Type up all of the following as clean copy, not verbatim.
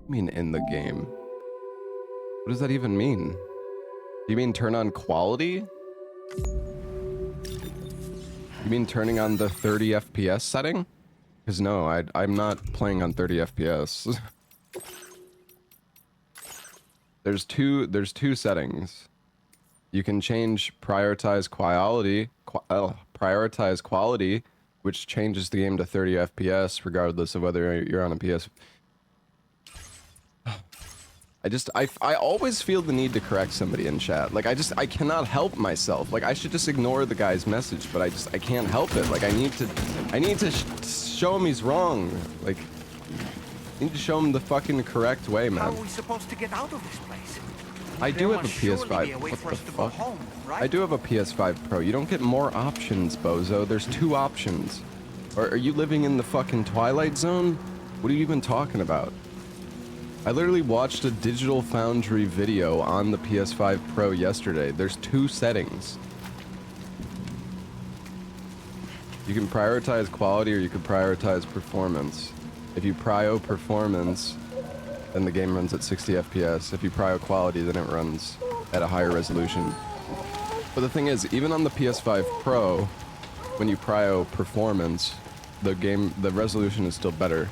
I mean in the game. What does that even mean? Do you mean turn on quality? You mean turning on the 30 FPS setting? Because no, I'm not playing on 30 FPS. There's two settings. You can change prioritize quality, which changes the game to 30 FPS regardless of whether you're on a PS. I always feel the need to correct somebody in chat. Like I cannot help myself. Like I should just ignore the guy's message, but I can't help it. Like I need to show him he's wrong. Like I need to show him the fucking correct way, man. How are we supposed to get out of this place? I do have a PS5. What the fuck? I do have a PS5 Pro. You don't get more options, bozo. There's 2 options. Or are you living in the fucking Twilight Zone? What are you even talking about? I literally watched a Digital Foundry video on the PS5 Pro yesterday. There's 2 settings. You can prioritize quality or you can prioritize performance. If you prio performance, then the game runs at 60 FPS. If you prio quality, then it runs at a higher resolution. But the thing is, even on the PS5 Pro, when you prio performance, the resolution is still better.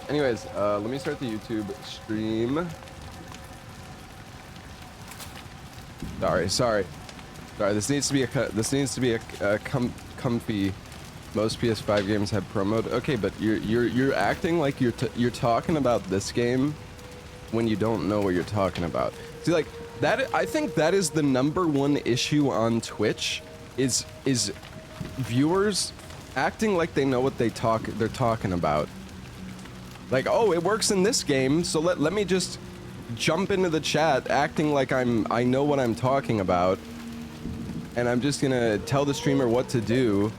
Anyways, let me start the YouTube stream. Sorry. This needs to be a comfy. Most PS5 games have pro mode. Okay, but you're acting like you're talking about this game when you don't know what you're talking about. See, like that. I think that is the #1 issue on Twitch. Is viewers acting like they know what they're talking about. Like, oh, it works in this game, so let me just jump into the chat acting like I know what I'm talking about, and I'm just gonna tell the streamer what to do,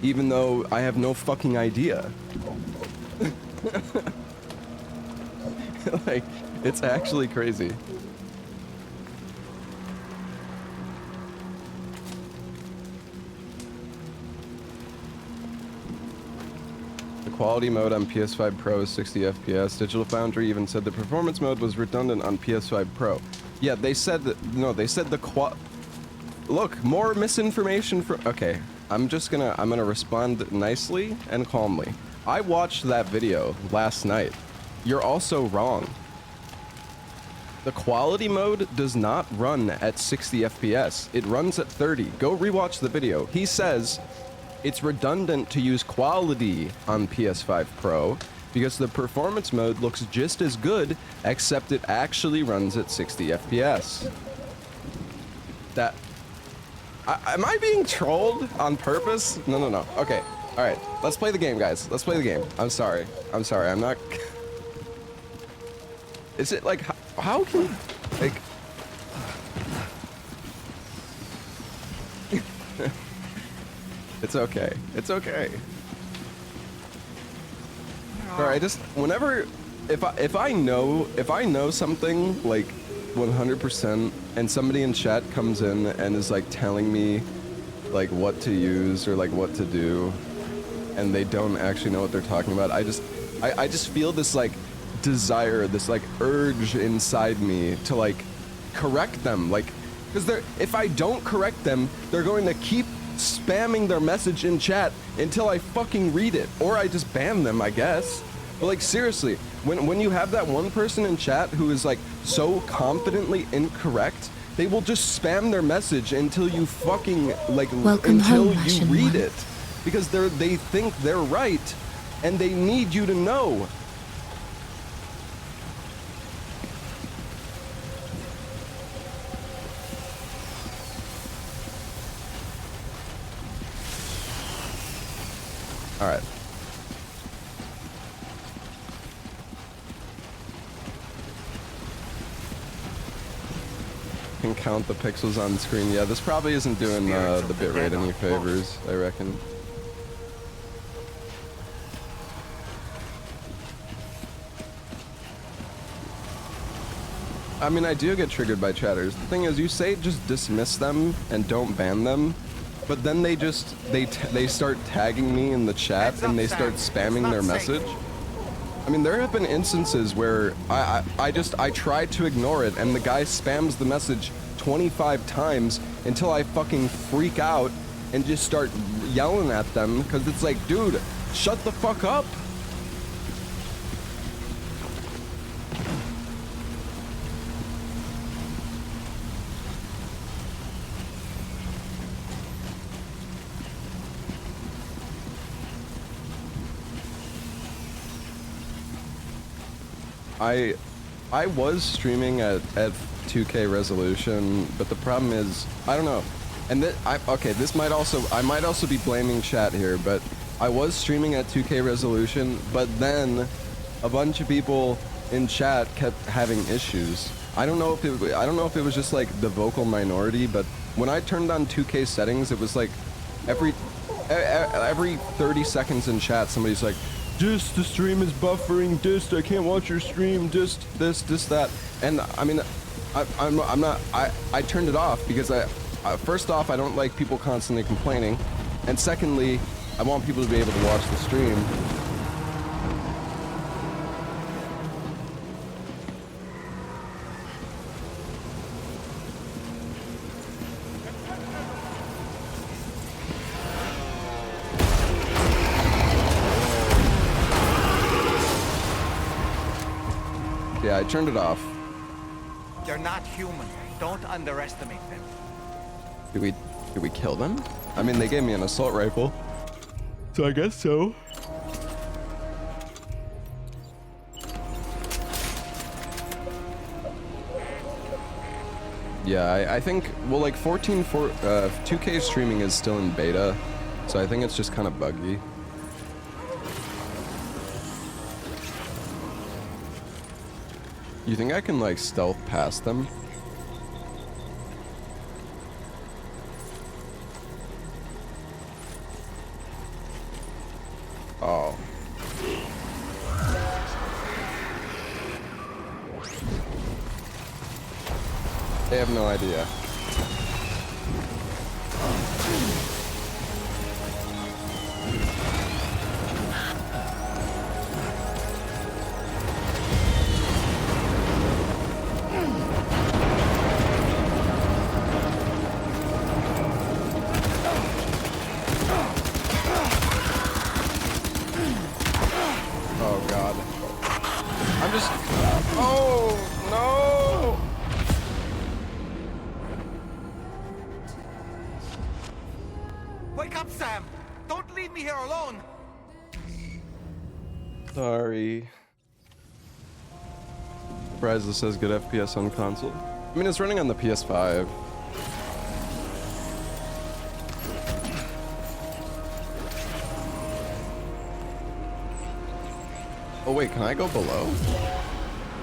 even though I have no fucking idea. Like, it's actually crazy. Quality mode on PS5 Pro is 60 FPS. Digital Foundry even said the performance mode was redundant on PS5 Pro. Yeah, they said that. No, they said the Look, more misinformation from. Okay, I'm gonna respond nicely and calmly. I watched that video last night. You're also wrong. The quality mode does not run at 60 FPS. It runs at 30. Go rewatch the video. He says it's redundant to use quality on PS5 Pro because the performance mode looks just as good, except it actually runs at 60 FPS. Am I being trolled on purpose? No. Okay, all right. Let's play the game, guys. Let's play the game. I'm sorry. I'm not. Is it like how can like? It's okay. It's okay. Alright, just whenever if I know something like 100% and somebody in chat comes in and is like telling me like what to use or like what to do and they don't actually know what they're talking about, I just feel this like desire, this like urge inside me to like correct them, like because if I don't correct them, they're going to keep spamming their message in chat until I fucking read it, or I just ban them, I guess. But like seriously, when you have that one person in chat who is like so confidently incorrect, they will just spam their message until you fucking like until you read it, because they think they're right and they need you to know. All right. Can count the pixels on screen. Yeah, this probably isn't doing the bitrate any favors, I reckon. I mean, I do get triggered by chatters. The thing is, you say just dismiss them and don't ban them, but then they start tagging me in the chat and they start spamming their message. I mean, there have been instances where I try to ignore it and the guy spams the message 25 times until I fucking freak out and just start yelling at them because it's like, dude, shut the fuck up. I was streaming at 2K resolution, but the problem is, I don't know. And okay, I might also be blaming chat here, but I was streaming at 2K resolution, but then a bunch of people in chat kept having issues. I don't know if it was just like the vocal minority, but when I turned on 2K settings, it was like every 30 seconds in chat, somebody's like, "Just the stream is buffering. Just I can't watch your stream. Just this, that." And I mean, I turned it off because first off, I don't like people constantly complaining, and secondly, I want people to be able to watch the stream. Yeah, I turned it off. They're not human. Don't underestimate them. Did we kill them? I mean, they gave me an assault rifle, so I guess so. Yeah, I think, well, like 2K streaming is still in beta, so I think it's just kind of buggy. You think I can, like, stealth past them? Oh. They have no idea. Sorry. Surprised this says good FPS on console. I mean, it's running on the PS5. Oh wait, can I go below?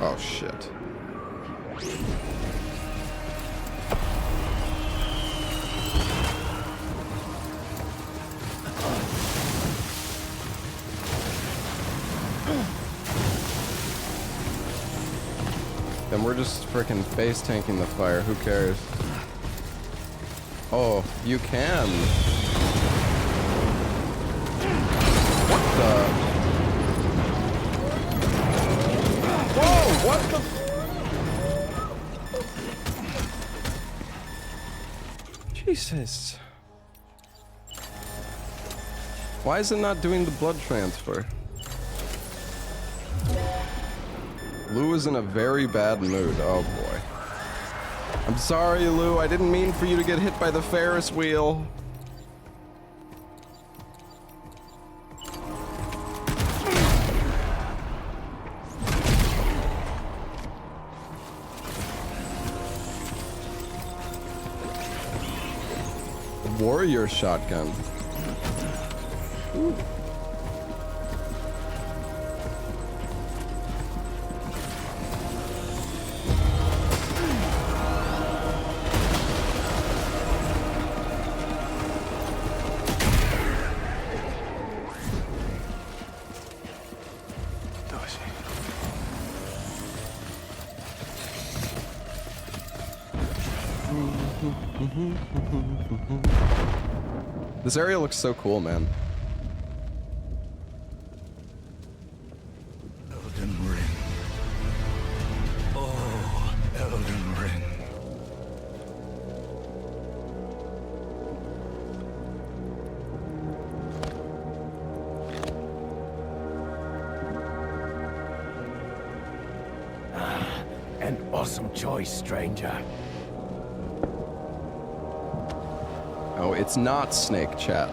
Oh shit. Then we're just freaking face tanking the fire. Who cares? Oh, you can. What the? Whoa! What the? Jesus. Why is it not doing the blood transfer? Lou is in a very bad mood. Oh boy. I'm sorry, Lou. I didn't mean for you to get hit by the Ferris wheel. Warrior shotgun. Ooh. This area looks so cool, man. awesome choice, stranger. Oh, it's not snake, chat.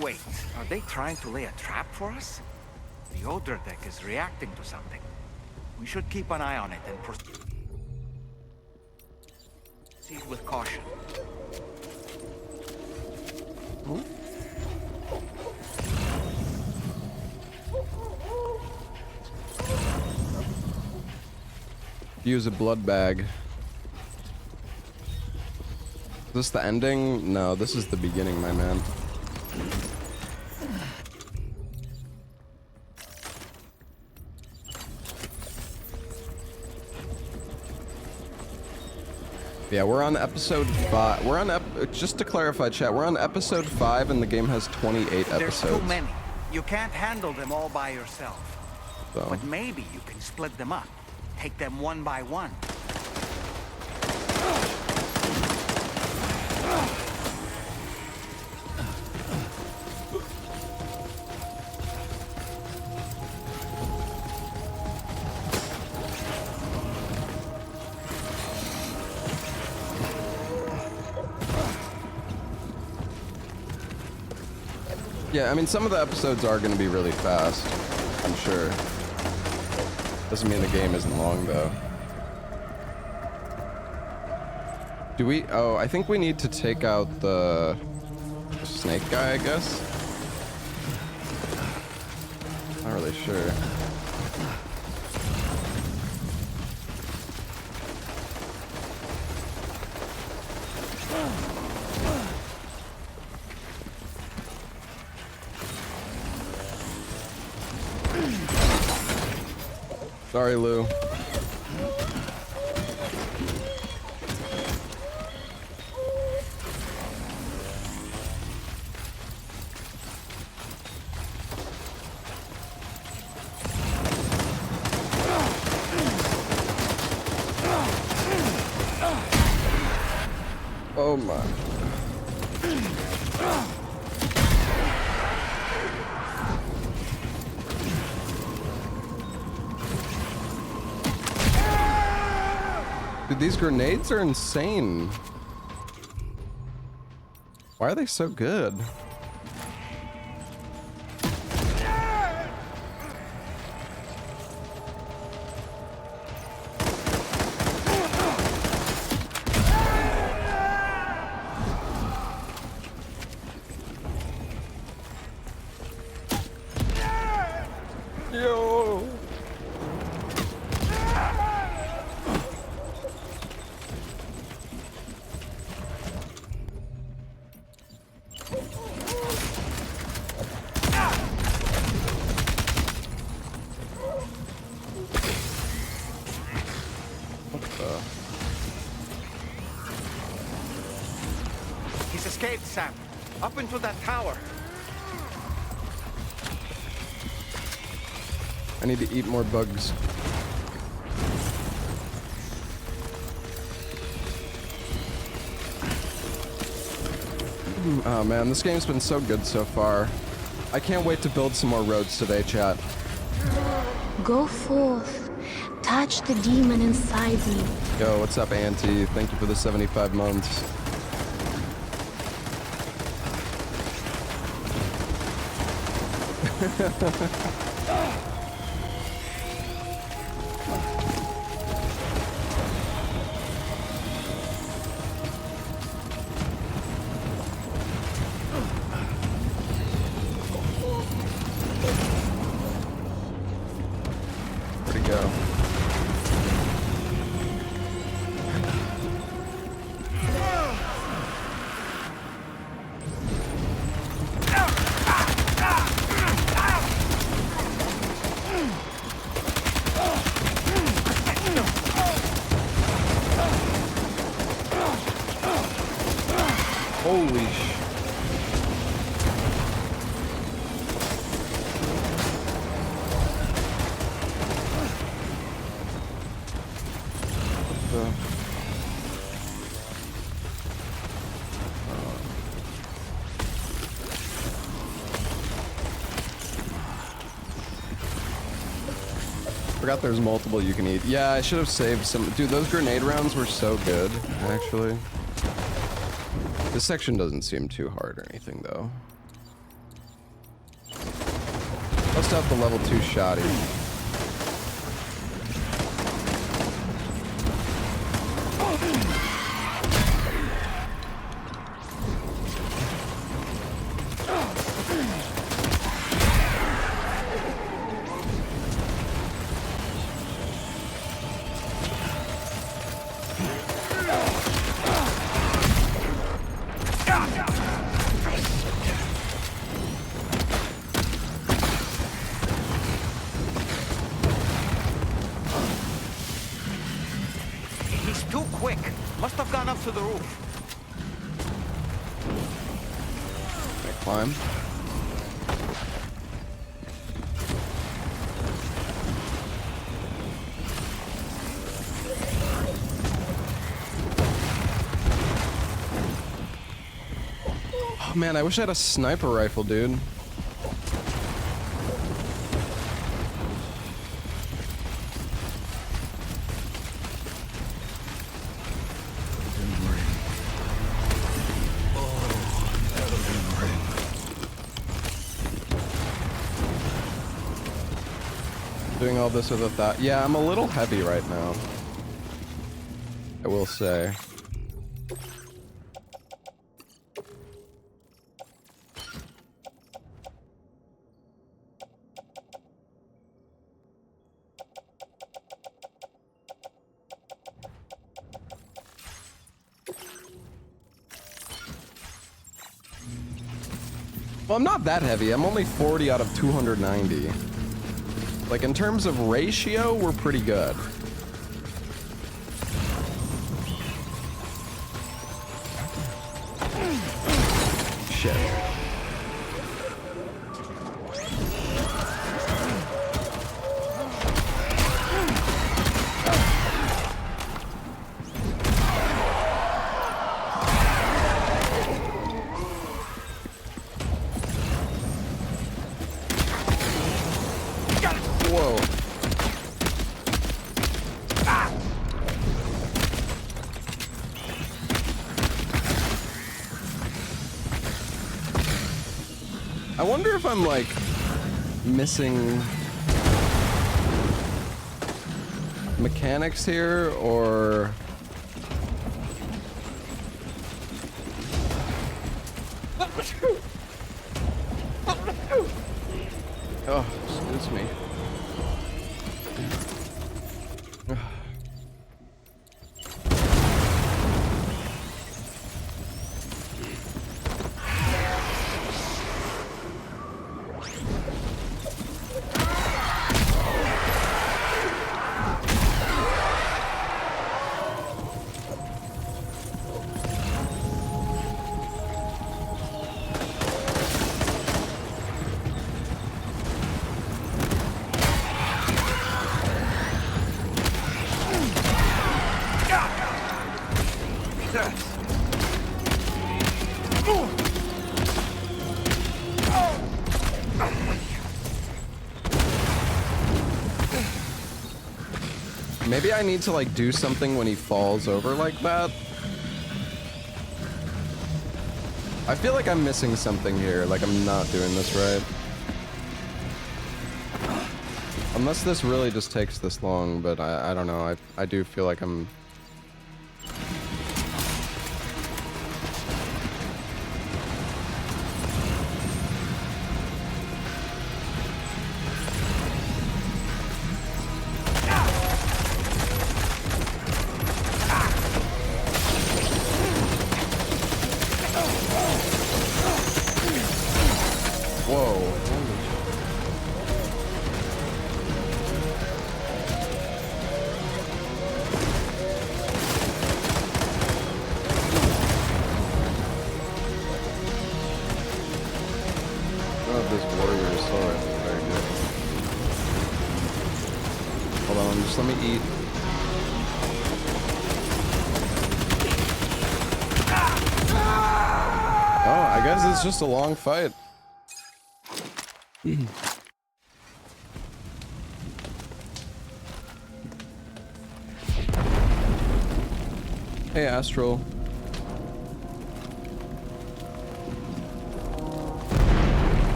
Wait, are they trying to lay a trap for us? The older deck is reacting to something. We should keep an eye on it and proceed with caution. Use a blood bag. Is this the ending? No, this is the beginning, my man. Yeah, we're on episode 5. We're on just to clarify, chat, we're on episode 5 and the game has 28 episodes. There's too many. You can't handle them all by yourself. So. But maybe you can split them up. Take them one by one. Yeah, I mean, some of the episodes are going to be really fast, I'm sure. Doesn't mean the game isn't long, though. Do we... Oh, I think we need to take out the snake guy, I guess? Not really sure. Sorry, Lou. Oh my. Dude, these grenades are insane. Why are they so good? Yo. He's escaped, Sam. Up into that tower. I need to eat more bugs. Oh man, this game's been so good so far. I can't wait to build some more roads today, chat. Go forth. Touch the demon inside me. Yo, what's up, Auntie? Thank you for the 75 months. Where'd he go? Holy sh... Forgot there's multiple you can eat. Yeah, I should have saved some. Dude, those grenade rounds were so good, actually. This section doesn't seem too hard or anything, though. Must have the level 2 shoddy. To the roof. I climb. Oh man, I wish I had a sniper rifle, dude. Doing all this with a thought. Yeah, I'm a little heavy right now, I will say. Well, I'm not that heavy. I'm only 40 out of 290. Like, in terms of ratio, we're pretty good. Shit. Whoa. I wonder if I'm like missing mechanics here or oh, excuse me. Maybe I need to like do something when he falls over like that. I feel like I'm missing something here, like I'm not doing this right. Unless this really just takes this long, but I don't know. I do feel like I'm... Oh, I guess it's just a long fight. Hey, Astral.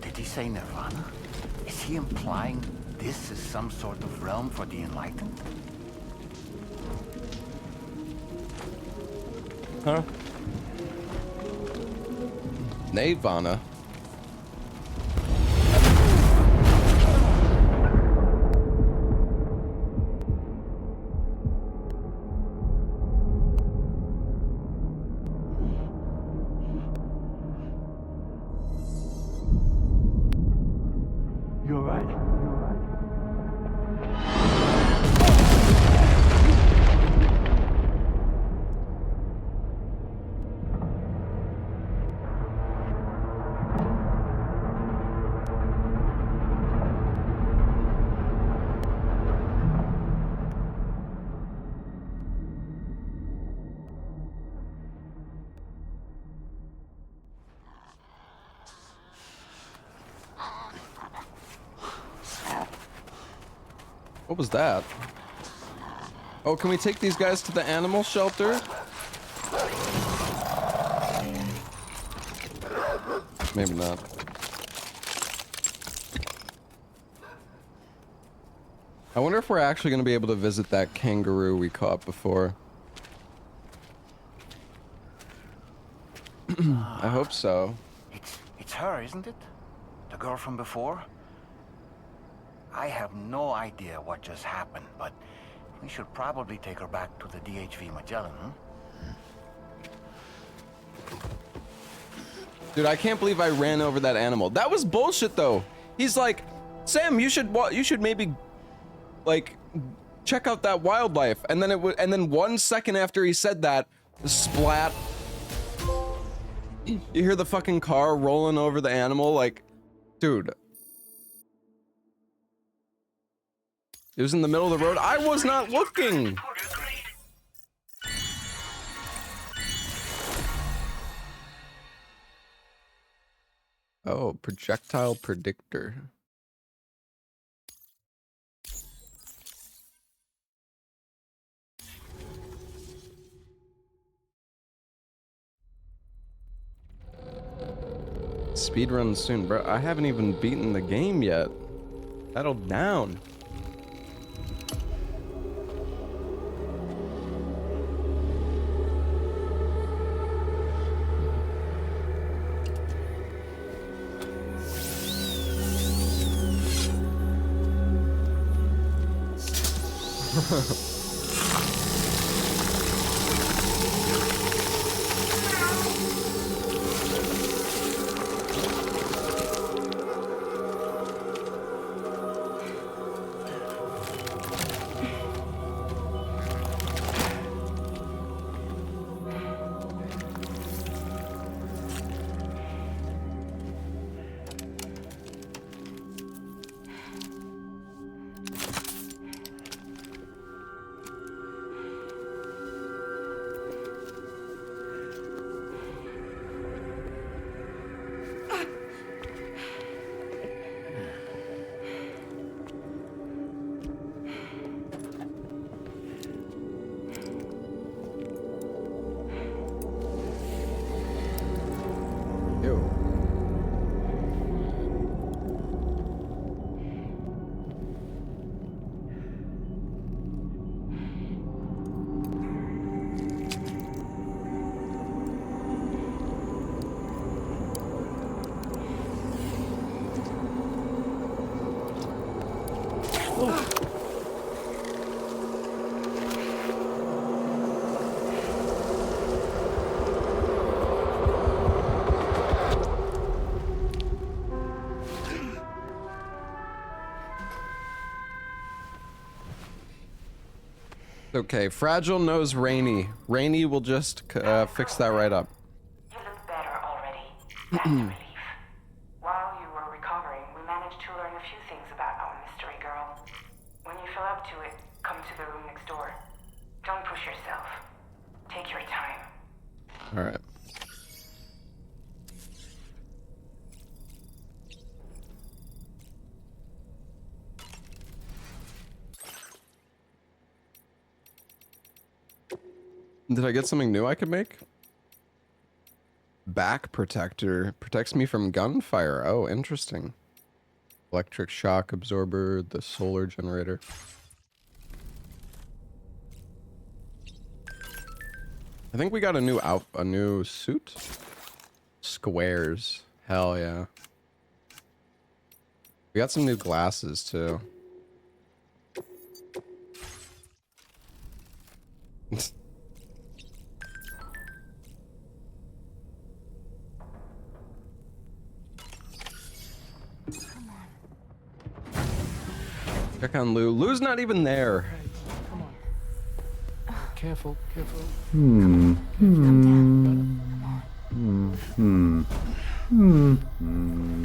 Did he say Nirvana? Is he implying this is some sort of realm for the enlightened? Huh? Nirvana. You're right. What was that? Oh, can we take these guys to the animal shelter? Maybe not. I wonder if we're actually going to be able to visit that kangaroo we caught before. I hope so. It's her, isn't it? The girl from before? I have no idea what just happened, but we should probably take her back to the DHV Magellan, Dude, I can't believe I ran over that animal. That was bullshit, though. He's like, Sam, you should maybe, like, check out that wildlife. And then and then 1 second after he said that, splat. You hear the fucking car rolling over the animal, like, dude. It was in the middle of the road. I was not looking. Oh, projectile predictor. Speedrun soon, bro. I haven't even beaten the game yet. Settle down. Okay, Fragile knows Rainy. Rainy will just fix that right up. You look better already. That's a relief. While you were recovering, we managed to learn a few things about our mystery girl. When you feel up to it, come to the room next door. Don't push yourself. Take your time. Alright. Did I get something new I could make? Back protector. Protects me from gunfire. Oh, interesting. Electric shock absorber, the solar generator. I think we got a new suit. Squares. Hell yeah. We got some new glasses too. Check on Lou. Lou's not even there. Come on. Careful, careful.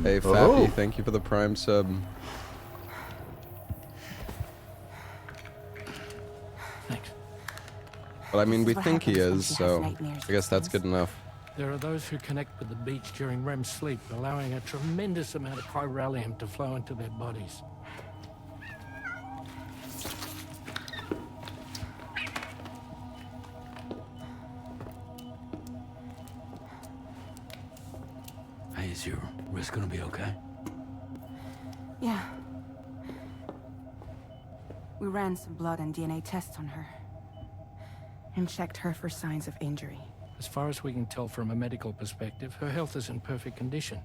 Hey, Fappy, thank you for the Prime sub. Thanks. But I mean, we What think he happens when is, she has so nightmares, I guess that's good enough. There are those who connect with the beach during REM sleep, allowing a tremendous amount of chiralium to flow into their bodies. Hey, is your wrist gonna be okay? Yeah. We ran some blood and DNA tests on her. And checked her for signs of injury. As far as we can tell from a medical perspective, her health is in perfect condition.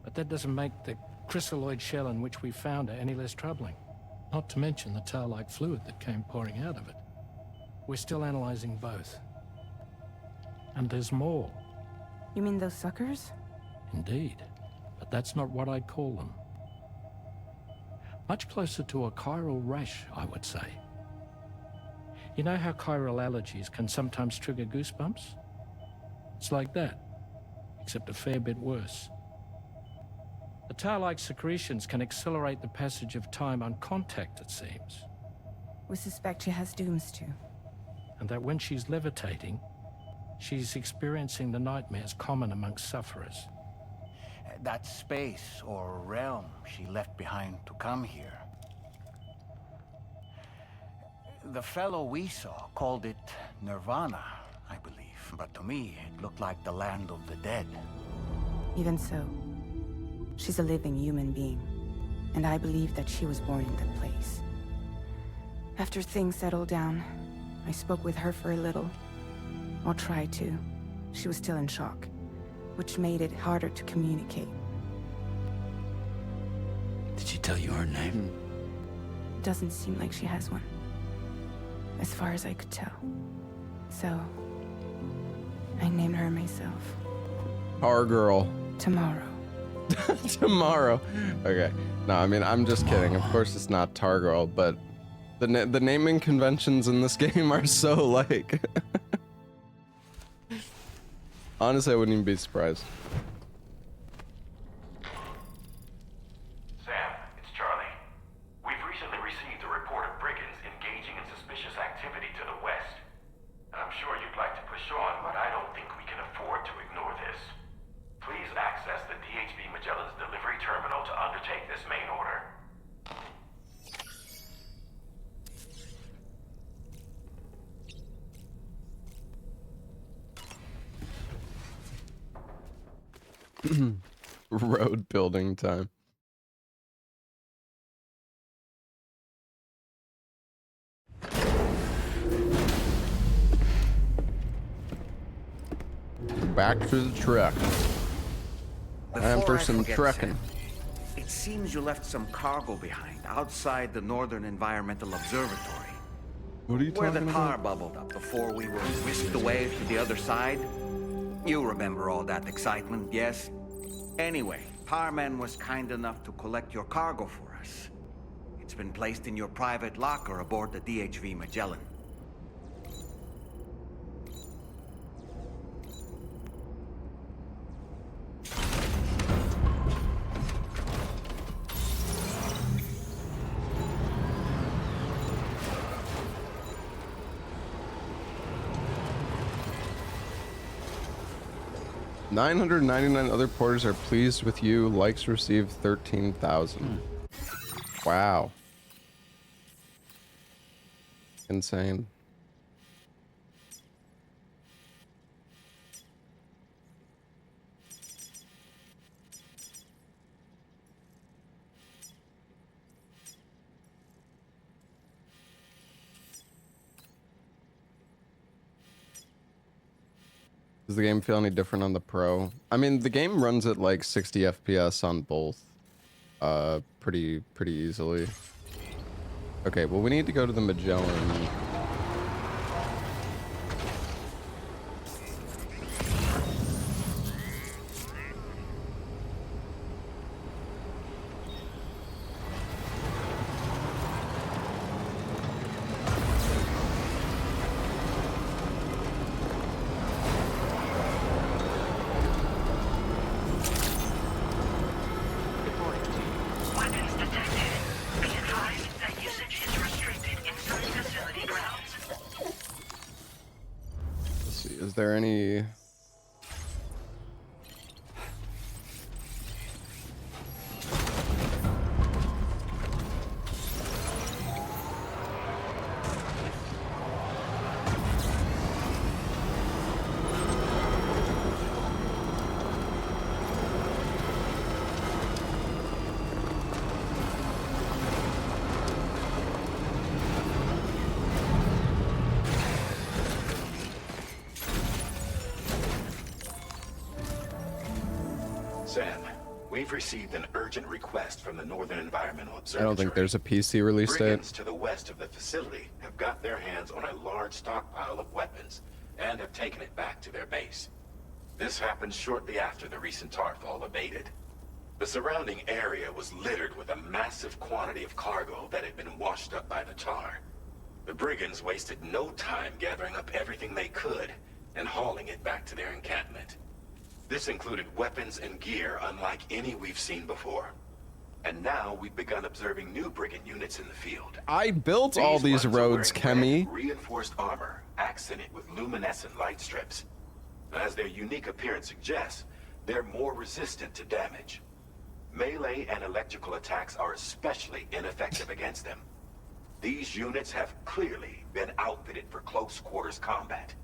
But that doesn't make the crystalloid shell in which we found her any less troubling. Not to mention the tar-like fluid that came pouring out of it. We're still analyzing both. And there's more. You mean those suckers? Indeed. But that's not what I'd call them. Much closer to a chiral rash, I would say. You know how chiral allergies can sometimes trigger goosebumps? It's like that, except a fair bit worse. The tar-like secretions can accelerate the passage of time on contact, it seems. We suspect she has dooms too. And that when she's levitating, she's experiencing the nightmares common amongst sufferers. That space or realm she left behind to come here. The fellow we saw called it Nirvana, I believe. But to me, it looked like the land of the dead. Even so, she's a living human being. And I believe that she was born in that place. After things settled down, I spoke with her for a little. Or tried to. She was still in shock, which made it harder to communicate. Did she tell you her name? It doesn't seem like she has one. As far as I could tell. So, I named her myself. Our girl. Tomorrow. Tomorrow. Okay. No, I mean, I'm just kidding. Of course it's not Tar Girl, but the naming conventions in this game are so like... Honestly, I wouldn't even be surprised. Sam, it's Charlie. We've recently received a report of brigands engaging in suspicious activity to the west. I'm sure you'd like to push on, but I don't think we can afford to ignore this. Please access the DHV Magellan's delivery terminal to undertake this main order. Road building time. Back to the truck. Time for some trucking. It seems you left some cargo behind outside the Northern Environmental Observatory. What are you Where the talking tar about? bubbled up before we were whisked away to the other side. You remember all that excitement, yes? Anyway, Tarman was kind enough to collect your cargo for us. It's been placed in your private locker aboard the DHV Magellan. 999 other porters are pleased with you. Likes received 13,000. Wow. Insane. Does the game feel any different on the Pro? I mean, the game runs at like 60 FPS on both. Pretty easily. Okay, well, we need to go to the Magellan. Weapons detected. Be advised that usage is restricted inside facility grounds. Let's see, is there any... Sam, we've received an urgent request from the Northern Environmental I Observatory. don't think there's a PC release date. Brigands to the west of the facility have got their hands on a large stockpile of weapons and have taken it back to their base. This happened shortly after the recent Tarfall abated. The surrounding area was littered with a massive quantity of cargo that had been washed up by the tar. The brigands wasted no time gathering up everything they could and hauling it back to their encampment. This included weapons and gear unlike any we've seen before. And now we've begun observing new brigand units in the field. I built all these ones are roads, wearing Kemi. red, reinforced armor, accented with luminescent light strips. As their unique appearance suggests, they're more resistant to damage. Melee and electrical attacks are especially ineffective against them. These units have clearly been outfitted for close quarters combat,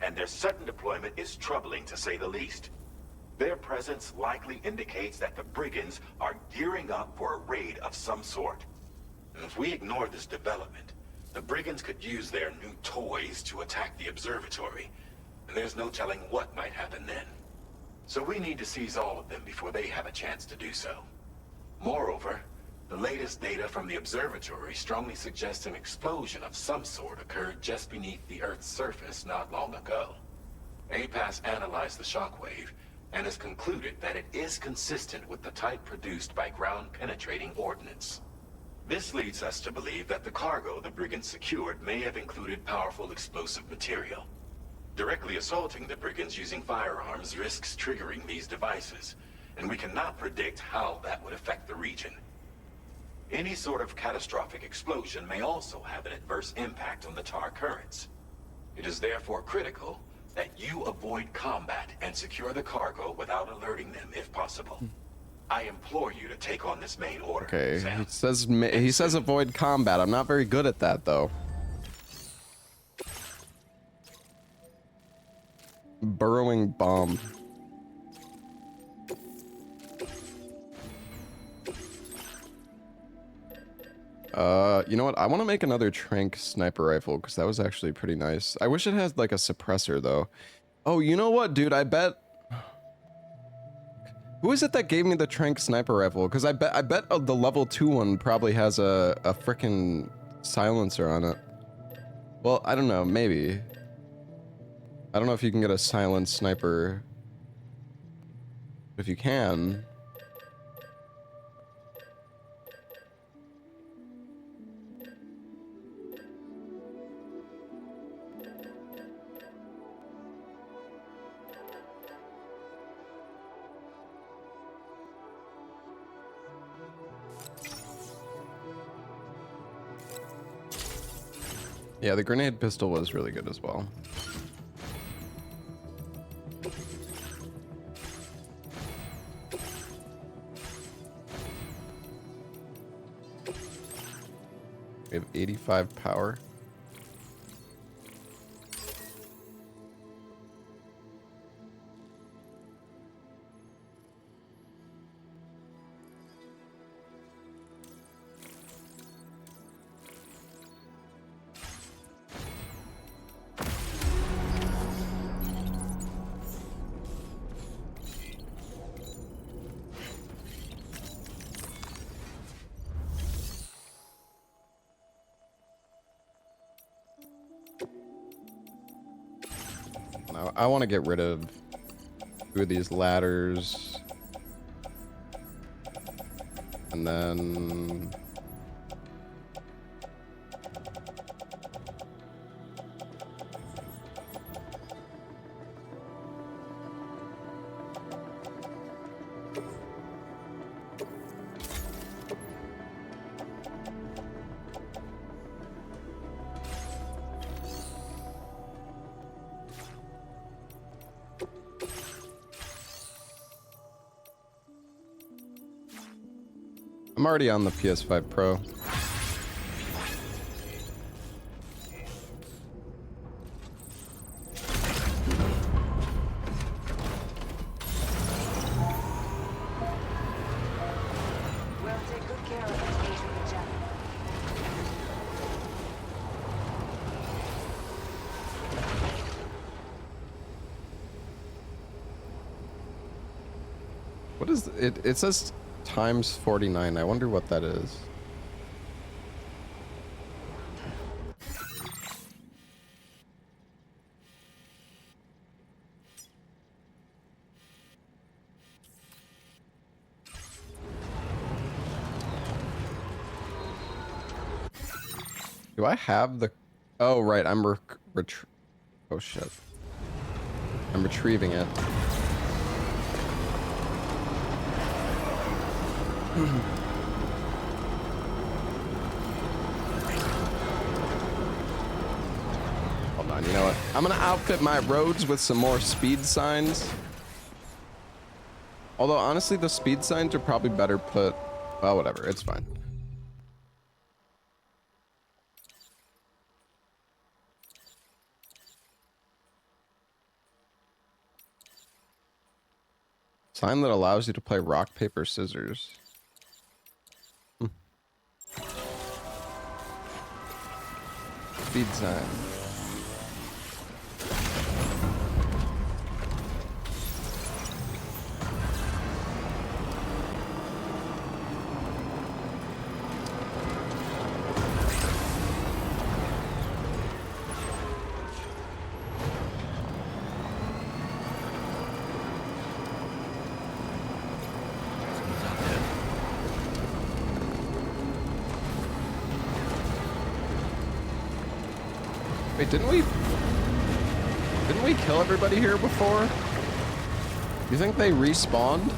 and their sudden deployment is troubling to say the least. Their presence likely indicates that the brigands are gearing up for a raid of some sort. And if we ignore this development, the brigands could use their new toys to attack the observatory, and there's no telling what might happen then. So we need to seize all of them before they have a chance to do so. Moreover, the latest data from the observatory strongly suggests an explosion of some sort occurred just beneath the Earth's surface not long ago. APAS analyzed the shockwave and has concluded that it is consistent with the type produced by ground-penetrating ordnance. This leads us to believe that the cargo the brigands secured may have included powerful explosive material. Directly assaulting the brigands using firearms risks triggering these devices, and we cannot predict how that would affect the region. Any sort of catastrophic explosion may also have an adverse impact on the tar currents. It is therefore critical that you avoid combat and secure the cargo without alerting them if possible. I implore you to take on this main order. Okay, Sam. he says avoid combat. I'm not very good at that though. Burrowing bomb. You know what? I want to make another Trank sniper rifle because that was actually pretty nice. I wish it had like a suppressor though. Oh, you know what, dude? I bet. Who is it that gave me the Trank sniper rifle? Because I bet the level 2 one probably has a frickin' silencer on it. Well, I don't know. Maybe. I don't know if you can get a silent sniper. If you can. Yeah, the grenade pistol was really good as well. We have 85 power. I want to get rid of 2 of these ladders. And then... I'm already on the PS5 Pro. We'll take good care of engaging the channel. What is it? It says times 49. I wonder what that is. Do I have the... Oh, right. I'm oh, shit. I'm retrieving it. Hold on, you know what? I'm gonna outfit my roads with some more speed signs. Although, honestly, the speed signs are probably better put... Well, whatever. It's fine. Sign that allows you to play rock, paper, scissors. Speed sign. Wait, didn't we kill everybody here before? You think they respawned?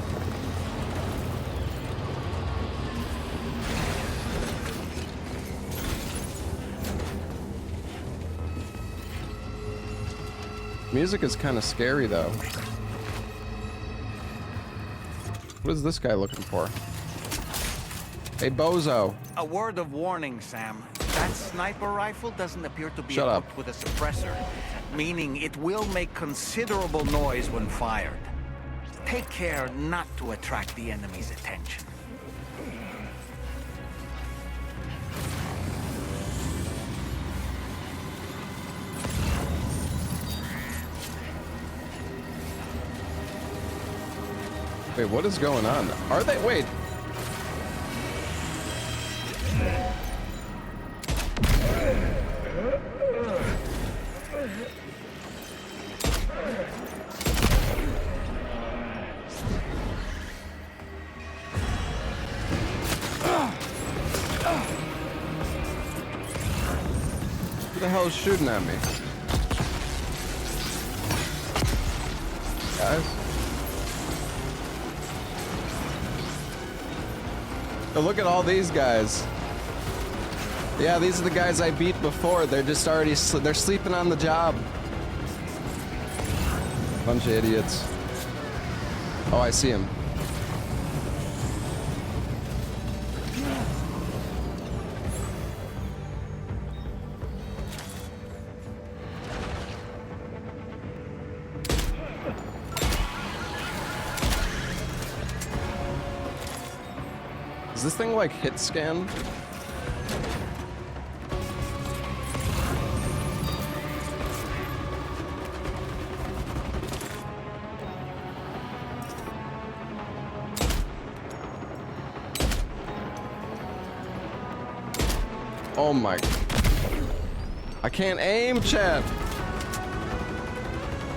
Music is kind of scary though. What is this guy looking for? Hey, bozo. A word of warning, Sam. That sniper rifle doesn't appear to be Shut up. equipped with a suppressor, meaning it will make considerable noise when fired. Take care not to attract the enemy's attention. Wait, what is going on? Are they? Wait. Who the hell is shooting at me? Guys? Oh, look at all these guys. Yeah, these are the guys I beat before. They're just already, they're sleeping on the job. Bunch of idiots. Oh, I see him. Is this thing like hit scan? Oh my. I can't aim, chat.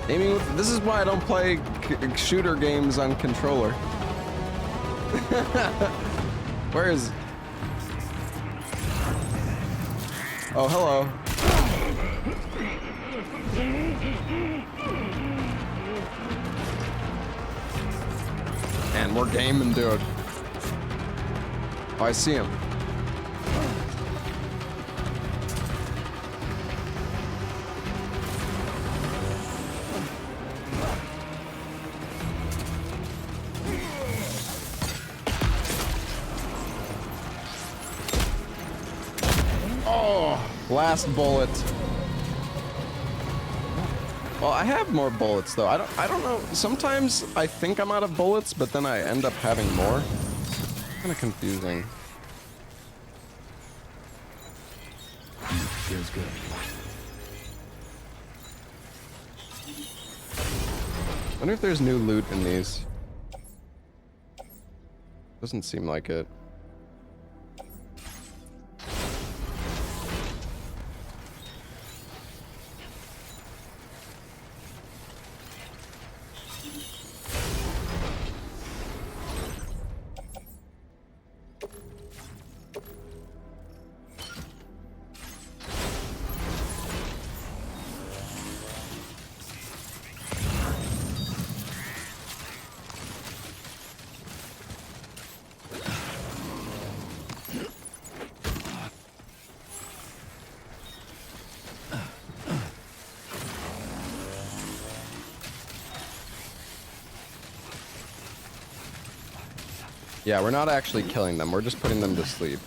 Aiming with, this is why I don't play shooter games on controller. Where is... Oh, hello. And we're gaming, dude. Oh, I see him. Last bullet. Well, I have more bullets though. I don't know. Sometimes I think I'm out of bullets, but then I end up having more. Kind of confusing. Feels good. Wonder if there's new loot in these. Doesn't seem like it. Yeah, we're not actually killing them. We're just putting them to sleep.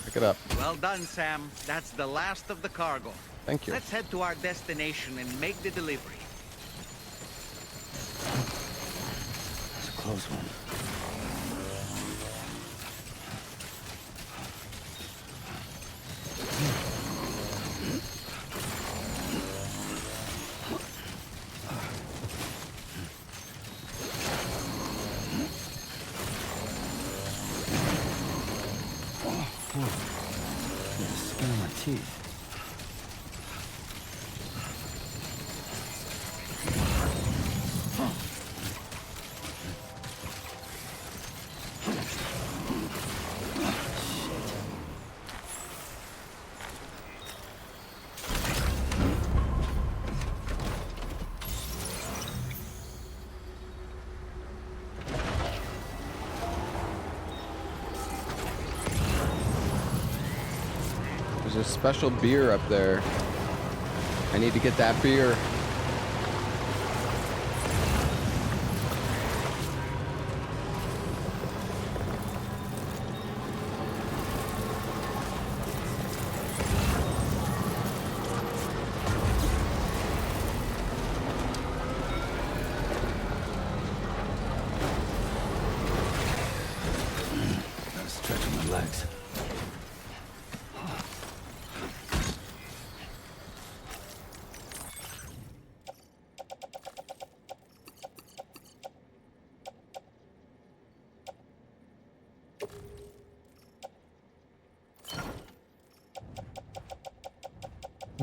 Pick it up. Well done, Sam. That's the last of the cargo. Thank you. Let's head to our destination and make the delivery. It's a close one. There's a special beer up there. I need to get that beer. Stretching my legs.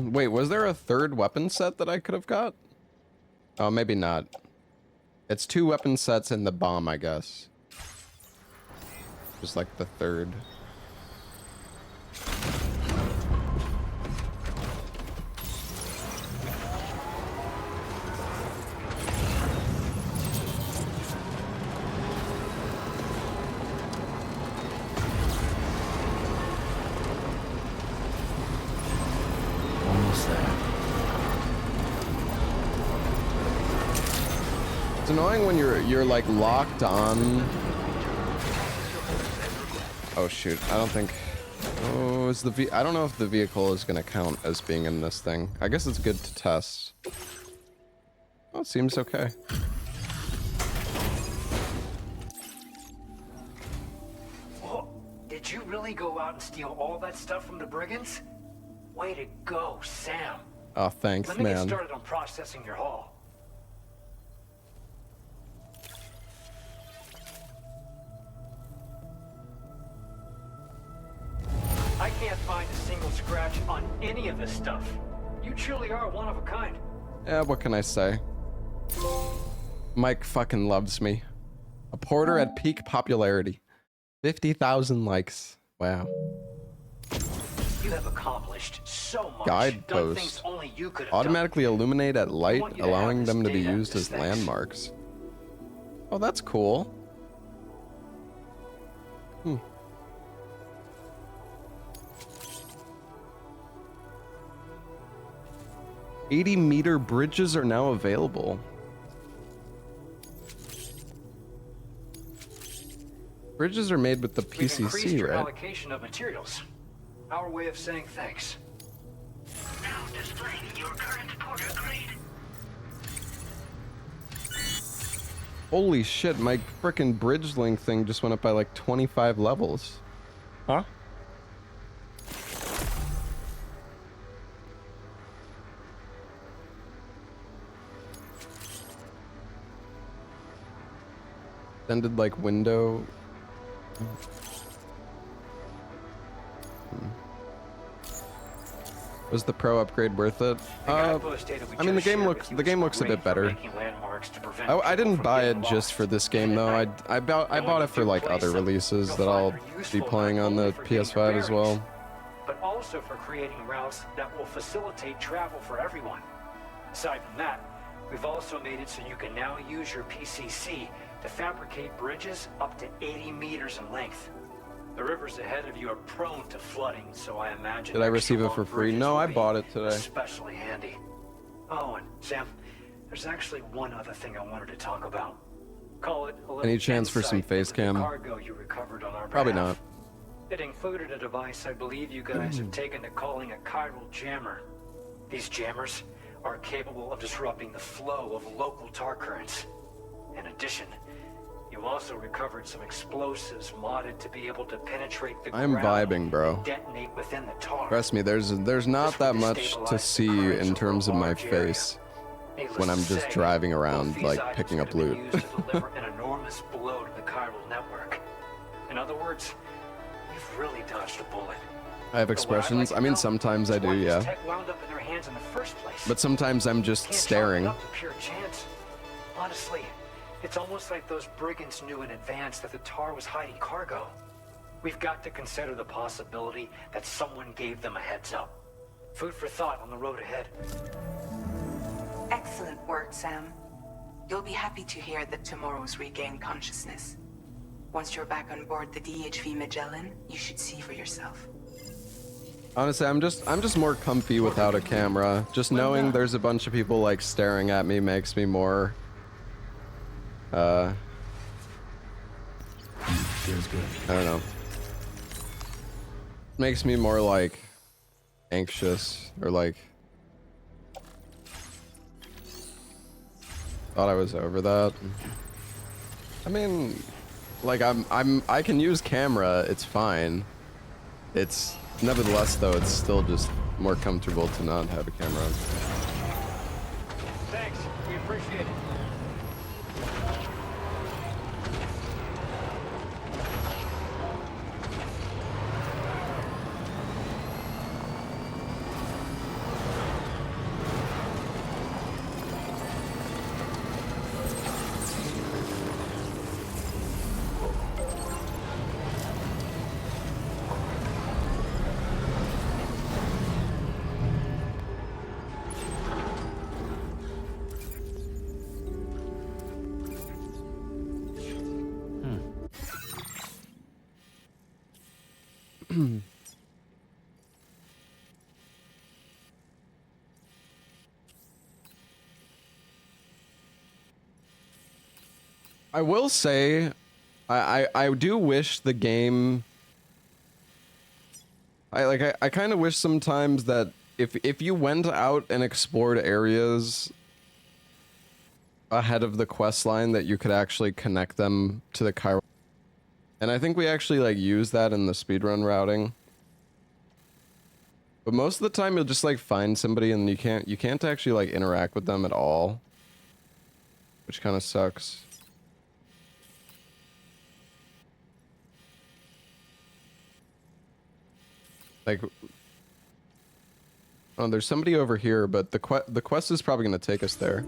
Wait, was there a third weapon set that I could have got? Oh, maybe not. It's 2 weapon sets in the bomb, I guess. Just like the third. It's annoying when you're like locked on Oh shoot, I don't think... Oh, is the I don't know if the vehicle is gonna count as being in this thing. I guess it's good to test. Oh, it seems okay. Whoa, did you really go out and steal all that stuff from the brigands? Way to go, Sam. Oh, thanks, Let me get man. started on processing your haul. I can't find a single scratch on any of this stuff. You truly are one of a kind. Yeah, what can I say? Mike fucking loves me. A porter at peak popularity. 50,000 likes. Wow. You have accomplished so much. Done things Guidepost. only you could have Automatically illuminate at light, want you to allowing have them to this be data used as as thanks. landmarks. Oh, that's cool. Hmm. $80-meter bridges are now available. Bridges are made with the We've increased PCC, your right? allocation of materials. Our way of saying thanks. Now displaying your current porter grade. Holy shit, my frickin' bridge link thing just went up by like 25 levels. Huh? Extended like window. Was the pro upgrade worth it? I mean, the game looks a bit better. I didn't buy it just for this game though. I bought it for like other releases that I'll be playing on the PS5 as well. But also for creating routes that will facilitate travel for everyone. Aside from that, we've also made it so you can now use your PCC to fabricate bridges up to 80 meters in length. The rivers ahead of you are prone to flooding, so I imagine... Did I receive it for free? No, I bought it today. Especially handy. Oh, and Sam, there's actually one other thing I wanted to talk about. Call it a little Any chance for some insight face into the cam? cargo you recovered on our Probably behalf. not. It included a device I believe you guys have taken to calling a chiral jammer. These jammers are capable of disrupting the flow of local tar currents. In addition, you also recovered some explosives modded to be able to penetrate the I'm ground vibing, bro. and detonate within the tar. Trust me, there's not that much to see in terms of my face when I'm just driving around, like picking up loot. Used to deliver an enormous blow to the chiral network. In other words, you've really dodged a bullet. I have expressions. I mean, sometimes I do, yeah. Tech wound up in their hands in the first place. But sometimes I'm just Can't chalk it staring. up to pure chance. Honestly, it's almost like those brigands knew in advance that the tar was hiding cargo. We've got to consider the possibility that someone gave them a heads up. Food for thought on the road ahead. Excellent work, Sam. You'll be happy to hear that tomorrow's regained consciousness. Once you're back on board the DHV Magellan, you should see for yourself. Honestly, I'm just more comfy without a camera. Just knowing there's a bunch of people like staring at me makes me more I don't know. Makes me more like anxious or like thought I was over that. I mean, like I can use camera, it's fine. It's nevertheless though, it's still just more comfortable to not have a camera on. Thanks, we appreciate it. I will say, I do wish the game I kind of wish sometimes that if you went out and explored areas ahead of the quest line, that you could actually connect them to the Cairo. And I think we actually like use that in the speedrun routing. But most of the time you'll just like find somebody and you can't actually like interact with them at all, which kind of sucks. Like, oh, there's somebody over here, but the quest is probably going to take us there.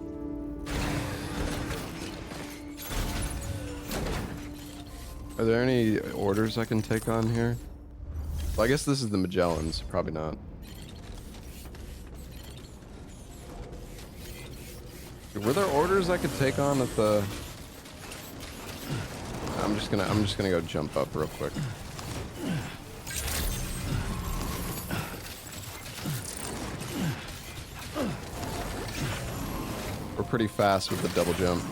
Are there any orders I can take on here? Well, I guess this is the Magellans. Probably not. Were there orders I could take on at the... I'm just gonna go jump up real quick. We're pretty fast with the double jump.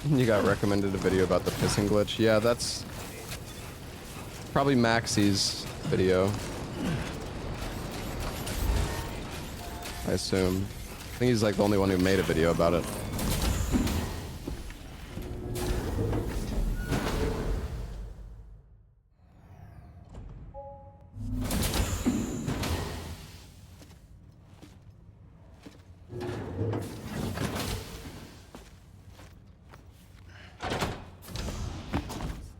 You got recommended a video about the pissing glitch. Yeah, that's probably Maxie's video. I assume. I think he's like the only one who made a video about it.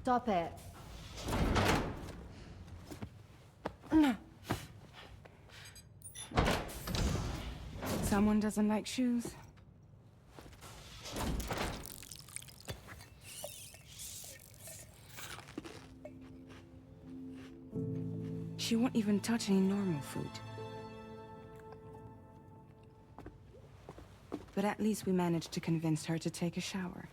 Stop it. Someone doesn't like shoes? She won't even touch any normal food. But at least we managed to convince her to take a shower.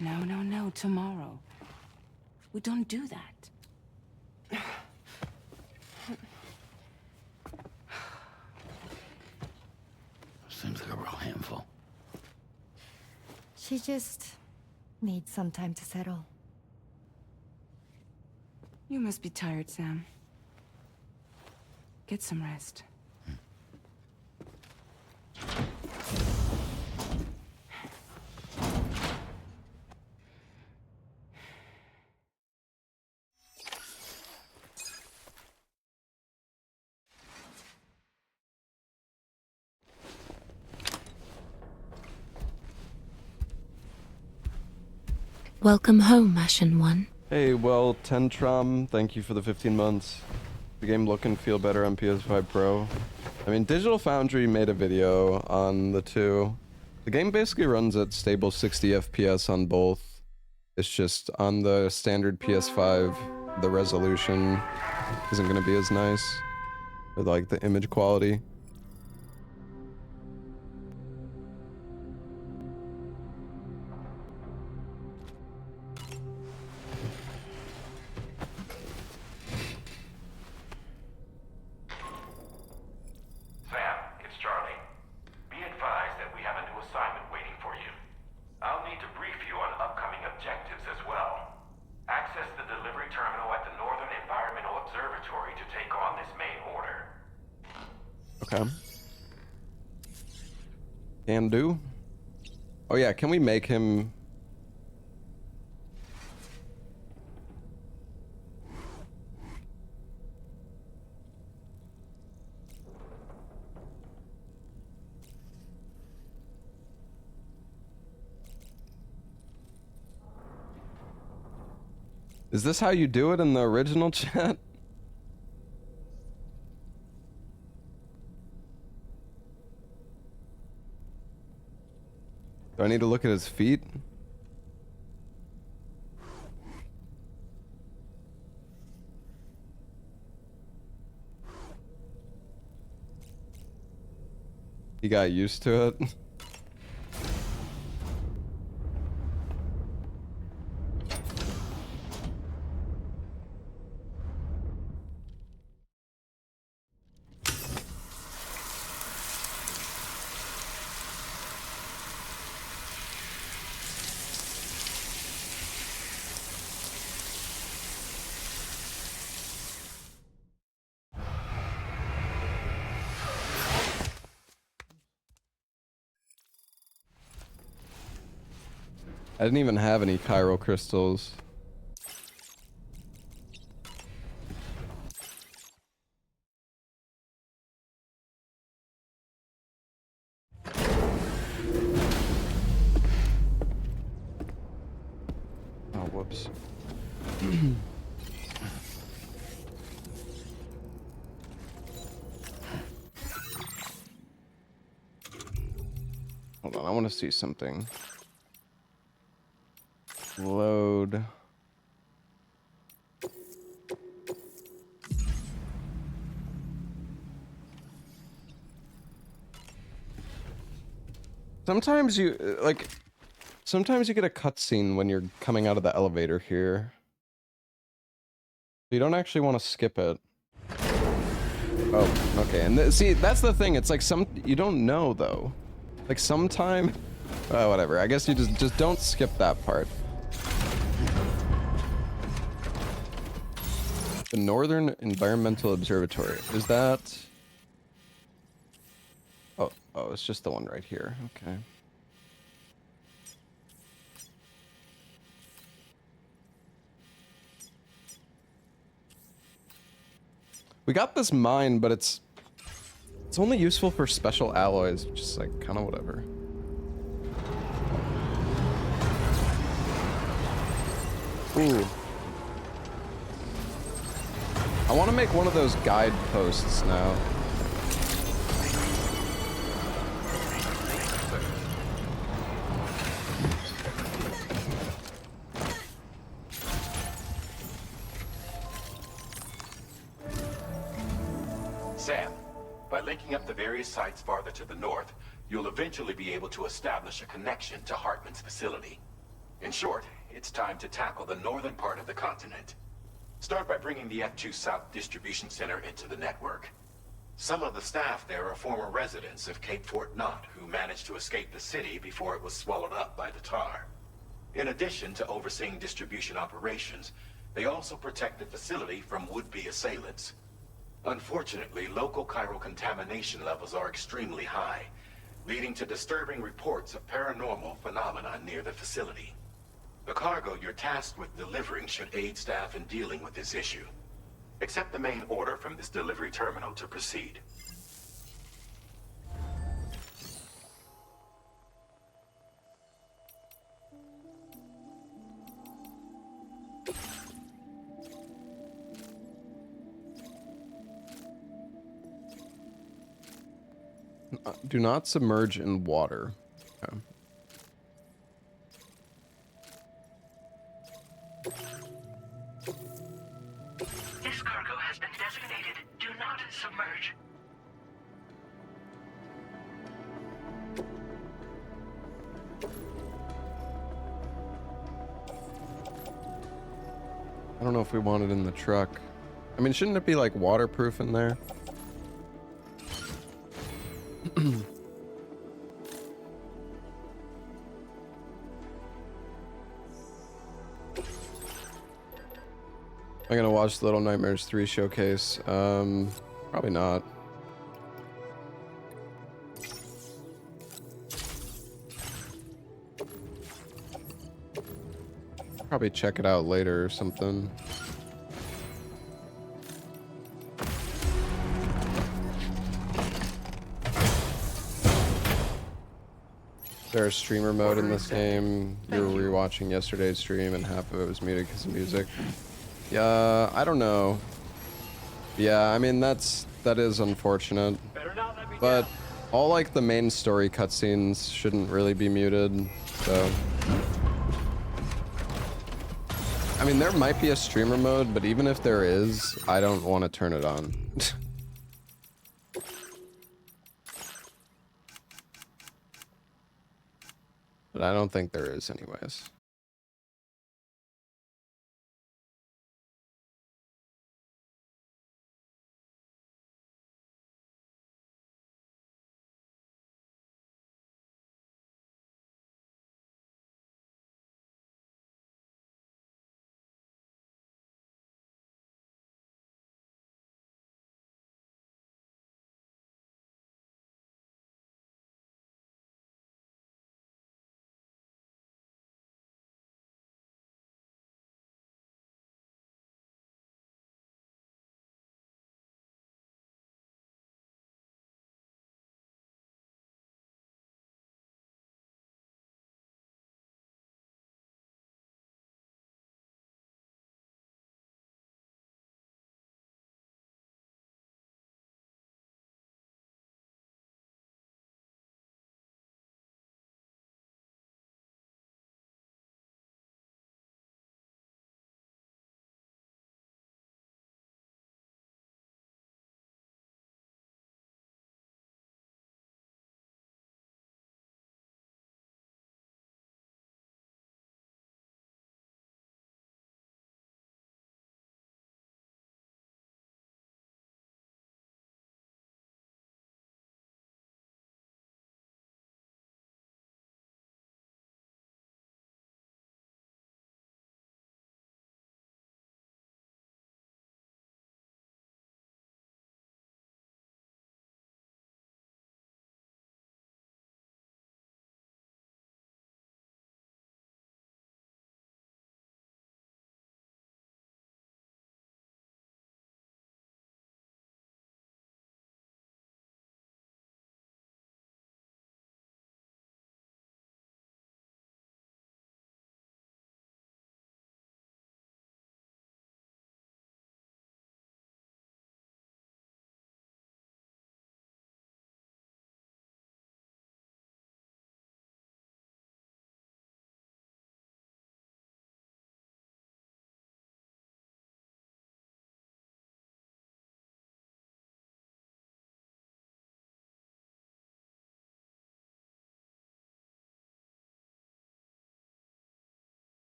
No, tomorrow. We don't do that. Seems like a real handful. She just needs some time to settle. You must be tired, Sam. Get some rest. Welcome home, Ashen One. Hey, well, Tentrum, thank you for the 15 months. The game look and feel better on PS5 Pro. I mean, Digital Foundry made a video on the two. The game basically runs at stable 60 FPS on both. It's just on the standard PS5, the resolution isn't going to be as nice. Or like the image quality. Can do. Oh yeah, can we make him... Is this how you do it in the original chat? Do I need to look at his feet? He got used to it. I didn't even have any chiral crystals. Oh, whoops. Hold on, I want to see something. Load. Sometimes you, sometimes you get a cutscene when you're coming out of the elevator here. You don't actually want to skip it. Oh, okay, and see, that's the thing, it's like you don't know, though. Like, sometime... whatever, I guess you just don't skip that part. The Northern Environmental Observatory, is that... Oh, it's just the one right here, okay. We got this mine, but it's only useful for special alloys, which is like kind of whatever. Ooh. I want to make one of those guide posts now. Sam, by linking up the various sites farther to the north, you'll eventually be able to establish a connection to Hartman's facility. In short, it's time to tackle the northern part of the continent. Start by bringing the F2 South Distribution Center into the network. Some of the staff there are former residents of Cape Fort Knott who managed to escape the city before it was swallowed up by the tar. In addition to overseeing distribution operations, they also protect the facility from would-be assailants. Unfortunately, local chiral contamination levels are extremely high, leading to disturbing reports of paranormal phenomena near the facility. The cargo you're tasked with delivering should aid staff in dealing with this issue. Accept the main order from this delivery terminal to proceed. Do not submerge in water. Okay. This cargo has been designated Do Not Submerge. I don't know if we want it in the truck. I mean, shouldn't it be like waterproof in there? I'm gonna watch the Little Nightmares 3 showcase. Probably not. Probably check it out later or something. There's streamer mode in this game. You were rewatching yesterday's stream and half of it was muted because of music. Yeah, I don't know. Yeah, I mean that is unfortunate. But all like the main story cutscenes shouldn't really be muted, so. I mean, there might be a streamer mode, but even if there is, I don't want to turn it on. But I don't think there is anyways.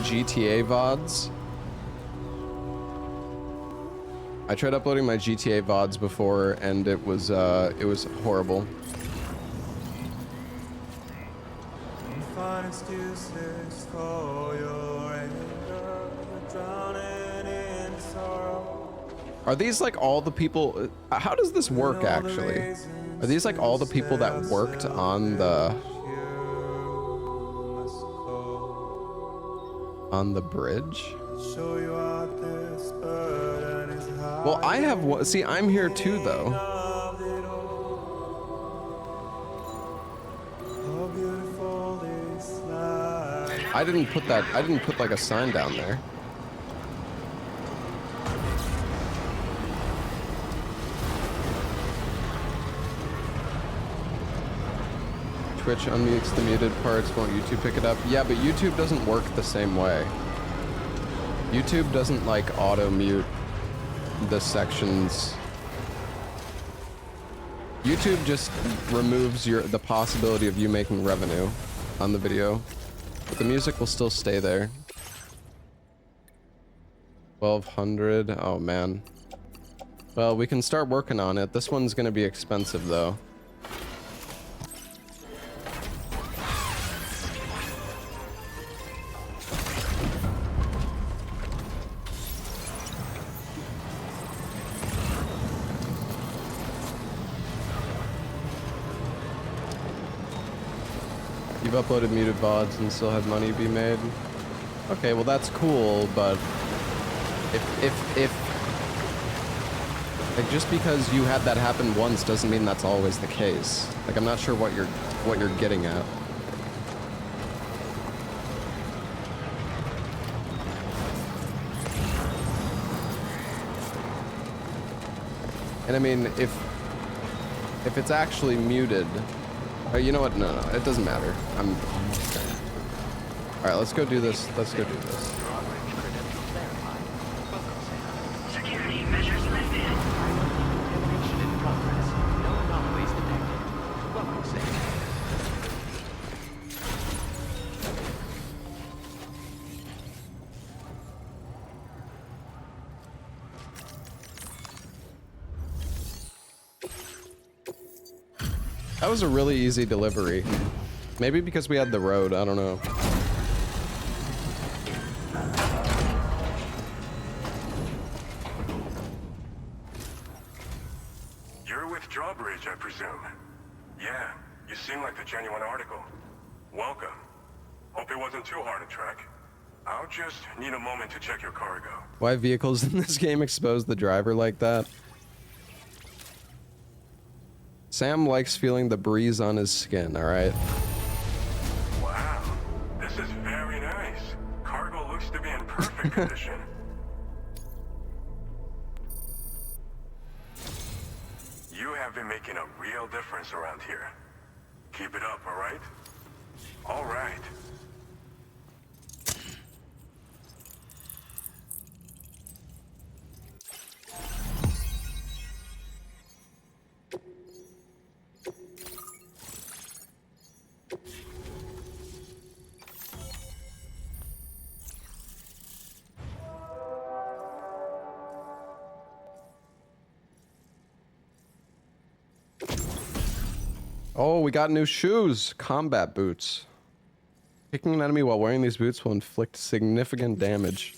GTA VODs. I tried uploading my GTA VODs before, and it was horrible. Are these like all the people? How does this work actually? Are these like all the people that worked on the bridge? Well, I have one. See, I'm here too, though. I didn't put that. I didn't put like a sign down there. Twitch unmutes the muted parts. Won't YouTube pick it up? Yeah, but YouTube doesn't work the same way. YouTube doesn't like auto mute the sections. YouTube just removes the possibility of you making revenue on the video, but the music will still stay there. 1200. Oh man. Well, we can start working on it. This one's gonna be expensive though. You've uploaded muted VODs and still had money be made. Okay, well that's cool, but if like just because you had that happen once doesn't mean that's always the case. Like I'm not sure what you're getting at. And I mean, if it's actually muted. You know what? No, it doesn't matter. All right, let's go do this. Let's go do this. Security measures lifted. Elimination in progress. No anomalies detected. Welcome, Sam. That was a really easy delivery. Maybe because we had the road, I don't know. You're with Drawbridge, I presume. Yeah, you seem like the genuine article. Welcome. Hope it wasn't too hard to track. I'll just need a moment to check your cargo. Why vehicles in this game expose the driver like that? Sam likes feeling the breeze on his skin, alright? Wow, this is very nice. Cargo looks to be in perfect condition. You have been making a real difference around here. Keep it up, alright? Alright. Oh, we got new shoes. Combat boots. Kicking an enemy while wearing these boots will inflict significant damage.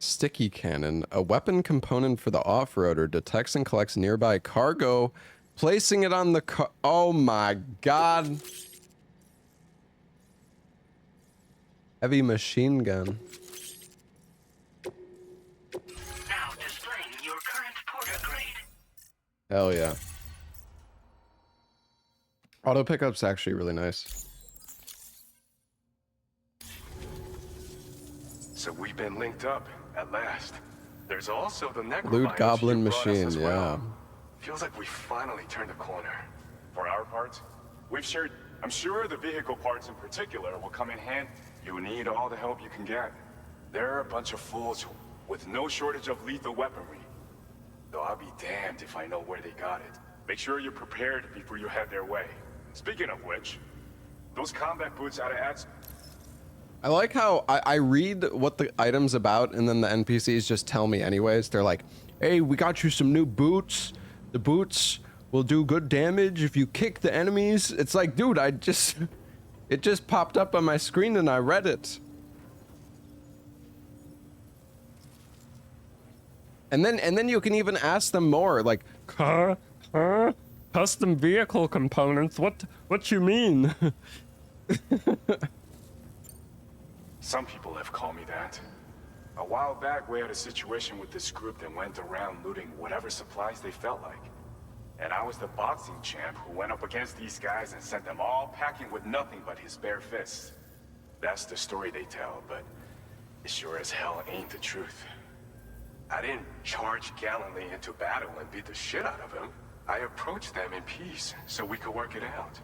Sticky cannon. A weapon component for the off-roader detects and collects nearby cargo, placing it on the car. Oh my god. Heavy machine gun. Now displaying your current porter grade. Hell yeah. Auto pickup's actually really nice. So we've been linked up at last. There's also the neck Loot goblin machine, yeah. Feels like we finally turned a corner. For our parts, I'm sure the vehicle parts in particular will come in handy. You need all the help you can get. They're a bunch of fools with no shortage of lethal weaponry. Though I'll be damned if I know where they got it. Make sure you're prepared before you head their way. Speaking of which, those combat boots out of ads. I like how I read what the item's about and then the NPCs just tell me anyways. They're like, hey, we got you some new boots. The boots will do good damage if you kick the enemies. It's like, dude, it just popped up on my screen and I read it. And then you can even ask them more, like, custom vehicle components, what you mean? Some people have called me that. A while back, we had a situation with this group that went around looting whatever supplies they felt like. And I was the boxing champ who went up against these guys and sent them all packing with nothing but his bare fists. That's the story they tell, but it sure as hell ain't the truth. I didn't charge gallantly into battle and beat the shit out of them. I approached them in peace so we could work it out.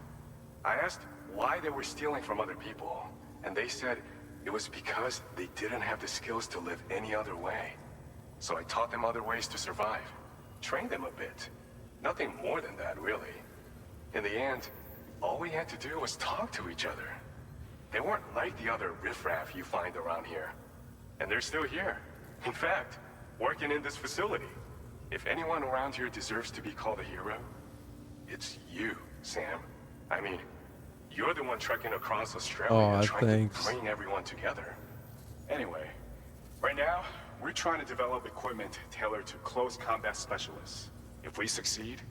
I asked why they were stealing from other people, and they said it was because they didn't have the skills to live any other way. So I taught them other ways to survive, trained them a bit. Nothing more than that, really. In the end, all we had to do was talk to each other. They weren't like the other riffraff you find around here. And they're still here. In fact, working in this facility. If anyone around here deserves to be called a hero, it's you, Sam. I mean, you're the one trekking across Australia trying to bring everyone together. Anyway, right now, we're trying to develop equipment tailored to close combat specialists. If we succeed,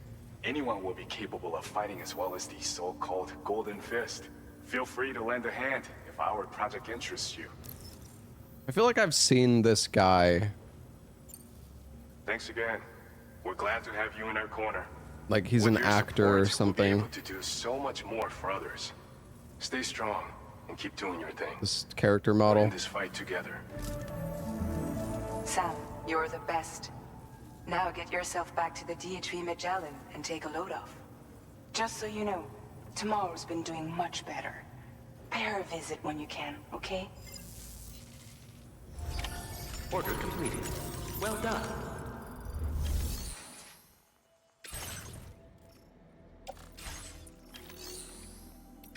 anyone will be capable of fighting as well as these so-called Golden Fist. Feel free to lend a hand if our project interests you. I feel like I've seen this guy. Thanks again. We're glad to have you in our corner. Like he's an actor or something. We'll be able to do so much more for others. Stay strong and keep doing your thing. This character model. We're in this fight together. Sam, you're the best. Now get yourself back to the DHV Magellan and take a load off. Just so you know, tomorrow's been doing much better. Pay her a visit when you can, okay? Order completed. Well done.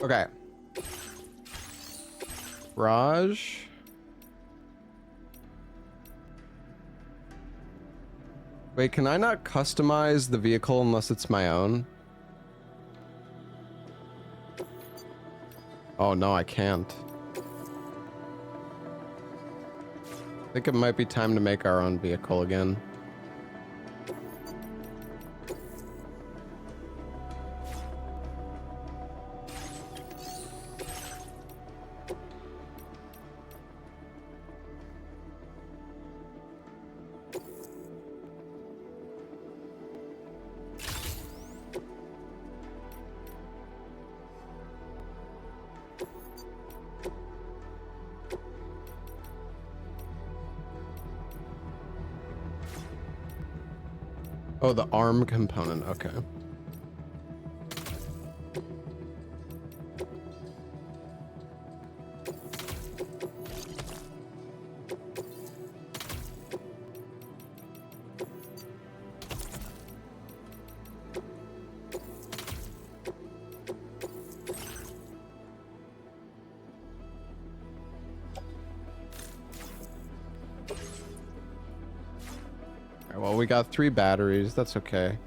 Okay. Raj. Wait, can I not customize the vehicle unless it's my own? Oh no, I can't. I think it might be time to make our own vehicle again. Oh, the arm component, okay. Well, we got 3 batteries. That's okay.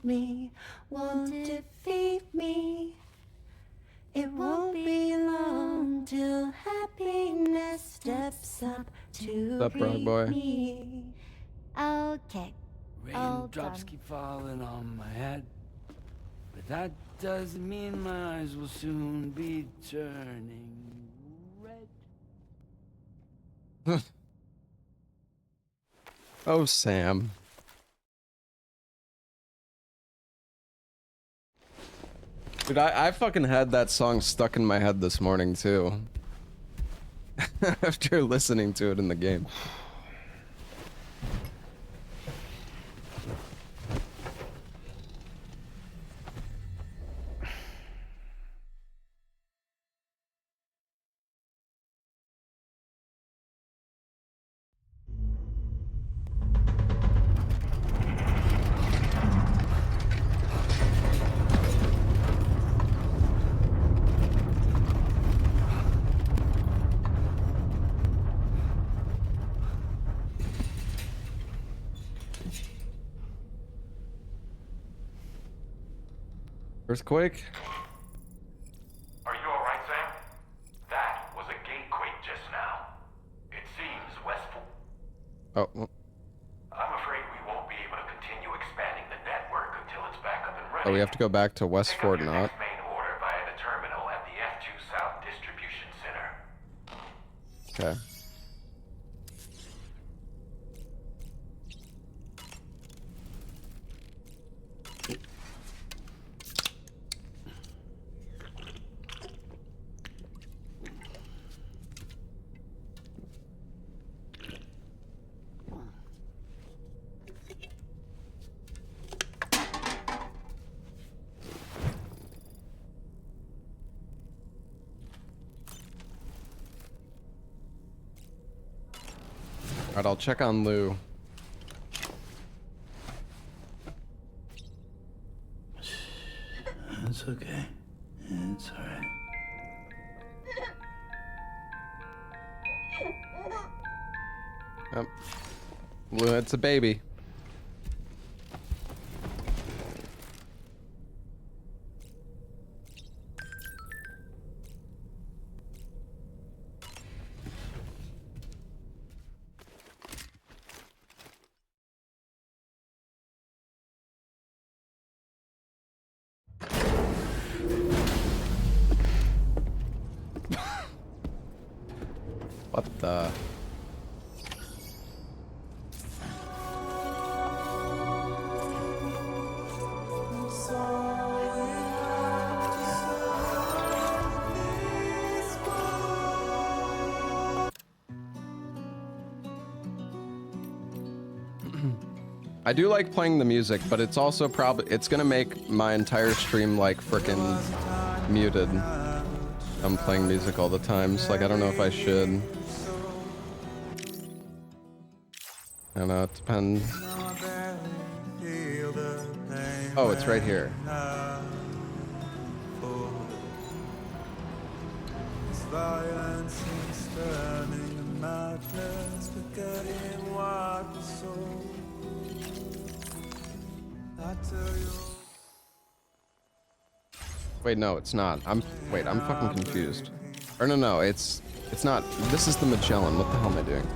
me, won't defeat me. It won't be long till happiness steps up to What's up, Frog Boy? me. Okay. Raindrops keep falling on my head, but that doesn't mean my eyes will soon be turning red. Oh, Sam. Dude, I fucking had that song stuck in my head this morning, too. After listening to it in the game. Earthquake? Are you alright, Sam? That was a gatequake just now. It seems Westful. Oh, well. I'm afraid we won't be able to continue expanding the network until it's back up and running. Oh, we have to go back to West Fort Knott. Main order via the terminal at the F2 South Distribution Center. Okay. Alright, I'll check on Lou. It's okay. It's alright. Yep. Lou, it's a baby. What the? I do like playing the music, but it's also it's gonna make my entire stream like frickin' muted. I'm playing music all the time, so like I don't know if I should. I don't know, it depends. Oh, it's right here. Wait, no, it's not. I'm fucking confused. Or no, it's not. This is the Magellan. What the hell am I doing?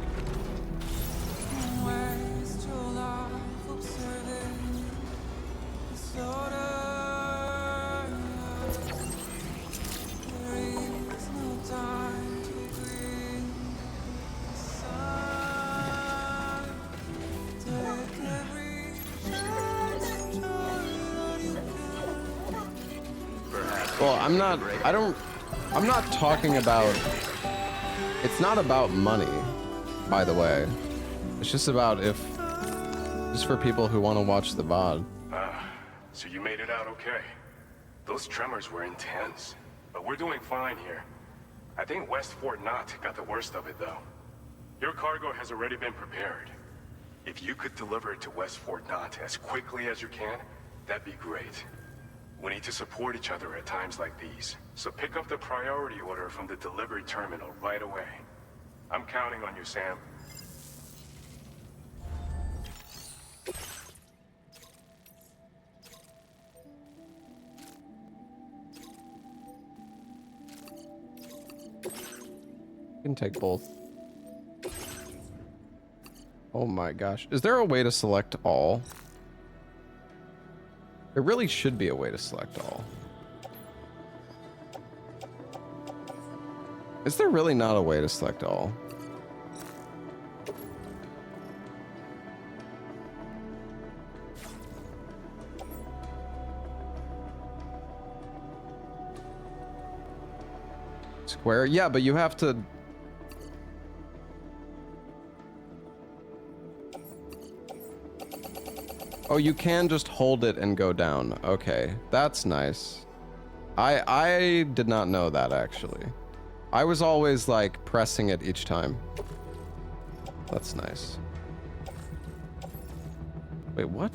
Well, I'm not talking about, it's not about money, by the way. It's just about just for people who want to watch the VOD. So you made it out okay. Those tremors were intense, but we're doing fine here. I think West Fort Knott got the worst of it, though. Your cargo has already been prepared. If you could deliver it to West Fort Knott as quickly as you can, that'd be great. We need to support each other at times like these, so pick up the priority order from the delivery terminal right away. I'm counting on you, Sam. can take both. Oh my gosh. Is there a way to select all? There really should be a way to select all. Is there really not a way to select all? Square? Yeah, but you have to... Oh, you can just hold it and go down. Okay, that's nice. I did not know that, actually. I was always, like, pressing it each time. That's nice. Wait, what?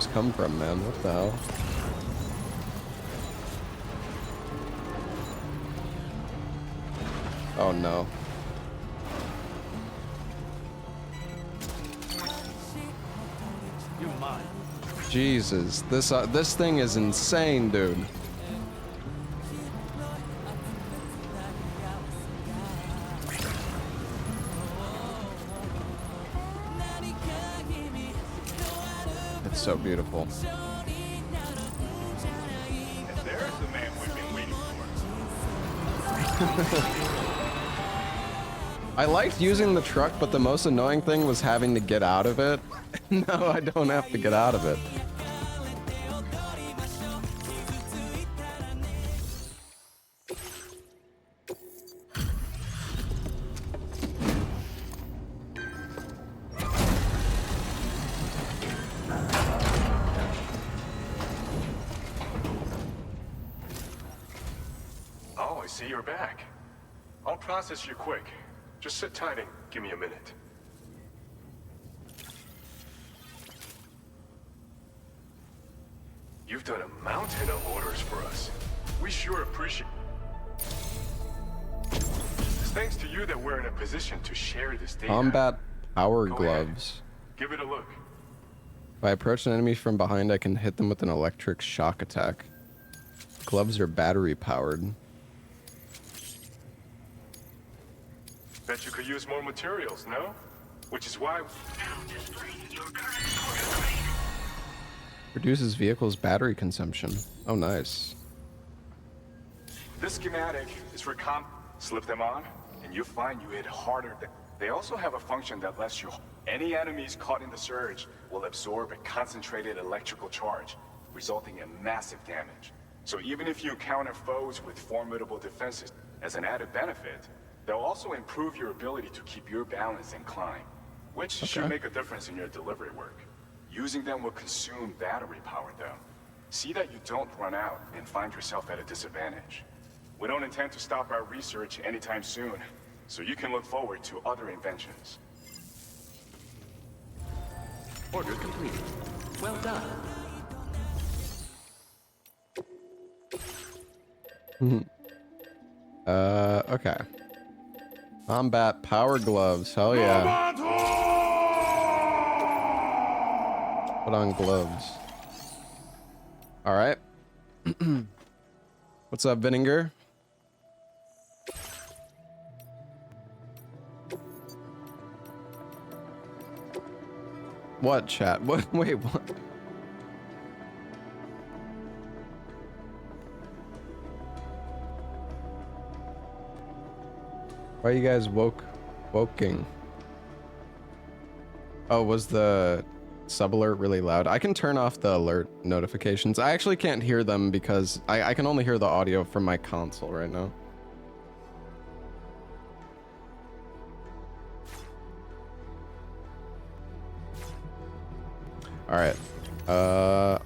come from, man? What the hell? Oh no. You're mine. Jesus, this thing is insane, dude. It's so beautiful. And there's the man we've been waiting for. I liked using the truck, but the most annoying thing was having to get out of it. No, I don't have to get out of it. Oh, I see you're back. I'll process you quick. Just sit tight and give me a minute. You've done a mountain of orders for us. We sure appreciate it. It's thanks to you that we're in a position to share this data. Combat power Go gloves. ahead. Give it a look. If I approach an enemy from behind, I can hit them with an electric shock attack. Gloves are battery powered. Bet you could use more materials, no? Which is why... Reduces vehicles' battery consumption. Oh, nice. This schematic is for slip them on, and you'll find you hit harder. They also have a function that lets you... Any enemies caught in the surge will absorb a concentrated electrical charge, resulting in massive damage. So even if you encounter foes with formidable defenses, as an added benefit, they'll also improve your ability to keep your balance and climb, which should make a difference in your delivery work. Using them will consume battery power, though. See that you don't run out and find yourself at a disadvantage. We don't intend to stop our research anytime soon, so you can look forward to other inventions. Order completed. Well done. Okay. Combat power gloves. Hell yeah. Put on gloves. All right. What's up, Vinegar? What, chat? What? Wait, what? Why are you guys woking? Oh, was the sub alert really loud? I can turn off the alert notifications. I actually can't hear them because I can only hear the audio from my console right now. All right.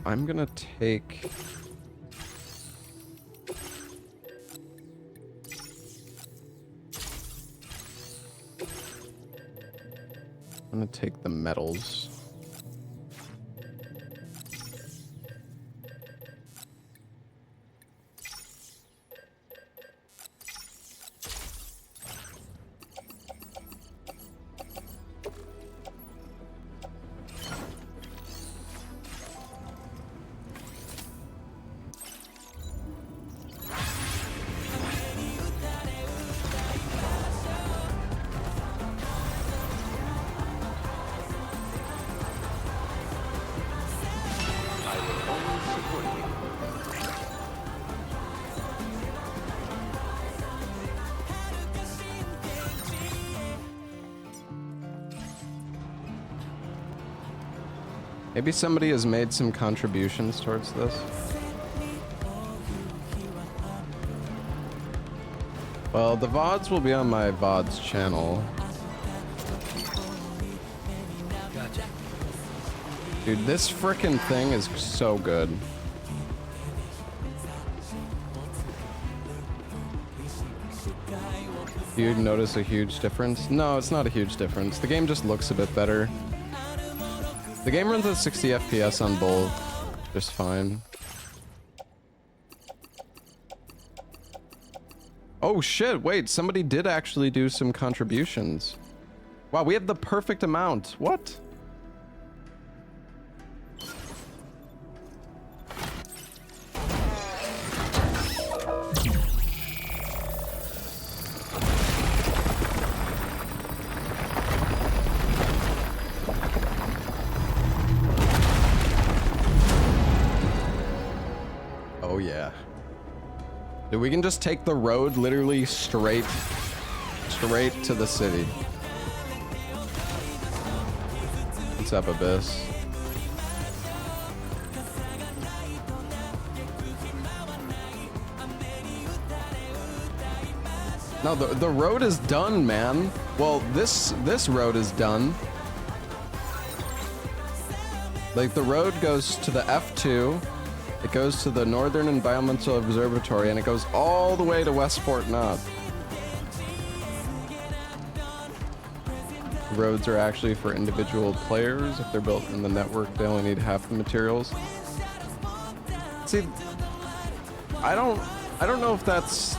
I'm gonna take... I'm gonna take the metals. Maybe somebody has made some contributions towards this. Well, the VODs will be on my VODs channel. Gotcha. Dude, this frickin' thing is so good. Do you notice a huge difference? No, it's not a huge difference. The game just looks a bit better. The game runs at 60 FPS on both, just fine. Oh shit, wait, somebody did actually do some contributions. Wow, we have the perfect amount. What? Oh yeah. Dude, we can just take the road literally straight to the city. What's up, Abyss? No, the road is done, man. Well, this road is done. Like, the road goes to the F2, it goes to the Northern Environmental Observatory, and it goes all the way to Westport Knob. Roads are actually for individual players. If they're built in the network, they only need half the materials. See, I don't know if that's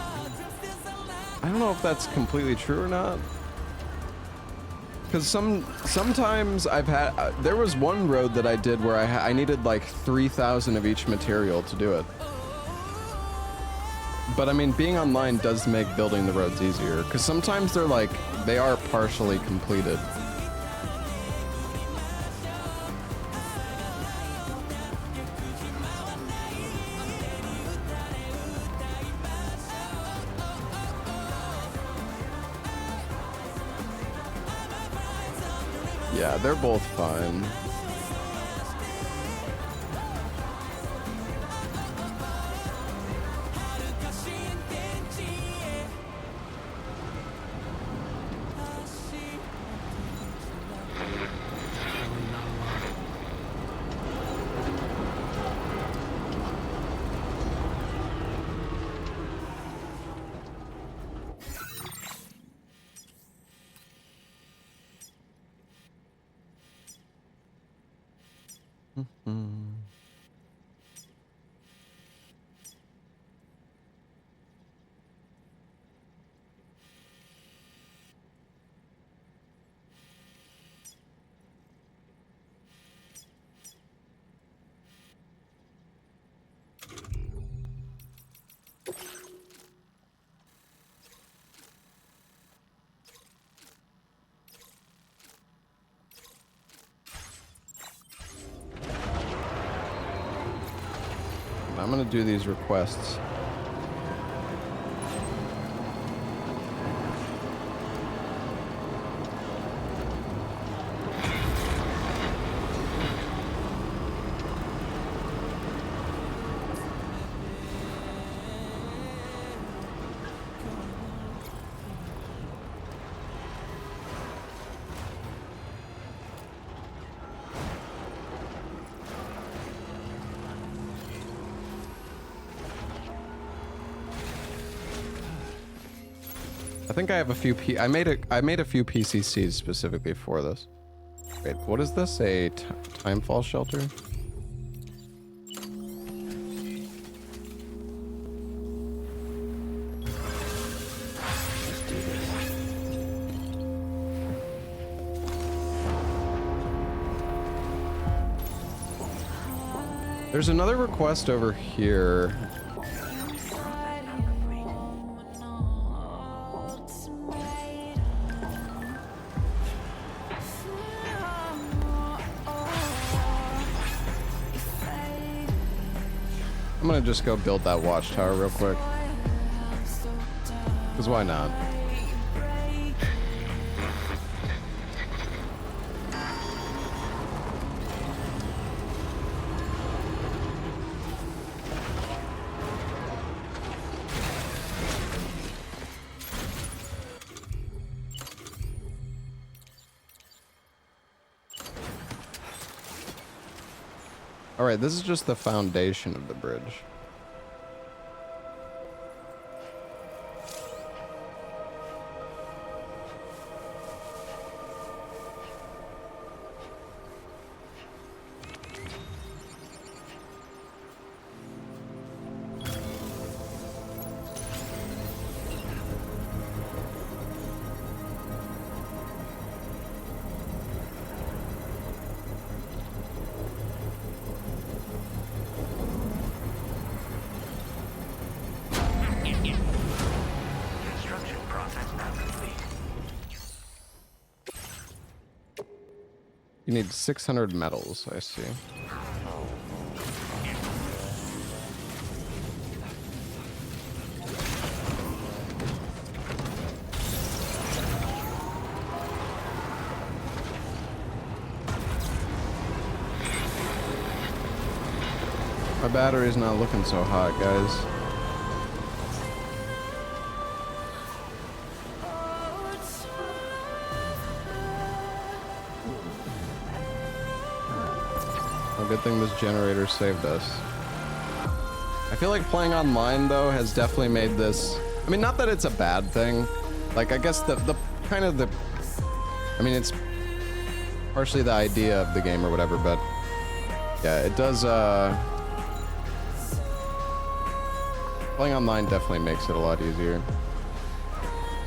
completely true or not. Because sometimes I've had there was one road that I did where I needed like 3,000 of each material to do it. But I mean, being online does make building the roads easier, because sometimes they are partially completed. Yeah, they're both fine. I'm gonna do these requests. I think I have a few I made a few PCCs specifically for this. Wait, what is this? A timefall shelter? Let's do this. There's another request over here. I'm gonna just go build that watchtower real quick. Because why not? Alright, this is just the foundation of the bridge. You need 600 metals, I see. My battery's not looking so hot, guys. A good thing this generator saved us. I feel like playing online, though, has definitely made this... I mean, not that it's a bad thing. Like, I guess the kind of the... I mean, it's partially the idea of the game or whatever, but... Yeah, it does, playing online definitely makes it a lot easier.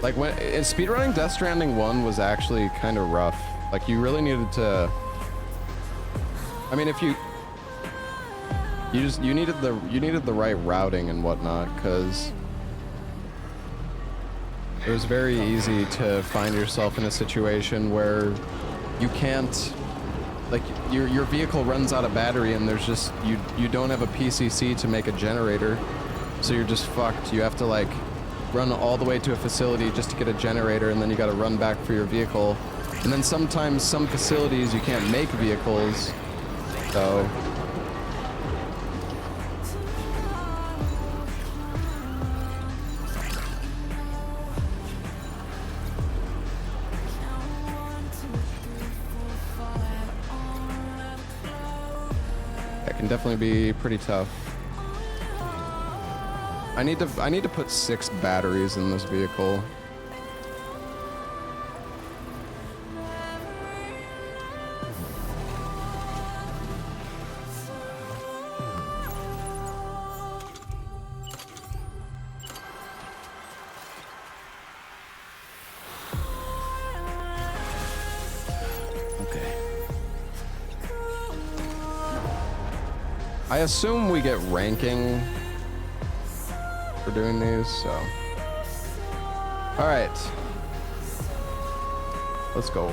Like, when... speedrunning Death Stranding 1 was actually kind of rough. Like, you really needed to... I mean, if you needed the right routing and whatnot, because it was very easy to find yourself in a situation where you can't, like, your vehicle runs out of battery and there's just you don't have a PCC to make a generator, so you're just fucked. You have to like run all the way to a facility just to get a generator, and then you got to run back for your vehicle, and then sometimes some facilities you can't make vehicles. So that can definitely be pretty tough. I need to put 6 batteries in this vehicle. I assume we get ranking for doing these, so. All right. Let's go.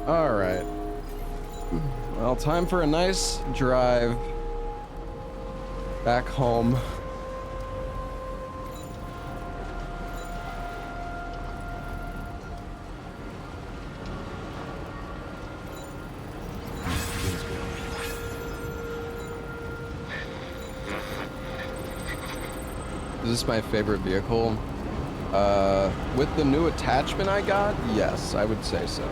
All right. Well, time for a nice drive back home. Is this my favorite vehicle? With the new attachment I got, yes, I would say so.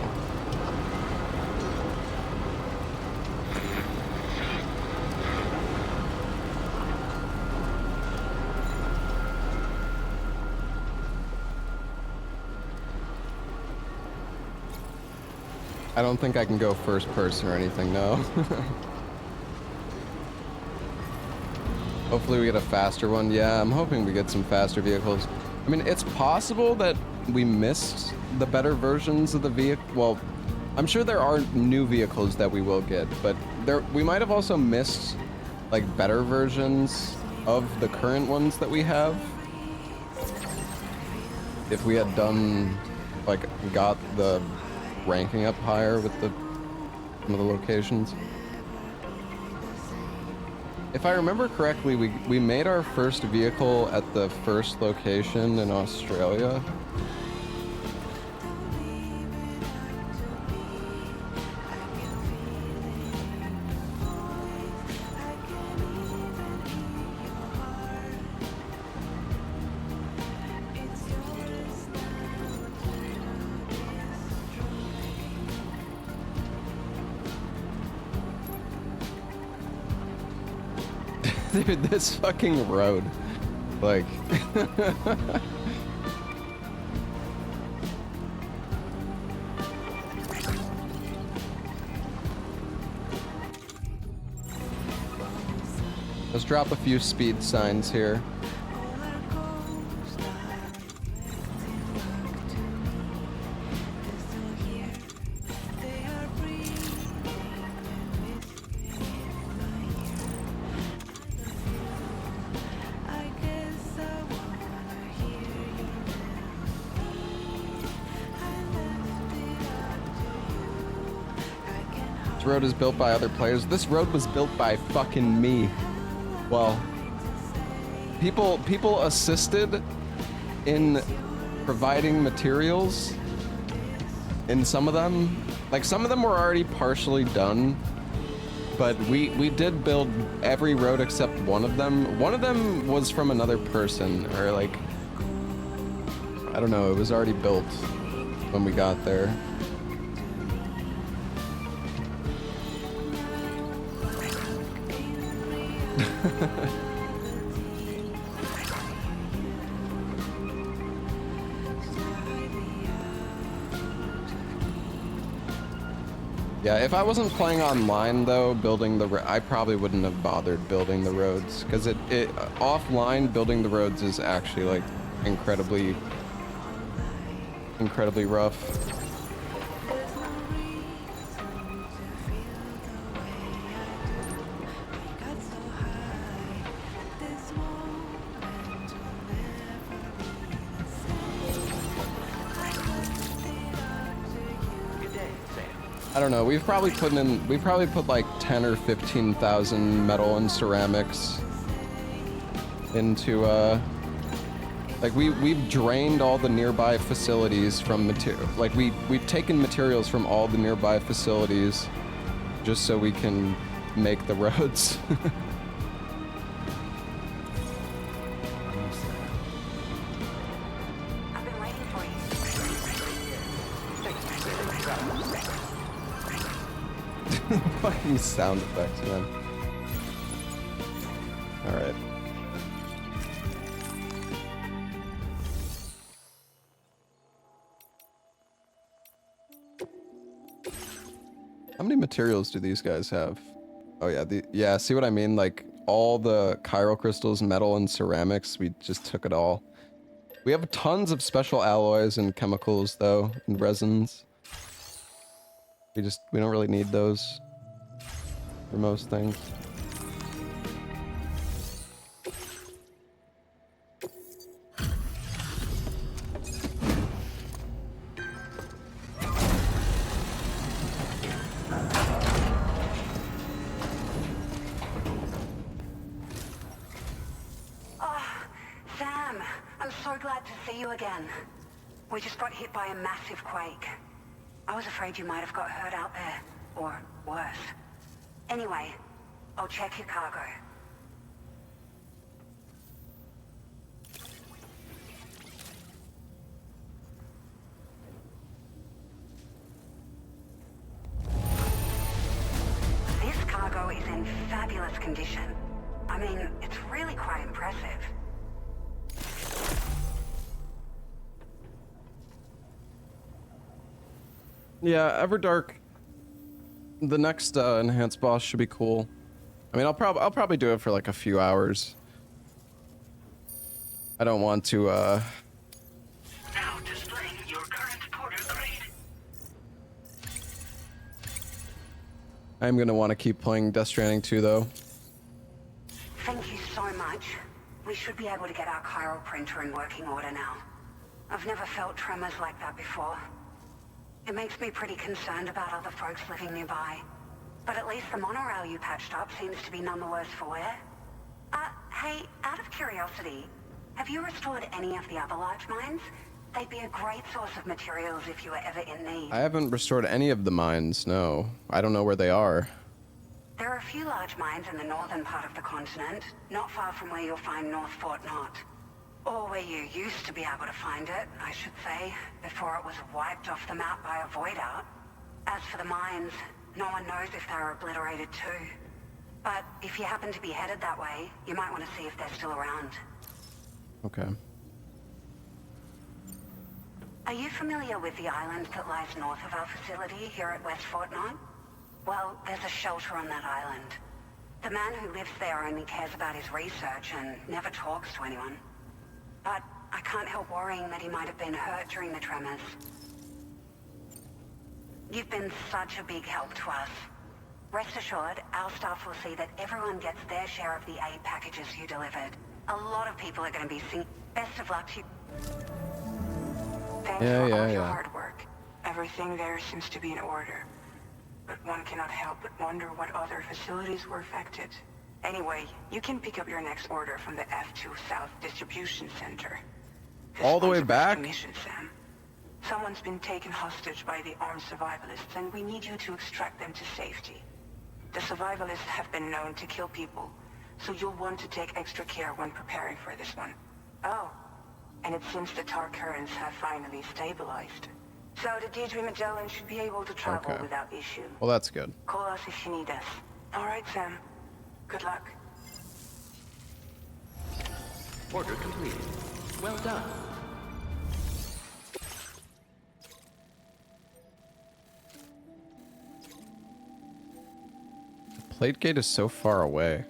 I don't think I can go first person or anything, no. Hopefully we get a faster one. Yeah, I'm hoping we get some faster vehicles. I mean, it's possible that we missed the better versions of the vehicle. Well, I'm sure there are new vehicles that we will get, but we might have also missed like better versions of the current ones that we have. If we had done, like, got the ranking up higher with some of the locations. If I remember correctly, we made our first vehicle at the first location in Australia. Dude, this fucking road. Like... Let's drop a few speed signs here. This road is built by other players. This road was built by fucking me. Well, people assisted in providing materials in some of them. Like, some of them were already partially done, but we did build every road except one of them. One of them was from another person, or like, I don't know, it was already built when we got there. Yeah, if I wasn't playing online though, building the I probably wouldn't have bothered building the roads, because it offline building the roads is actually like incredibly rough. I don't know, we've probably put like 10 or 15,000 metal and ceramics into like we've drained all the nearby facilities from material. Like we've taken materials from all the nearby facilities just so we can make the roads. Fucking sound effects, man. Alright. How many materials do these guys have? Oh yeah, yeah, see what I mean? Like, all the chiral crystals, metal, and ceramics, we just took it all. We have tons of special alloys and chemicals, though, and resins. We don't really need those for most things. Sam, I'm so glad to see you again. We just got hit by a massive quake. I was afraid you might have got hurt out there, or worse. Anyway, I'll check your cargo. This cargo is in fabulous condition. I mean, it's really quite impressive. Yeah, Everdark. The next enhanced boss should be cool. I mean, I'll probably do it for like a few hours. I don't want to Now displaying your current porter grade. I'm gonna want to keep playing Death Stranding 2 though. Thank you so much. We should be able to get our chiral printer in working order now. I've never felt tremors like that before. It makes me pretty concerned about other folks living nearby. But at least the monorail you patched up seems to be none the worse for wear. Hey, out of curiosity, have you restored any of the other large mines? They'd be a great source of materials if you were ever in need. I haven't restored any of the mines, no. I don't know where they are. There are a few large mines in the northern part of the continent, not far from where you'll find North Fort Knot. Or where you used to be able to find it, I should say, before it was wiped off the map by a void out. As for the mines, no one knows if they were obliterated too. But if you happen to be headed that way, you might want to see if they're still around. Okay. Are you familiar with the island that lies north of our facility here at West Fortnite? Well, there's a shelter on that island. The man who lives there only cares about his research and never talks to anyone. But I can't help worrying that he might have been hurt during the tremors. You've been such a big help to us. Rest assured, our staff will see that everyone gets their share of the aid packages you delivered. A lot of people are going to be seeing. Best of luck to you. Thanks for all your hard work. Everything there seems to be in order. But one cannot help but wonder what other facilities were affected. Anyway, you can pick up your next order from the F2 South Distribution Center. All the way back? Mission, Sam. Someone's been taken hostage by the armed survivalists, and we need you to extract them to safety. The survivalists have been known to kill people, so you'll want to take extra care when preparing for this one. Oh, and it seems the tar currents have finally stabilized. So the D3 Magellan should be able to travel without issue. Well, that's good. Call us if you need us. All right, Sam. Good luck. Order completed. Well done. The plate gate is so far away.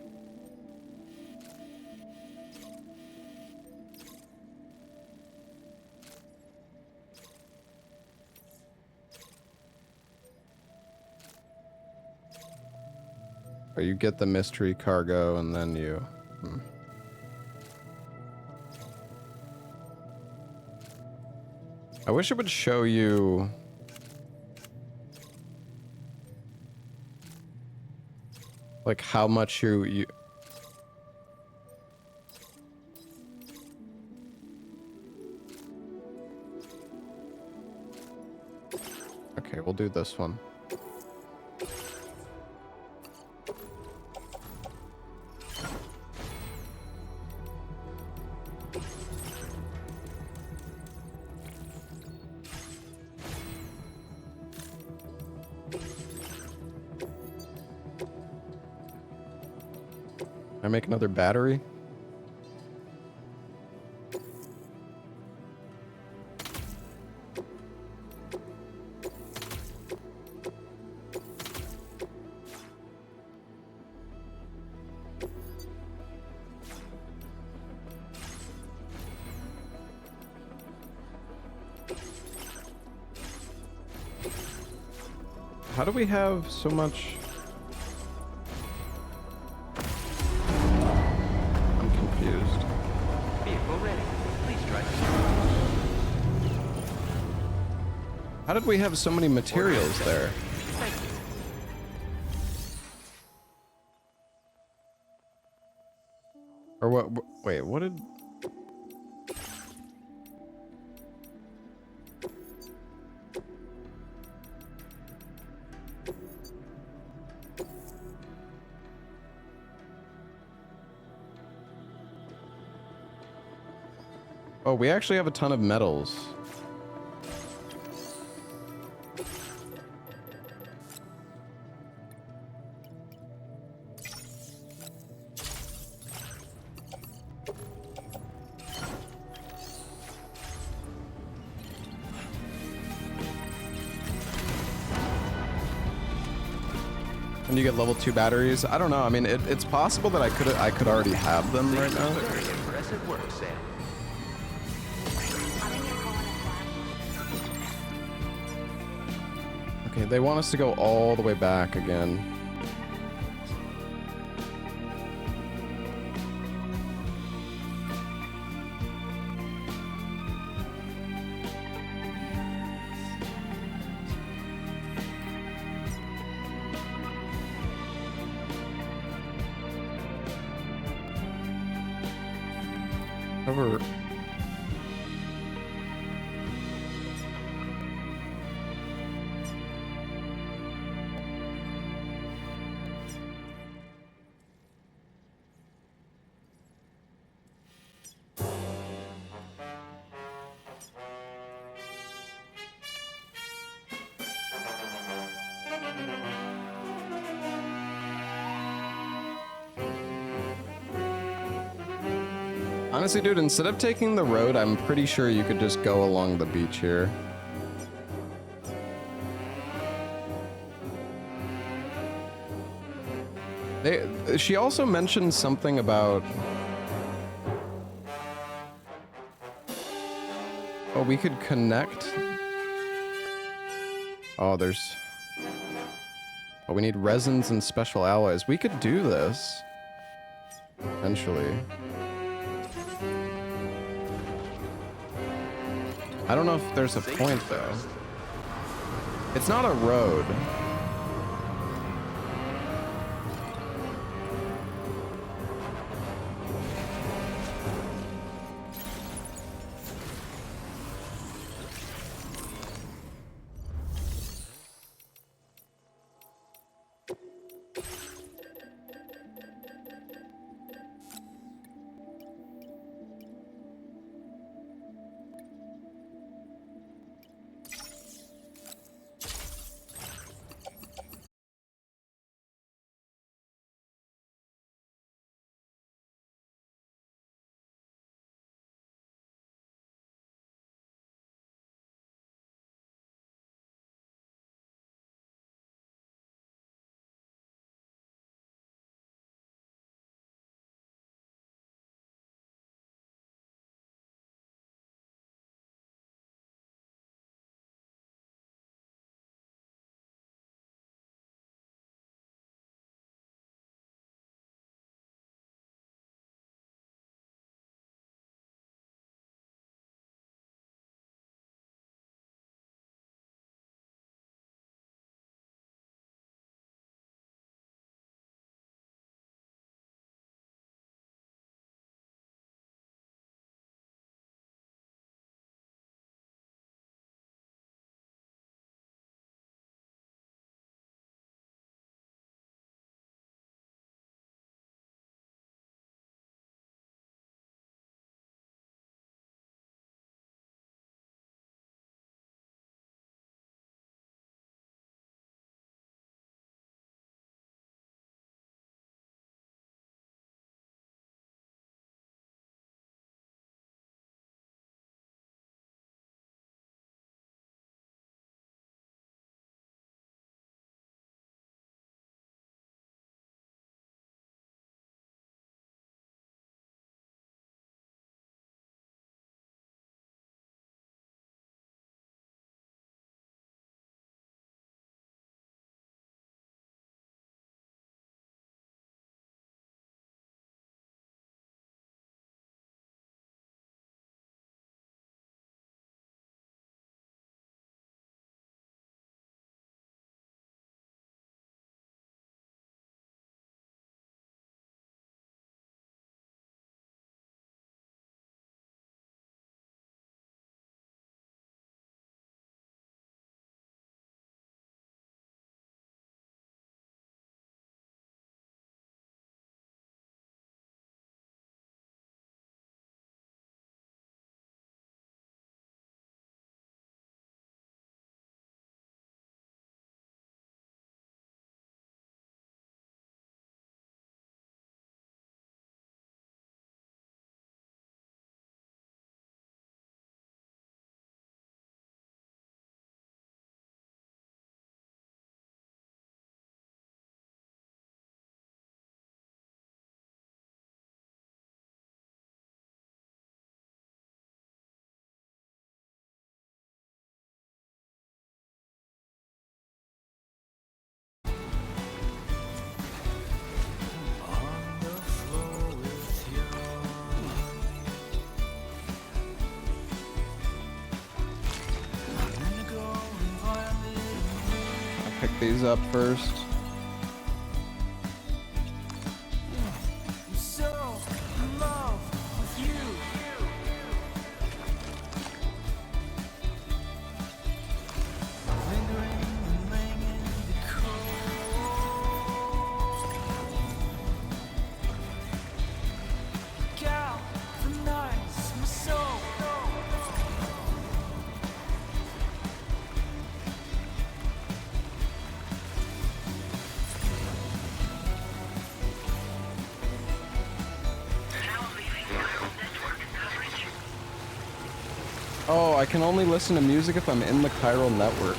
Or you get the mystery cargo and then you... I wish it would show you... like how much you... Okay, we'll do this one. Can I make another battery? How do we have so much? I'm confused. Vehicle ready. Please drive. How did we have so many materials there? Thank you. Or what? Wait, what did? Oh, we actually have a ton of metals. And you get level 2 batteries. I don't know. I mean, it's possible that I could already have them right now. Very impressive work, Sam. Okay, they want us to go all the way back again. However, Honestly, dude, instead of taking the road, I'm pretty sure you could just go along the beach here. She also mentioned something about... Oh, we could connect. Oh, there's... Oh, we need resins and special alloys. We could do this. Eventually. I don't know if there's a point, though. It's not a road. Pick these up first. Oh, I can only listen to music if I'm in the chiral network.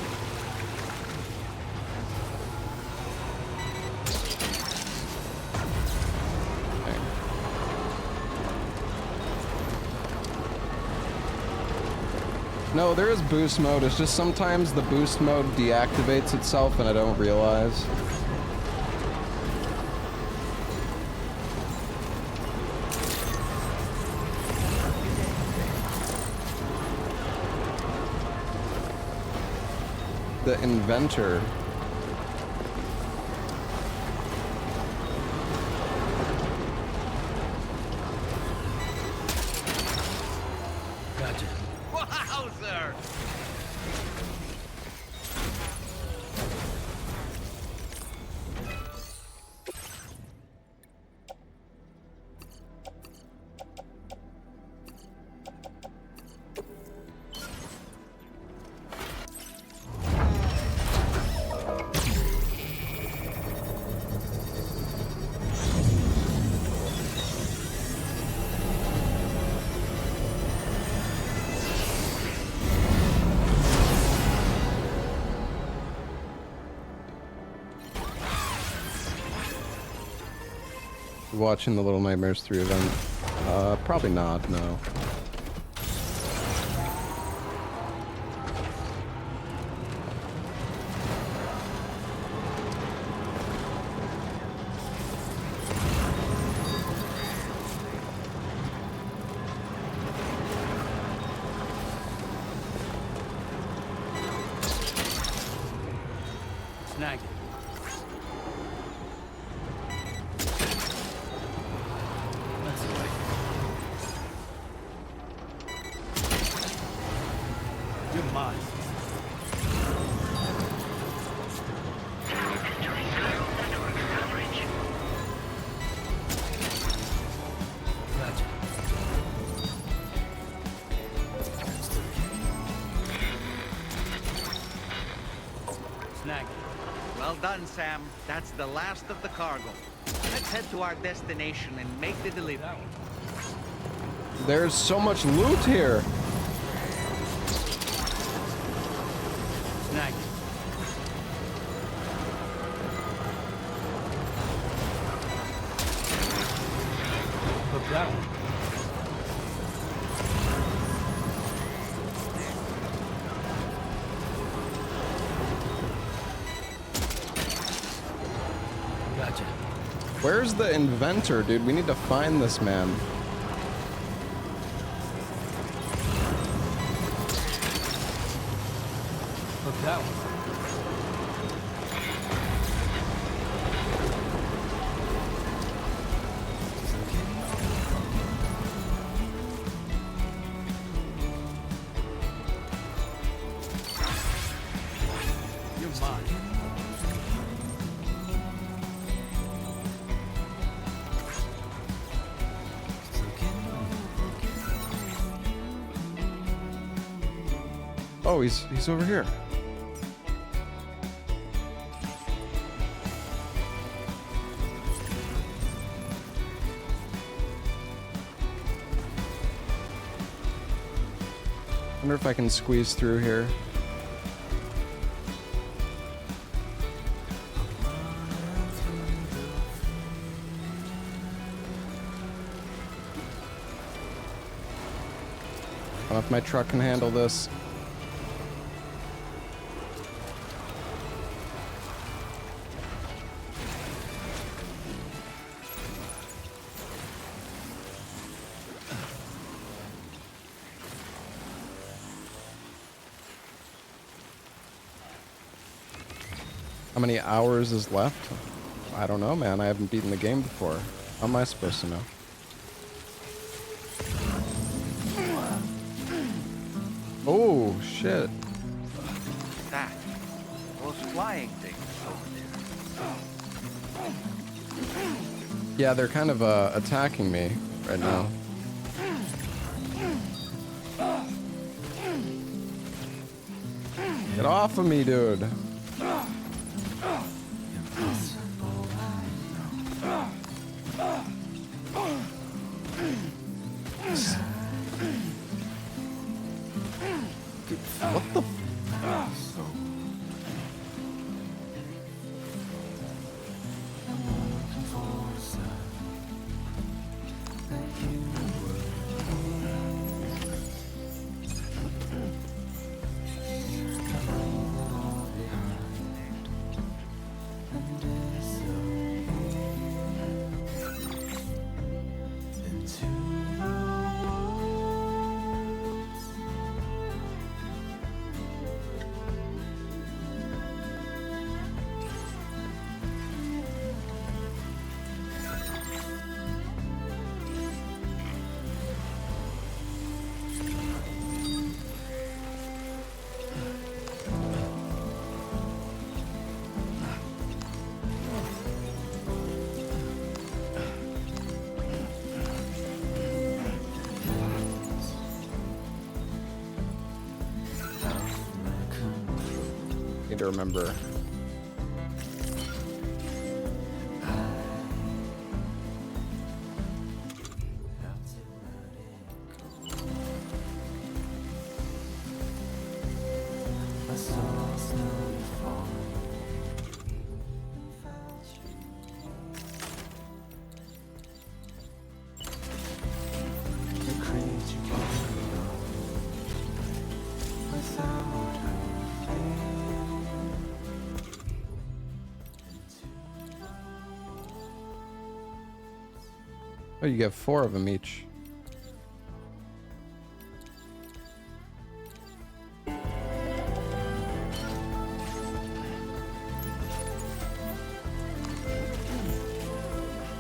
Okay. No, there is boost mode. It's just sometimes the boost mode deactivates itself and I don't realize. The inventor. Gotcha. Wowzer! Watching the Little Nightmares 3 event? Probably not, no. Snag it. That's the way. You're mine. Entering chiral network coverage. Gotcha. Snag it. Well done, Sam. That's the last of the cargo. Let's head to our destination and make the delivery. There's so much loot here. Snag it. Hook that one. Gotcha. Where's the inventor, dude? We need to find this man. Hook that one. You're mine. Oh, he's over here. Wonder if I can squeeze through here. I don't know if my truck can handle this. How many hours is left? I don't know, man. I haven't beaten the game before. How am I supposed to know? Oh, shit. That. Those flying things over there. Yeah, they're kind of attacking me right now. Get off of me, dude. What the? Need to remember. Oh, you get 4 of them each.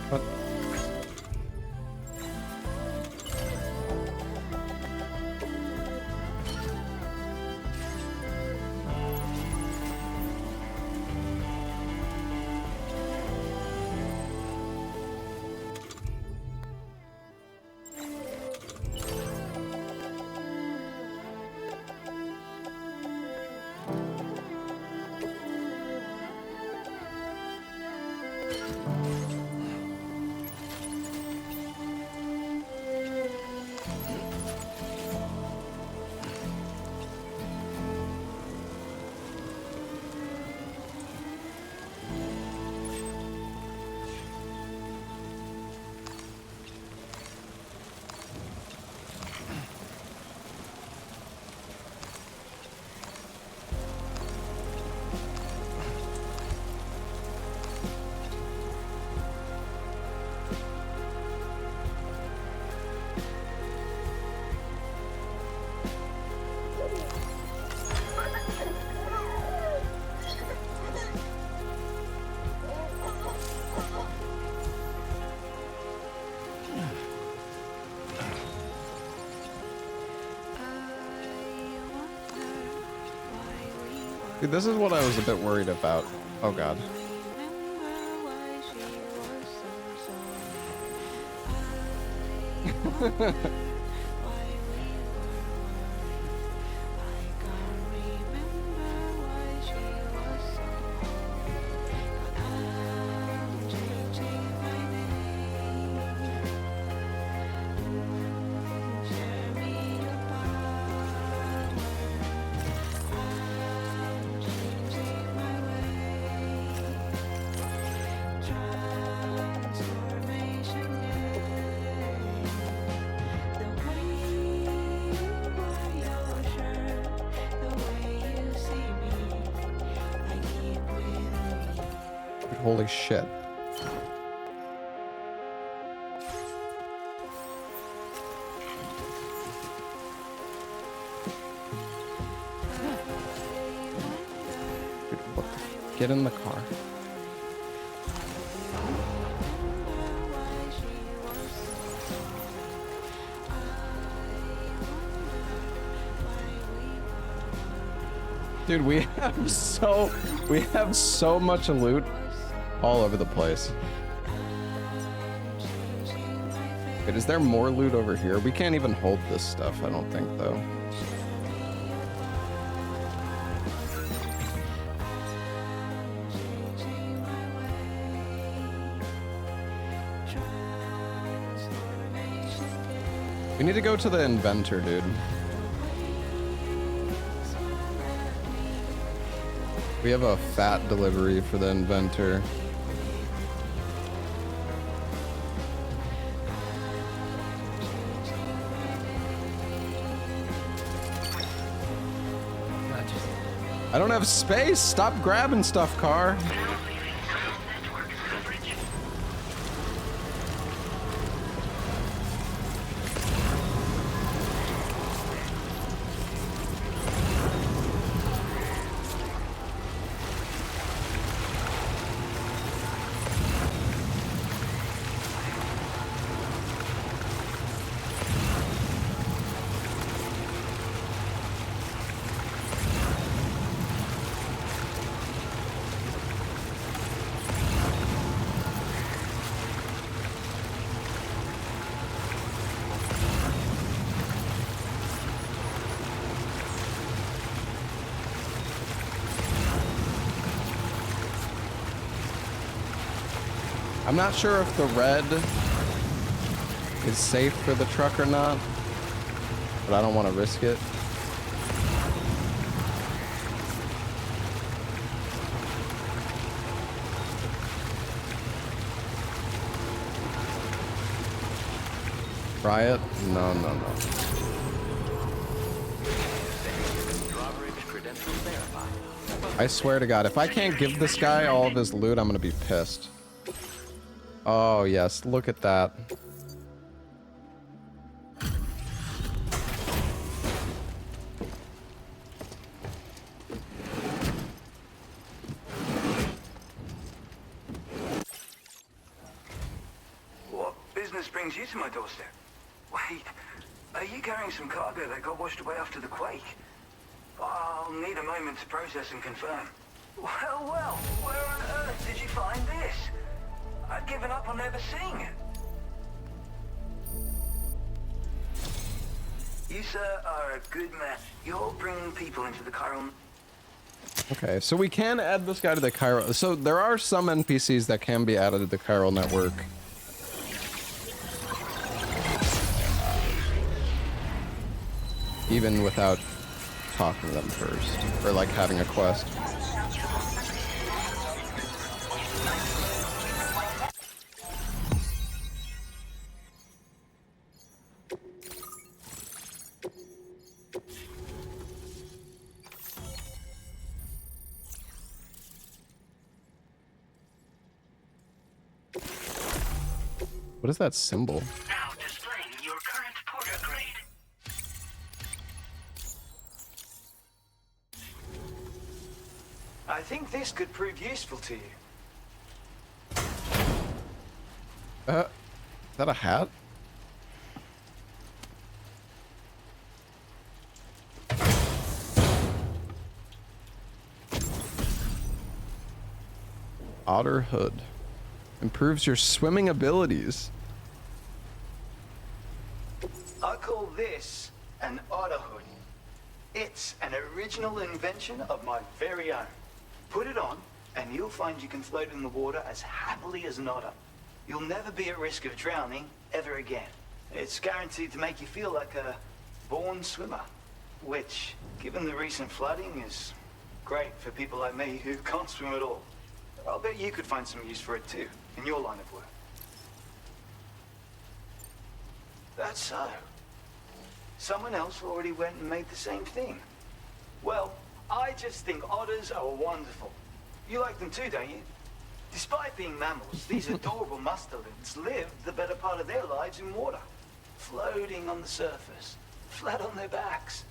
What? Dude, this is what I was a bit worried about. Oh god. Holy shit. Dude, what the? Get in the car. Dude, we have so much loot all over the place. Wait, is there more loot over here? We can't even hold this stuff, I don't think, though. We need to go to the inventor, dude. We have a fat delivery for the inventor. I don't have space. Stop grabbing stuff, car. I'm not sure if the red is safe for the truck or not, but I don't want to risk it. Try it? No, no, no. I swear to God, if I can't give this guy all of his loot, I'm gonna be pissed. Oh, yes, look at that. What business brings you to my doorstep? Wait, are you carrying some cargo that got washed away after the quake? I'll need a moment to process and confirm. Well, where on earth did you find this? I'd given up on ever seeing it. You, sir, are a good man. You're bringing people into the chiral... Okay, so we can add this guy to the chiral. So there are some NPCs that can be added to the chiral network. Even without talking to them first, or like having a quest. What is that symbol? Now displaying your current porter grade. I think this could prove useful to you. Is that a hat? Otter hood. Improves your swimming abilities. I call this an otter hood. It's an original invention of my very own. Put it on, and you'll find you can float in the water as happily as an otter. You'll never be at risk of drowning ever again. It's guaranteed to make you feel like a born swimmer, which, given the recent flooding, is great for people like me who can't swim at all. I'll bet you could find some use for it too, in your line of work. That's so. Someone else already went and made the same thing. Well, I just think otters are wonderful. You like them too, don't you? Despite being mammals, these adorable mustelids live the better part of their lives in water. Floating on the surface, flat on their backs.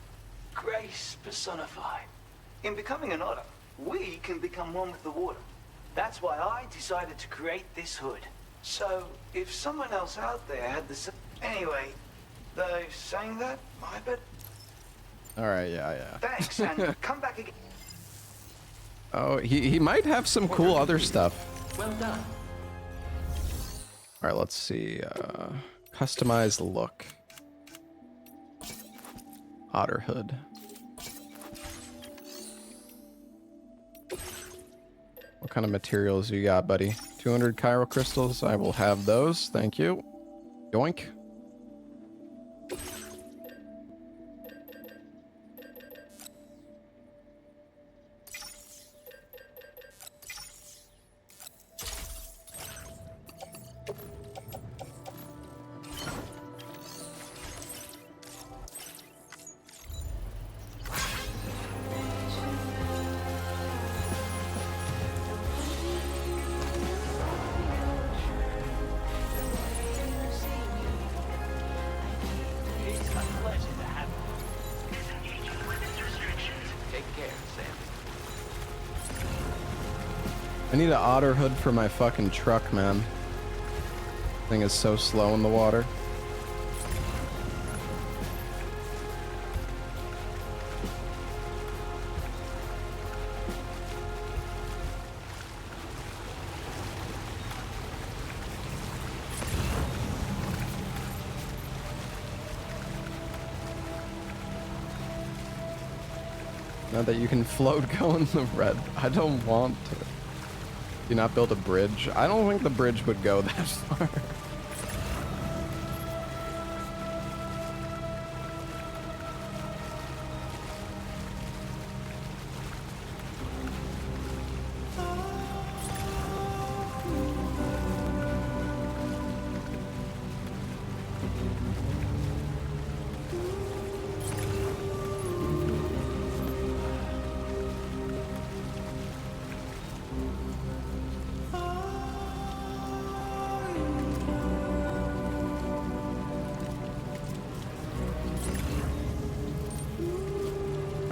Grace personified. In becoming an otter, we can become one with the water. That's why I decided to create this hood. So, if someone else out there had the... Anyway, though saying that, I bet... Alright, yeah. Thanks, and come back again. Oh, he might have some cool other stuff. Well done. Alright, let's see. Customize look. Otter hood. What kind of materials you got, buddy? 200 chiral crystals. I will have those. Thank you. Yoink. care, Sam. I need an otter hood for my fucking truck, man. Thing is so slow in the water. Now that you can float, go in the red. I don't want to. Do you not build a bridge? I don't think the bridge would go that far.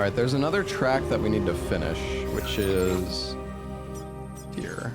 Alright, there's another track that we need to finish, which is here.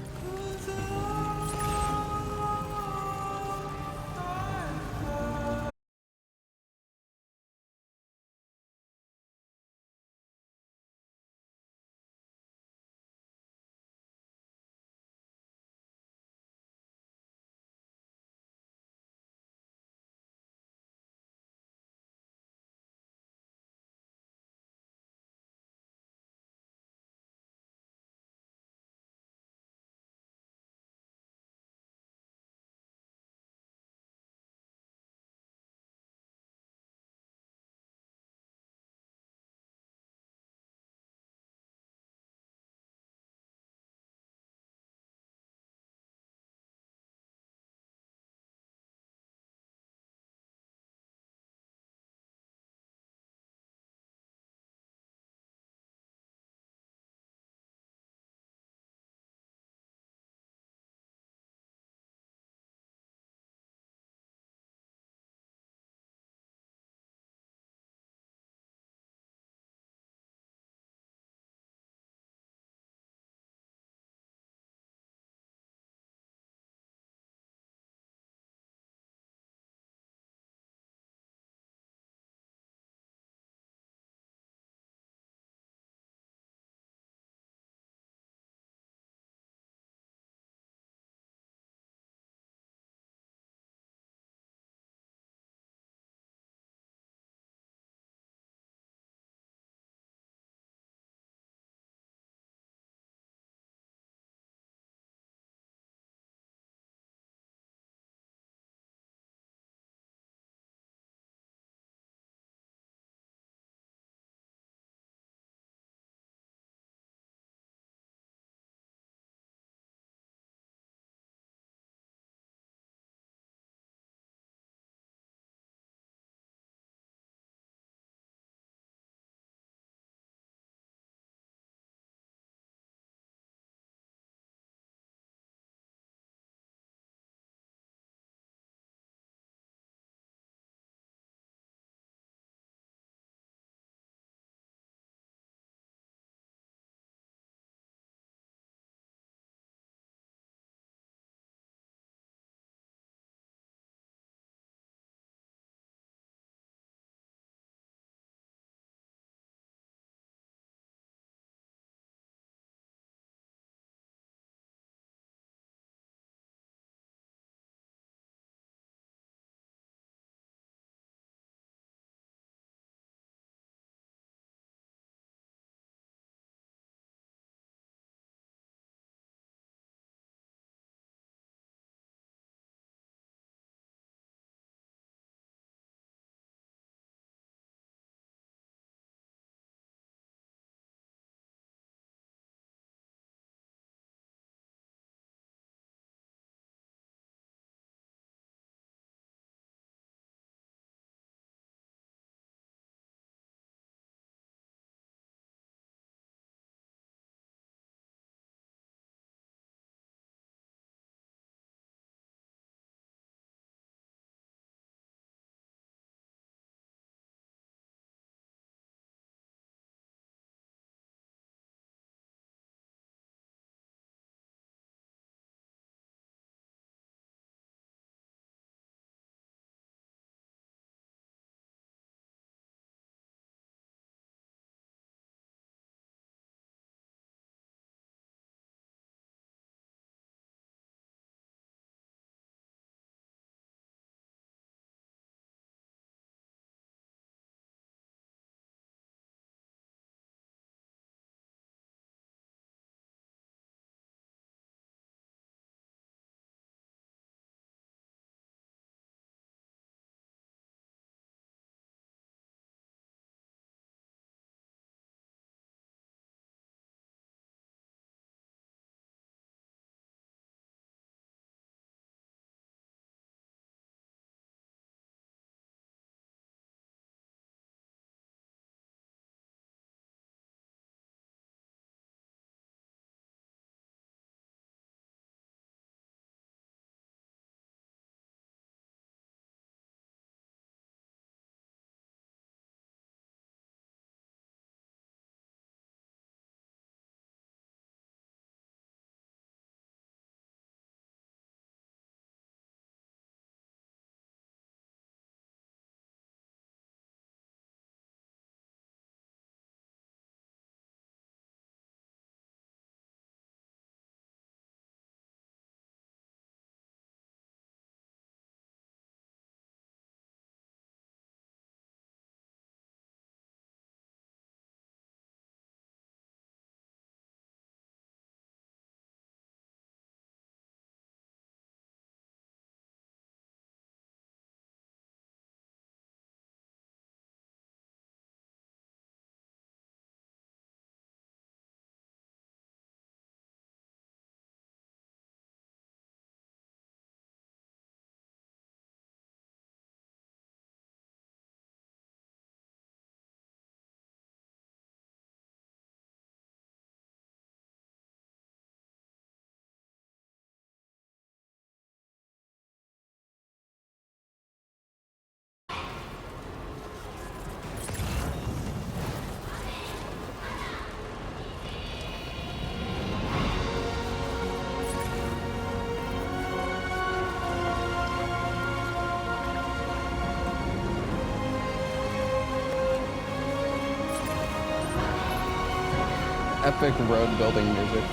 Epic road building music.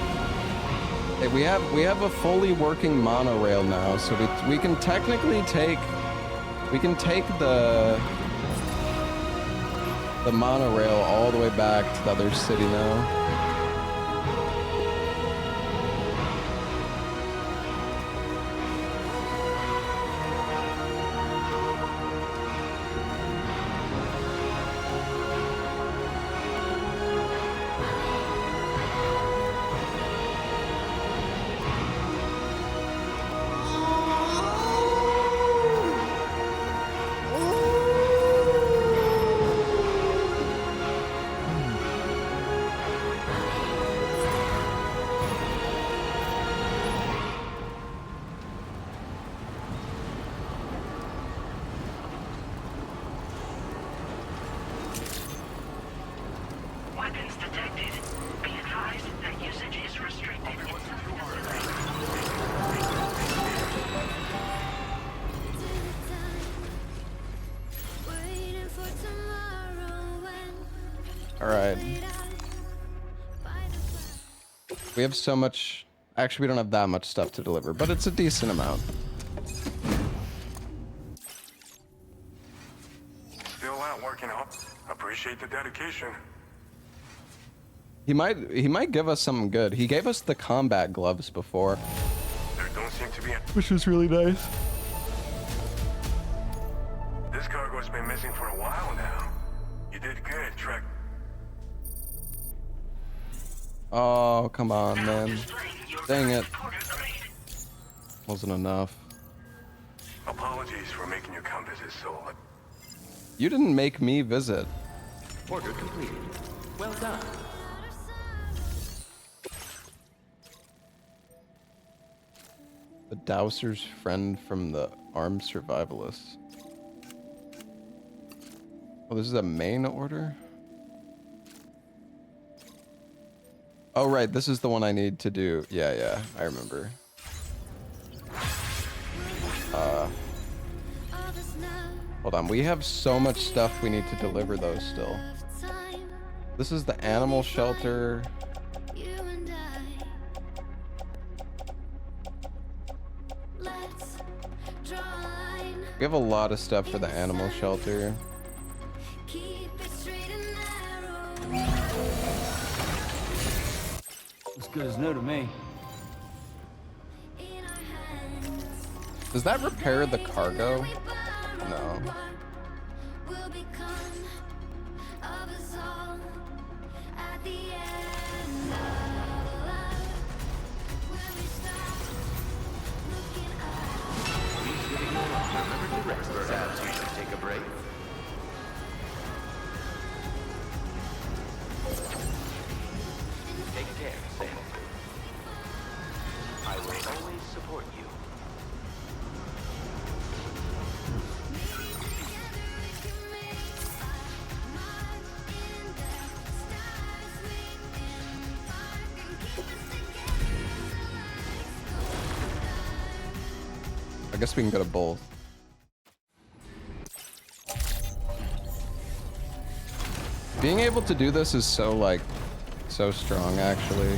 Hey, we have a fully working monorail now, so we can technically take the monorail all the way back to the other city now. Weapons detected. Be advised that usage is restricted inside the facility. All right. We have so much. Actually, we don't have that much stuff to deliver, but it's a decent amount. Still out working on. Appreciate the dedication. He might give us something good. He gave us the combat gloves before, There don't seem to be a... which was really nice. This cargo's been missing for a while now. You did good, Trek. Oh, come on, man. Dang it. Wasn't enough. Apologies for making you come visit so... You didn't make me visit. Order completed. Well done. The dowser's friend from the armed survivalists. Oh, this is a main order? Oh, right. This is the one I need to do. Yeah, I remember. Hold on. We have so much stuff we need to deliver, though, still. This is the animal shelter. We have a lot of stuff for the animal shelter. As good as new to me. Does that repair the cargo? No. Perhaps we should take a break. Take care, Sam. I will always support you. I guess we can go to both. Being able to do this is so, like, so strong, actually.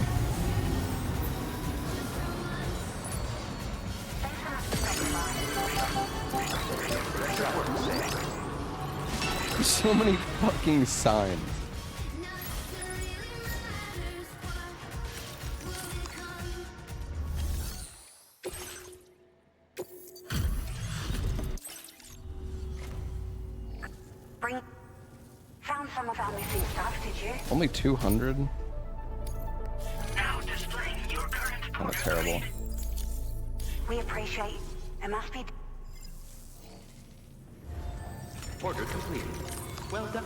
There's so many fucking signs. Found some of our missing stuff, did you? Only 200? Now displaying your current Kind of terrible. We appreciate it. Must be... Order completed. Well done.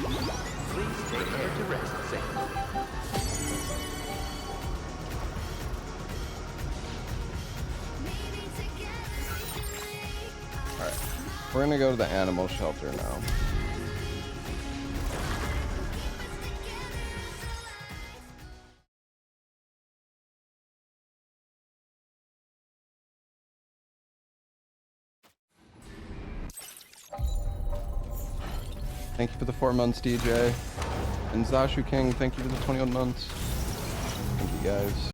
Please take care to rest, Sam. Alright. We're gonna go to the animal shelter now. Thank you for the 4 months, DJ. And Zashu King, thank you for the 21 months. Thank you guys.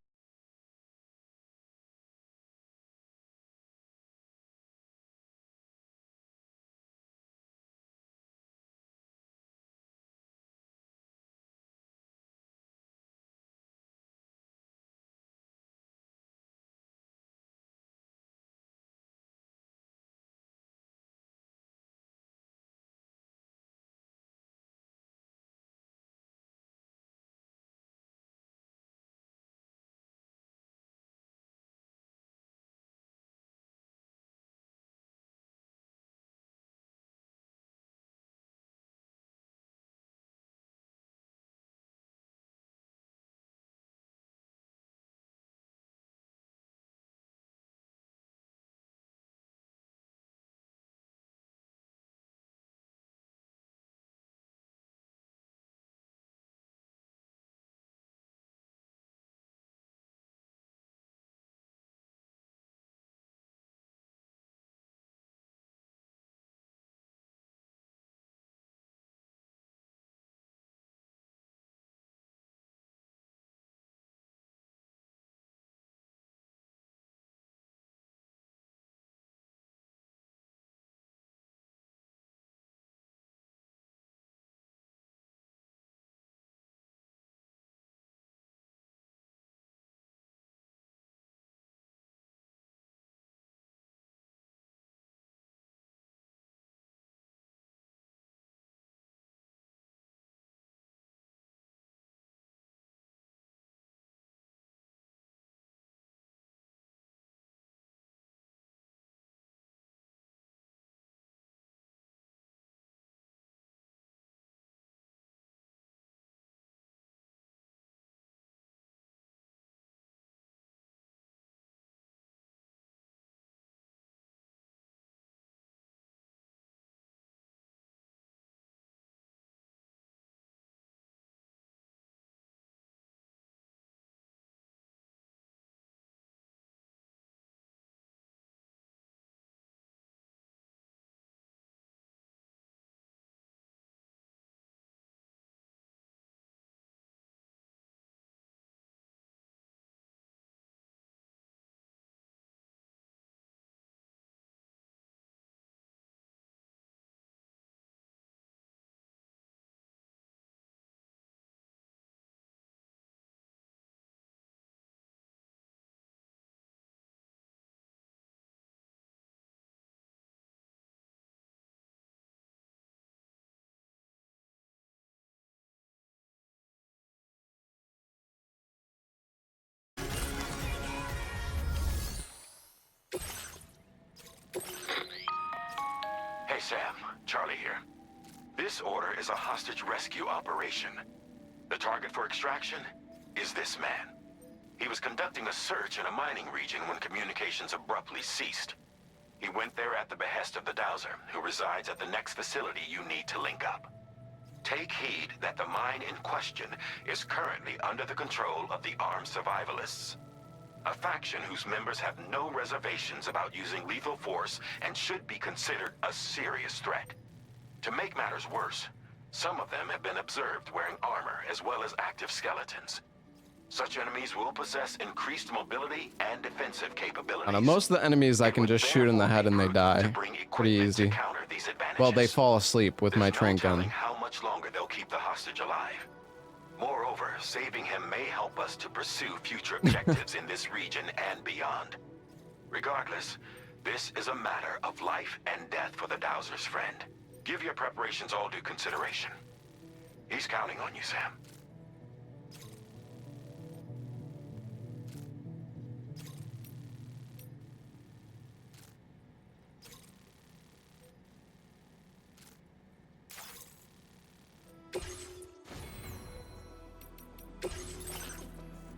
Hey Sam, Charlie here. This order is a hostage rescue operation. The target for extraction is this man. He was conducting a search in a mining region when communications abruptly ceased. He went there at the behest of the dowser, who resides at the next facility you need to link up. Take heed that the mine in question is currently under the control of the armed survivalists. A faction whose members have no reservations about using lethal force and should be considered a serious threat. To make matters worse, some of them have been observed wearing armor as well as active skeletons. Such enemies will possess increased mobility and defensive capabilities. I don't know, most of the enemies I can just shoot in the head and they die. Pretty easy. Well, they fall asleep with my train gun. How much longer they'll keep the hostage alive. Moreover, saving him may help us to pursue future objectives in this region and beyond. Regardless, this is a matter of life and death for the dowser's friend. Give your preparations all due consideration. He's counting on you, Sam.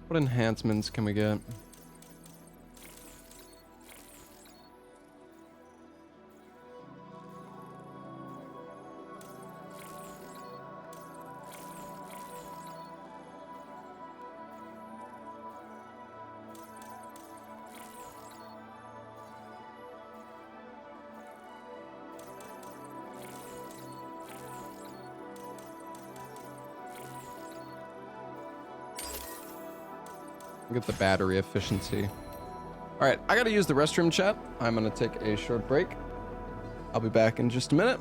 What enhancements can we get? Get the battery efficiency. All right, I gotta use the restroom, chat. I'm gonna take a short break. I'll be back in just a minute.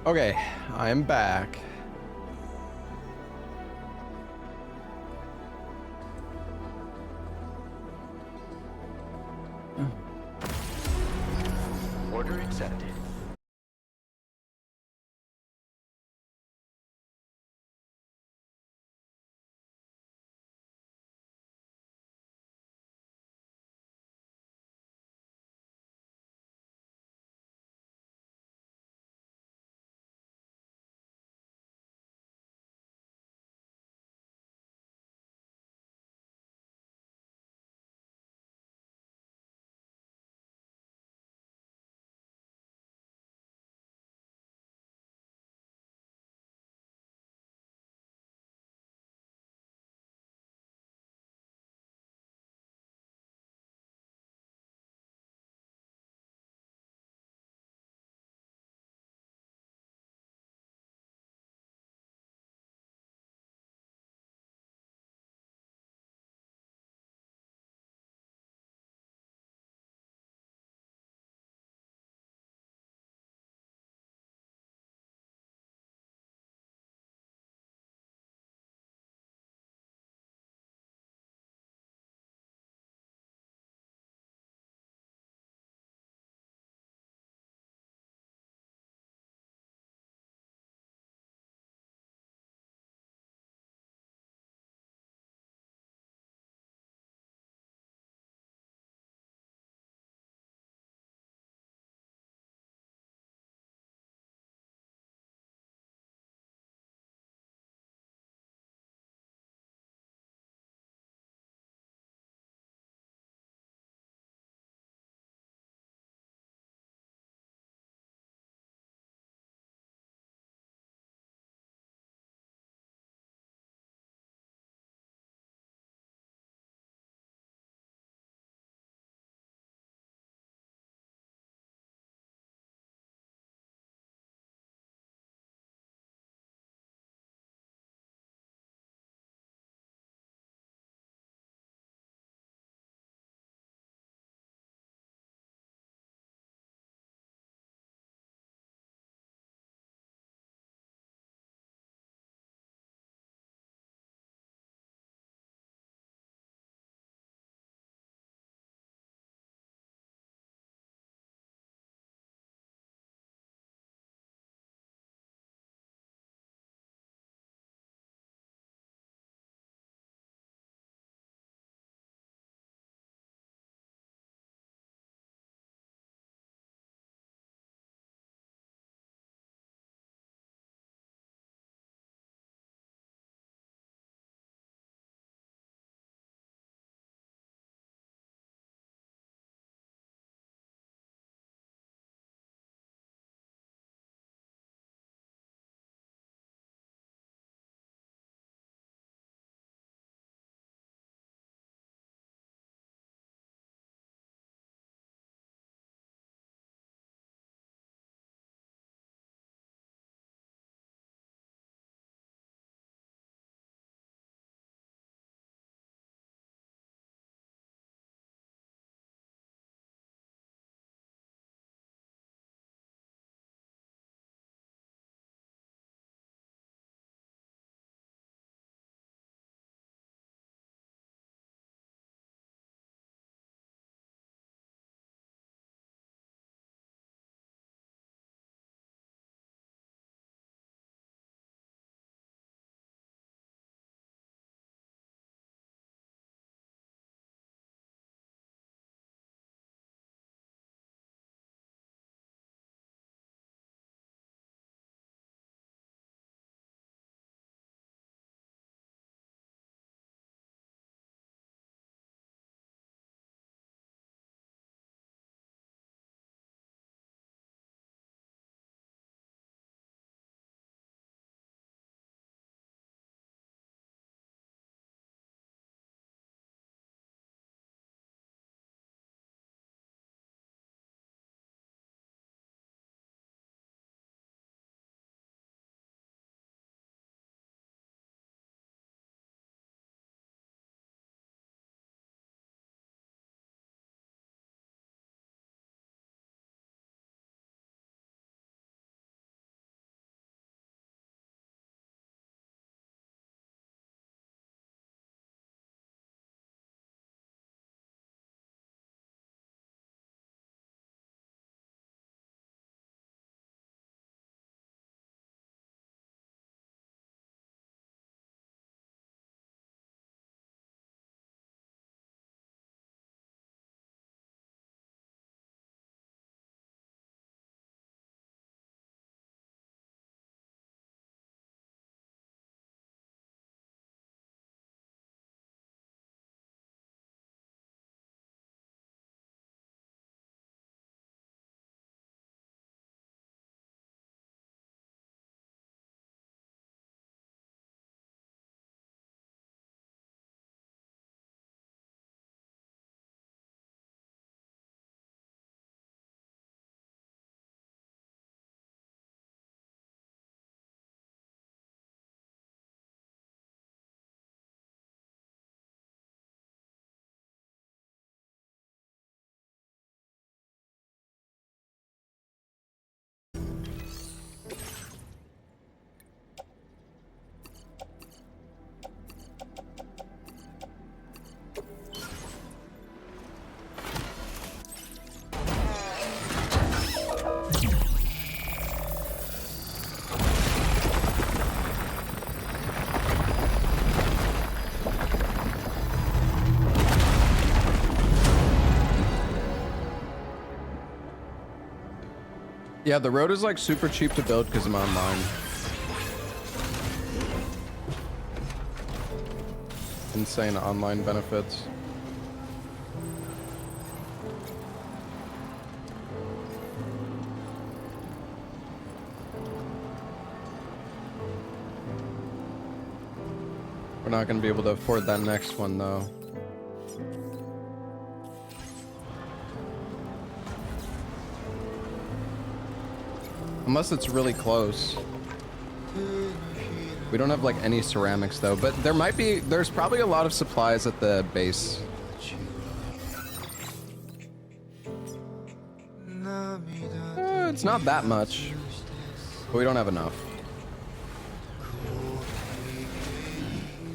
Okay, I am back. Order accepted. Yeah, the road is like super cheap to build because I'm online. Insane online benefits. We're not going to be able to afford that next one though. Unless it's really close. We don't have like any ceramics though, but there's probably a lot of supplies at the base. It's not that much, but we don't have enough.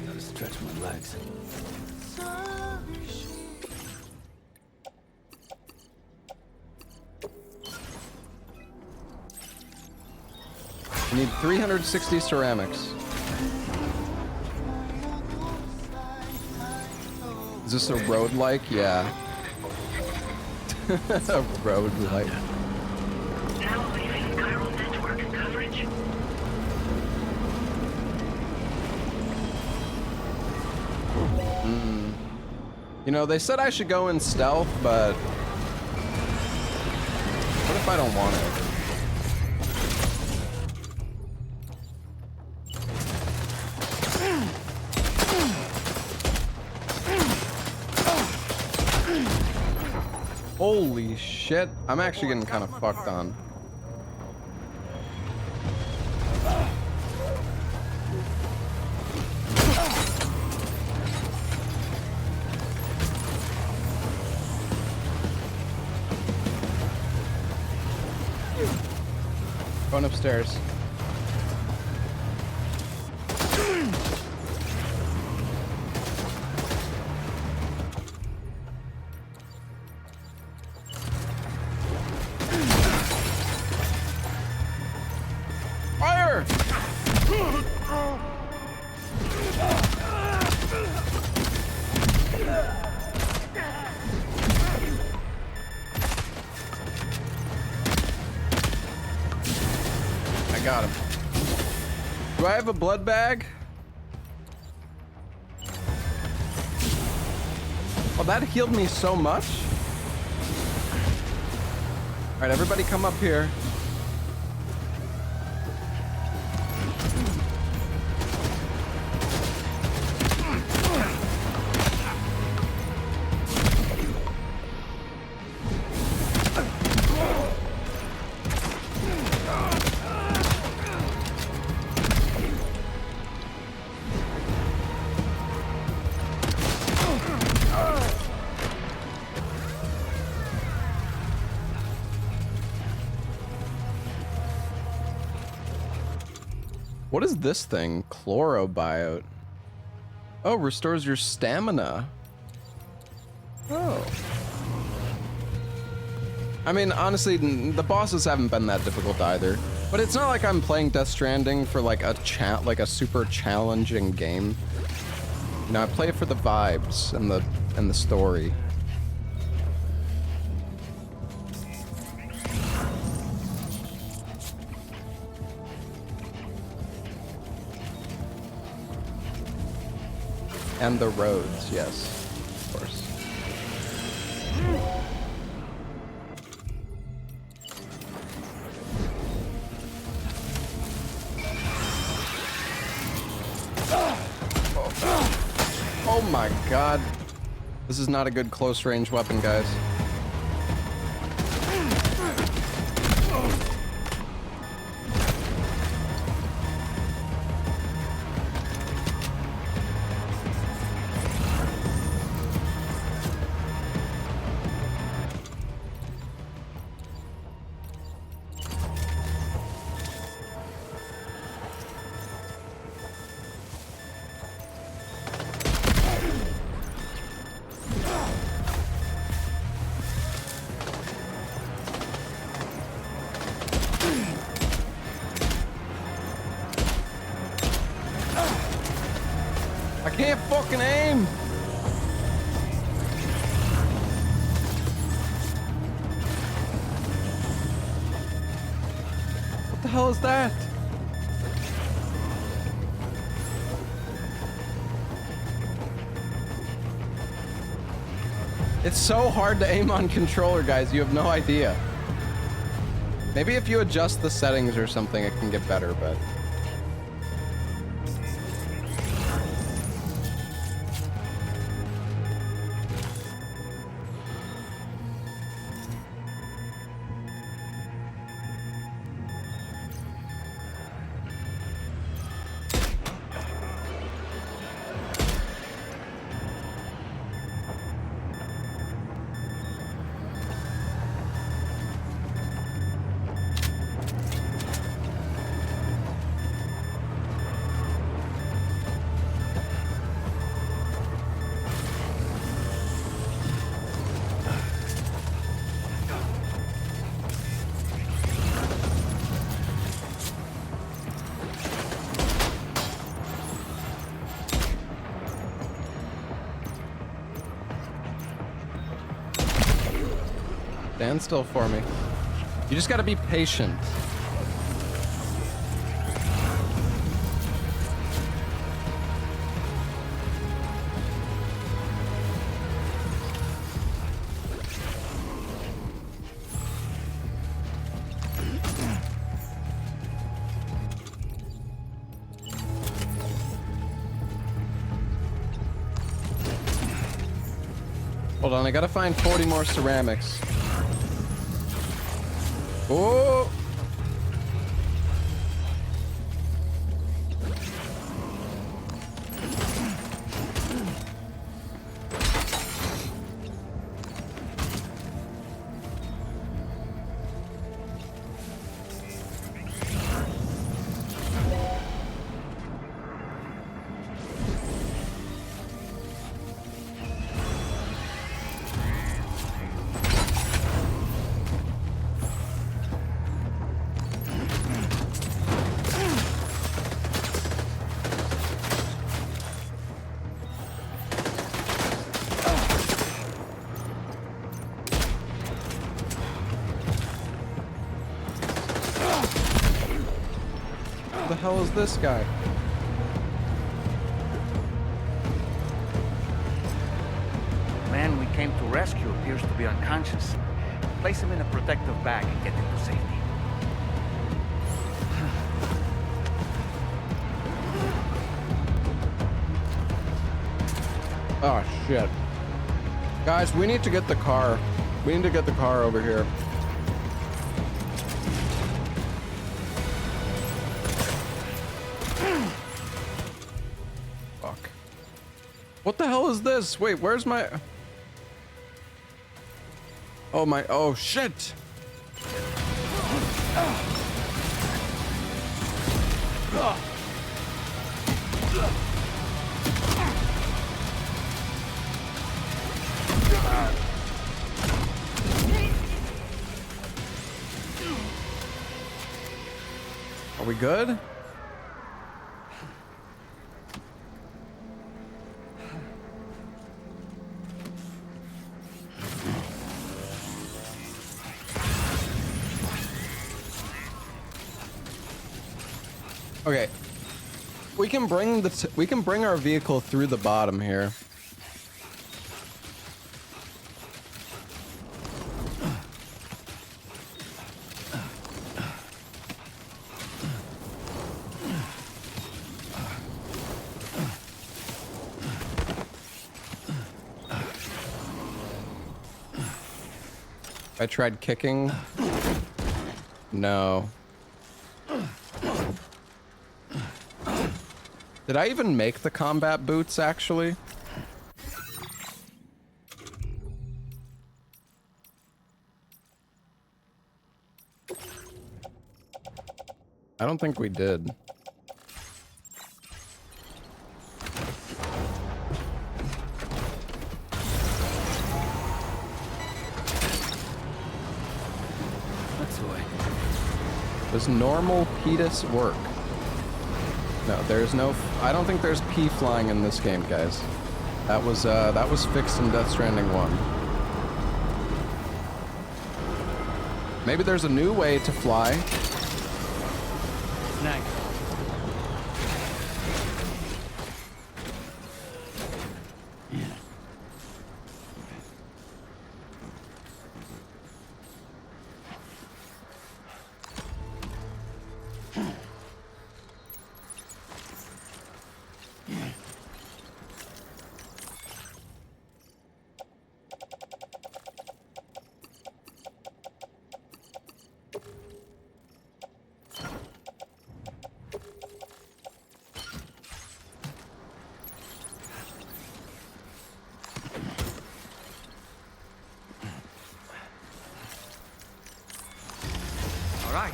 Gotta stretch my legs. We need 360 ceramics. Is this a road-like? Yeah. A road-like. Now leaving chiral network coverage. You know, they said I should go in stealth, but what if I don't want it? Holy shit. I'm actually getting kind of fucked on. Going upstairs. Fire! I got him. Do I have a blood bag? Oh, that healed me so much. All right, everybody come up here. What is this thing? Chlorobiote. Oh, restores your stamina. Oh. I mean, honestly, the bosses haven't been that difficult either. But it's not like I'm playing Death Stranding for like a super challenging game. You know, I play it for the vibes and the story. And the roads, yes, of course. Oh my god. This is not a good close range weapon, guys. I can't fucking aim! the hell is that? It's so hard to aim on controller, guys. You have no idea. Maybe if you adjust the settings or something, it can get better, but... Stand still for me. You just gotta be patient. Hold on, I gotta find 40 more ceramics. Oh! What the hell is this guy? The man we came to rescue appears to be unconscious. Place him in a protective bag and get him to safety. Oh shit. Guys, we need to get the car. We need to get the car over here. Fuck. What the hell is this? Wait, where's my... Oh my... Oh shit! Are we good? Okay. We can bring our vehicle through the bottom here. I tried kicking. No. Did I even make the combat boots, actually? I don't think we did. Does normal Petus work? No, there's no... I don't think there's P flying in this game, guys. That was fixed in Death Stranding 1. Maybe there's a new way to fly. Snag. Alright,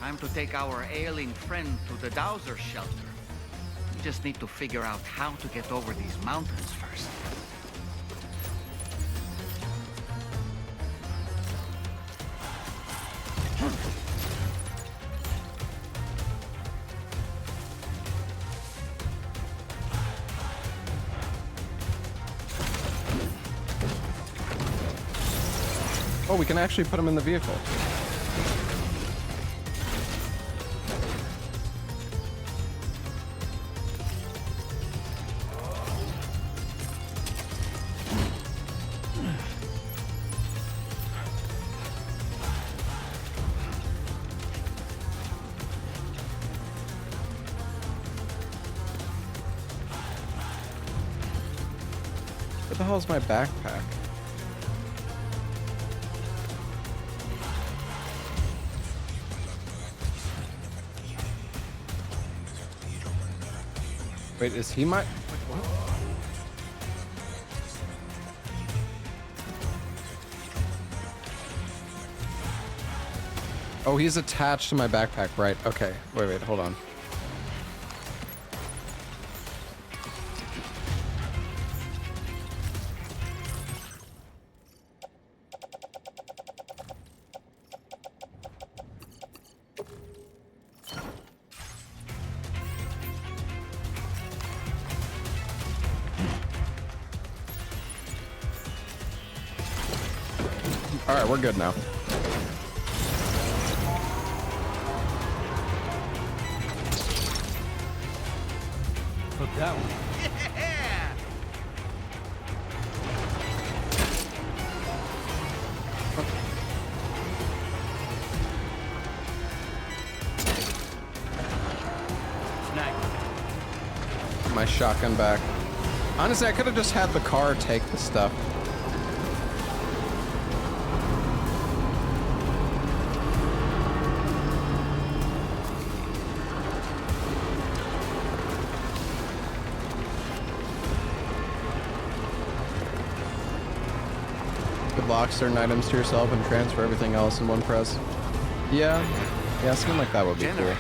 time to take our ailing friend to the dowser shelter. We just need to figure out how to get over these mountains first. Oh, we can actually put him in the vehicle. What the hell is my backpack? Wait, is he my... What? Oh, he's attached to my backpack, right? Okay. Wait, hold on. All right, we're good now. Look that one. Yeah. My shotgun back. Honestly, I could have just had the car take the stuff. Lock certain items to yourself and transfer everything else in one press. Yeah, something like that would be cool.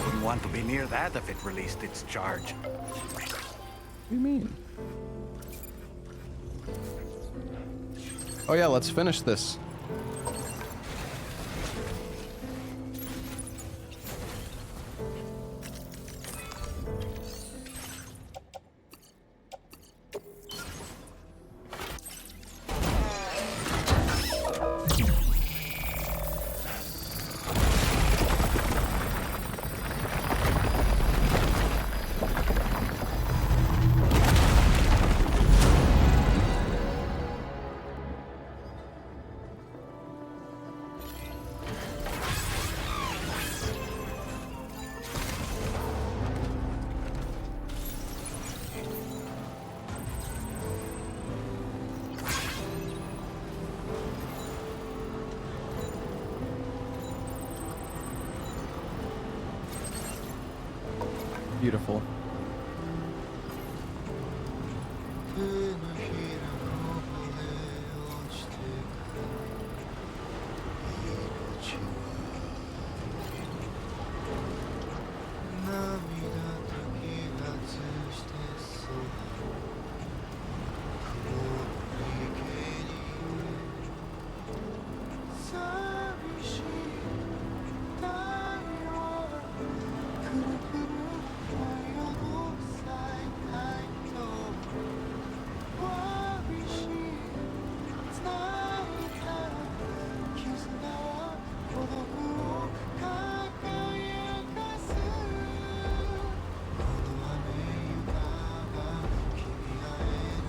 Wouldn't want to be near that if it released its charge. What do you mean? Oh yeah, let's finish this. Beautiful. Whoa.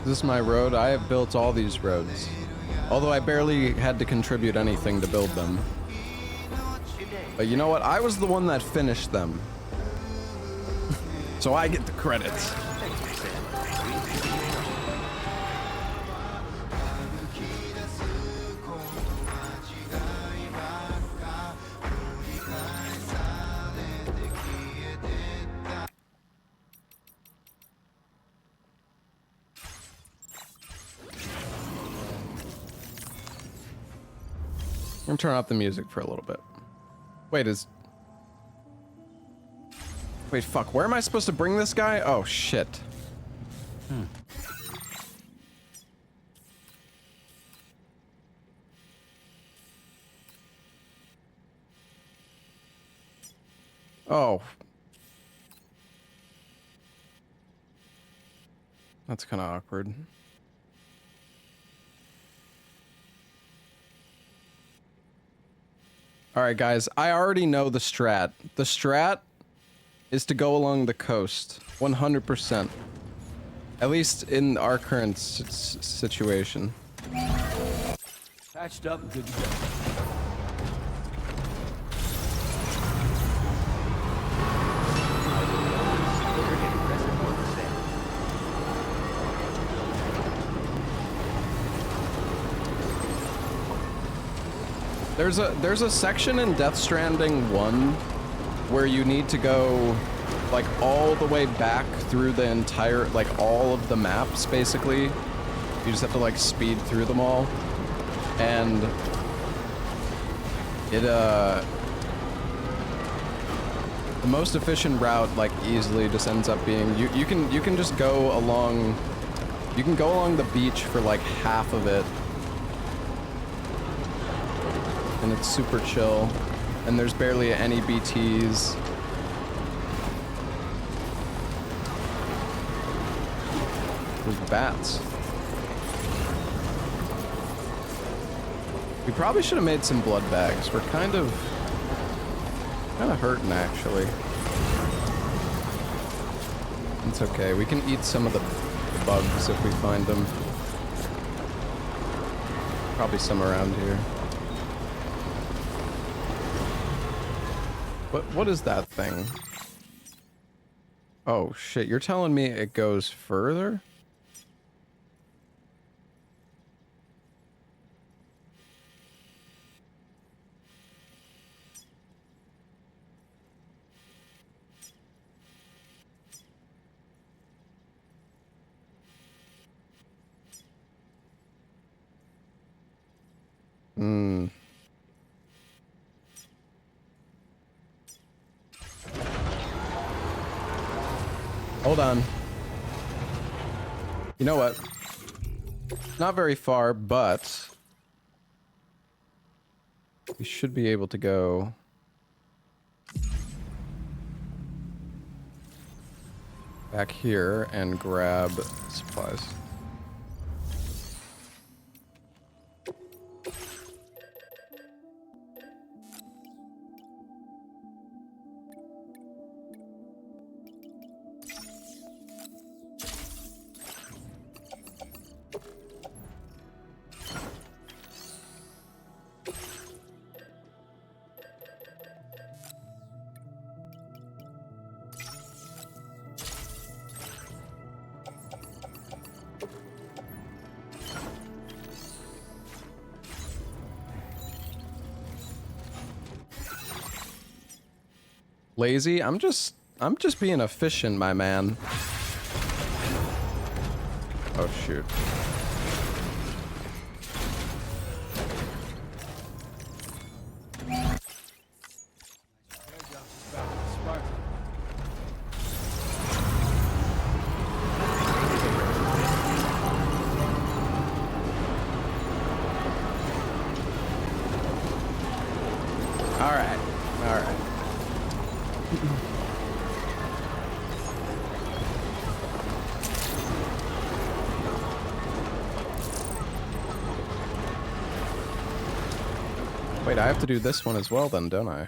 This is my road. I have built all these roads. Although I barely had to contribute anything to build them. But you know what? I was the one that finished them. So I get the credits. I'm gonna turn off the music for a little bit. Wait, wait, fuck. Where am I supposed to bring this guy? Oh, shit. Oh. That's kind of awkward. All right, guys, I already know the strat. The strat is to go along the coast, 100%. At least in our current situation. Patched up, good to go. There's a section in Death Stranding 1 where you need to go like all the way back through the entire, like all of the maps basically. You just have to like speed through them all. And it the most efficient route like easily just ends up being you can just go along, you can go along the beach for like half of it. And it's super chill, and there's barely any BTs. There's bats. We probably should have made some blood bags. We're kind of hurting actually. It's okay. We can eat some of the bugs if we find them. Probably some around here. What is that thing? Oh shit, you're telling me it goes further? Hold on. You know what? Not very far, but we should be able to go back here and grab supplies. Lazy? I'm just being efficient, my man. Oh shoot. Wait, I have to do this one as well then, don't I?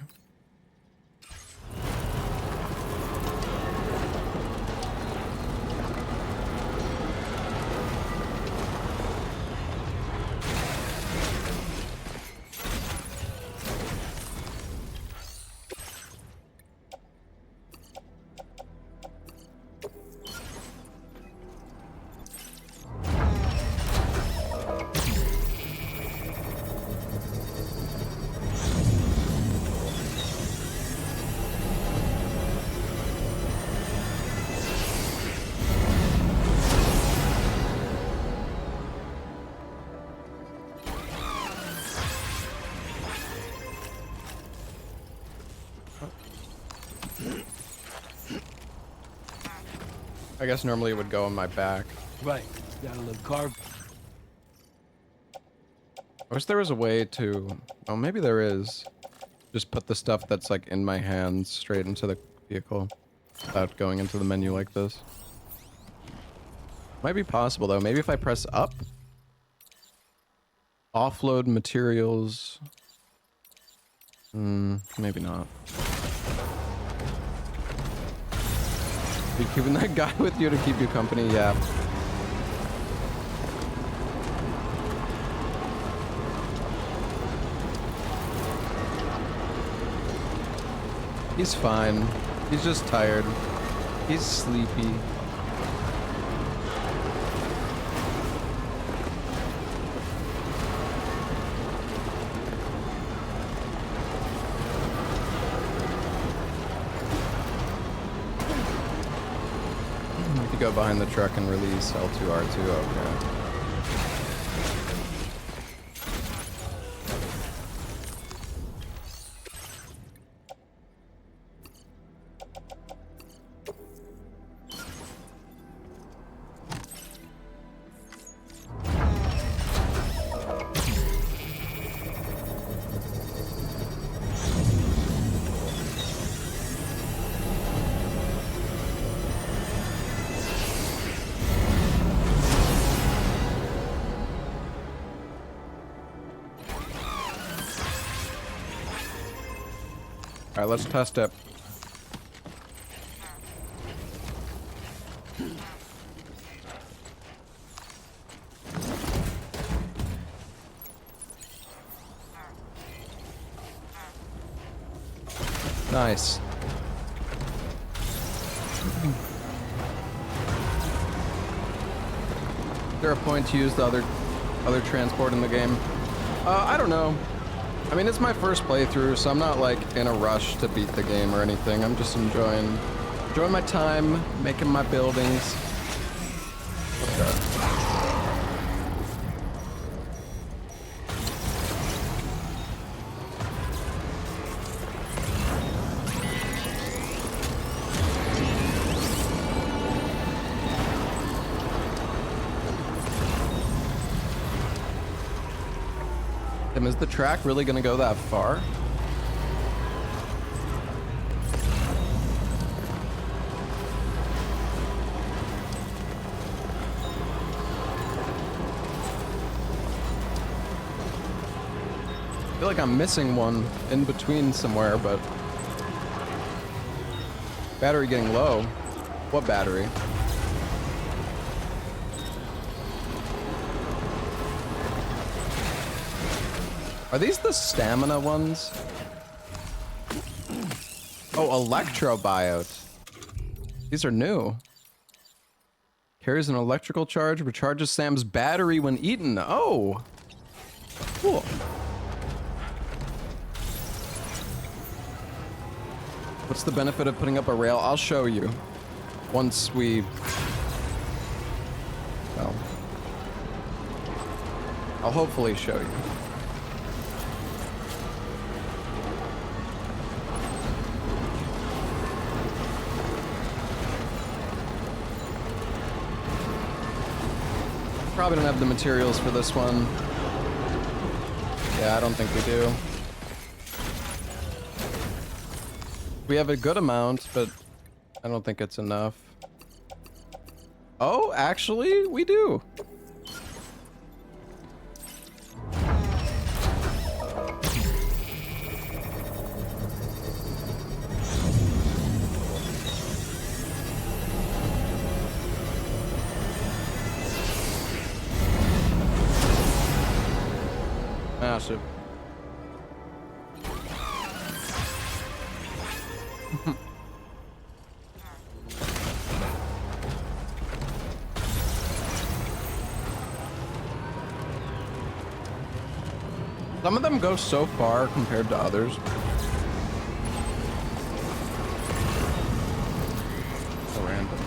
I guess normally it would go on my back. Right. Got a little car. I wish there was a way to... Oh, maybe there is. Just put the stuff that's like in my hands straight into the vehicle without going into the menu like this. Might be possible though. Maybe if I press up. Offload materials. Maybe not. You keeping that guy with you to keep you company? Yeah. He's fine. He's just tired. He's sleepy. You go behind the truck and release L2R2. Okay. Alright, let's test it. Nice. Is there a point to use the other transport in the game? I don't know. I mean, it's my first playthrough, so I'm not like in a rush to beat the game or anything. I'm just enjoying my time, making my buildings. Okay. Is the track really gonna go that far? I feel like I'm missing one in between somewhere, but... Battery getting low. What battery? Are these the stamina ones? Oh, electro biot. These are new. Carries an electrical charge, recharges Sam's battery when eaten. Oh, cool. What's the benefit of putting up a rail? I'll show you once we... Well, I'll hopefully show you. Probably don't have the materials for this one. Yeah, I don't think we do. We have a good amount, but I don't think it's enough. Oh, actually, we do. Massive. Some of them go so far compared to others. So random.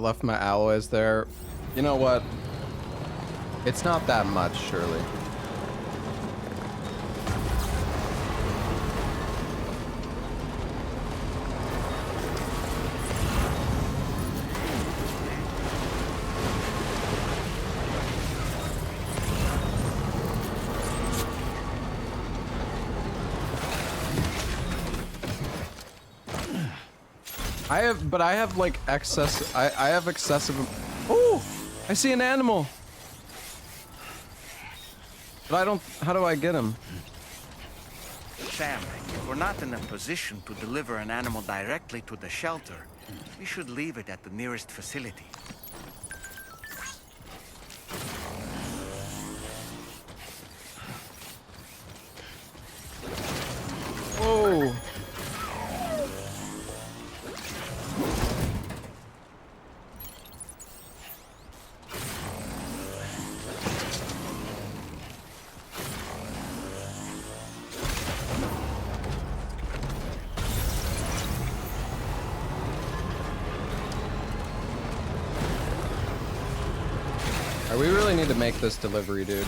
left my alloys there. You know what? It's not that much, surely. I have like excess. I have excessive. Oh, I see an animal. But I don't. How do I get him? Sam, we're not in a position to deliver an animal directly to the shelter. We should leave it at the nearest facility. Whoa. We really need to make this delivery, dude.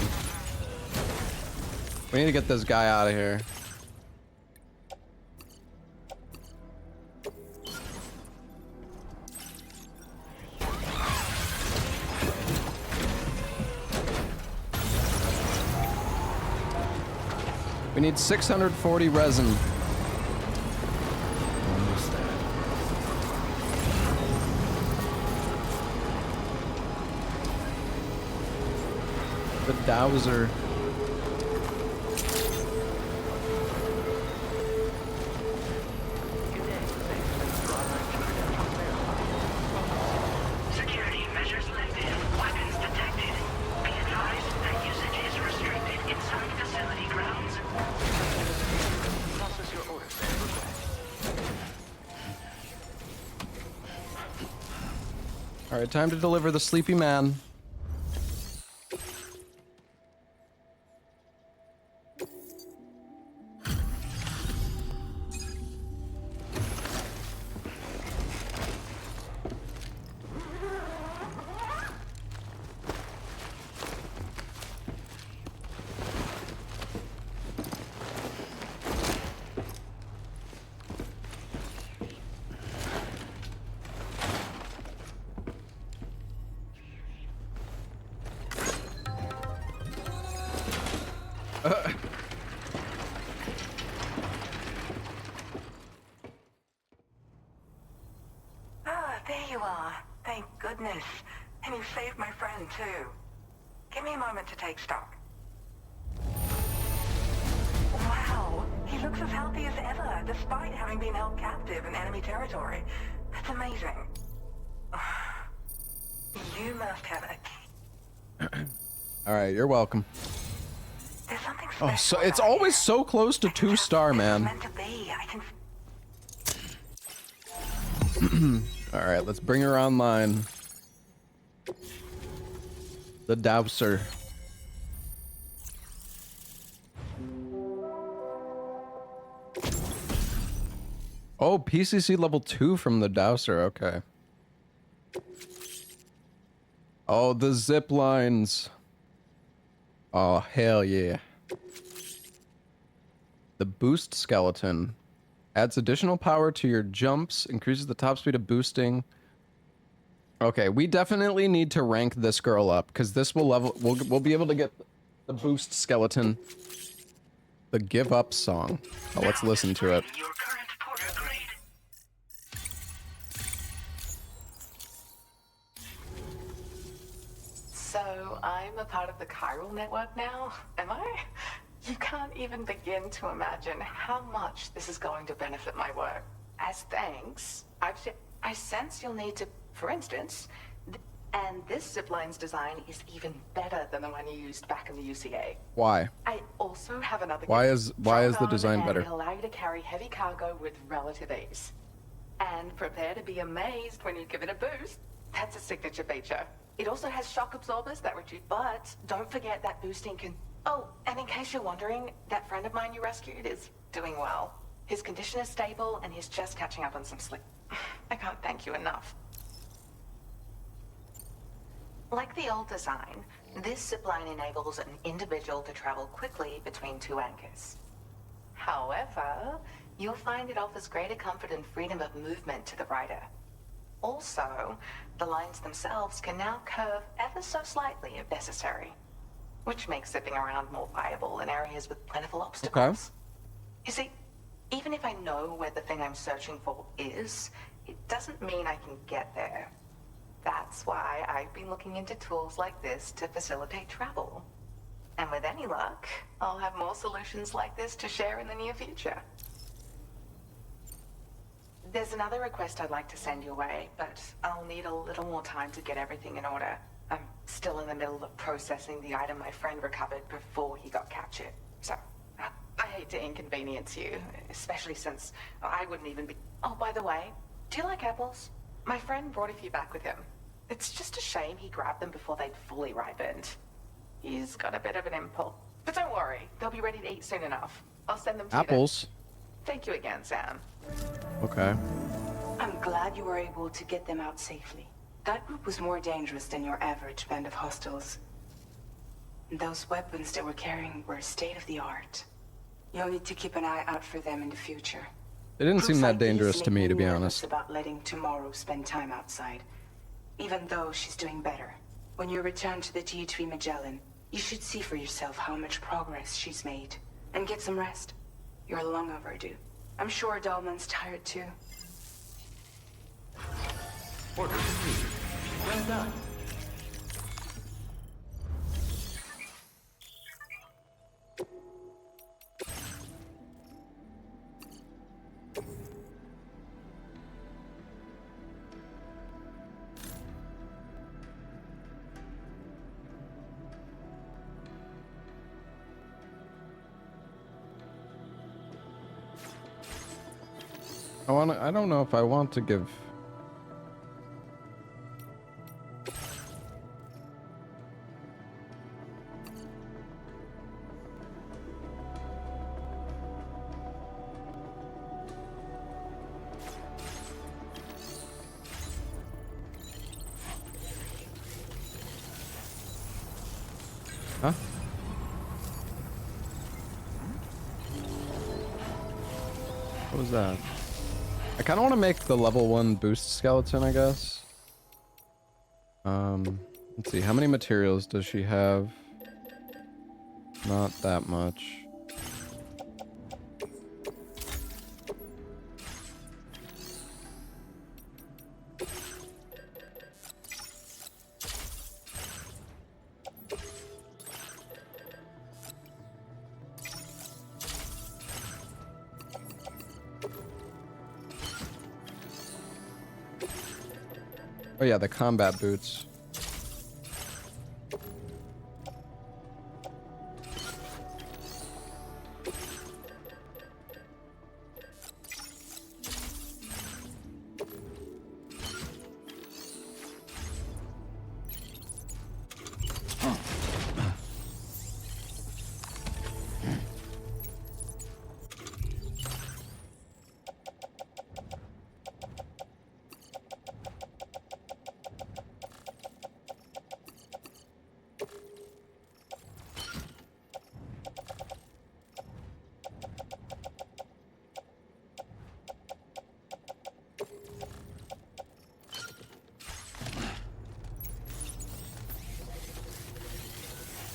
We need to get this guy out of here. We need 640 resin. Almost there. The dowser. Security measures lifted. Weapons detected. Be advised that usage is restricted inside facility grounds. Process your orders and request. All right, time to deliver the sleepy man. Ah, there you are. Thank goodness. And you saved my friend, too. Give me a moment to take stock. Wow, he looks as healthy as ever, despite having been held captive in enemy territory. That's amazing. You must have a key. All right, you're welcome. There's something Oh, so it's always so close to 2-star, man. meant to be. I can... All right, let's bring her online. The dowser. Oh, PCC level 2 from the dowser. Okay. Oh, the zip lines. Oh, hell yeah. The boost skeleton. Adds additional power to your jumps, increases the top speed of boosting. Okay, we definitely need to rank this girl up, because this will level, we'll be able to get the boost skeleton. The give up song. Oh, let's listen to it. So I'm a part of the chiral network now, am I? You can't even begin to imagine how much this is going to benefit my work. As thanks, I sense you'll need to, for instance, and this zipline's design is even better than the one you used back in the UCA. Why? I also have another. Why is the design better? It'll allow you to carry heavy cargo with relative ease. And prepare to be amazed when you give it a boost. That's a signature feature. It also has shock absorbers that reduce, but don't forget that boosting can... Oh, and in case you're wondering, that friend of mine you rescued is doing well. His condition is stable and he's just catching up on some sleep. I can't thank you enough. Like the old design, this zipline enables an individual to travel quickly between two anchors. However, you'll find it offers greater comfort and freedom of movement to the rider. Also, the lines themselves can now curve ever so slightly if necessary, which makes zipping around more viable in areas with plentiful obstacles. You see, even if I know where the thing I'm searching for is, it doesn't mean I can get there. That's why I've been looking into tools like this to facilitate travel. And with any luck, I'll have more solutions like this to share in the near future. There's another request I'd like to send your way, but I'll need a little more time to get everything in order. I'm still in the middle of processing the item my friend recovered before he got captured. So, I hate to inconvenience you, especially since I wouldn't even be... Oh, by the way, do you like apples? My friend brought a few back with him. It's just a shame he grabbed them before they'd fully ripened. He's got a bit of an impulse. But don't worry, they'll be ready to eat soon enough. I'll send them to you. Apples. Thank you again, Sam. Okay. I'm glad you were able to get them out safely. That group was more dangerous than your average band of hostiles. Those weapons they were carrying were state-of-the-art. You'll need to keep an eye out for them in the future. It didn't seem that Groups like these dangerous to make me, to be nervous honest. about letting Tomorrow spend time outside, even though she's doing better. When you return to the G3 Magellan, you should see for yourself how much progress she's made. And get some rest. You're long overdue. I'm sure Dahlman's tired too. Order received. Well done. I don't know if I want to give... Huh? What was that? I kind of want to make the level 1 boost skeleton, I guess. Let's see, how many materials does she have? Not that much. Oh yeah, the combat boots.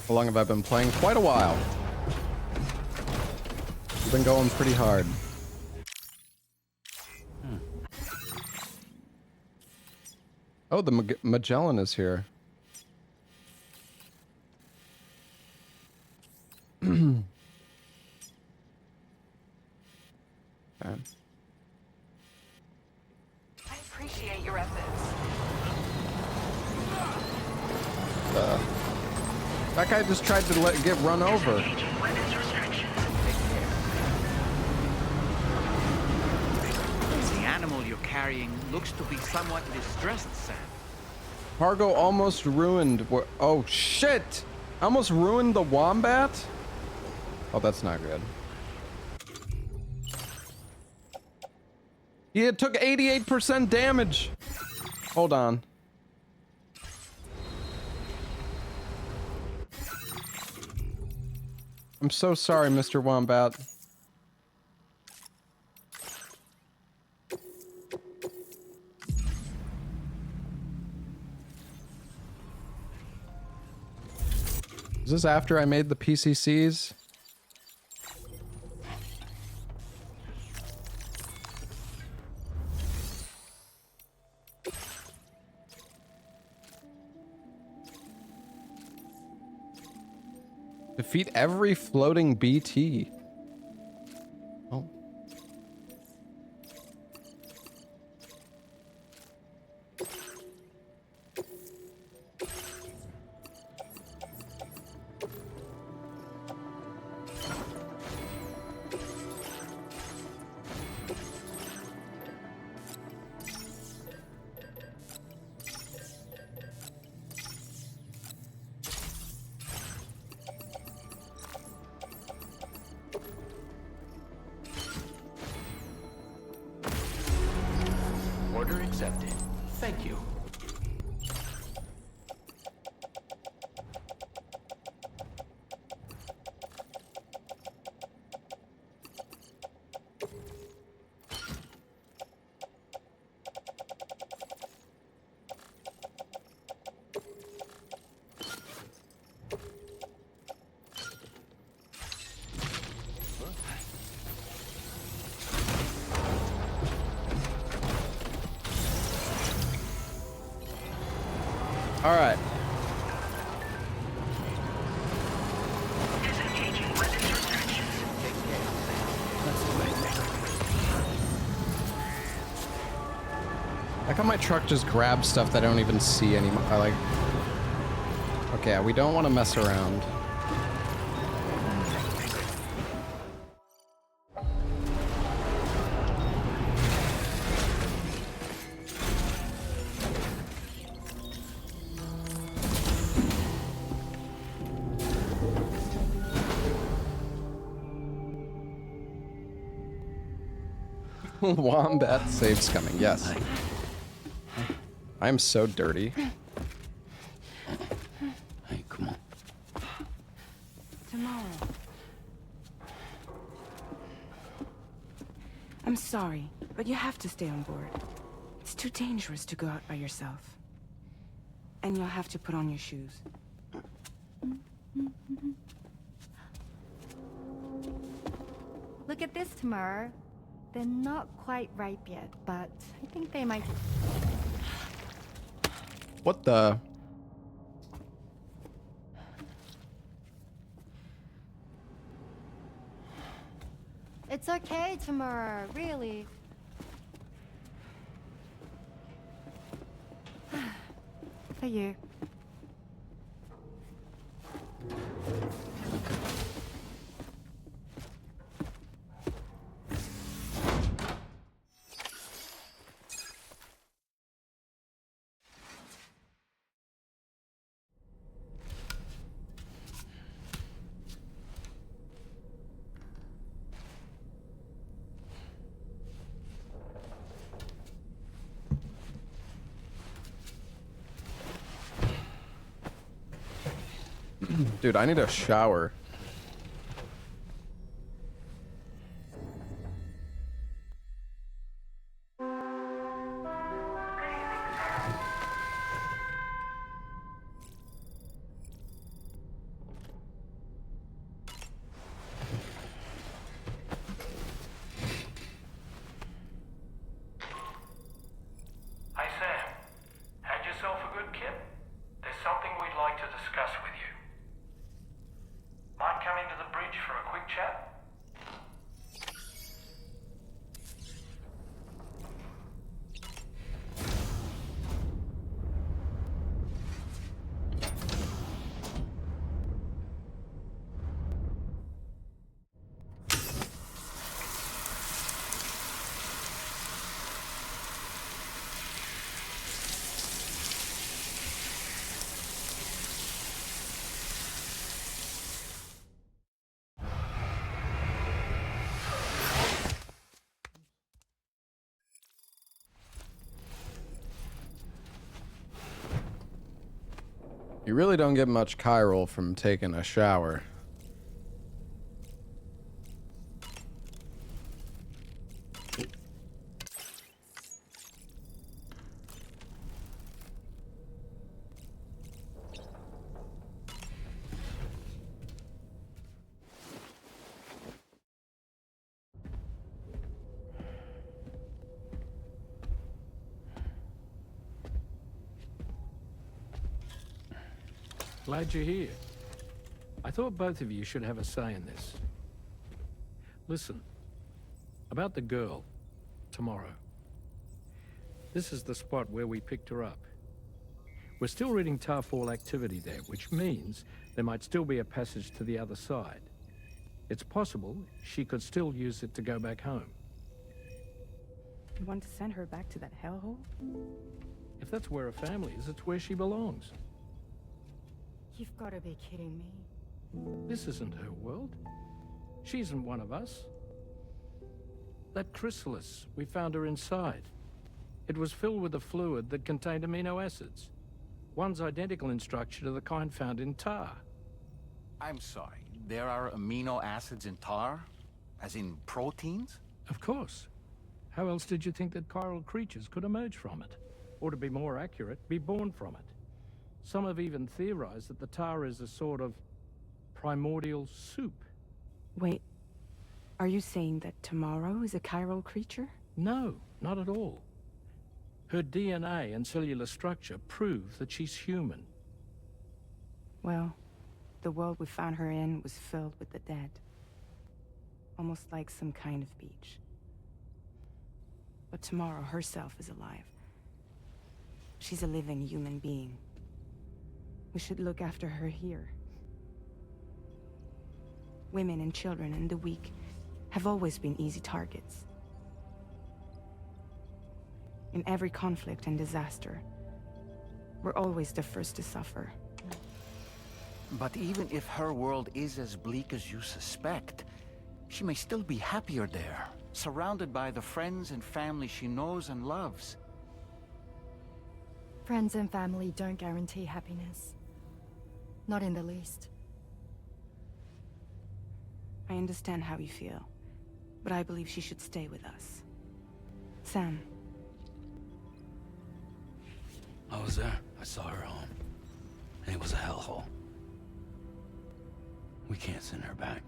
How long have I been playing? Quite a while. I've been going pretty hard. Oh, the Magellan is here. Okay. I appreciate your efforts. That guy just tried to get run over. The animal you're carrying looks to be somewhat distressed, Sam. Cargo almost ruined. Oh shit! Almost ruined the wombat? Oh, that's not good. He took 88% damage. Hold on. I'm so sorry, Mr. Wombat. Is this after I made the PCCs? Defeat every floating BT. Oh. Order accepted. Thank you. All right. Like how my truck just grabs stuff that I don't even see anymore. I like. Okay, we don't want to mess around. Wombat saves coming, yes. I am so dirty. Hey, come on. Tomorrow. I'm sorry, but you have to stay on board. It's too dangerous to go out by yourself. And you'll have to put on your shoes. Look at this, Tamara. They're not quite ripe yet, but I think they might. What the? It's okay, Tamara, really. For you. Dude, I need a shower. Hey Sam, had yourself a good kip? There's something we'd like to discuss with you. Mind coming to the bridge for a quick chat? You really don't get much chiral from taking a shower. Glad you're here. I thought both of you should have a say in this. Listen, about the girl, tomorrow. This is the spot where we picked her up. We're still reading Tarfall activity there, which means there might still be a passage to the other side. It's possible she could still use it to go back home. You want to send her back to that hellhole? If that's where her family is, it's where she belongs. You've got to be kidding me. This isn't her world. She isn't one of us. That chrysalis, we found her inside. It was filled with a fluid that contained amino acids. One's identical in structure to the kind found in tar. I'm sorry, there are amino acids in tar? As in proteins? Of course. How else did you think that chiral creatures could emerge from it? Or to be more accurate, be born from it? Some have even theorized that the tar is a sort of primordial soup. Wait, are you saying that Tomorrow is a chiral creature? No, not at all. Her DNA and cellular structure prove that she's human. Well, the world we found her in was filled with the dead. Almost like some kind of beach. But Tomorrow herself is alive. She's a living human being. We should look after her here. Women and children and the weak have always been easy targets. In every conflict and disaster, we're always the first to suffer. But even if her world is as bleak as you suspect, she may still be happier there, surrounded by the friends and family she knows and loves. Friends and family don't guarantee happiness. Not in the least. I understand how you feel, but I believe she should stay with us. Sam. I was there. I saw her home. And it was a hellhole. We can't send her back.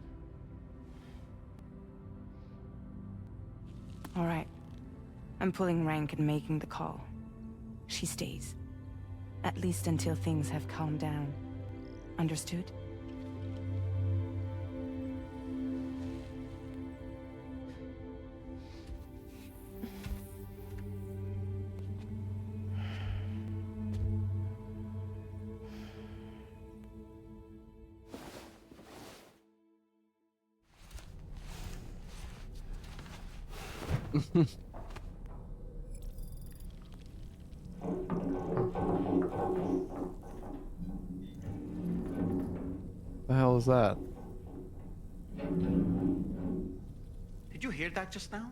All right. I'm pulling rank and making the call. She stays. At least until things have calmed down. Understood? The hell is that? Did you hear that just now?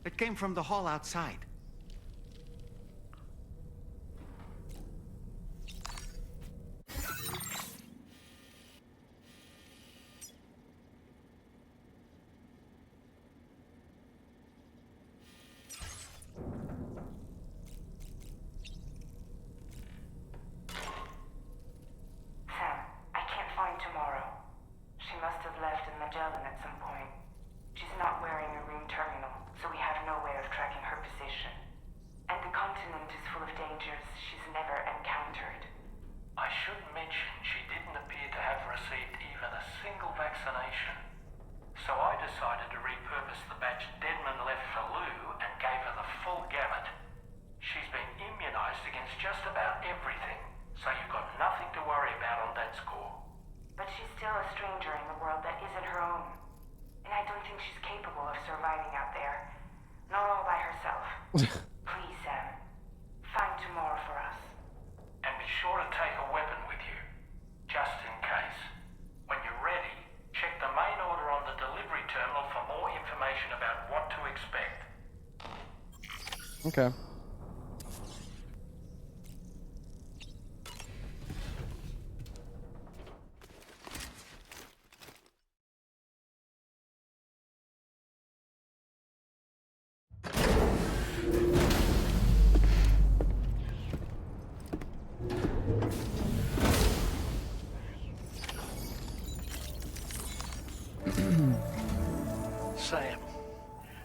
It came from the hall outside. Please, Sam. Find Tomorrow for us. And be sure to take a weapon with you, just in case. When you're ready, check the main order on the delivery terminal for more information about what to expect. Okay. Sam,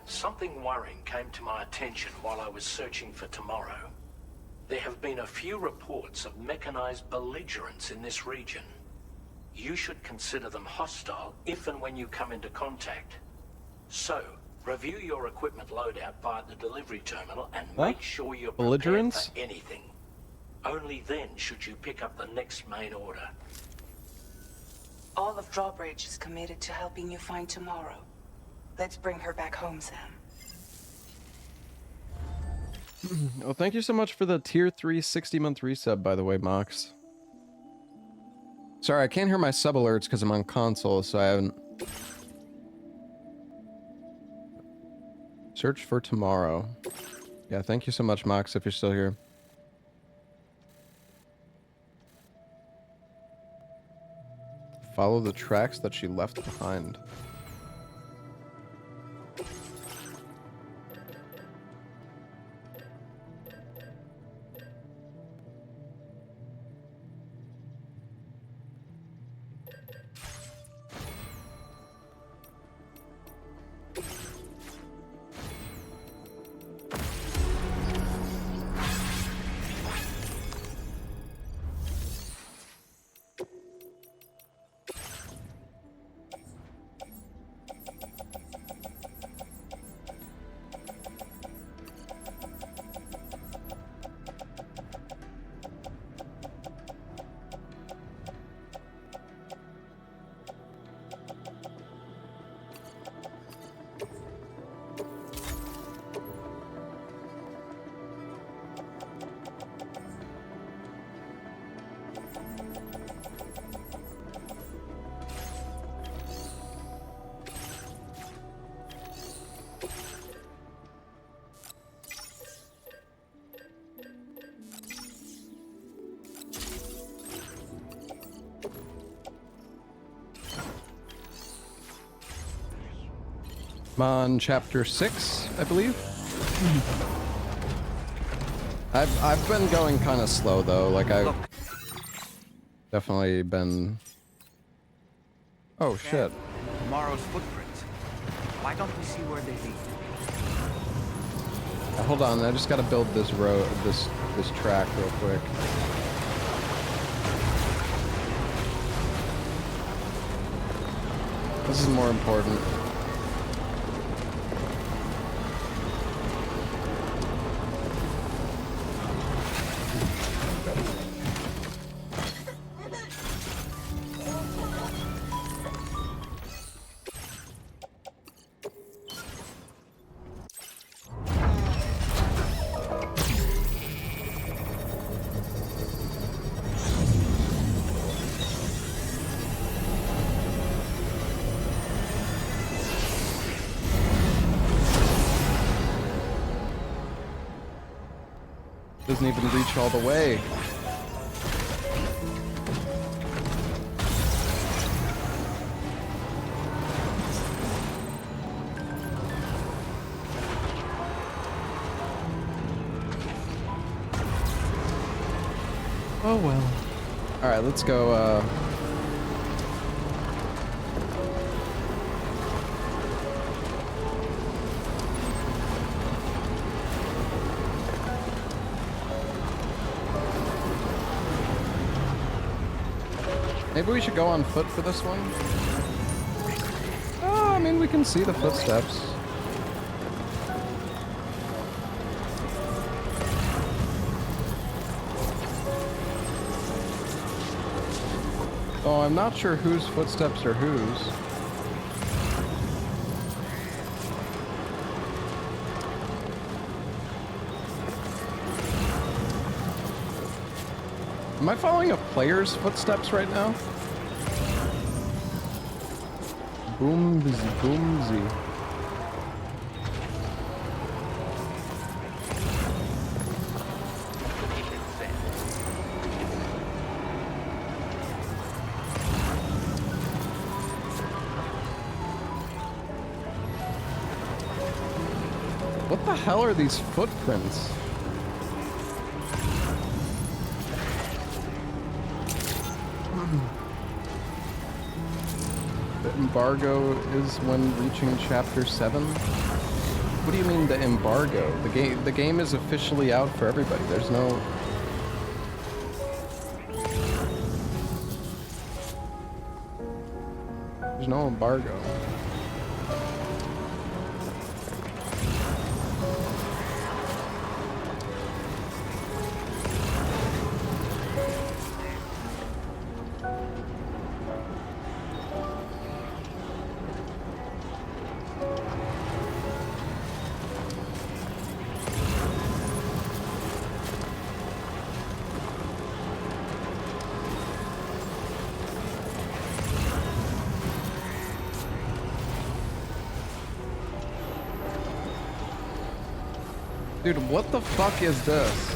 something worrying came to my attention while I was searching for Tomorrow. There have been a few reports of mechanized belligerents in this region. You should consider them hostile if and when you come into contact. So, review your equipment loadout via the delivery terminal and make sure you're prepared Belligerents? for anything. Only then should you pick up the next main order. All of Drawbridge is committed to helping you find tomorrow. Let's bring her back home, Sam. Oh, thank you so much for the tier 3 60-month resub, by the way, Mox. Sorry, I can't hear my sub alerts because I'm on console, so I haven't... Search for tomorrow. Yeah, thank you so much, Mox, if you're still here. Follow the tracks that she left behind. I'm on chapter 6, I believe. I've been going kind of slow though. Like I've definitely been. Oh shit! Tomorrow's footprints. Why don't we see where they lead? Hold on, I just gotta build this road, this track real quick. This is more important. Doesn't even reach all the way. Oh well. Alright, let's go, maybe we should go on foot for this one? Oh, I mean, we can see the footsteps. Oh, I'm not sure whose footsteps are whose. Am I following a player's footsteps right now? Boomsy, boomsy. What the hell are these footprints? The embargo is when reaching chapter 7. what do you mean the embargo? The game is officially out for everybody. There's no embargo. Dude, what the fuck is this?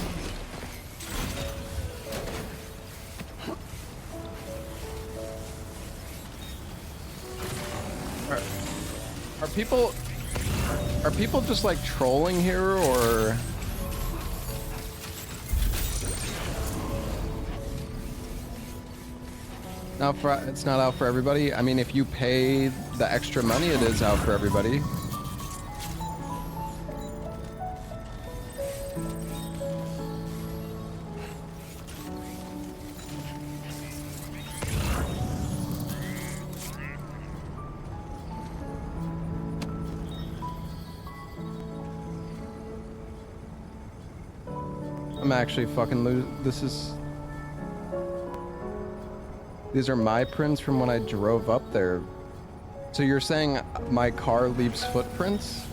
Are people just like trolling here, or it's not out for everybody? I mean, if you pay the extra money, it is out for everybody. I'm actually fucking these are my prints from when I drove up there. So you're saying my car leaves footprints?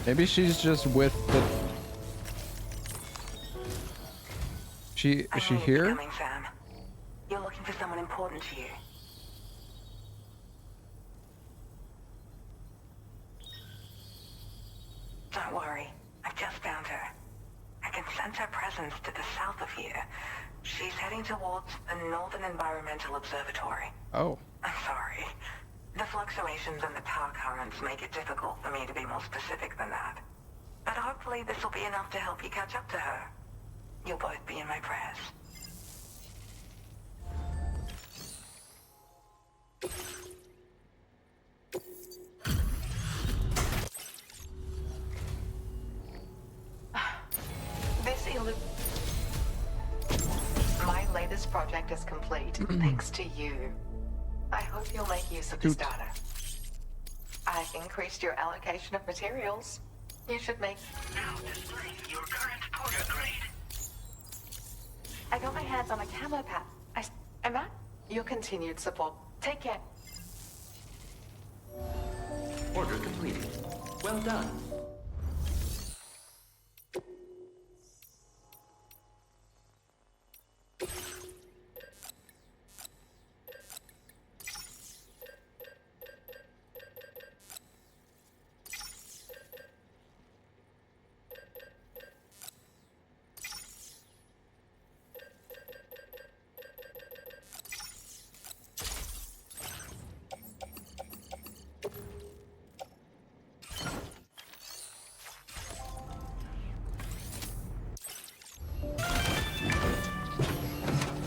Maybe she's just with the... Is she here? Coming, Sam. You're looking for someone important to you. Don't worry, I've just found her. I can sense her presence to the south of here. She's heading towards the Northern Environmental Observatory. Oh. I'm sorry. The fluctuations in the power currents make it difficult for me to be more specific than that. But hopefully this will be enough to help you catch up to her. You'll both be in my prayers. My latest project is complete, thanks to you. I hope you'll make use of this data. I've increased your allocation of materials. You should make... Now display your current porter grade. I got my hands on a camo pack. And that? Your continued support. Take care. Order completed. Well done.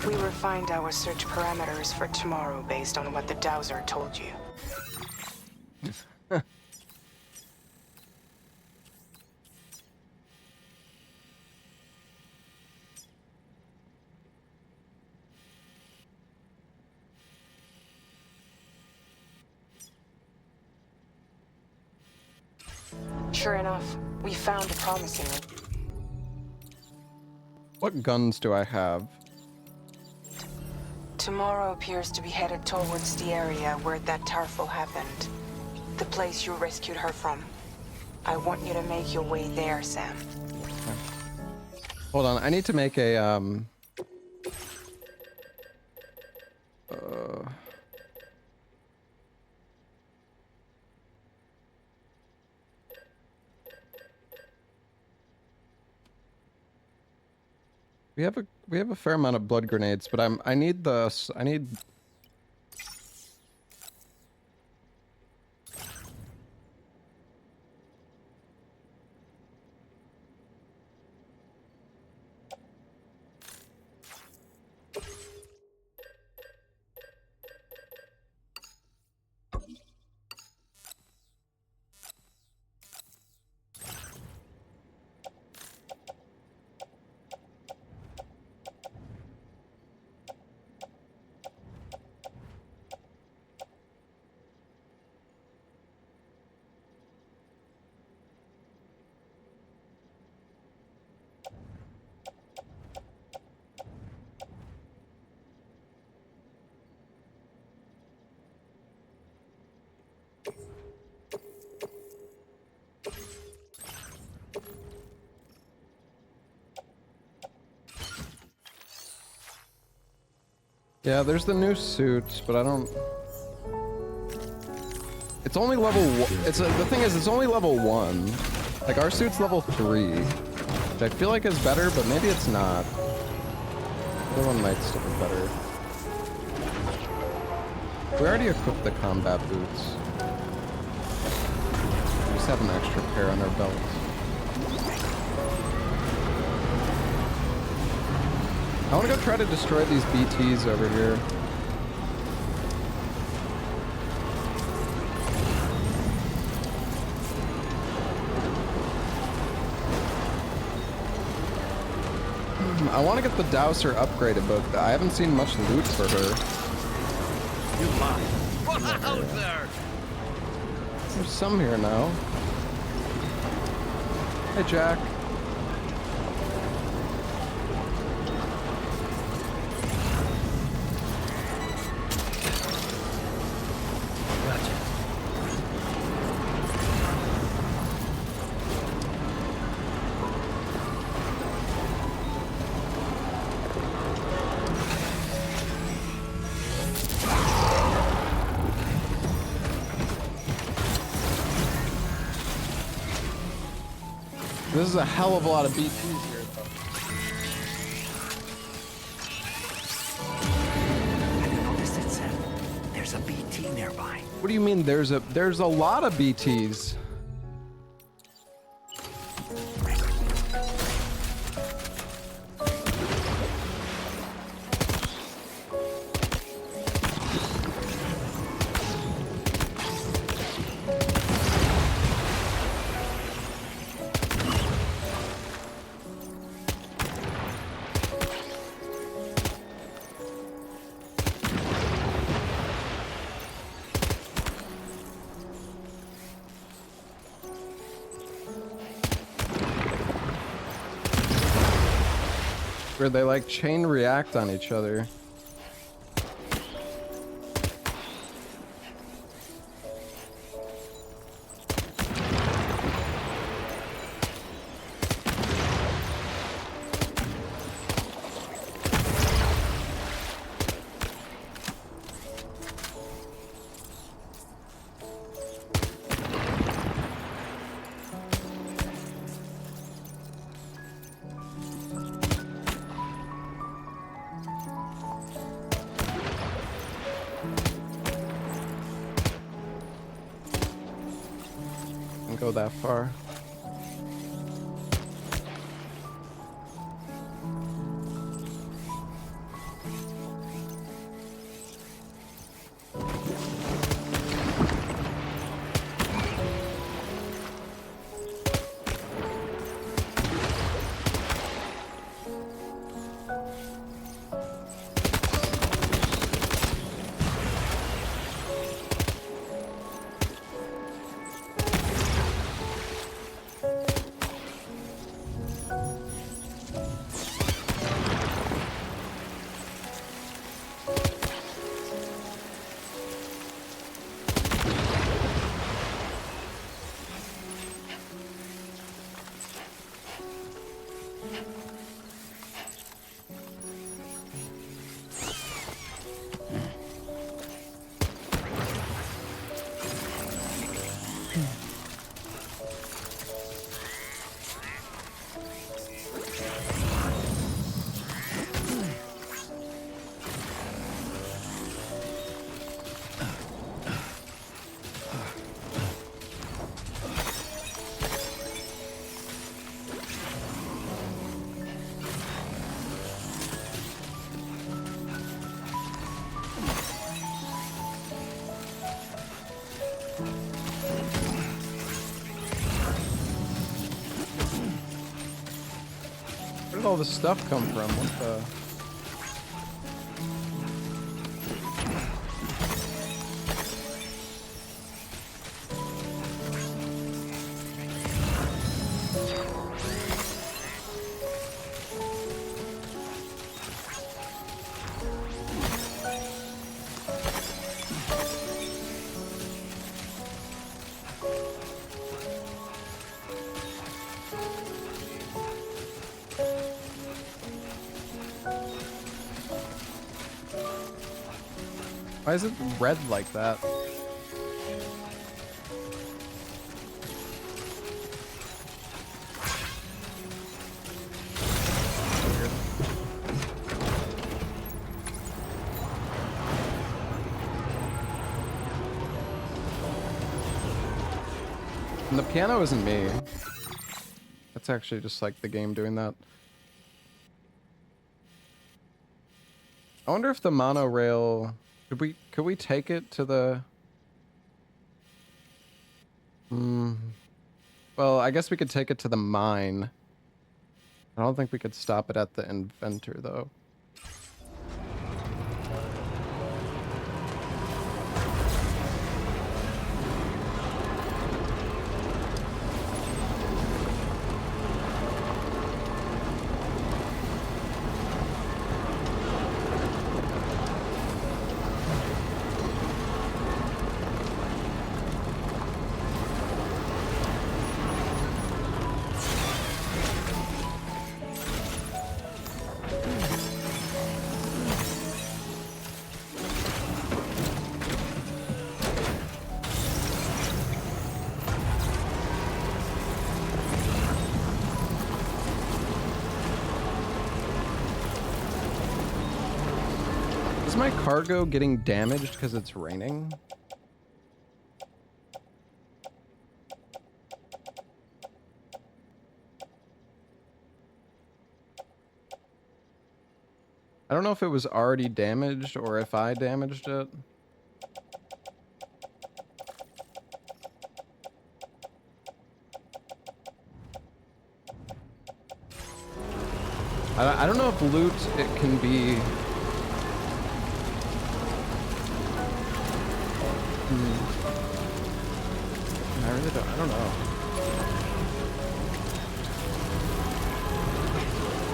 We refined our search parameters for tomorrow based on what the dowser told you. Sure enough, we found a promising... What guns do I have? Tomorrow appears to be headed towards the area where that Tarful happened. The place you rescued her from. I want you to make your way there, Sam. Hold on, I need to make a we have a fair amount of blood grenades, but I need Yeah, there's the new suit, but I don't... It's only level the thing is, it's only level 1. Like, our suit's level 3. Which I feel like is better, but maybe it's not. The other one might still be better. We already equipped the combat boots. We just have an extra pair on our belts. I want to go try to destroy these BTs over here. I want to get the dowser upgraded, but I haven't seen much loot for her. You lied. Wowzer! There's some here now. Hey, Jack. This is a hell of a lot of BTs here, though. Have you noticed it, Sam? There's a BT nearby. What do you mean there's a lot of BTs? Where they like chain react on each other. Go that far. did all this stuff come from? What the? Why is it red like that? Weird. And the piano isn't me. That's actually just like the game doing that. I wonder if the monorail... Could we take it to the... Well, I guess we could take it to the mine. I don't think we could stop it at the inventor, though. Is my cargo getting damaged because it's raining? I don't know if it was already damaged or if I damaged it. I don't know if loot it can be... I really don't. I don't know.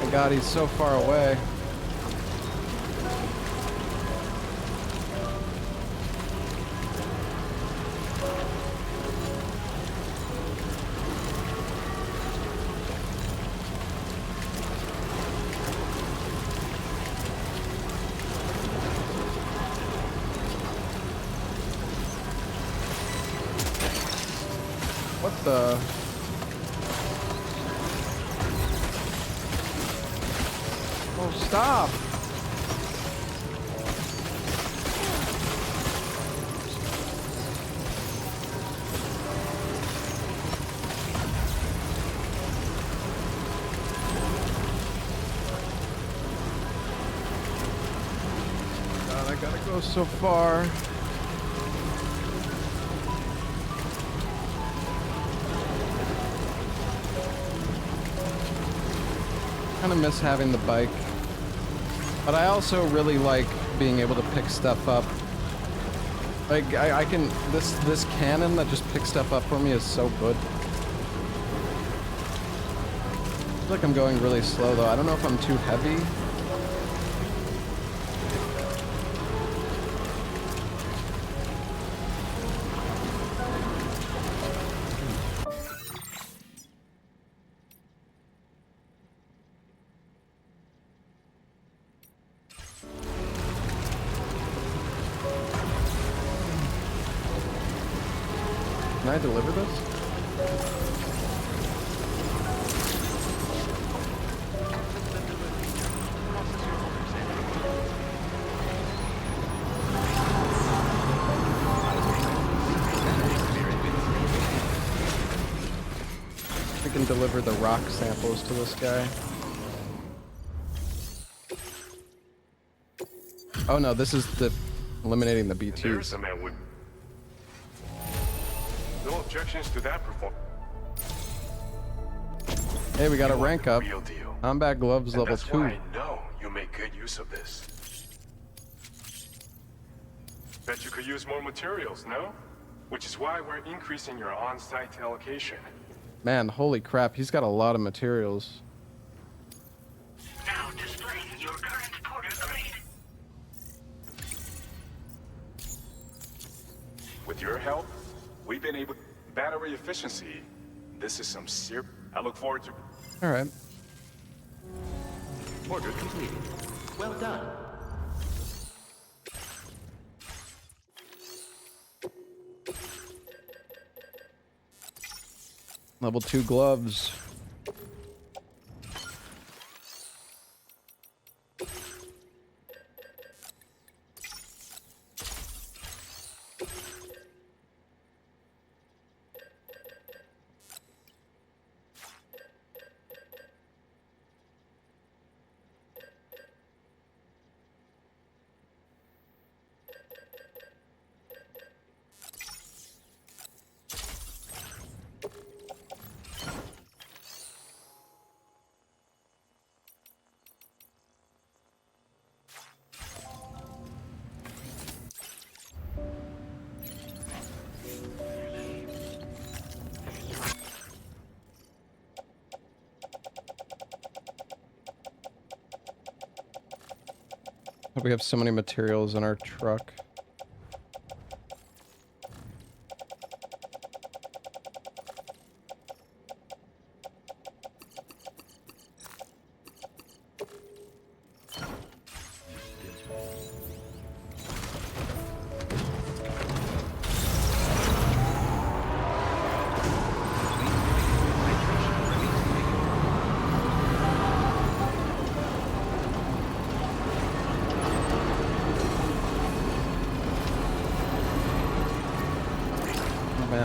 My God, he's so far away. What the? Oh, stop! God, I gotta go so far. I kind of miss having the bike, but I also really like being able to pick stuff up. Like I can this cannon that just picks stuff up for me is so good. I feel like I'm going really slow though. I don't know if I'm too heavy. Can I deliver this? We can deliver the rock samples to this guy. Oh no, this is the eliminating the BTs. No objections to that performance. Hey, we got a rank up. Real deal. Combat gloves And level that's 2. why I know you'll make good use of this. Bet you could use more materials, no? Which is why we're increasing your on-site allocation. Man, holy crap, he's got a lot of materials. Now displaying your current porter grade. With your help, we've been able... Battery efficiency. This is some serious... I look forward to... Alright. Order completed. Well done. Level 2 gloves. We have so many materials in our truck.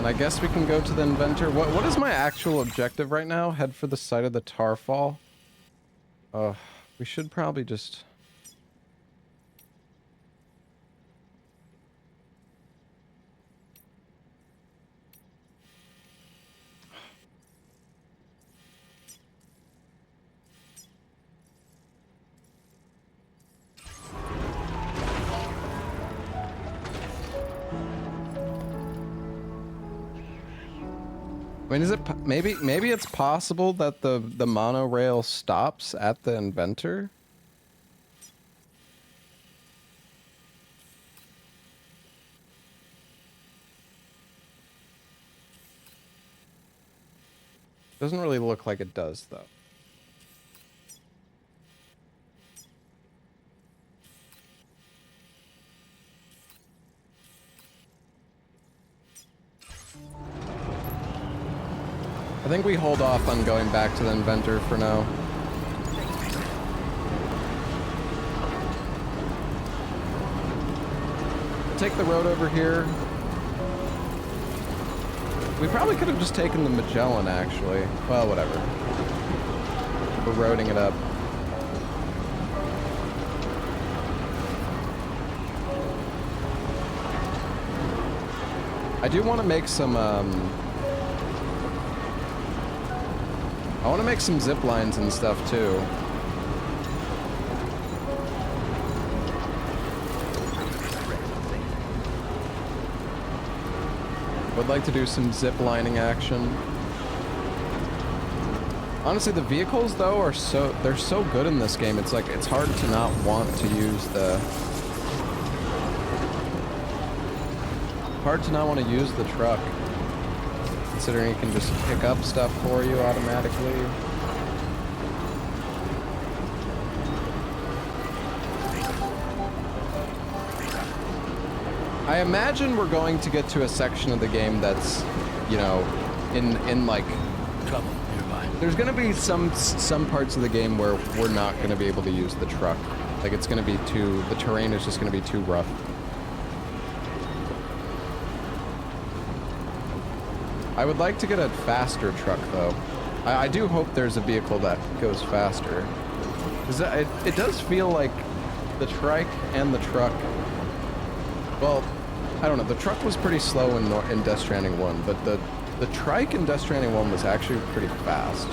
I guess we can go to the inventor. What is my actual objective right now? Head for the site of the Tarfall. We should probably just... I mean, is it maybe it's possible that the monorail stops at the inventor? Doesn't really look like it does, though. I think we hold off on going back to the inventor for now. Take the road over here. We probably could have just taken the Magellan, actually. Well, whatever. We're roading it up. I do want to make some, I want to make some zip lines and stuff too. Would like to do some zip lining action. Honestly, the vehicles though are they're so good in this game. It's like it's hard to not want to use the truck. Considering you can just pick up stuff for you automatically. I imagine we're going to get to a section of the game that's, you know, in like trouble nearby. There's gonna be some parts of the game where we're not gonna be able to use the truck. Like it's gonna be the terrain is just gonna be too rough. I would like to get a faster truck, though. I do hope there's a vehicle that goes faster. It does feel like the trike and the truck... Well, I don't know. The truck was pretty slow in Death Stranding 1, but the trike in Death Stranding 1 was actually pretty fast.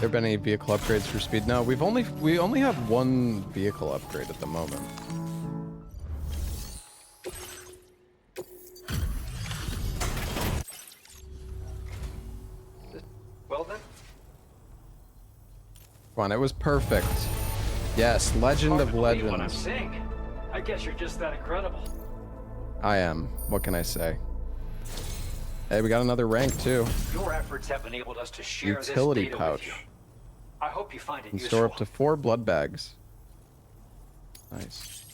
There been any vehicle upgrades for speed? No, we only have one vehicle upgrade at the moment. Well then. Come on, it was perfect. Yes, Legend of What I'm Legends. seeing. I guess you're just that incredible. I am. What can I say? Hey, we got another rank too. Your efforts have enabled us to share Utility this data pouch. with you. I hope you find it Can useful. store up to 4 blood bags. Nice.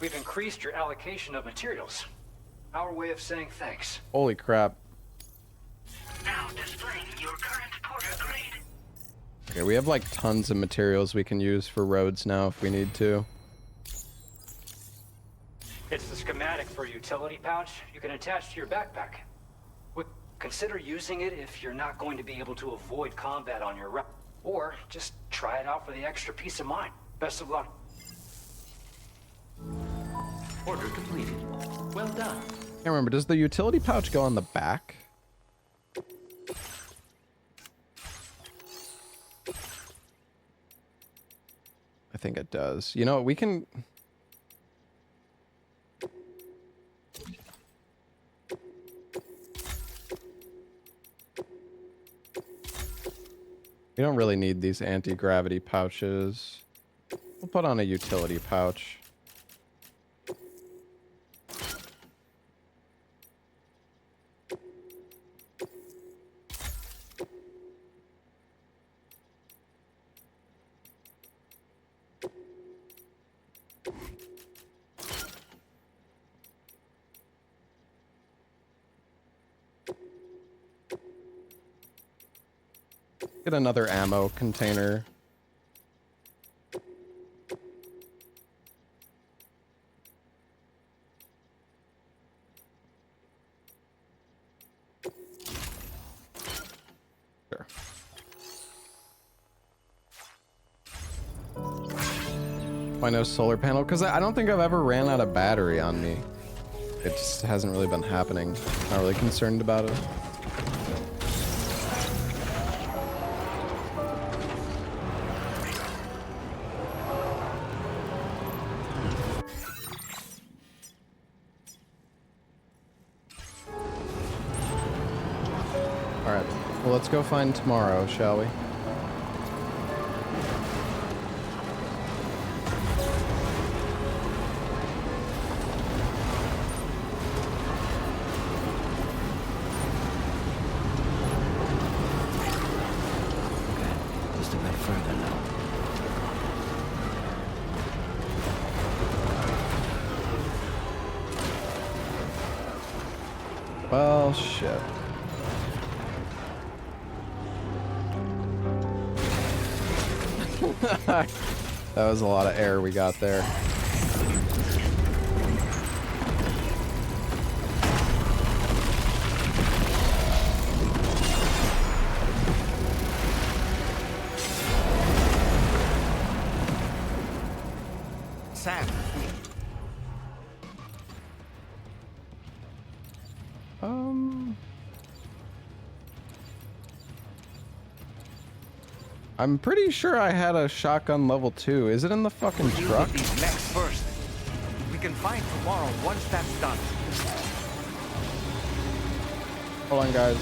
We've increased your allocation of materials. Our way of saying thanks. Holy crap. Now displaying your current porter grade. Okay, we have like tons of materials we can use for roads now if we need to. It's the schematic for a utility pouch you can attach to your backpack. Consider using it if you're not going to be able to avoid combat on your route. Or just try it out for the extra peace of mind. Best of luck. Order completed. Well done. Can't remember, does the utility pouch go on the back? I think it does. You know, we can... We don't really need these anti-gravity pouches. We'll put on a utility pouch. Get another ammo container. Sure. Why no solar panel? Because I don't think I've ever ran out of battery on me. It just hasn't really been happening. Not really concerned about it. Well, let's go find tomorrow, shall we? Just a bit further now. Well, shit. That was a lot of air we got there. Sam. I'm pretty sure I had a shotgun level 2. Is it in the fucking truck? These mechs first. We can find tomorrow once that's done. Hold on, guys.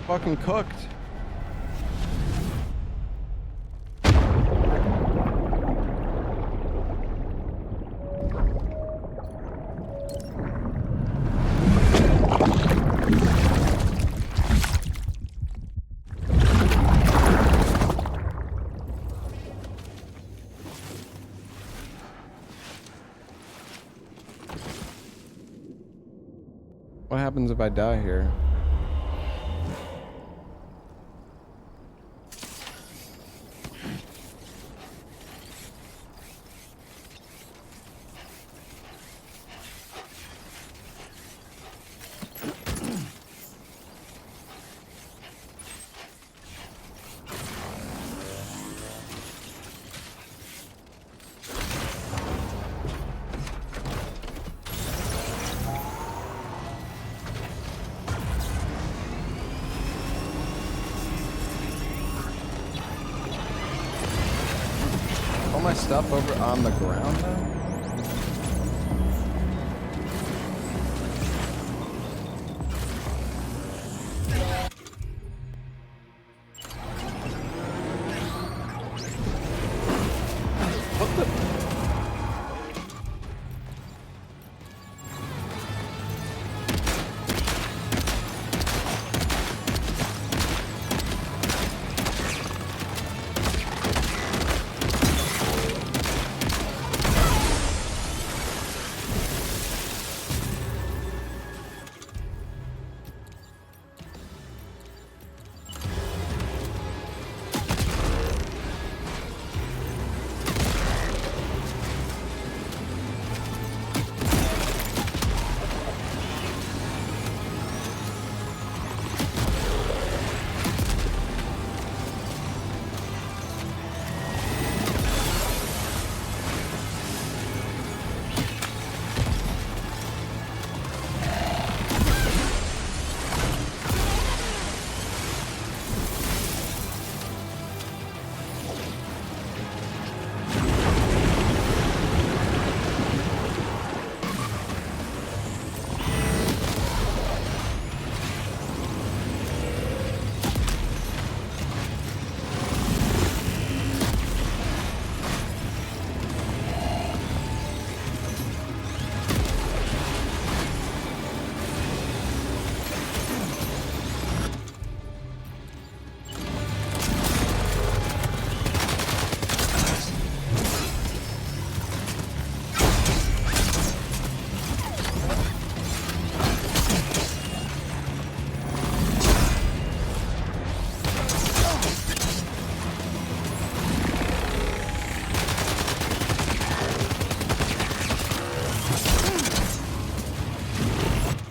Fucking cooked. What happens if I die here? my stuff over on the ground though?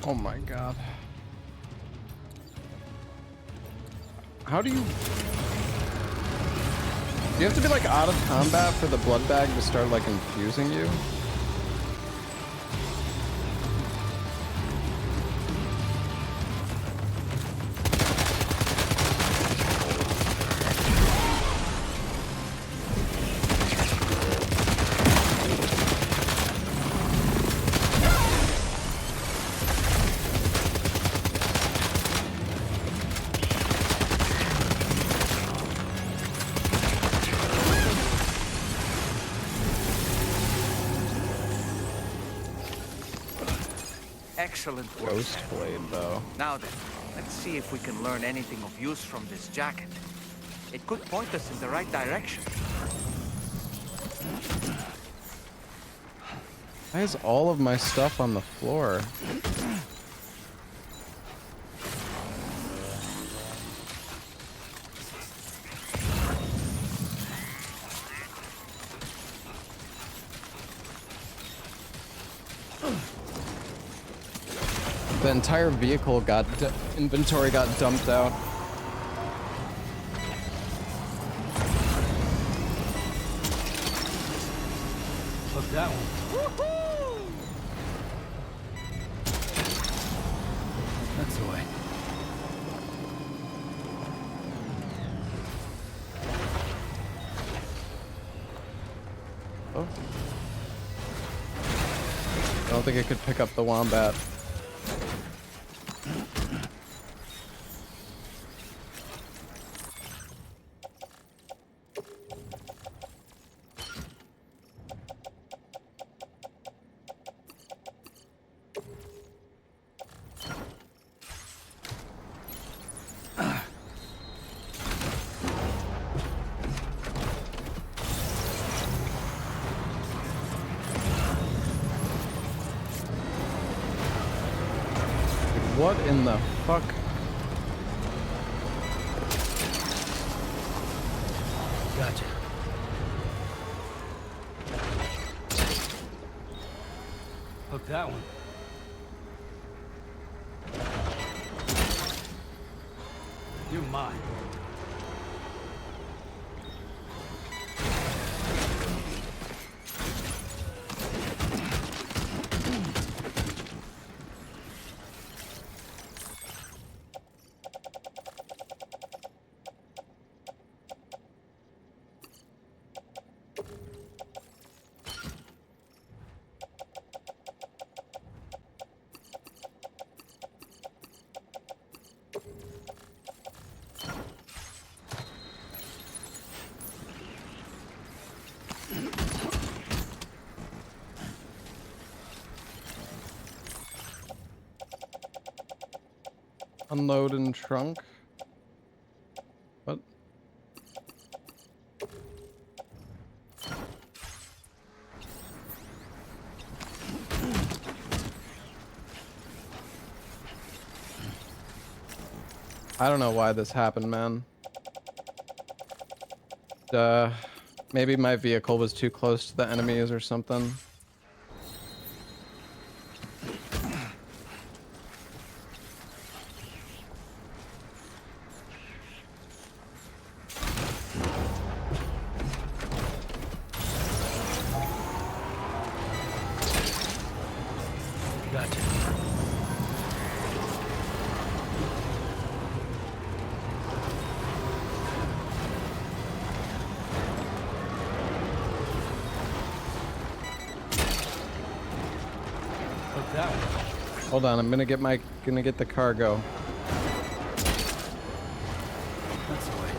Oh my god. How do you... You have to be like out of combat for the blood bag to start like infusing you? Excellent work. Ghost blade, though. Now then, let's see if we can learn anything of use from this jacket. It could point us in the right direction. Why is all of my stuff on the floor? The entire vehicle got inventory got dumped out. Look that one. That's the way. Oh. I don't think I could pick up the wombat. What in the fuck? Gotcha. Hook that one. You're mine. Unload and trunk. What? I don't know why this happened, man. Maybe my vehicle was too close to the enemies or something. Hold on, I'm gonna get the cargo. That's the way.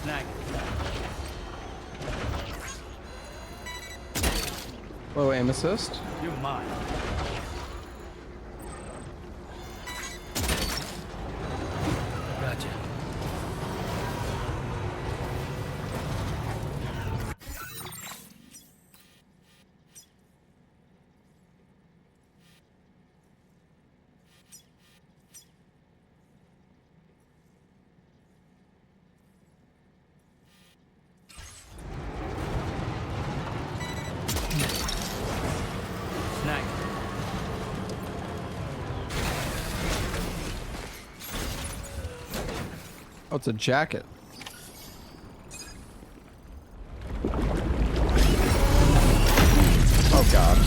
Snag. Whoa, aim assist? You're mine. Gotcha. Oh, it's a jacket. Oh god.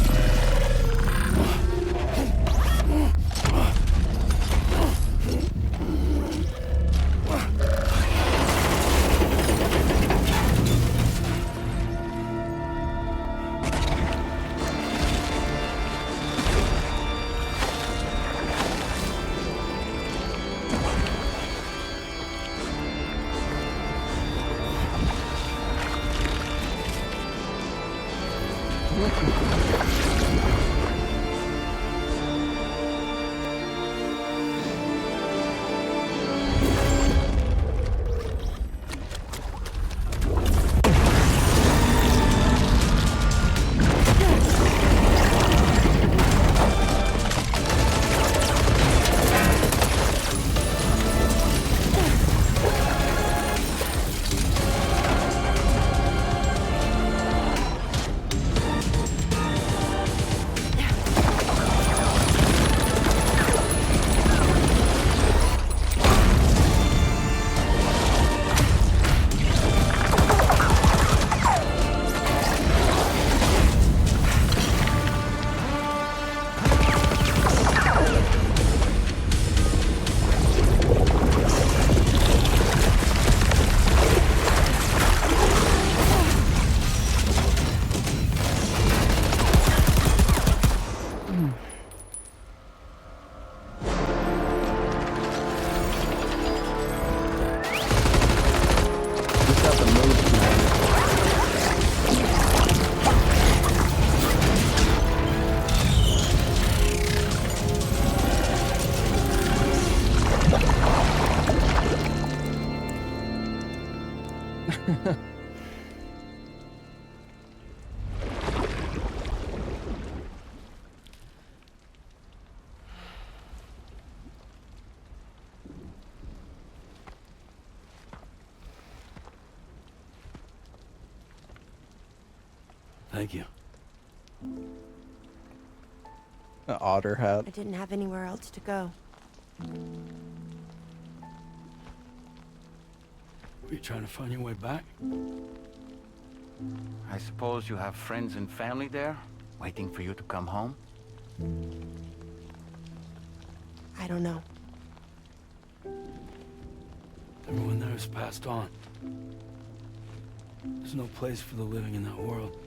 Thank you. An otter hat. I didn't have anywhere else to go. Were you trying to find your way back? I suppose you have friends and family there, waiting for you to come home? I don't know. Everyone there has passed on. There's no place for the living in that world.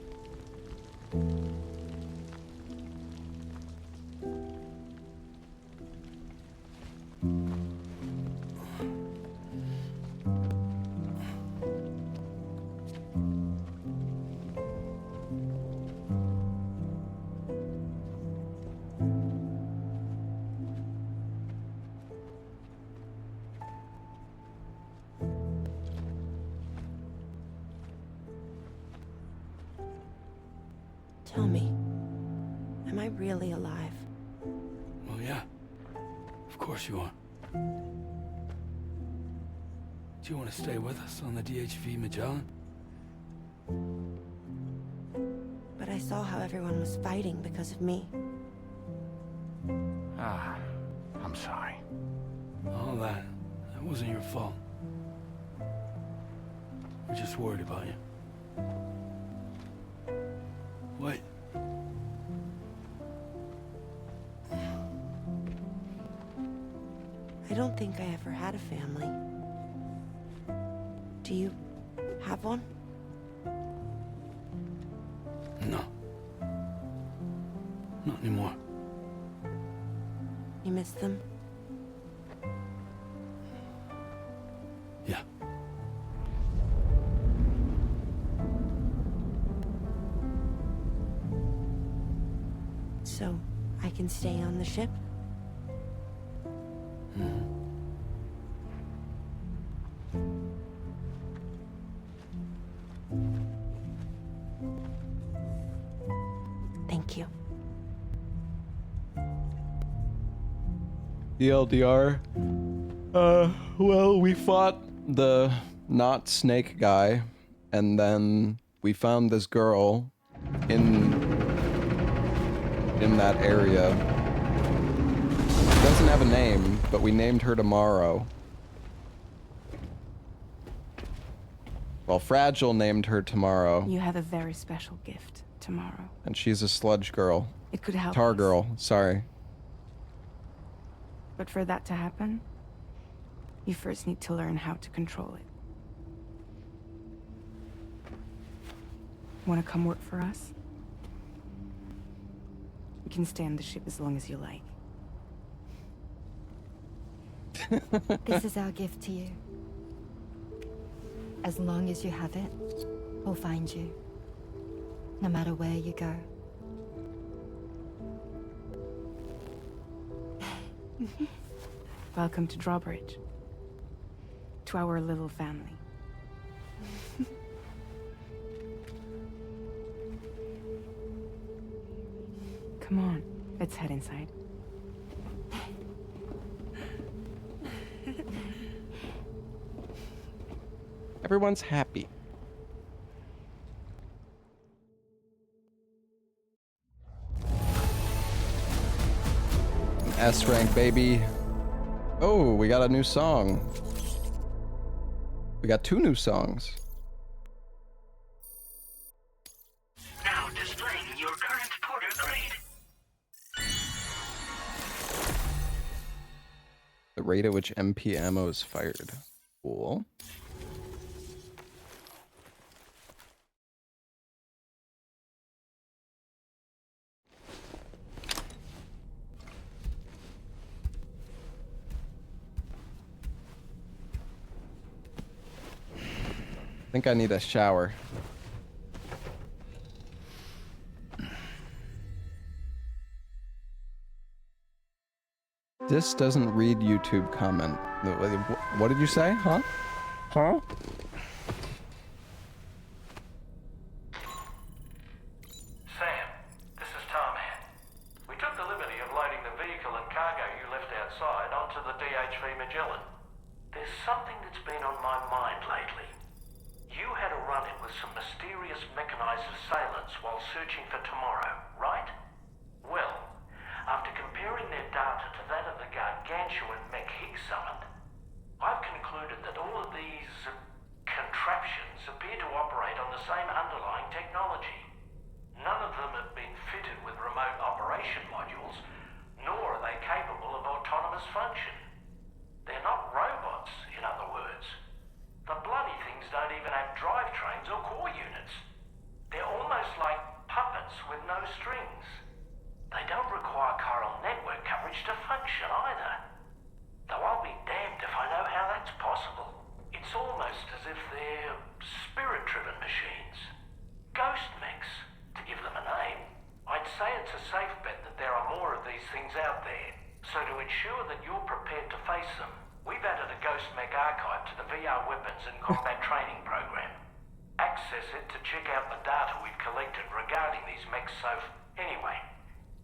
Tell me, am I really alive? Well, yeah. Of course you are. Do you want to stay with us on the DHV Magellan? But I saw how everyone was fighting because of me. Ah, I'm sorry. All that wasn't your fault. We're just worried about you. Wait. I don't think I ever had a family. Do you have one? No. Not anymore. You miss them? Yeah. So, I can stay on the ship? Thank you. ELDR. Well, we fought the not snake guy, and then we found this girl in that area. She doesn't have a name, but we named her Tomorrow. Well, Fragile named her Tomorrow. You have a very special gift, Tomorrow. And she's a sludge girl. It could help Tar us. girl, sorry. But for that to happen, you first need to learn how to control it. Want to come work for us? You can stay on the ship as long as you like. This is our gift to you. As long as you have it, we'll find you. No matter where you go. Welcome to Drawbridge. To our little family. Come on, let's head inside. Everyone's happy. An S rank, baby. Oh, we got a new song. We got 2 new songs. Now displaying your current porter grade. The rate at which MP ammo is fired. Cool. I think I need a shower. This doesn't read YouTube comment. What did you say? Huh? Huh? Sam, this is Tarman. We took the liberty of loading the vehicle and cargo you left outside onto the DHV Magellan. There's something that's been on my mind lately. You had a run-in with some mysterious mechanized assailants while searching for Tomorrow, right? Well, after comparing their data to that of the gargantuan mech Higs summoned, I've concluded that all of these contraptions appear to operate on the same underlying technology. None of them have been fitted with remote operation modules, nor are they capable of autonomous function. They're not robots, in other words. The bloody things don't even have drivetrains or core units. They're almost like puppets with no strings. They don't require chiral network coverage to function either. Though I'll be damned if I know how that's possible. It's almost as if they're spirit-driven machines. Ghost mechs, to give them a name. I'd say it's a safe bet that there are more of these things out there. So to ensure that you're prepared to face them, we've added a Ghost Mech archive to the VR weapons and combat training program. Acts access it to check out the data we've collected regarding these mechs Anyway,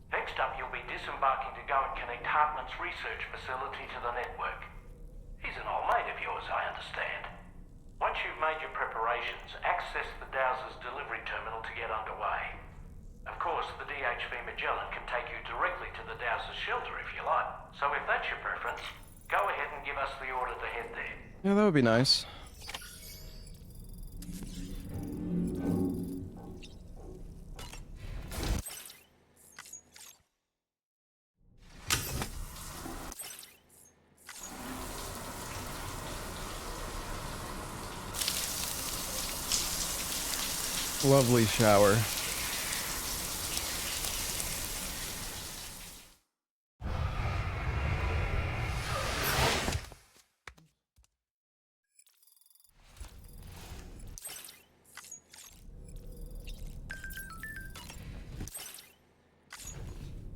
next up you'll be disembarking to go and connect Hartman's research facility to the network. He's an old mate of yours, I understand. Once you've made your preparations, access the dowser's delivery terminal to get underway. Of course, the DHV Magellan can take you directly to the dowser's shelter if you like. So if that's your preference, go ahead and give us the order to head there. Yeah, that would be nice. Lovely shower.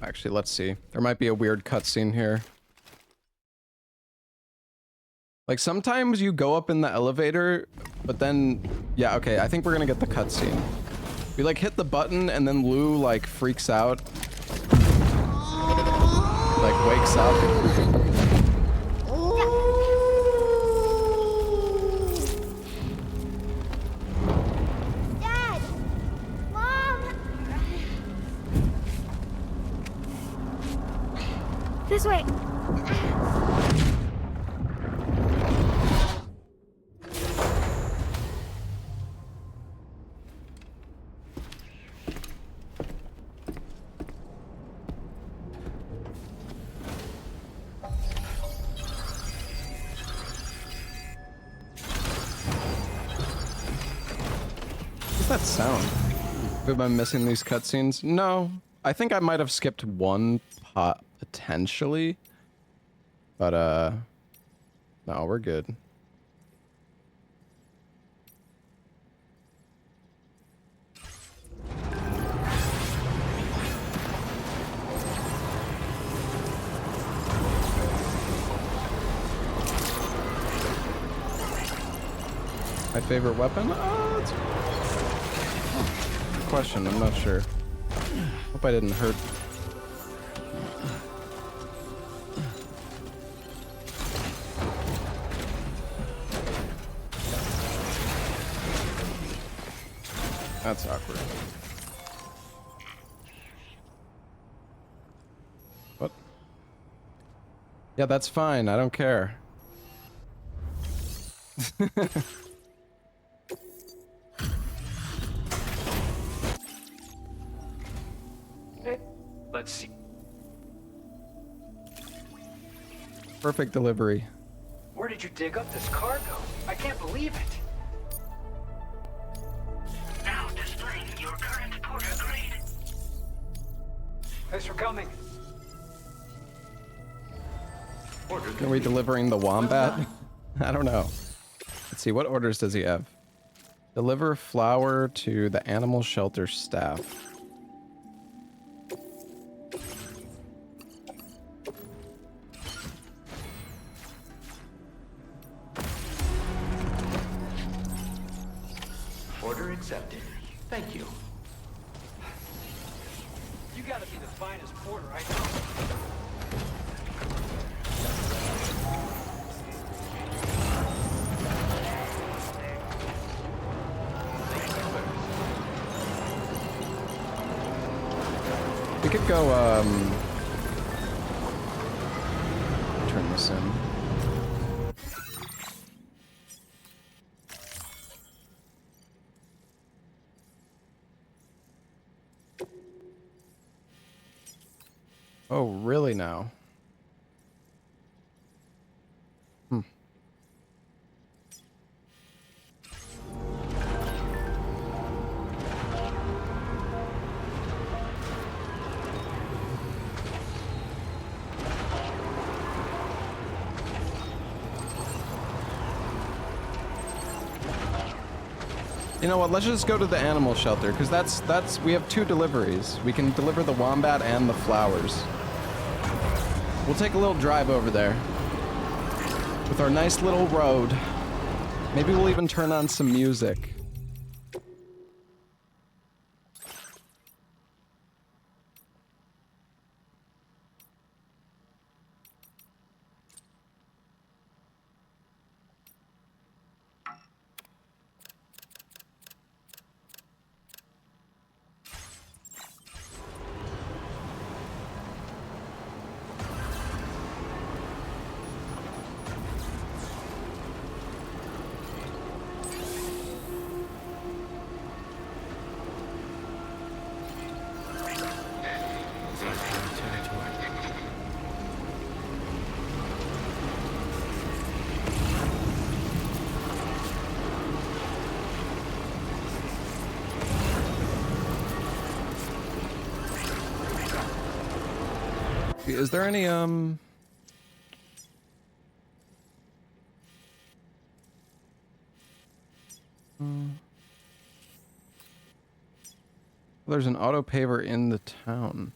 Actually, let's see. There might be a weird cutscene here. Like, sometimes you go up in the elevator, but then... Yeah, okay, I think we're gonna get the cutscene. We, like, hit the button, and then Lou, like, freaks out. Like, wakes up. Dad! Mom! This way. What's that sound? Am I missing these cutscenes? No. I think I might have skipped one pot, potentially. But, no, we're good. My favorite weapon? It's... Good question, I'm not sure. Hope I didn't hurt. That's awkward. What? Yeah, that's fine, I don't care. Let's see. Perfect delivery. Where did you dig up this cargo? I can't believe it. Now displaying your current porter grade. Thanks for coming. Are we delivering the wombat? I don't know. Let's see, what orders does he have? Deliver flour to the animal shelter staff. Order accepted. Thank you. You gotta be the finest porter I know. We could go, turn this in. Oh, really now? Hmm. You know what, let's just go to the animal shelter, because that's, we have 2 deliveries. We can deliver the wombat and the flowers. We'll take a little drive over there. With our nice little road. Maybe we'll even turn on some music. Is there any there's an auto paver in the town.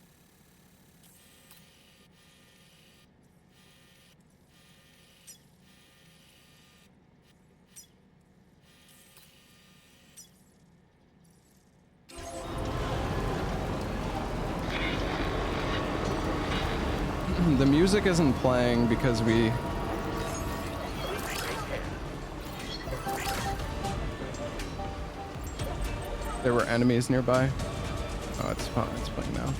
The music isn't playing because there were enemies nearby. Oh, it's fine. It's playing now.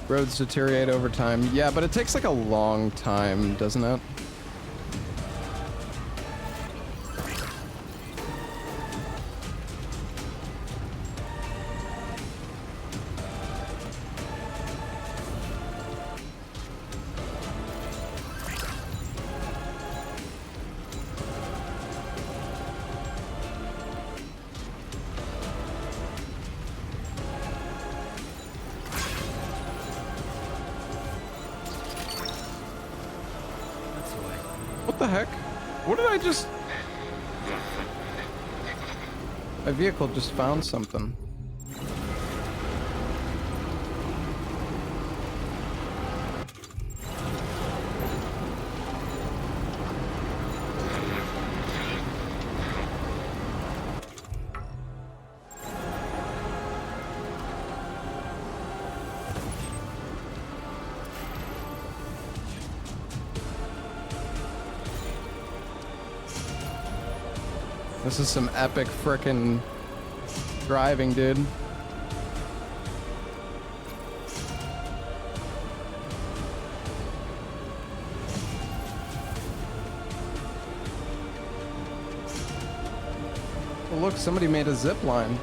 Roads deteriorate over time. Yeah, but it takes like a long time, doesn't it? What the heck? What did I just... My vehicle just found something. This is some epic frickin' driving, dude. Oh, look, somebody made a zip line.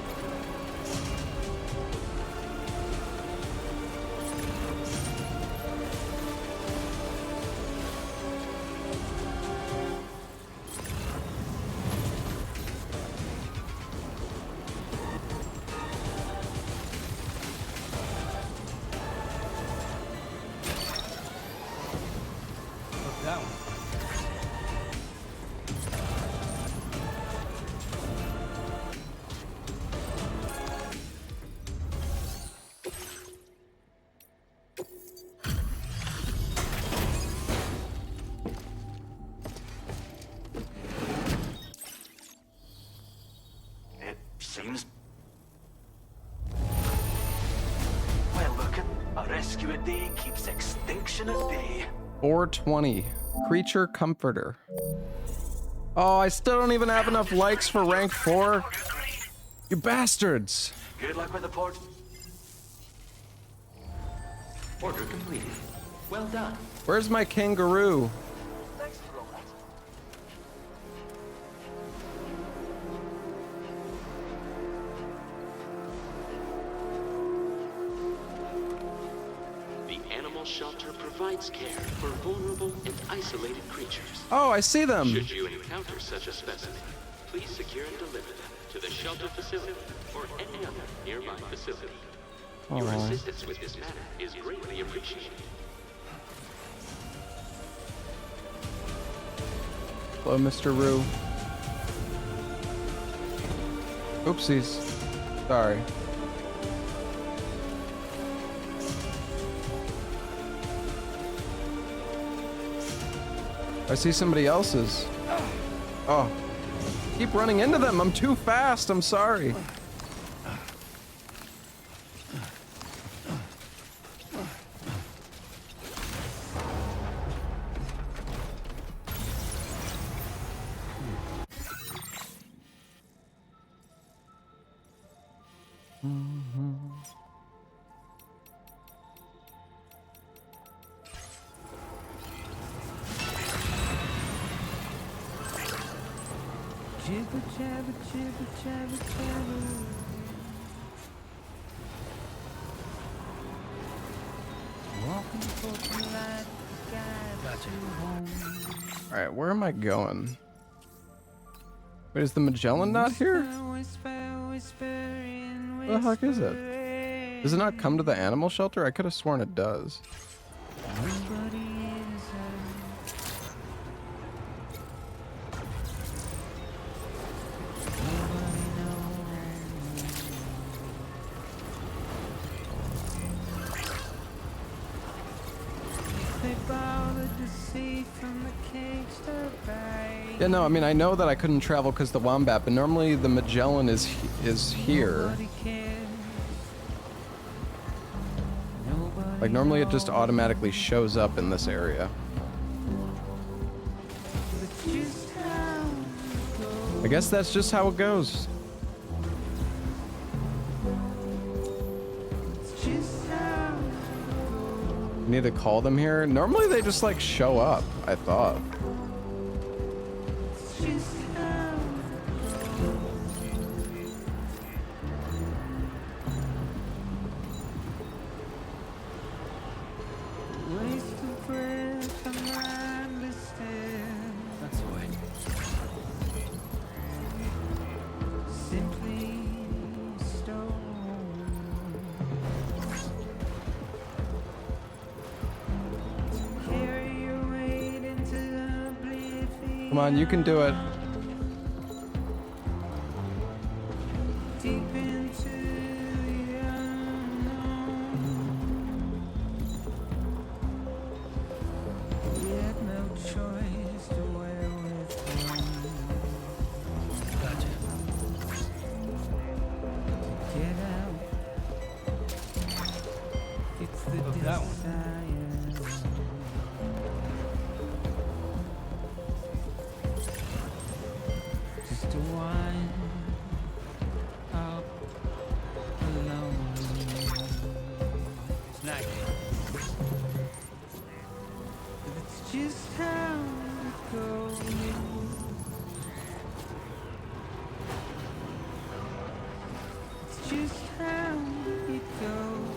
Seems... Well, look, a rescue a day keeps extinction a day. 420. Creature Comforter. Oh, I still don't even have enough likes for rank 4. You bastards. Good luck with the port. Order completed. Well done. Where's my kangaroo? Thanks for all that. The animal shelter provides care for vulnerable and isolated creatures. Oh, I see them. Should you encounter such a specimen, please secure and deliver them to the shelter facility or any other nearby facility. Your assistance with this matter is greatly appreciated. Hello, Mr. Roo. Oopsies. Sorry. I see somebody else's. Oh. Keep running into them. I'm too fast. I'm sorry. Jibber jabber, jibber jabber, jabber. Walking for the light, guide you home. Alright, where am I going? Wait, is the Magellan not here? What the heck is it? Does it not come to the animal shelter? I could have sworn it does. Yeah, no, I mean, I know that I couldn't travel because the Wombat, but normally the Magellan is here. Like, normally it just automatically shows up in this area. I guess that's just how it goes. Need to call them here? Normally they just like show up, I thought. Come on, you can do it.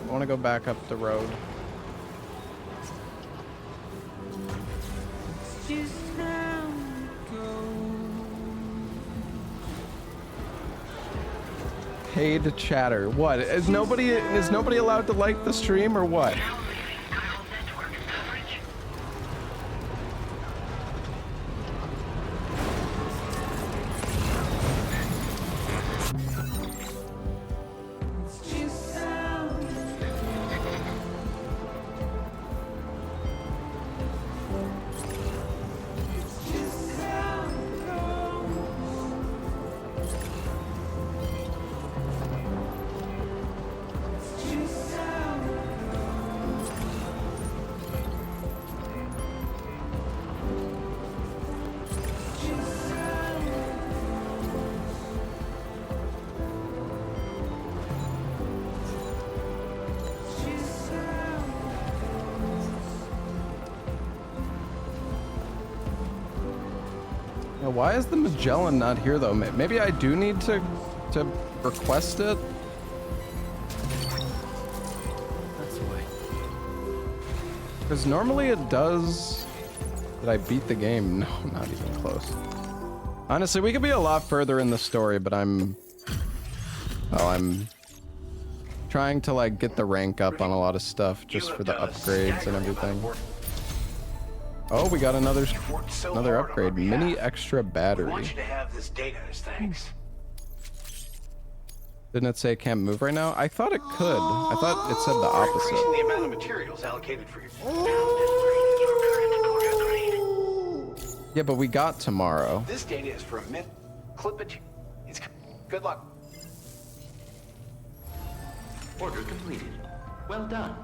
I want to go back up the road. Paid chatter. What? Is nobody allowed to like the stream or what? Why is the Magellan not here though? Maybe I do need to request it. That's why. Because normally it does. Did I beat the game? No, not even close. Honestly, we could be a lot further in the story, but I'm trying to like get the rank up on a lot of stuff just for the upgrades and everything. Oh, we got another upgrade. Mini extra battery. We want you to have this data as thanks. Didn't it say it can't move right now? I thought it could. I thought it said the opposite. Increasing the amount of materials allocated for your Yeah, but we got tomorrow. This data is for a myth. Clip it. It's good luck. Order completed. Well done.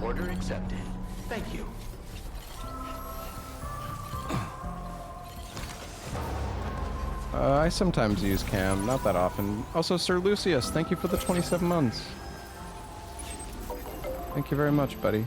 Order accepted. Thank you. I sometimes use cam, not that often. Also, Sir Lucius, thank you for the 27 months. Thank you very much, buddy.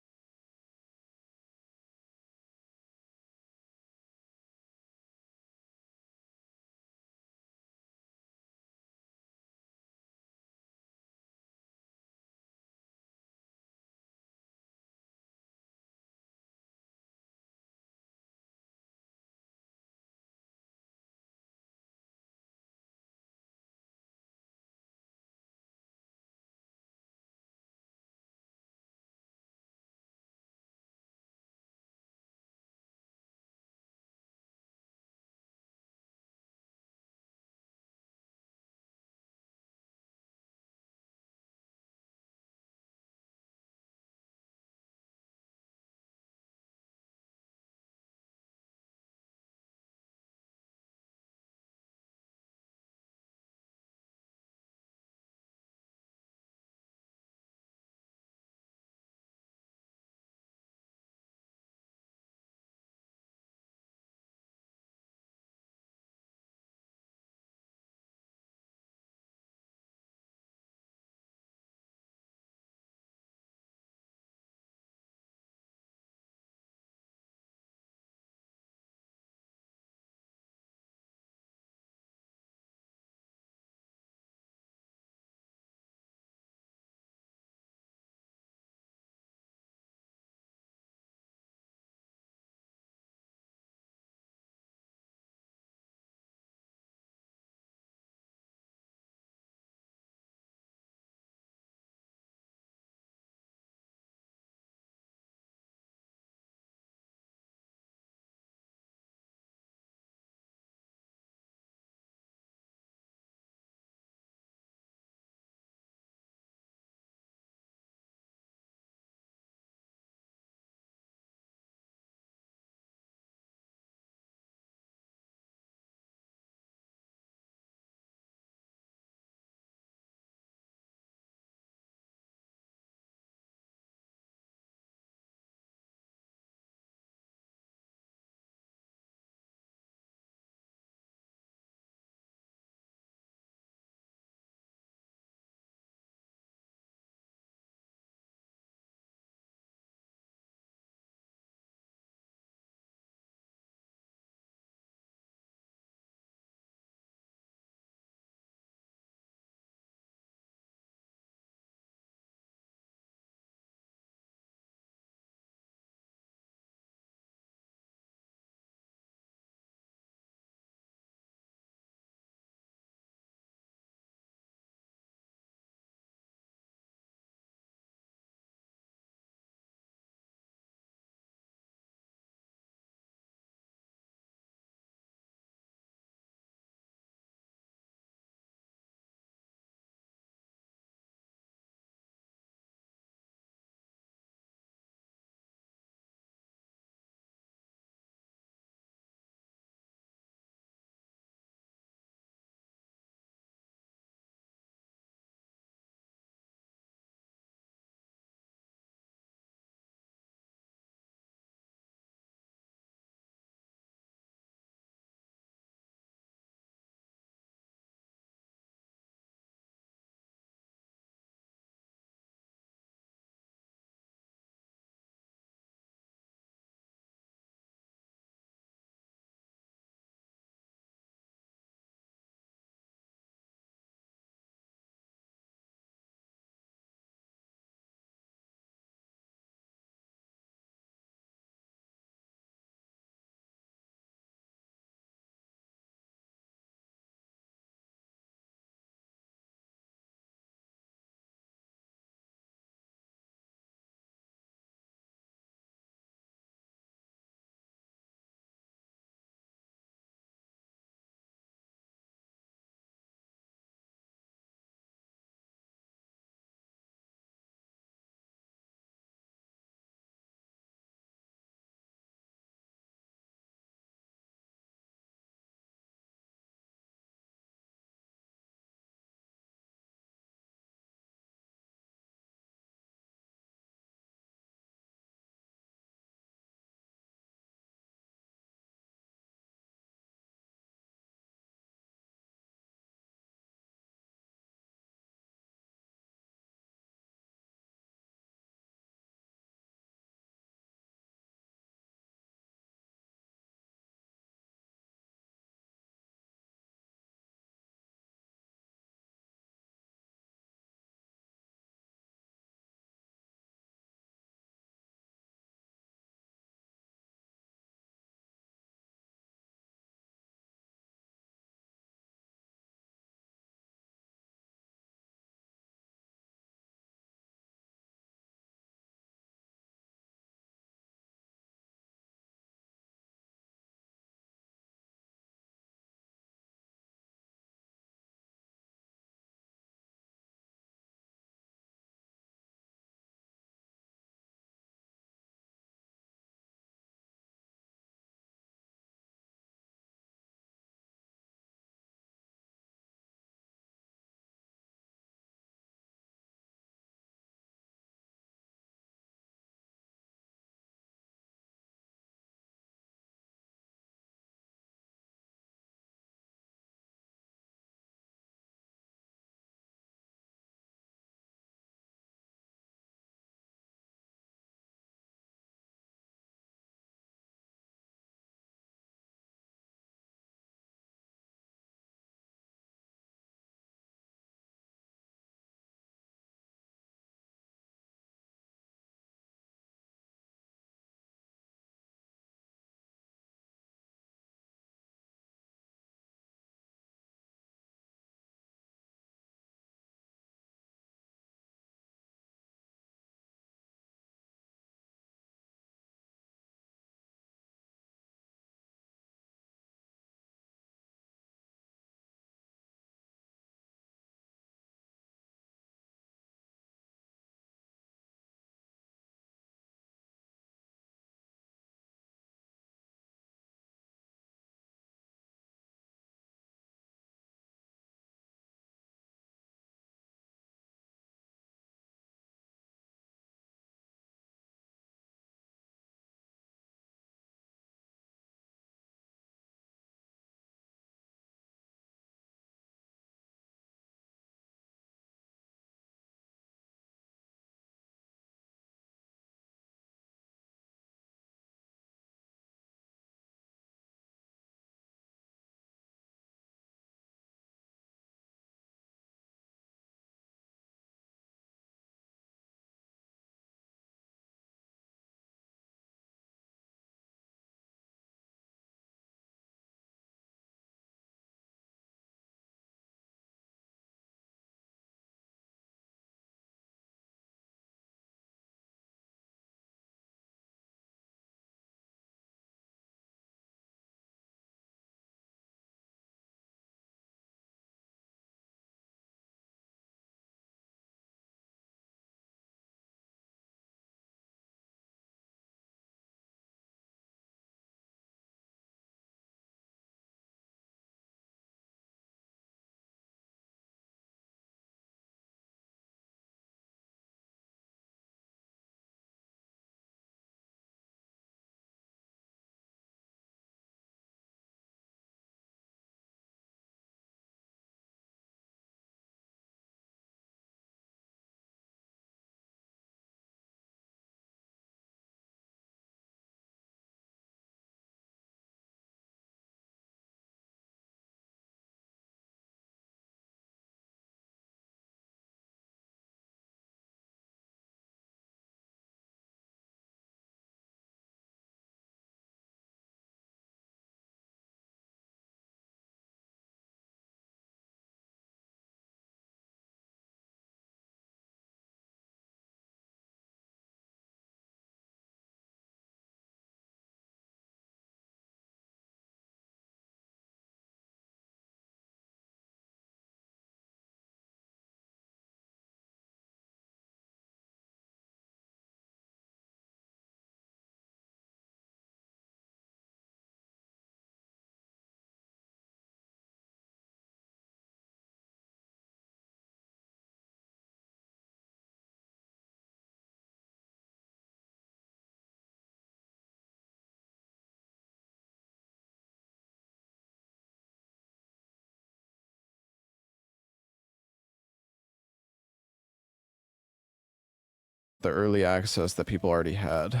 the early access that people already had.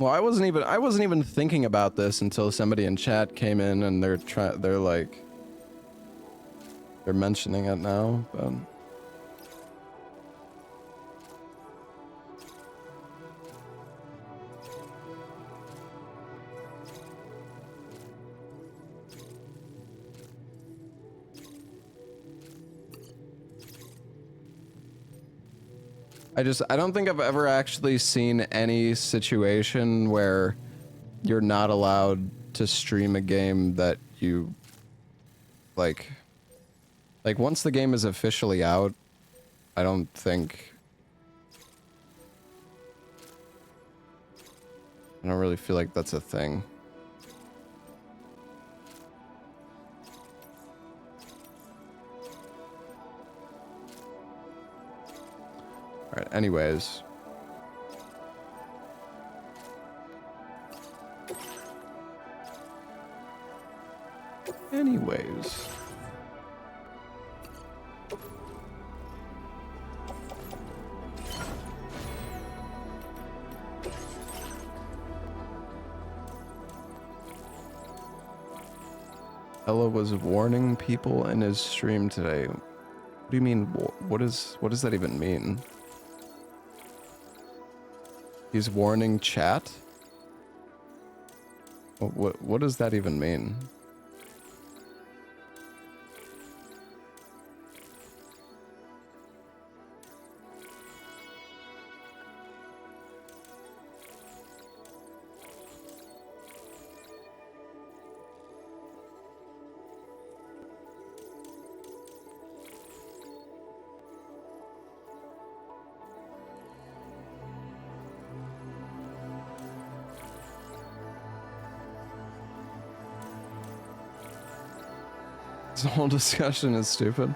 Well, I wasn't even thinking about this until somebody in chat came in and they're mentioning it now, but I don't think I've ever actually seen any situation where you're not allowed to stream a game that you like once the game is officially out, I don't really feel like that's a thing. All right, anyways. Ella was warning people in his stream today. What do you mean? What does that even mean? He's warning chat? What does that even mean? This whole discussion is stupid.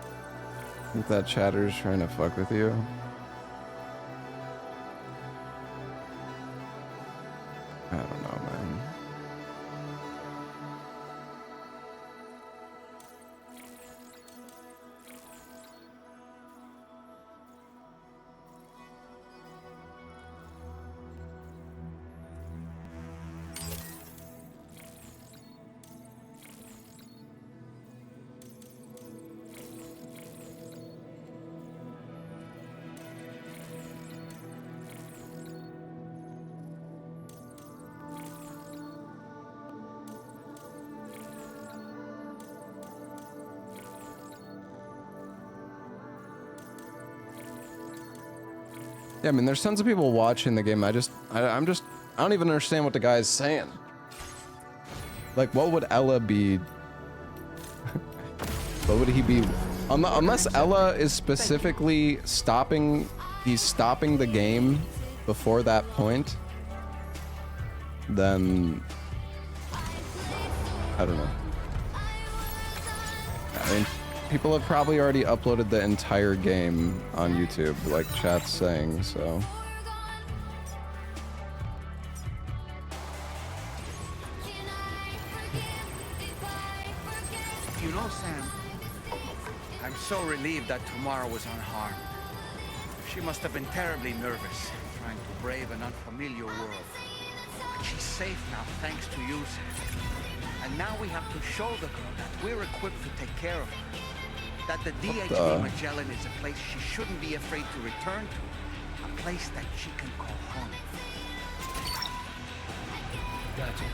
I think that chatter's trying to fuck with you. I don't know, man. Yeah, I mean, there's tons of people watching the game. I don't even understand what the guy's saying. Like, what would Ella be? What would he be? Unless Ella is specifically stopping, he's stopping the game before that point, then I don't know. I mean, people have probably already uploaded the entire game on YouTube, like chat's saying, so. You know, Sam, I'm so relieved that tomorrow was unharmed. She must have been terribly nervous, trying to brave an unfamiliar world. But she's safe now, thanks to you, Sam. And now we have to show the girl that we're equipped to take care of her. That the DHB Magellan is a place she shouldn't be afraid to return to. A place that she can call home. Gotcha.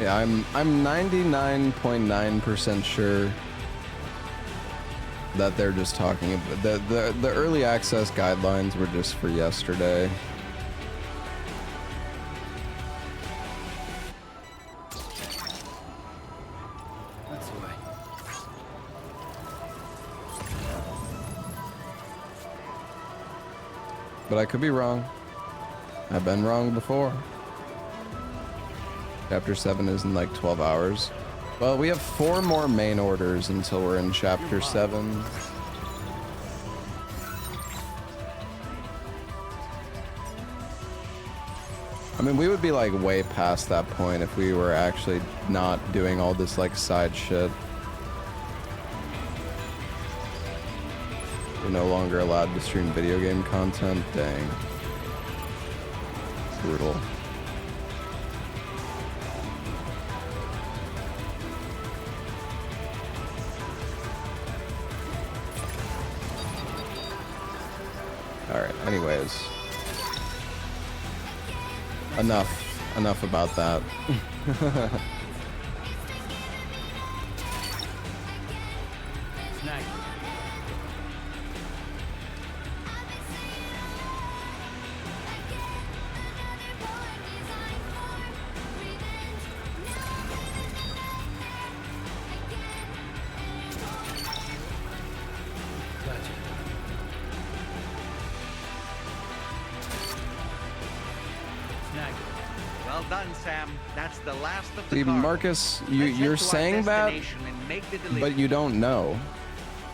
Yeah, I'm 99.9% sure that they're just talking about the early access guidelines were just for yesterday. That's why. but I could be wrong. I've been wrong before. Chapter 7 is in like 12 hours. Well, we have 4 more main orders until we're in Chapter 7. I mean, we would be like way past that point if we were actually not doing all this like side shit. We're no longer allowed to stream video game content. Dang. Brutal. Alright, anyways. Enough about that. Well done, Sam. That's the last of the See, cargo. Marcus, Let's head you're to our saying that, destination and make the delivery. but you don't know.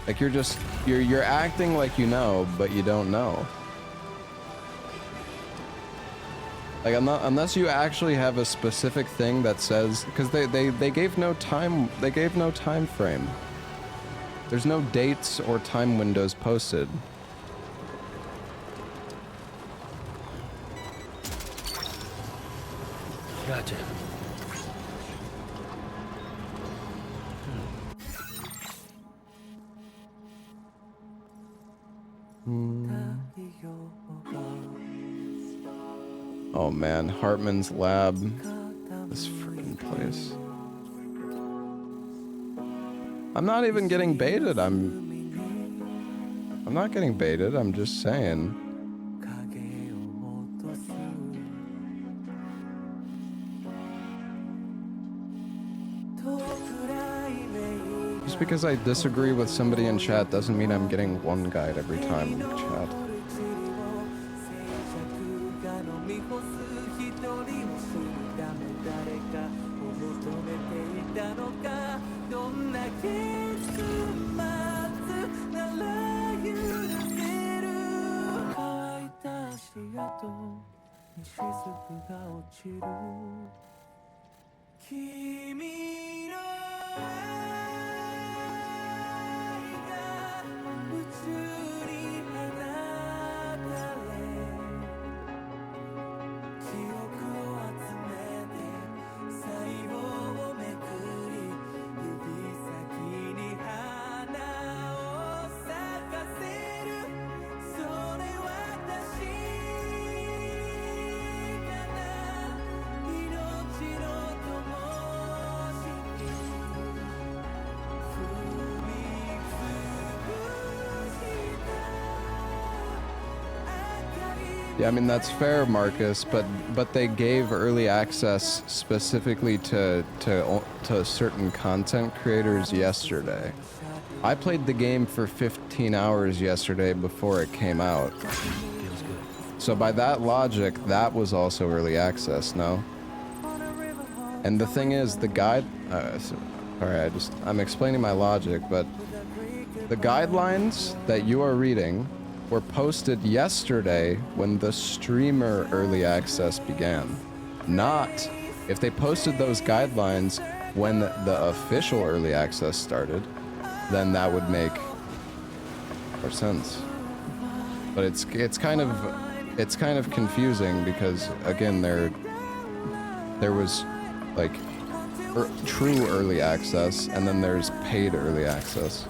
Like you're acting like you know, but you don't know. Like unless you actually have a specific thing that says, because they gave no time, they gave no time frame. There's no dates or time windows posted. Gotcha. Oh man, Hartman's lab. This freaking place. I'm not even getting baited. I'm not getting baited. I'm just saying. Just because I disagree with somebody in chat doesn't mean I'm getting one guide every time in chat. Yeah, I mean that's fair, Marcus, but they gave early access specifically to certain content creators yesterday. I played the game for 15 hours yesterday before it came out. So by that logic, that was also early access, no? And the thing is, the guide... sorry, I'm explaining my logic, but the guidelines that you are reading were posted yesterday when the streamer early access began. Not if they posted those guidelines when the official early access started, then that would make more sense. But it's kind of confusing because again there was like true early access and then there's paid early access.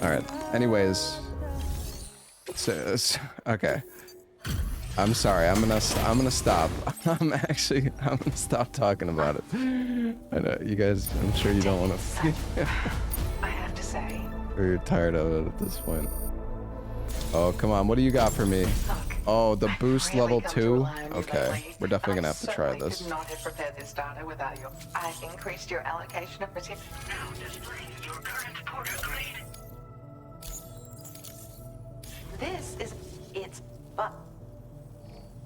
All right. Anyways, so, okay. I'm sorry. I'm gonna stop. I'm gonna stop talking about it. I know you guys. I'm sure you don't want to. I have to say. Or you're tired of it at this point. Oh come on. What do you got for me? Look, Oh, the boost level 2? Okay, we're definitely gonna have to try Certainly this. could not have prepared this data without your... I've increased your allocation of material. Now displaying your current porter grade. This is... It's... But...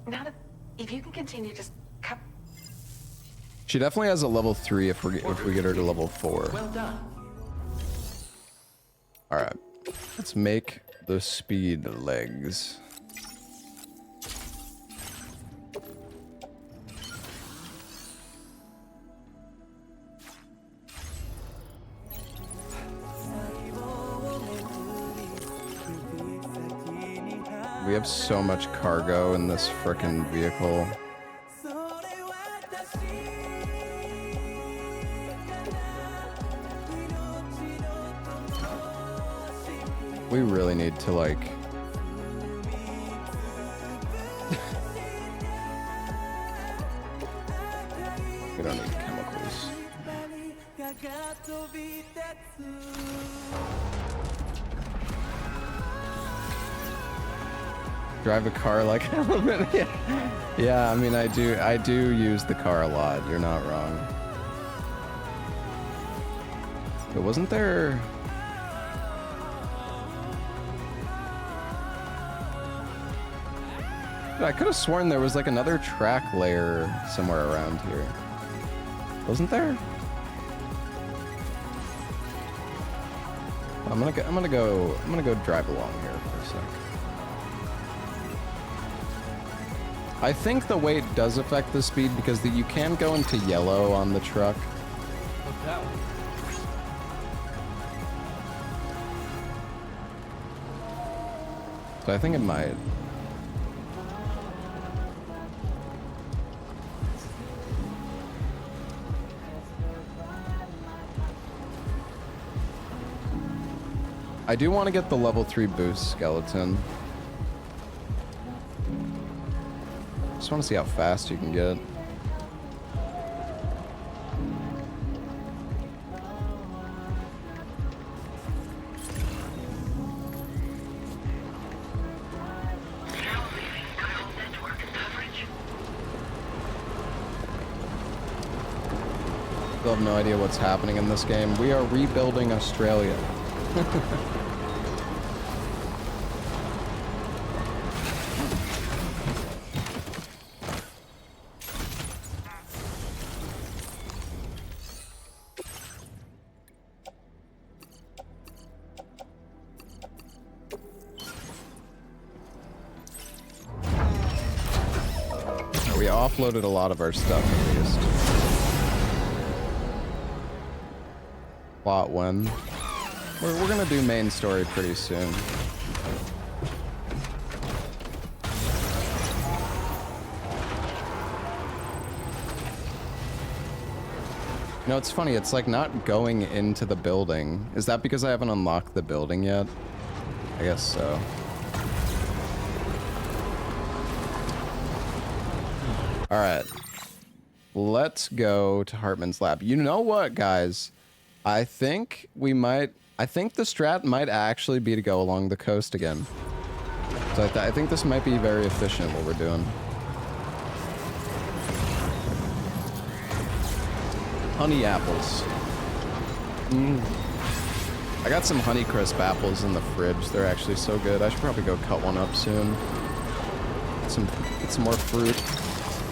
Now that... If you can continue just... She definitely has a level 3 if we get her to level 4. Well done. All right, let's make the speed legs. We have so much cargo in this frickin' vehicle. We really need to, like... we don't need chemicals. Drive a car like Element. Yeah, I mean, I do use the car a lot. You're not wrong. But wasn't there... I could have sworn there was like another track layer somewhere around here. Wasn't there? I'm gonna go drive along here for a sec. I think the weight does affect the speed because you can go into yellow on the truck. Look that way. So I think it might. I do want to get the level 3 boost skeleton. Just want to see how fast you can get. Still have no idea what's happening in this game. We are rebuilding Australia. We offloaded a lot of our stuff at least. Plot when? We're gonna do main story pretty soon. You know, it's funny, it's like not going into the building. Is that because I haven't unlocked the building yet? I guess so. Alright. Let's go to Hartman's lab. You know what, guys? I think the strat might actually be to go along the coast again. So I think this might be very efficient what we're doing. Honey apples. I got some Honeycrisp apples in the fridge. They're actually so good. I should probably go cut one up soon. Get some more fruit.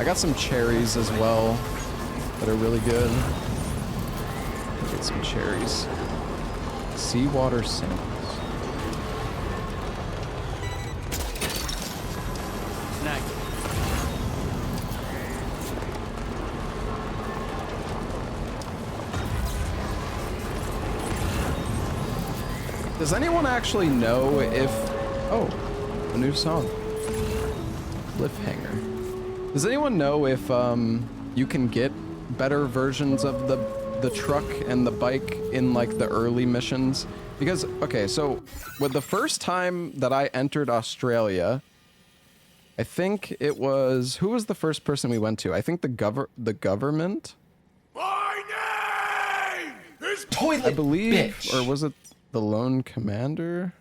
I got some cherries as well that are really good. Get some cherries. Seawater samples. Snack. Does anyone actually know if... Oh, a new song. Cliffhanger. Does anyone know if you can get better versions of the truck and the bike in like the early missions? Because, okay, so with the first time that I entered Australia, I think it was... Who was the first person we went to? I think the government? My name is I believe, bitch. Or was it the lone commander?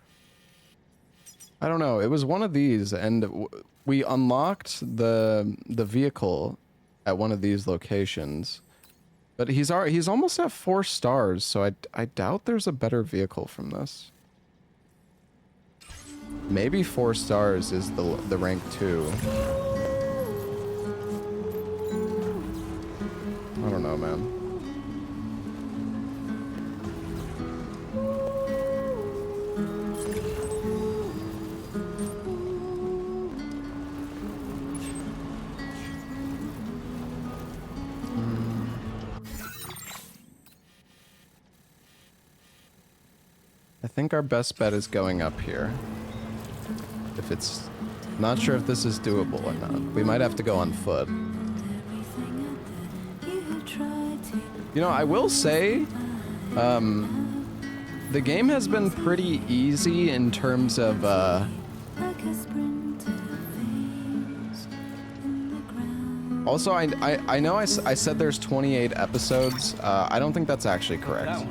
I don't know. It was one of these, and we unlocked the vehicle at one of these locations. But he's almost at 4 stars, so I doubt there's a better vehicle from this. Maybe 4 stars is the rank 2. I don't know, man. I think our best bet is going up here. If it's... Not sure if this is doable or not. We might have to go on foot. You know, I will say... the game has been pretty easy in terms of... Also, I know I said there's 28 episodes. I don't think that's actually correct.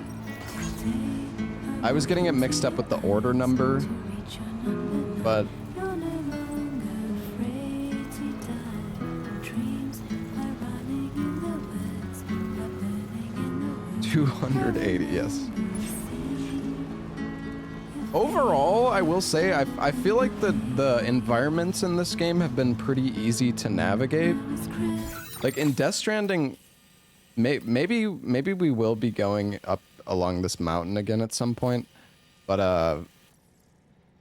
I was getting it mixed up with the order number, but... 280, yes. Overall, I will say, I feel like the environments in this game have been pretty easy to navigate. Like in Death Stranding, maybe we will be going up along this mountain again at some point, but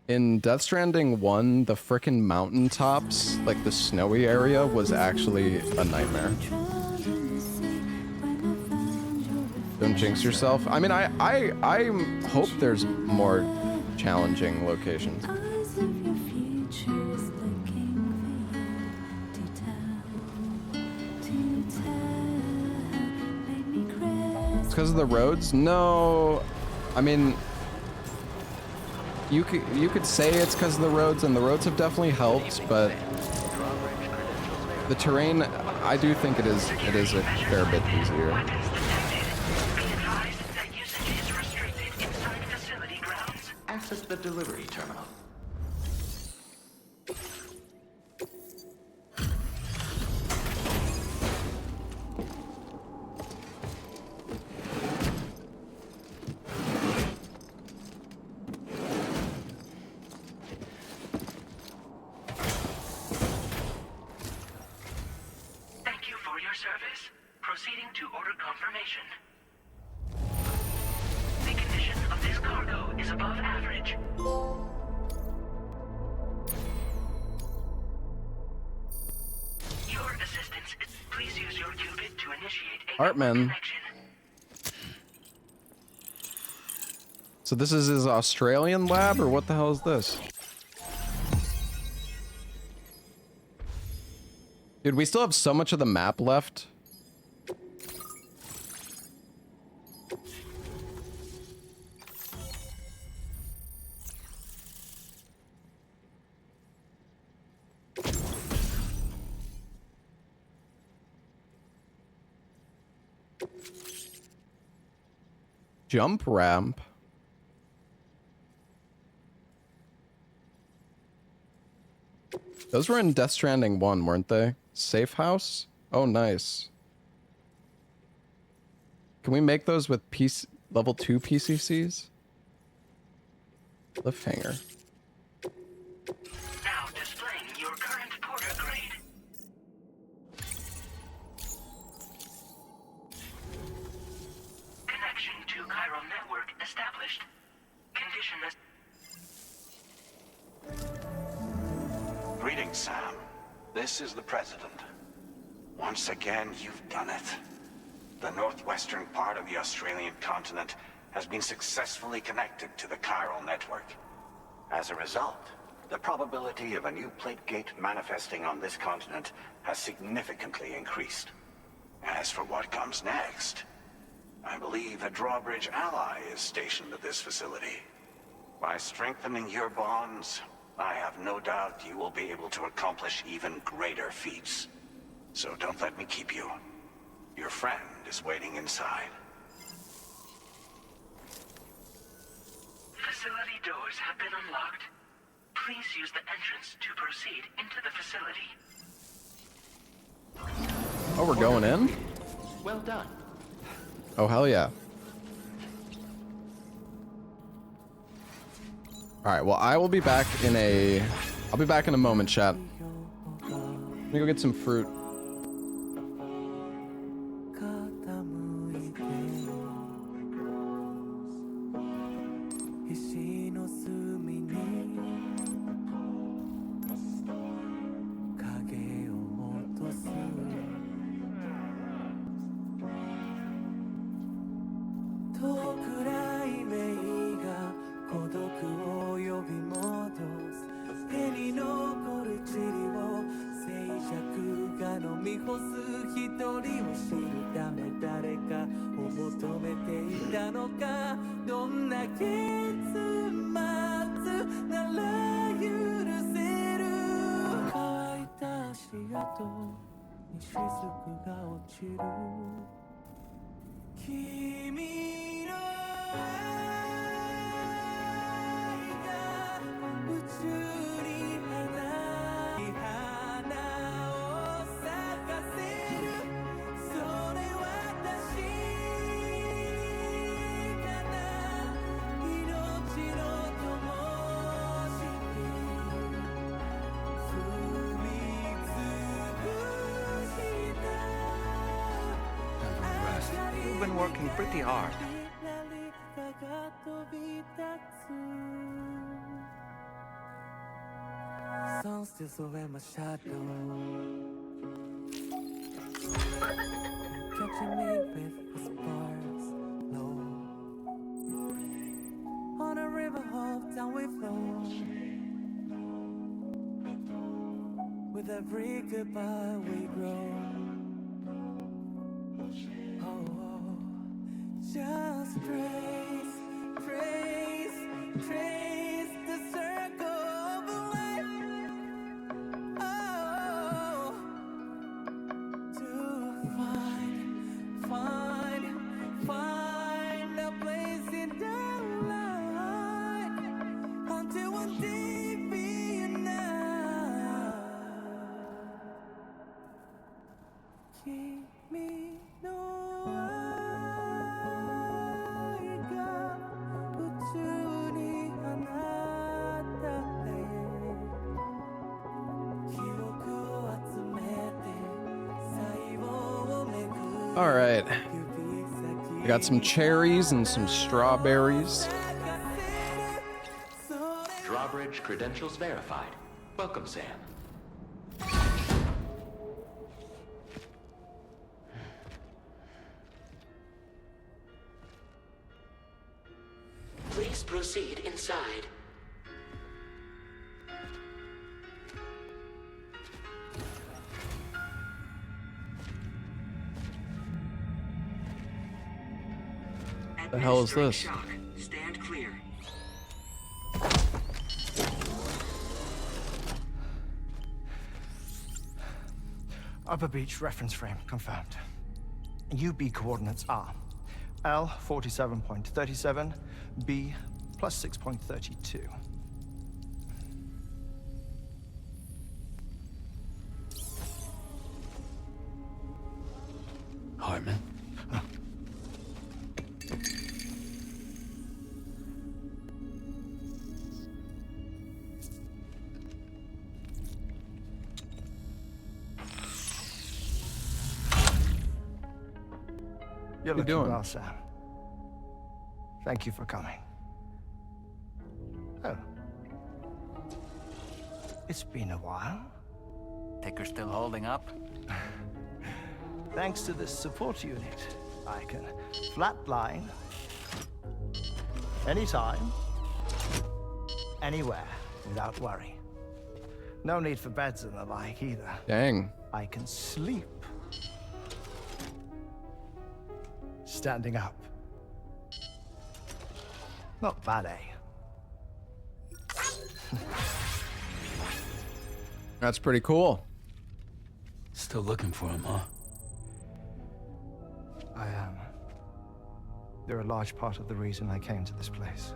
in Death Stranding 1, the frickin' mountaintops, like the snowy area, was actually a nightmare. Don't jinx yourself. I mean, I hope there's more challenging locations. It's because of the roads? No. I mean, you could say it's because of the roads, and the roads have definitely helped, but the terrain, I do think it is a fair bit easier. Access the delivery terminal. Thank you for your service. Proceeding to order confirmation. The condition of this cargo is above average. Your assistance is... Please use your qubit to initiate a Hartman. So this is his Australian lab, or what the hell is this? Dude, we still have so much of the map left. Jump ramp. Those were in Death Stranding 1, weren't they? Safe house? Oh, nice. Can we make those with level 2 PCCs? Cliffhanger. Now displaying your current porter grade. Connection to chiral network established. Condition as... Greetings, Sam. This is the President. Once again, you've done it. The northwestern part of the Australian continent has been successfully connected to the chiral network. As a result, the probability of a new plate gate manifesting on this continent has significantly increased. As for what comes next, I believe a drawbridge ally is stationed at this facility. By strengthening your bonds, I have no doubt you will be able to accomplish even greater feats. So don't let me keep you. Your friend is waiting inside. Facility doors have been unlocked. Please use the entrance to proceed into the facility. Oh, we're going in? Well done. Oh, hell yeah. Alright, well, I'll be back in a moment, chat. Let me go get some fruit. You've been working pretty hard. Sun still over my shadow. Catching me with the sparks low. On a river of down we flow. With every goodbye we grow. Just trace the circle of life. Oh, to find a place in the light until one day be enough. Keep me All right. I got some cherries and some strawberries. Drawbridge credentials verified. Welcome, Sam. Please proceed inside. The hell is this? Shock. Stand clear. Upper Beach reference frame confirmed. UB coordinates are L 47.37, B plus 6.32. Hartman? You're What are you looking doing? well, Sam. Thank you for coming. Oh. It's been a while. Ticker still holding up? Thanks to this support unit, I can flatline anytime, anywhere, without worry. No need for beds and the like either. Dang. I can sleep standing up. Not bad, eh? That's pretty cool. Still looking for him, huh? I am. They're a large part of the reason I came to this place.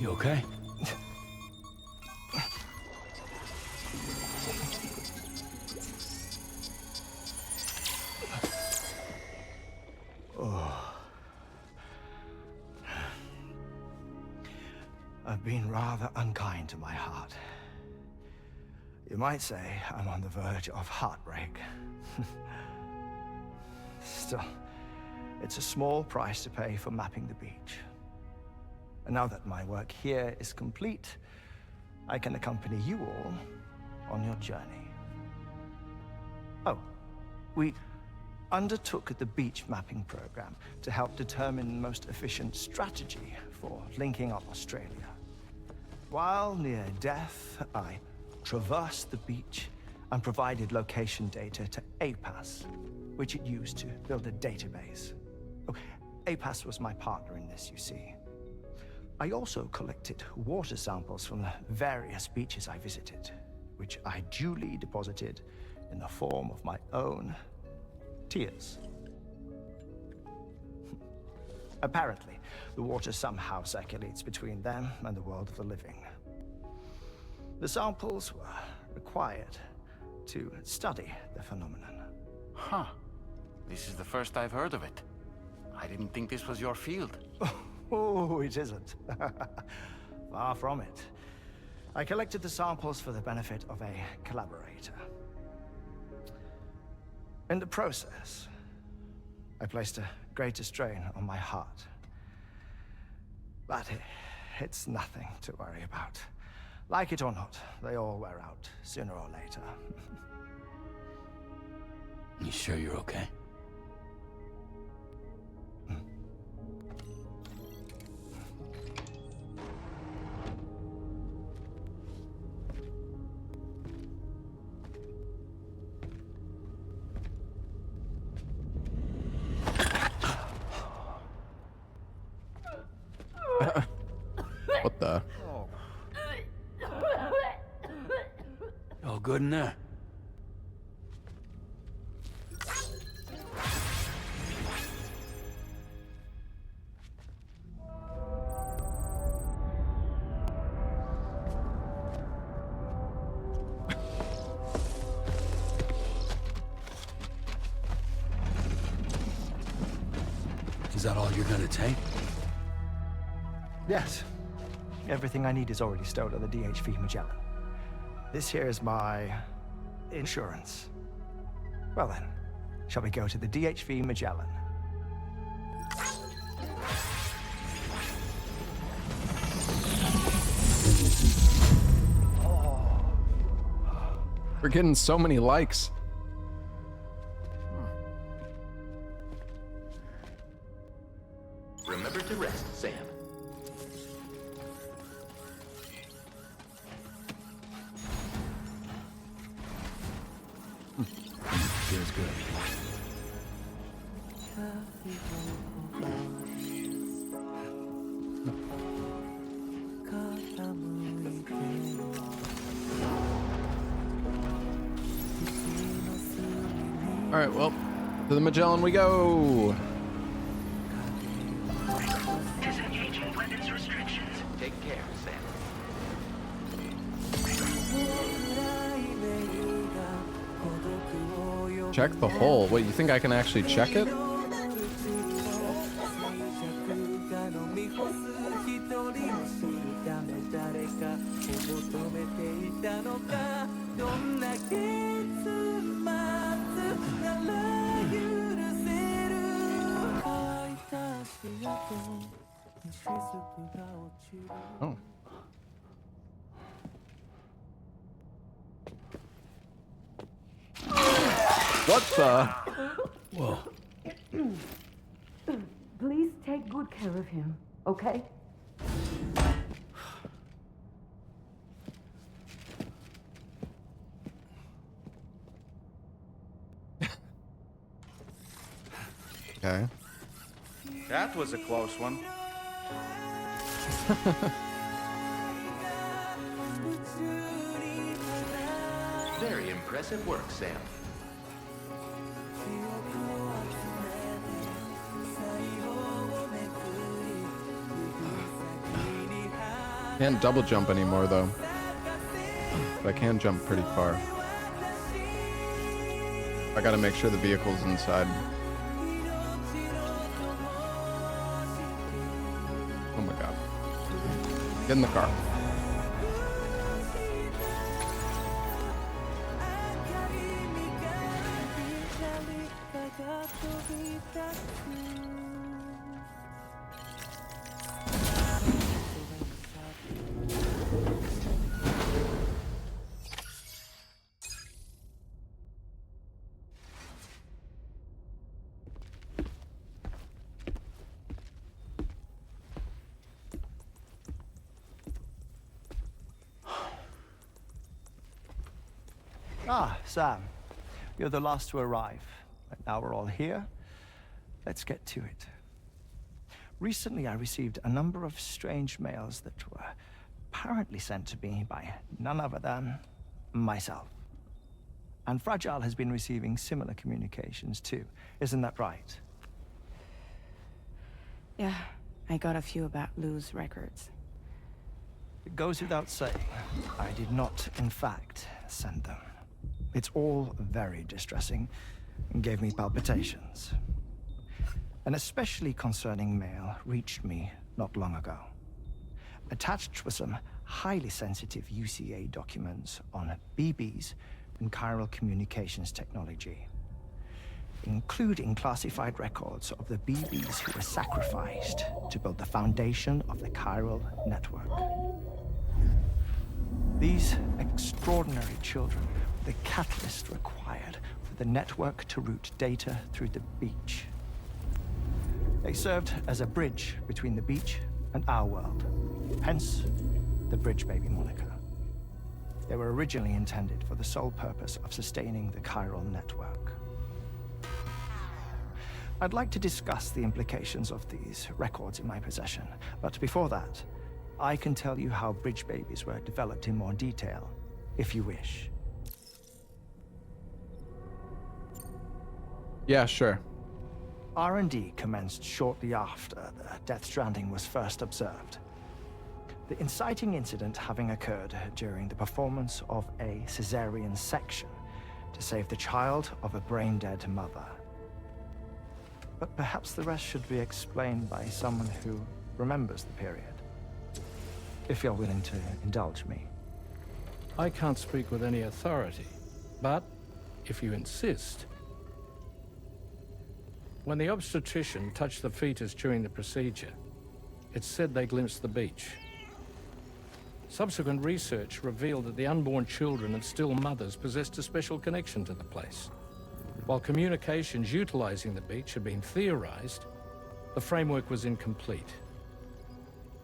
You okay? Oh. I've been rather unkind to my heart. You might say I'm on the verge of heartbreak. Still, it's a small price to pay for mapping the beach. And now that my work here is complete, I can accompany you all on your journey. Oh, we undertook the beach mapping program to help determine the most efficient strategy for linking up Australia. While near death, I traversed the beach and provided location data to APAS, which it used to build a database. Oh, APAS was my partner in this, you see. I also collected water samples from the various beaches I visited, which I duly deposited in the form of my own tears. Apparently, the water somehow circulates between them and the world of the living. The samples were required to study the phenomenon. Huh. This is the first I've heard of it. I didn't think this was your field. Oh, it isn't. Far from it. I collected the samples for the benefit of a collaborator. In the process, I placed a greater strain on my heart. But it's nothing to worry about. Like it or not, they all wear out sooner or later. You sure you're okay? What the? All good in there? Is that all you're gonna take? Yes. Everything I need is already stowed on the DHV Magellan. This here is my insurance. Well then, shall we go to the DHV Magellan? We're getting so many likes. Remember to rest, Sam. Feels good. All right, well, to the Magellan we go. Disengaging weapons restrictions. Take care, Sam. Check the hole. Wait, you think I can actually check it? Oh. What the? Whoa. Please take good care of him, okay? Okay. That was a close one. Very impressive work, Sam. Can't double jump anymore though. But I can jump pretty far. I gotta make sure the vehicle's inside. Oh my god. Get in the car. Ah, Sam. You're the last to arrive. But now we're all here. Let's get to it. Recently, I received a number of strange mails that were apparently sent to me by none other than myself. And Fragile has been receiving similar communications too. Isn't that right? Yeah, I got a few about Lou's records. It goes without saying, I did not, in fact, send them. It's all very distressing and gave me palpitations. An especially concerning mail reached me not long ago. Attached were some highly sensitive UCA documents on BBs and chiral communications technology, including classified records of the BBs who were sacrificed to build the foundation of the chiral network. These extraordinary children were the catalyst required for the network to route data through the beach. They served as a bridge between the beach and our world, hence the Bridge Baby moniker. They were originally intended for the sole purpose of sustaining the chiral network. I'd like to discuss the implications of these records in my possession, but before that, I can tell you how Bridge Babies were developed in more detail, if you wish. Yeah, sure. R&D commenced shortly after the Death Stranding was first observed. The inciting incident having occurred during the performance of a cesarean section to save the child of a brain-dead mother. But perhaps the rest should be explained by someone who remembers the period. If you're willing to indulge me. I can't speak with any authority, but if you insist. When the obstetrician touched the fetus during the procedure, it's said they glimpsed the beach. Subsequent research revealed that the unborn children and still mothers possessed a special connection to the place. While communications utilizing the beach had been theorized, the framework was incomplete.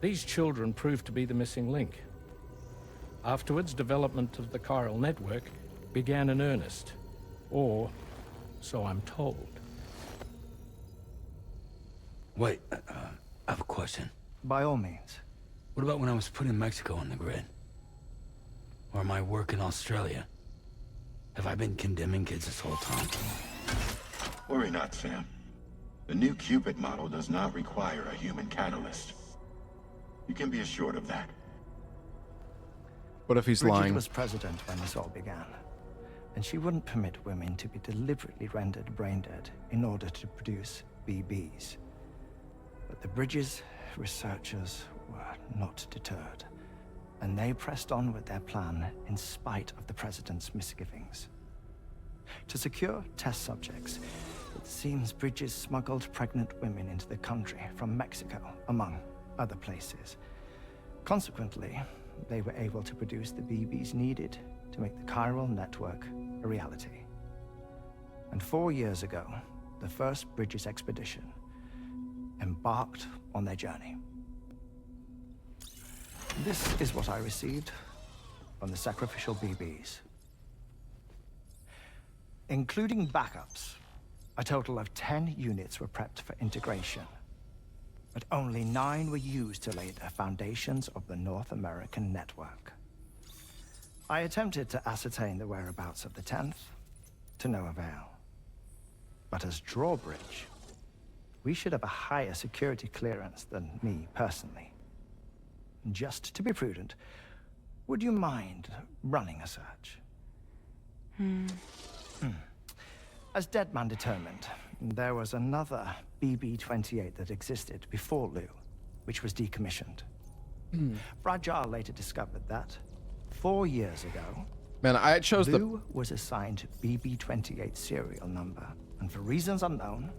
These children proved to be the missing link. Afterwards, development of the chiral network began in earnest, or so I'm told. Wait, I have a question. By all means. What about when I was putting Mexico on the grid? Or my work in Australia? Have I been condemning kids this whole time? Worry not, Sam. The new Cupid model does not require a human catalyst. You can be assured of that. What if he's Bridget lying? was president when this all began, and she wouldn't permit women to be deliberately rendered brain-dead in order to produce BBs. But the Bridges researchers were not deterred, and they pressed on with their plan in spite of the president's misgivings. To secure test subjects, it seems Bridges smuggled pregnant women into the country from Mexico, among other places. Consequently, they were able to produce the BBs needed to make the chiral network a reality. And 4 years ago, the first Bridges expedition embarked on their journey. This is what I received from the sacrificial BBs. Including backups, a total of 10 units were prepped for integration, but only 9 were used to lay the foundations of the North American network. I attempted to ascertain the whereabouts of the 10th, to no avail. But as just to be prudent, would you mind running a search? As Deadman determined, there was another BB-28 that existed before Lou, which was decommissioned. Fragile later discovered that 4 years ago, man, I chose Lou was assigned BB-28 serial number, and for reasons unknown,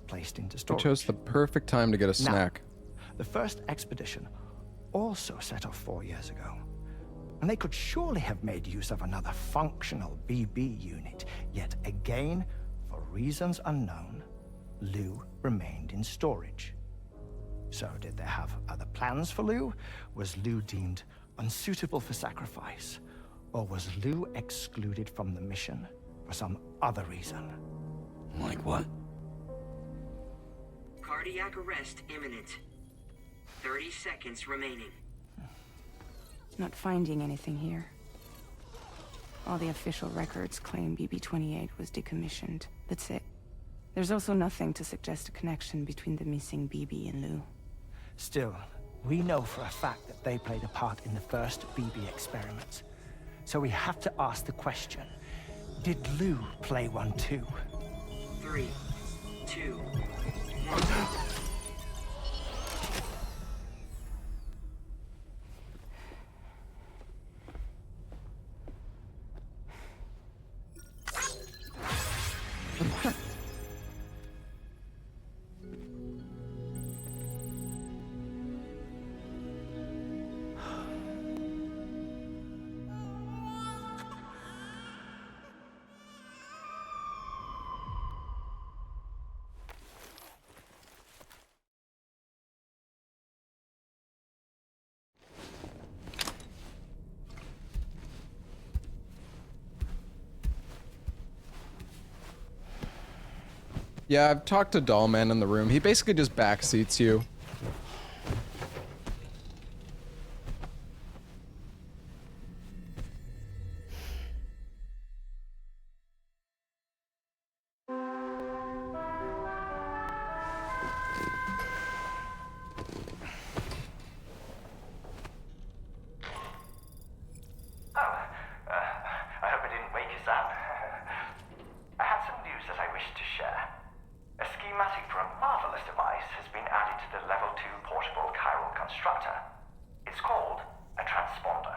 placed into I storage. chose the perfect time to get a snack. The first expedition also set off 4 years ago, and they could surely have made use of another functional BB unit. Yet again, for reasons unknown, Lou remained in storage. So did they have other plans for Lou? Was Lou deemed unsuitable for sacrifice? Or was Lou excluded from the mission for some other reason? Like what? Cardiac arrest imminent. 30 seconds remaining. Not finding anything here. All the official records claim BB-28 was decommissioned. That's it. There's also nothing to suggest a connection between the missing BB and Lou. Still, we know for a fact that they played a part in the first BB experiments. So we have to ask the question, did Lou play one too? 3, 2, 1. Yeah, I've talked to Dollman in the room. He basically just backseats you. I hope I didn't wake you, Sam. I had some news that I wished to share. A schematic for a marvelous device has been added to the Level 2 portable chiral constructor. It's called a transponder.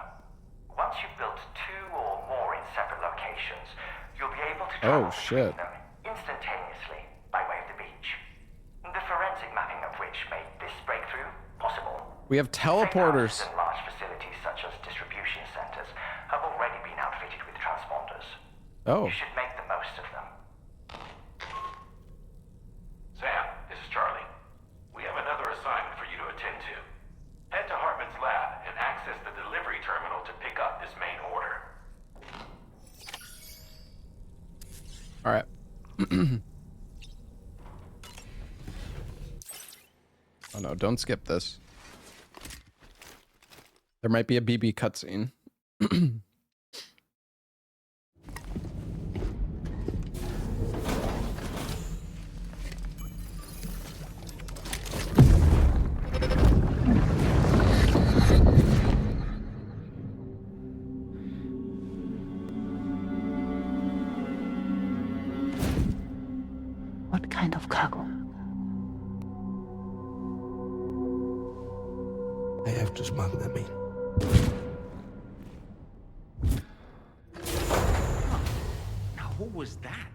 Once you've built 2 or more in separate locations, you'll be able to travel between them instantaneously by way of the beach. The forensic mapping of which made this breakthrough possible. We have teleporters. And large facilities such as distribution centers have already been outfitted with transponders. Oh. You should make the most of them. Sam, this is Charlie. We have another assignment for you to attend to. Head to Hartman's lab and access the delivery terminal to pick up this main order. All right. Oh no, don't skip this. There might be a BB cutscene. What kind of cargo? I have to smuggle them in. Now, who was that?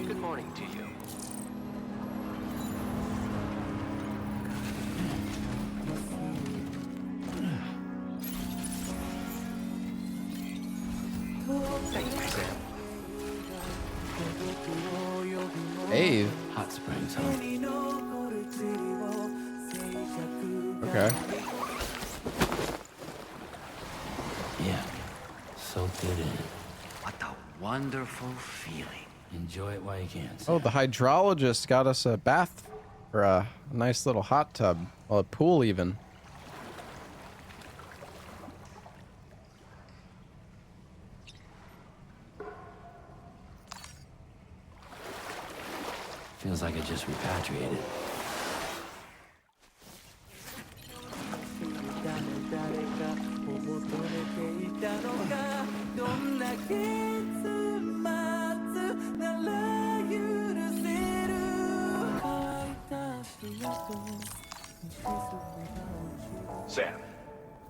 Good morning to you. Thank you, Sam. Hey. Hot springs, huh? Okay. Yeah. Soak it in. What a wonderful feeling. Enjoy it while you can. Oh, the hydrologist got us a bath, or a nice little hot tub, well, a pool even. Feels like I just repatriated. Sam,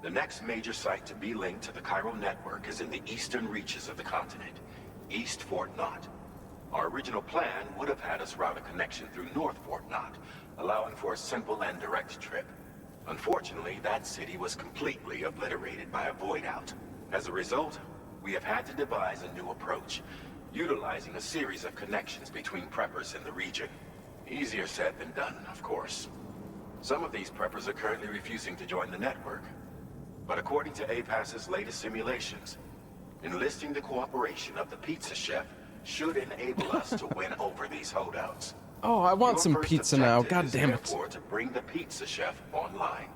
the next major site to be linked to the chiral network is in the eastern reaches of the continent, East Fort Knott. Our original plan would have had us route a connection through North Fort Knott, allowing for a simple and direct trip. Unfortunately, that city was completely obliterated by a void out. As a result, we have had to devise a new approach, utilizing a series of connections between preppers in the region. Easier said than done, of course. Some of these preppers are currently refusing to join the network. But according to APAS's latest simulations, enlisting the cooperation of the pizza chef should enable us to win over these holdouts. Oh, I want some pizza now. God damn it. Therefore, to bring the pizza chef online.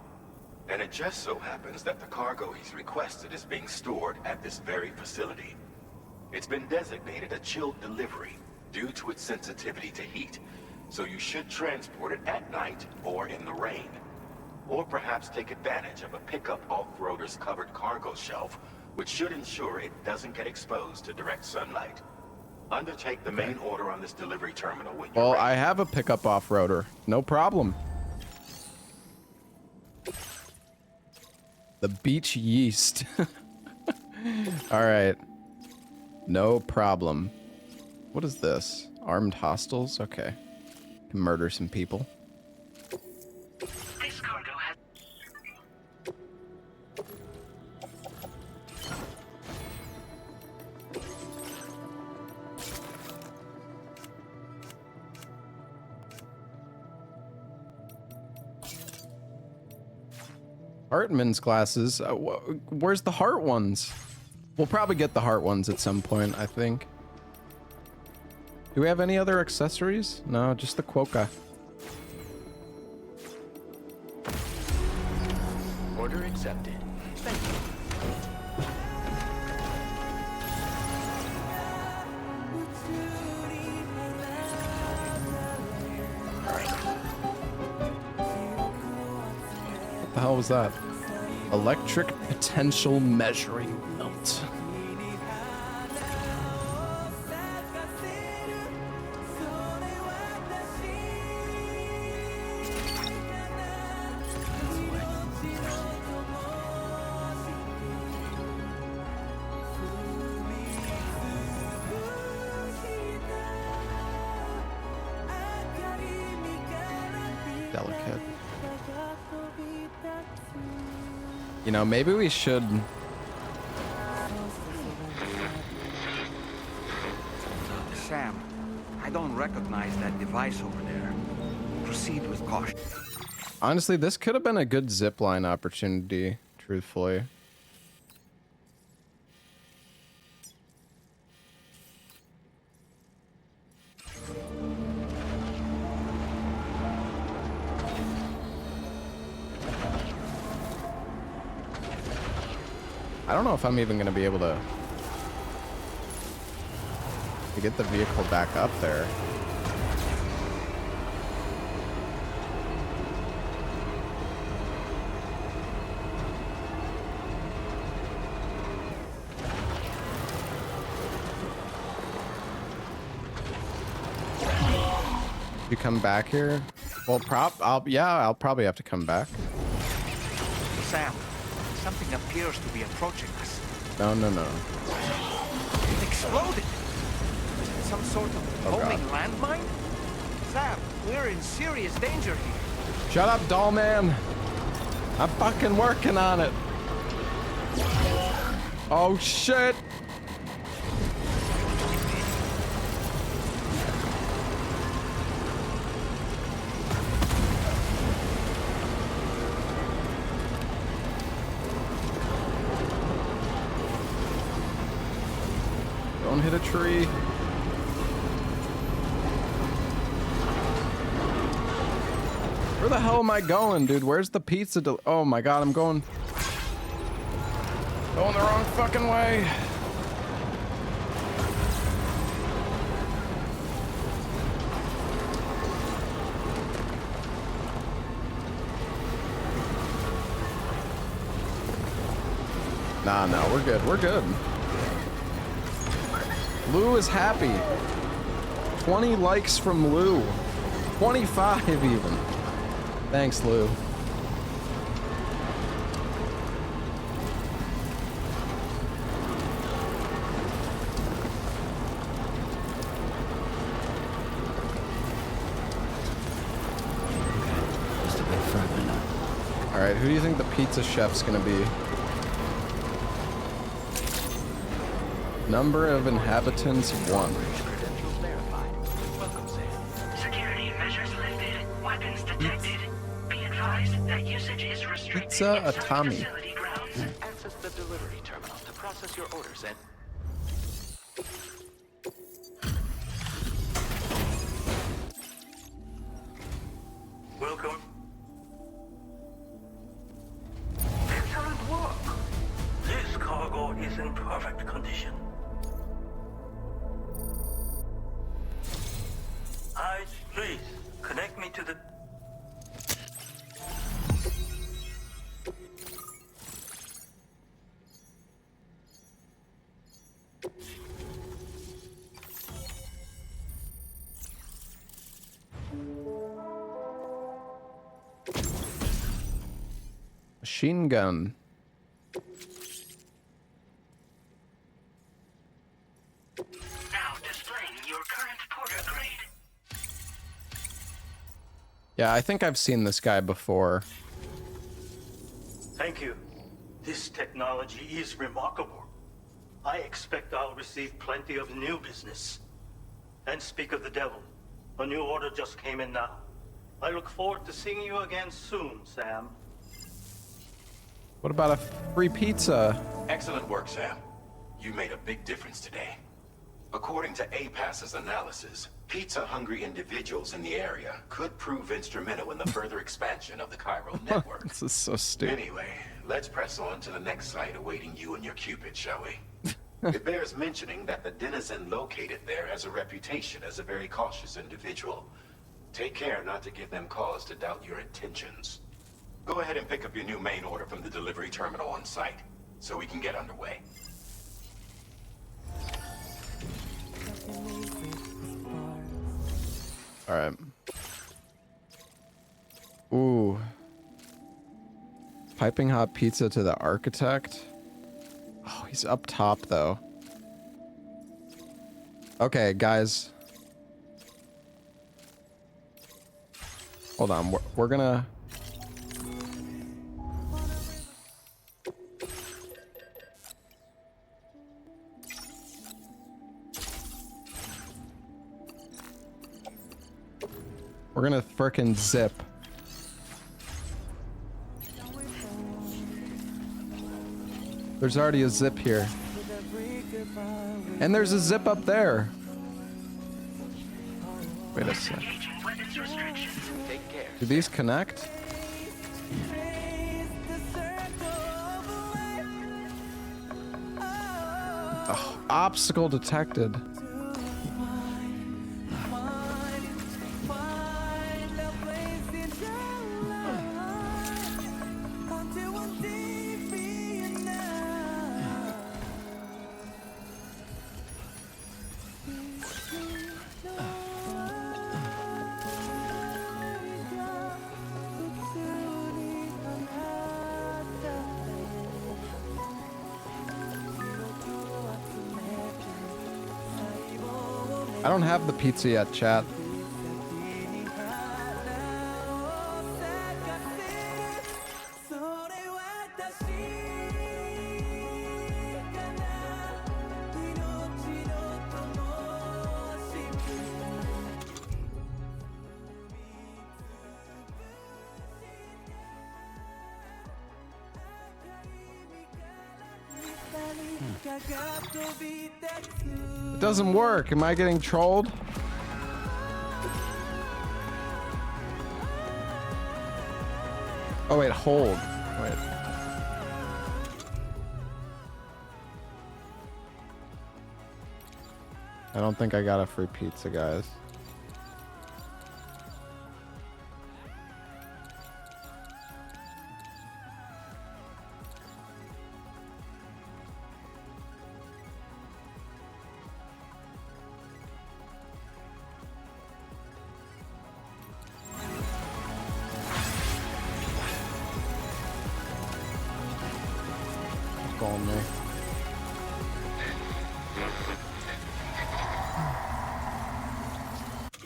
And it just so happens that the cargo he's requested is being stored at this very facility. It's been designated a chilled delivery due to its sensitivity to heat, so you should transport it at night or in the rain. Or perhaps take advantage of a pickup off-roader's covered cargo shelf, which should ensure it doesn't get exposed to direct sunlight. Undertake the main order on this delivery terminal when you're Well, ready. I have a pickup off-roader. No problem. The beach yeast. All right. No problem. What is this? Armed hostiles? Okay. Can murder some people. This cargo has... Hartman's glasses. Where's the heart ones? We'll probably get the heart ones at some point, I think. Do we have any other accessories? No, just the quokka. Order accepted. Thank you. What the hell was that? Electric potential measuring belt. Delicate. You know, maybe we should... Sam, I don't recognize that device over there. Proceed with caution. Honestly, this could have been a good zipline opportunity, truthfully. I don't know if I'm even going to be able to get the vehicle back up there. You come back here? Well, I'll probably have to come back. Sam, something appears to be approaching us. No. It exploded. Is it some sort of homing landmine? Sam, we're in serious danger here. Shut up, doll man. I'm fucking working on it. Oh shit. Don't hit a tree. Where the hell am I going, dude? Where's the pizza? Oh my god, I'm going the wrong fucking way. Nah, no, we're good. We're good. Lou is happy. 20 likes from Lou. 25 even. Thanks, Lou. Just a bit further now. All right, who do you think the pizza chef's gonna be? Number of inhabitants, 1. Security measures lifted. Weapons detected. Be advised that usage is restricted. Pizza Atami. Facility grounds. Access the delivery terminal to process your orders and... Welcome. Excellent work. This cargo is in perfect condition. Higs, please, connect me to the... Machine gun. Now displaying your current porter grade. Yeah, I think I've seen this guy before. Thank you. This technology is remarkable. I expect I'll receive plenty of new business. And speak of the devil, a new order just came in now. I look forward to seeing you again soon, Sam. What about a free pizza? Excellent work, Sam. You made a big difference today. According to APAS's analysis, pizza-hungry individuals in the area could prove instrumental in the further expansion of the chiral network. This is so stupid. Anyway, let's press on to the next site awaiting you and your Cupid, shall we? It bears mentioning that the denizen located there has a reputation as a very cautious individual. Take care not to give them cause to doubt your intentions. Go ahead and pick up your new main order from the delivery terminal on site, so we can get underway. All right. Ooh. Piping hot pizza to the architect. Oh, he's up top though. Okay, guys. Hold on. We're gonna... We're gonna frickin' zip. There's already a zip here. And there's a zip up there. Wait a sec. Do these connect? Oh, obstacle detected. I don't have the pizza yet, chat. It doesn't work. Am I getting trolled? Oh wait, hold. Wait. I don't think I got a free pizza, guys. Calling me.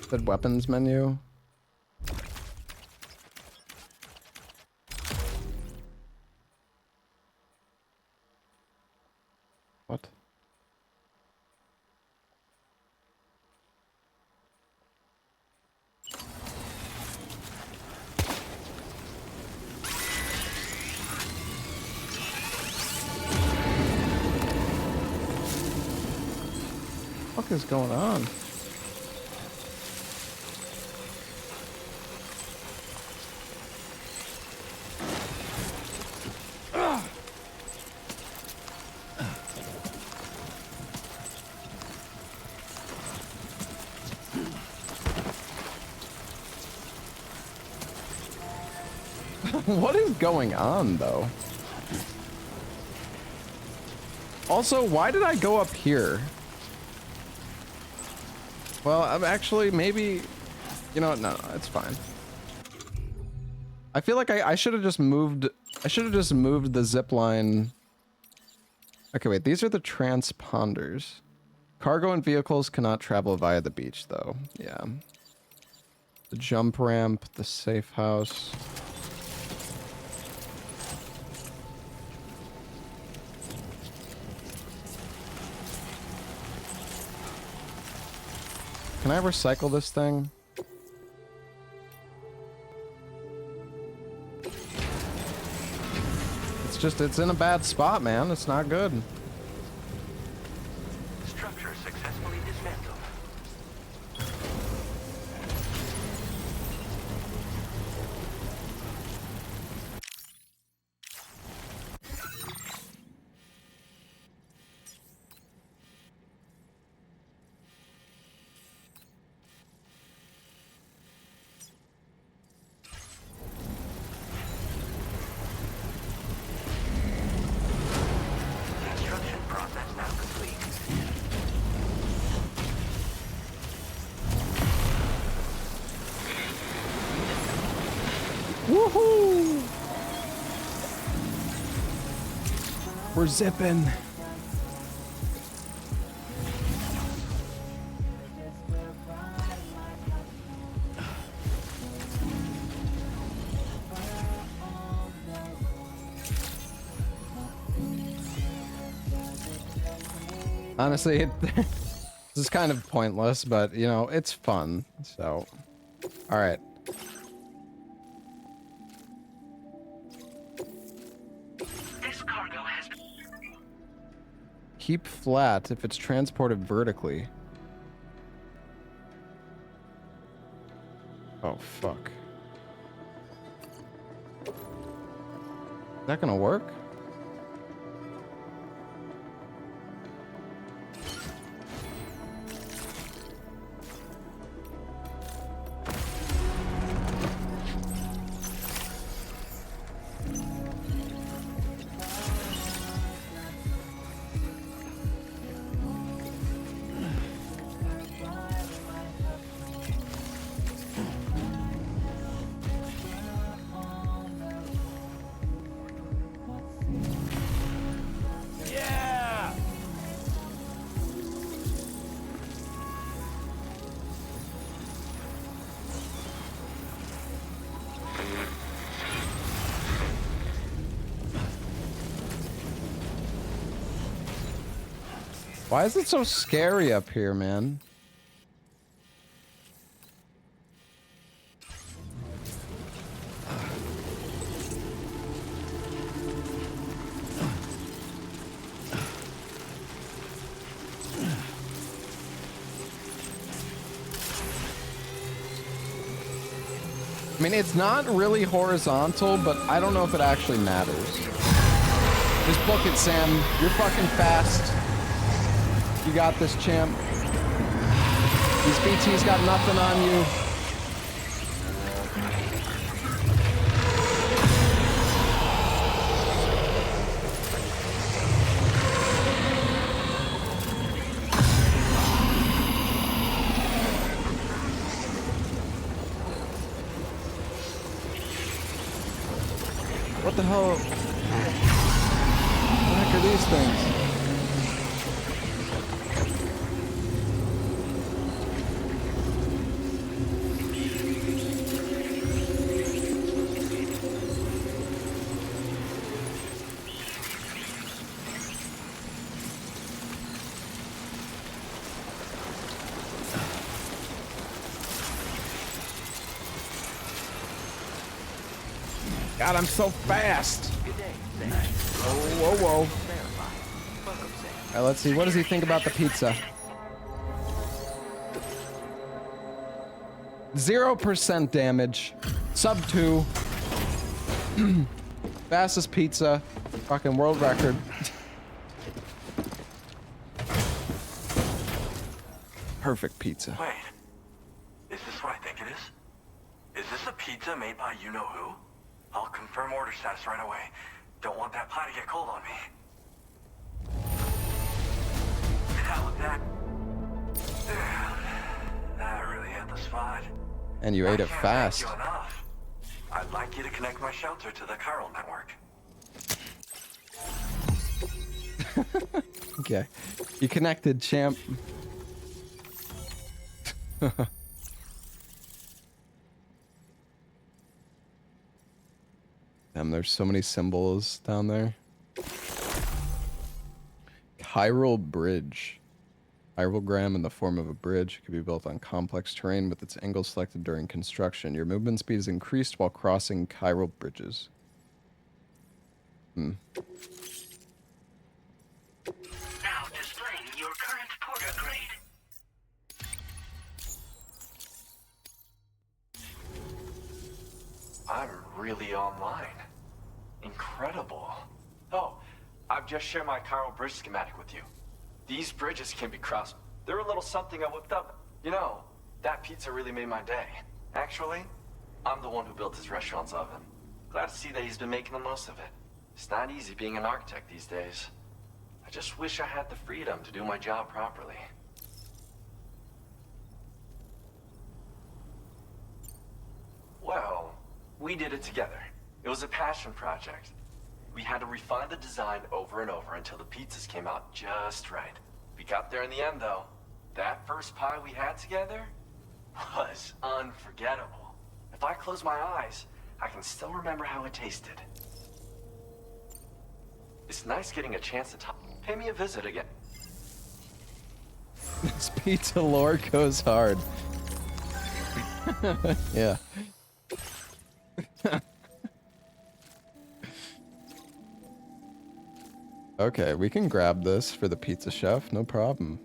The weapons menu. What? What is going on? What is going on, though? Also, why did I go up here? Well, I'm actually maybe... You know what? No, it's fine. I feel like I should have just moved... I should have just moved the zip line. Okay, wait. These are the transponders. Cargo and vehicles cannot travel via the beach, though. Yeah. The jump ramp, the safe house. Can I recycle this thing? It's just, it's in a bad spot, man. It's not good. Structure successfully dismantled. Construction process now complete. Woohoo! We're zipping. Honestly, this is kind of pointless, but you know, it's fun. So, all right. This cargo has been... Keep flat if it's transported vertically. Oh, fuck. Is that gonna work? Why is it so scary up here, man? I mean, it's not really horizontal, but I don't know if it actually matters. Just book it, Sam. You're fucking fast. You got this, champ. These BT's got nothing on you. What the hell? What the heck are these things? God, I'm so fast. Whoa, whoa, whoa. All right, let's see. What does he think about the pizza? 0% damage. Sub 2. Fastest pizza. Fucking world record. Perfect pizza. Wait. Is this what I think it is? Is this a pizza made by you-know-who? I'll confirm order status right away. Don't want that pie to get cold on me. How was that? That really hit the spot. And you ate it fast. Thank you enough. I'd like you to connect my shelter to the chiral network. Okay. You connected, champ. Damn, there's so many symbols down there. Chiral bridge. Chiralgram in the form of a bridge. It can be built on complex terrain with its angle selected during construction. Your movement speed is increased while crossing chiral bridges. Now displaying your current porter grade. I'm really online. Incredible. Oh, I've just shared my chiral bridge schematic with you. These bridges can be crossed. They're a little something I whipped up. You know, that pizza really made my day. Actually, I'm the one who built his restaurant's oven. Glad to see that he's been making the most of it. It's not easy being an architect these days. I just wish I had the freedom to do my job properly. Well, we did it together. It was a passion project. We had to refine the design over and over until the pizzas came out just right. We got there in the end, though. That first pie we had together was unforgettable. If I close my eyes, I can still remember how it tasted. It's nice getting a chance to talk. Pay me a visit again. This pizza lore goes hard. Yeah. Okay, we can grab this for the pizza chef, no problem.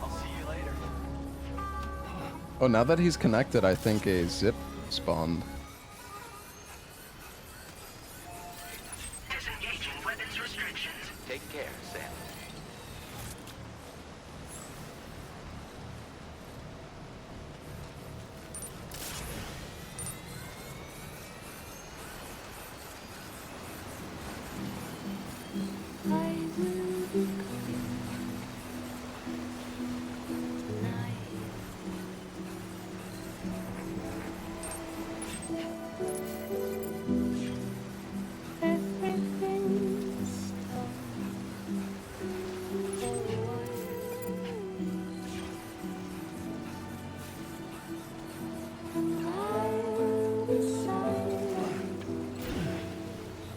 I'll see you later. Oh, now that he's connected, I think a zip spawned. Disengaging weapons restrictions. Take care, Sam.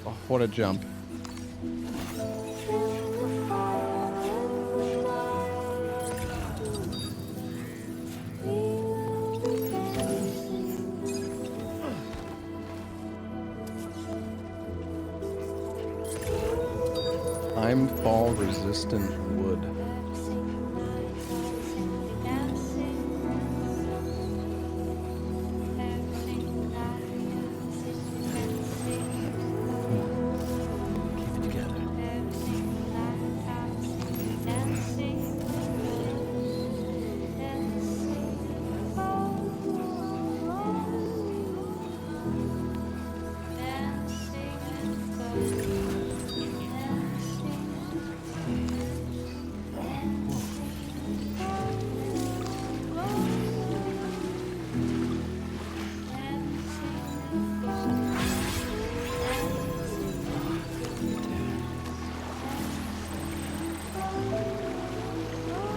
Oh, what a jump. time fall resistant wood.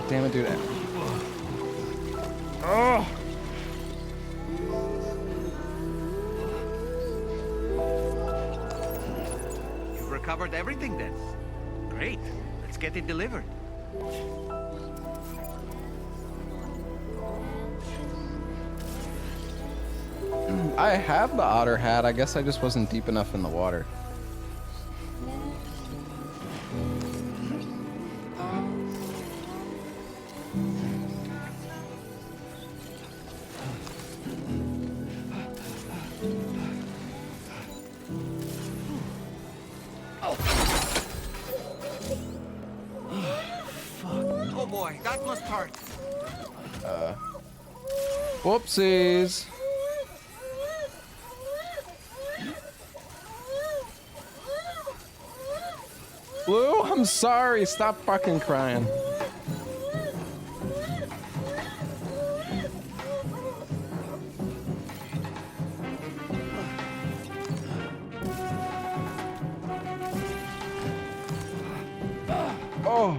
Damn it, dude. Oh! You've recovered everything then. Great. Let's get it delivered. I have the otter hat. I guess I just wasn't deep enough in the water. Oh boy, that must hurt. Whoopsies. Blue, I'm sorry. Stop fucking crying. Oh.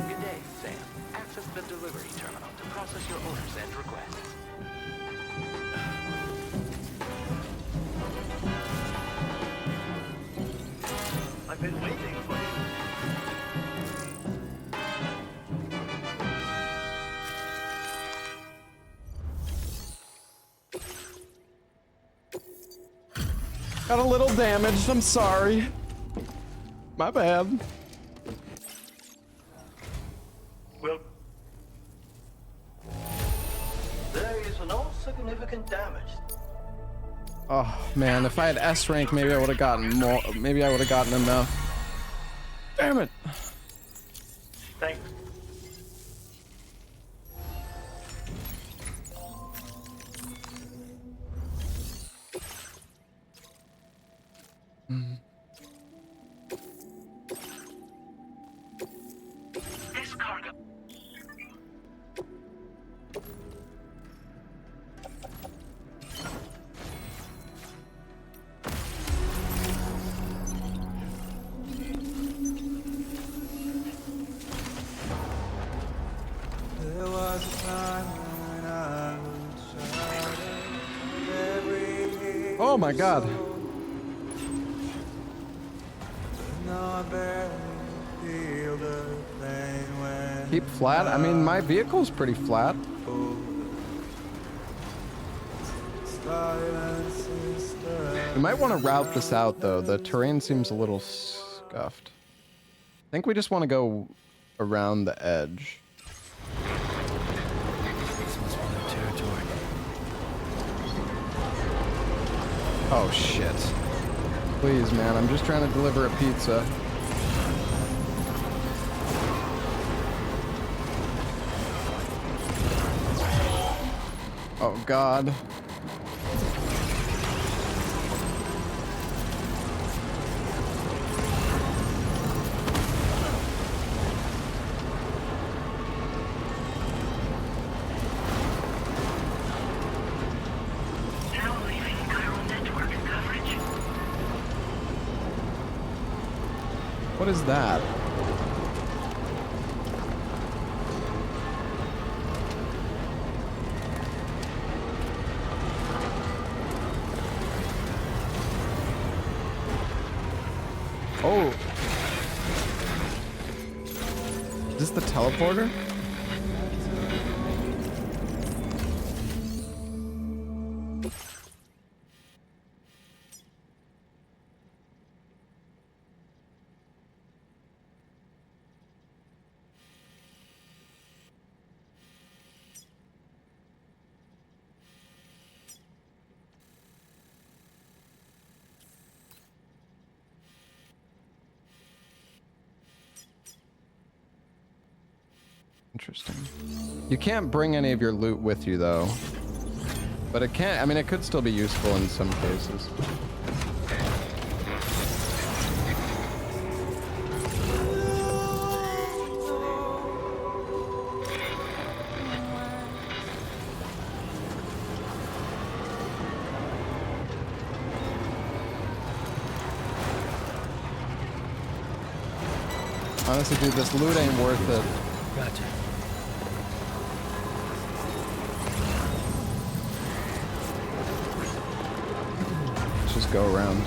Good day, Sam. Access the delivery terminal to process your orders and requests. I've been waiting for you. Got a little damaged. I'm sorry. My bad. Well, there is no significant damage. Oh man, if I had S rank, maybe I would have gotten more. Maybe I would have gotten enough. Damn it. Thanks. This cargo. There was a time when I would shout every Oh my god. now I barely feel the pain when Keep flat? I mean, my vehicle's pretty flat. silence is the We might want to route this out though. The terrain seems a little scuffed. I think we just want to go around the edge. This must be their territory. Oh shit. Please, man, I'm just trying to deliver a pizza. Oh god. Now leaving chiral network coverage. What is that? Oh. Is this the teleporter? Interesting. You can't bring any of your loot with you though. But it can't, I mean, it could still be useful in some cases. Honestly, dude, this loot ain't worth it. Gotcha. Let's just go around.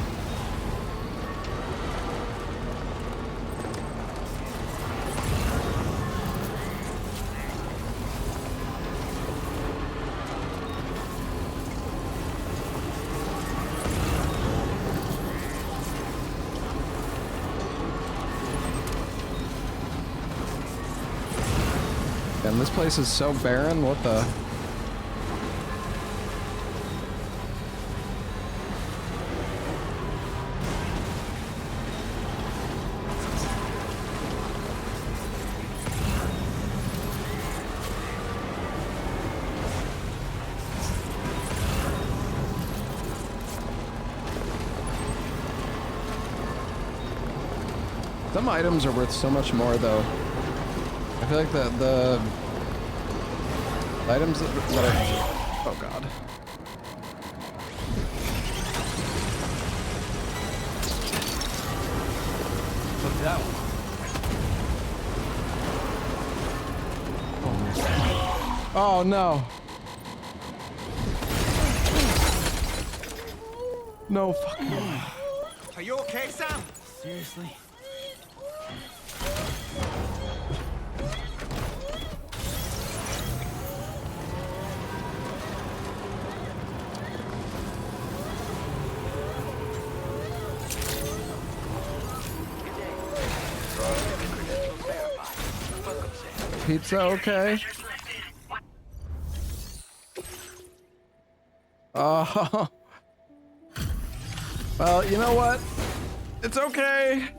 And this place is so barren, what the? Some items are worth so much more though. I feel like the items that are... Oh god. Look at that one. Oh no. No fucking way. Are you okay, Sam? Seriously? Pizza okay? Oh. Well, you know what? It's okay.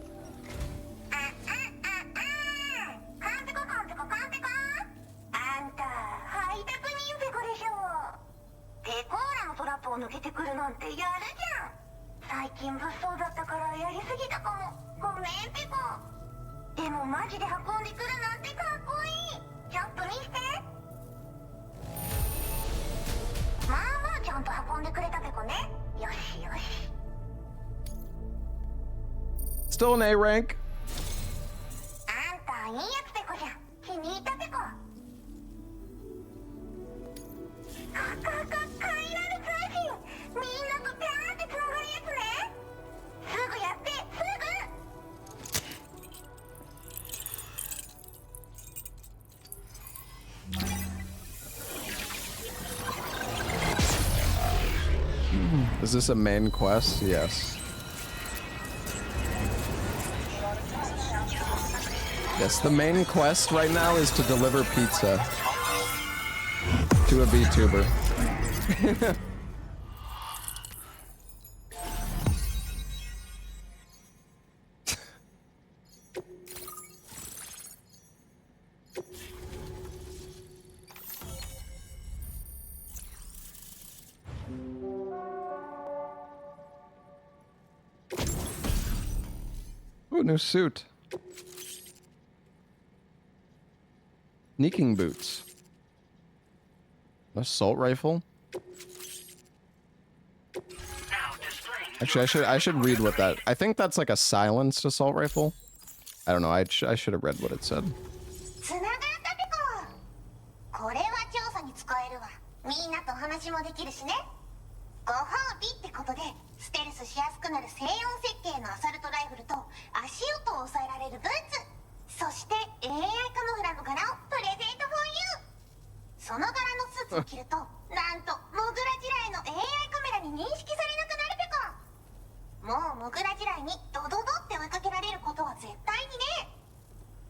Still an A rank. Is this a main quest? Yes. Yes, the main quest right now is to deliver pizza to a VTuber. Ooh, new suit. Sneaking boots. Assault rifle. Actually, I should read what that. I think that's like a silenced assault rifle. I don't know. I should have read what it said. ステルスしやすくなる静音設計のアサルトライフルと足音を抑えられるブーツ、そして AI カモフラの柄をプレゼント for you。 その柄のスーツを着るとなんとモグラ地雷の AI カメラに認識されなくなるペコ。もうモグラ地雷にドドドって追いかけられることは絶対にね。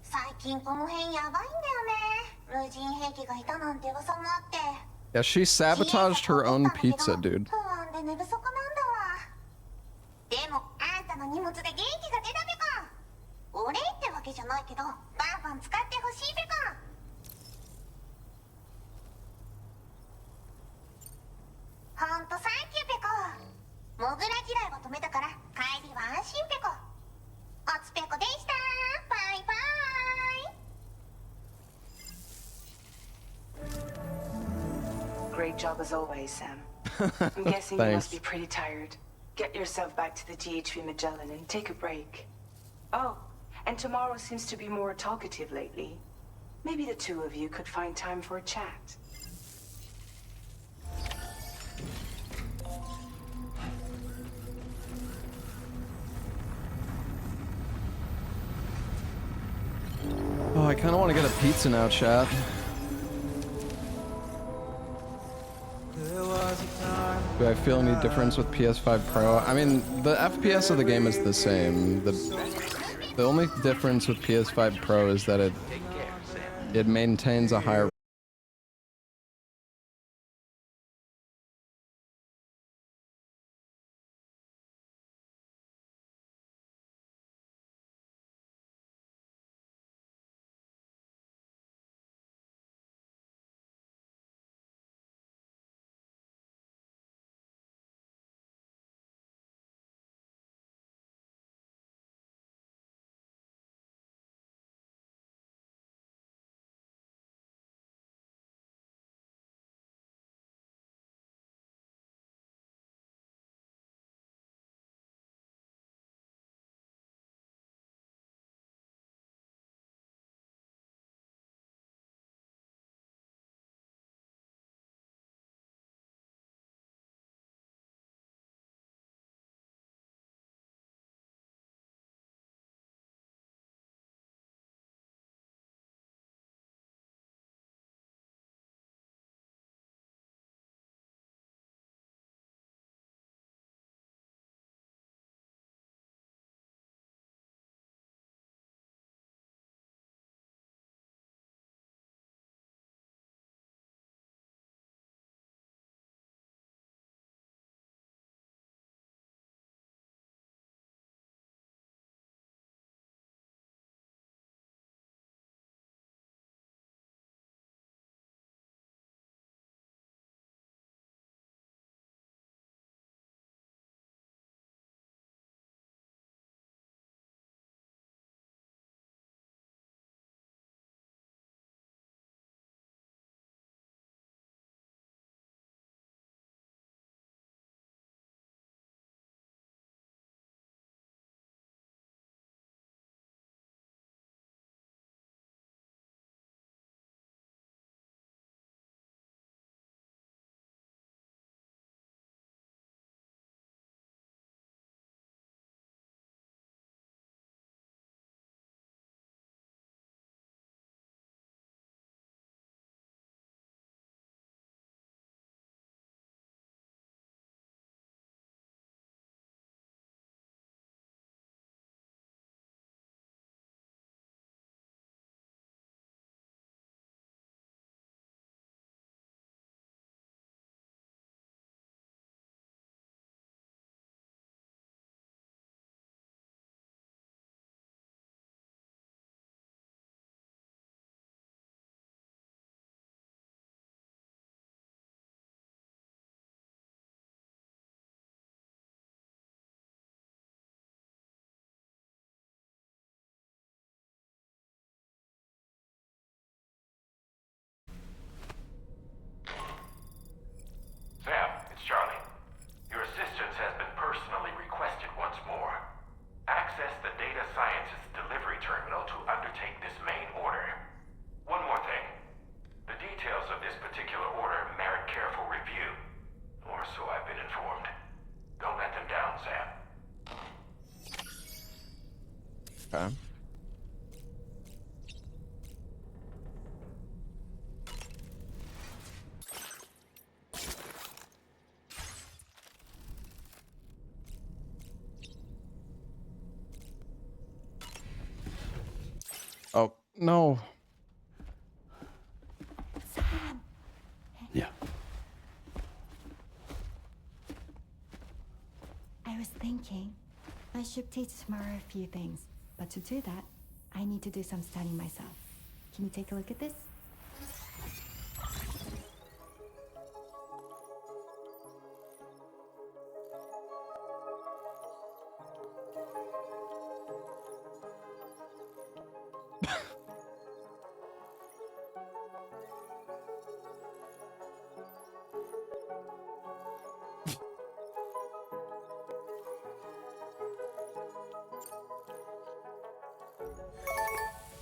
最近この辺やばいんだよね。無人兵器がいたなんて噂もあって。 Yeah, she sabotaged her own pizza, dude. 不安で寝不足なんだわ。でもあんたの荷物で元気が出たペコ。お礼ってわけじゃないけどバンバン使ってほしいペコ。ほんとサンキューペコ。モグラ地雷を止めたから帰りは安心ペコ。おつペコでした。バイバイ。 Great job as always, Sam. I'm guessing you must be pretty tired. Get yourself back to the GHV Magellan and take a break. Oh, and tomorrow seems to be more talkative lately. Maybe the two of you could find time for a chat. Oh, I kind of want to get a pizza now, chat. Do I feel any difference with PS5 Pro? I mean, the FPS of the game is the same. The only difference with PS5 Pro is that it maintains a higher. Sam, it's Charlie. Your assistance has been personally requested once more. Access the data scientist delivery terminal to undertake this main order. One more thing. The details of this particular order merit careful review. Or so I've been informed. Don't let them down, Okay. Oh, no. Sam! Yeah. I was thinking I should teach tomorrow a few things, but to do that, I need to do some studying myself. Can you take a look at this?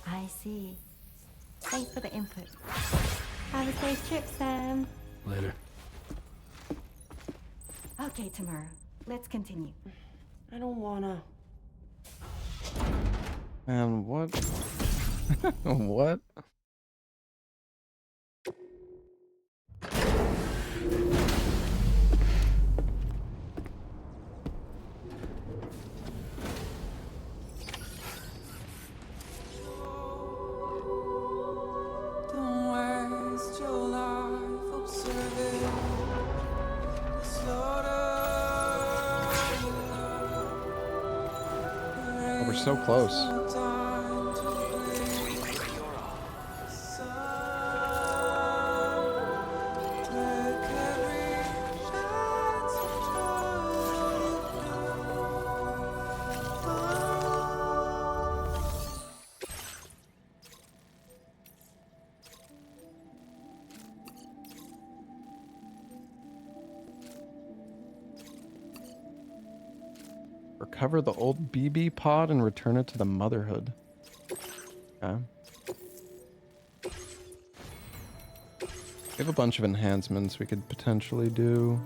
I see. Thanks for the input. Have a safe trip, Sam. Later. Okay, tomorrow. Let's continue. I don't wanna. Man, what? What? Don't waste your life observing. Slow Oh, we're so close. time to take every chance of joy you Recover the old BB pod and return it to the motherhood. Okay. We have a bunch of enhancements we could potentially do.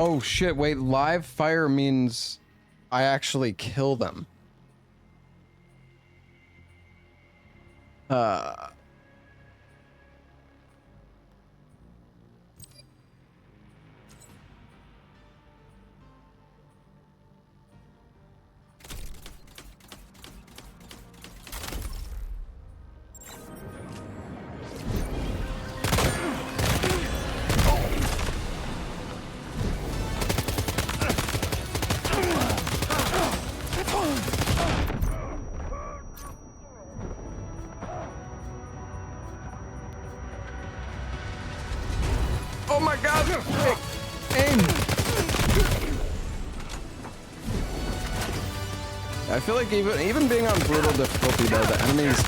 Oh shit, wait, live fire means I actually kill them. Oh my god! Aim! I feel like even being on brutal difficulty though, the enemies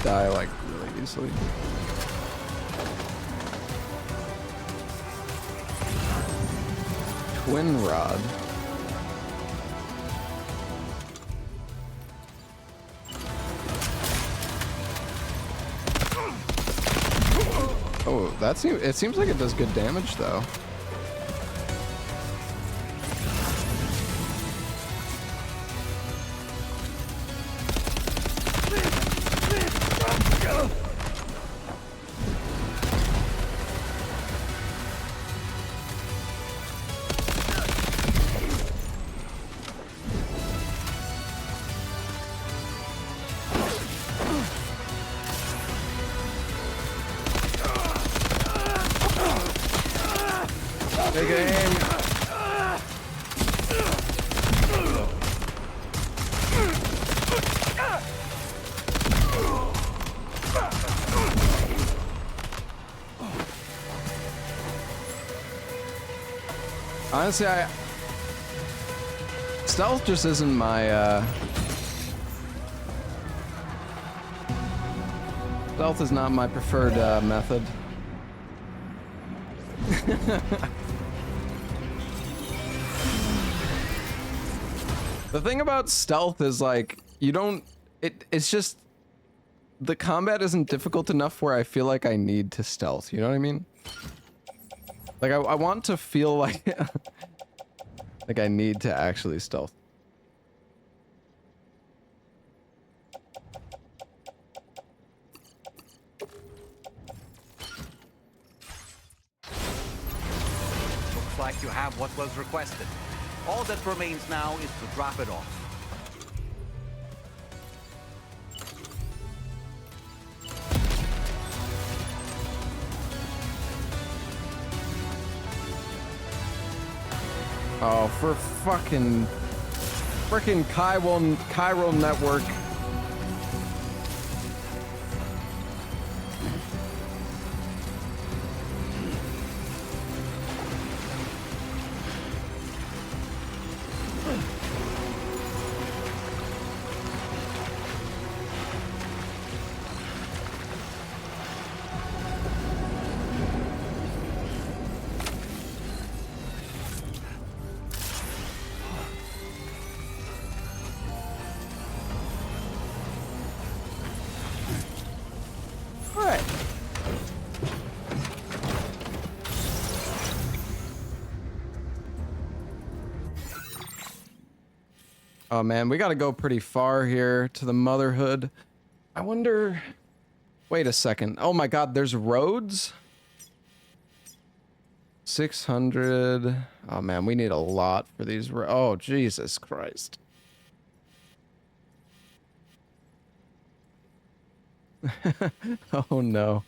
die like really easily. Twin rod. Oh, it seems like it does good damage though. Take aim. Honestly, stealth just isn't my stealth is not my preferred method. The thing about stealth is like it's just the combat isn't difficult enough where I feel like I need to stealth, you know what I mean? Like I want to feel like like I need to actually stealth. Looks like you have what was requested. All that remains now is to drop it off. Oh, for frickin' chiral network. Oh man, we gotta go pretty far here to the motherhood. I wonder... Wait a second. Oh my god, there's roads? 600... Oh man, we need a lot for these oh, Jesus Christ. Oh no.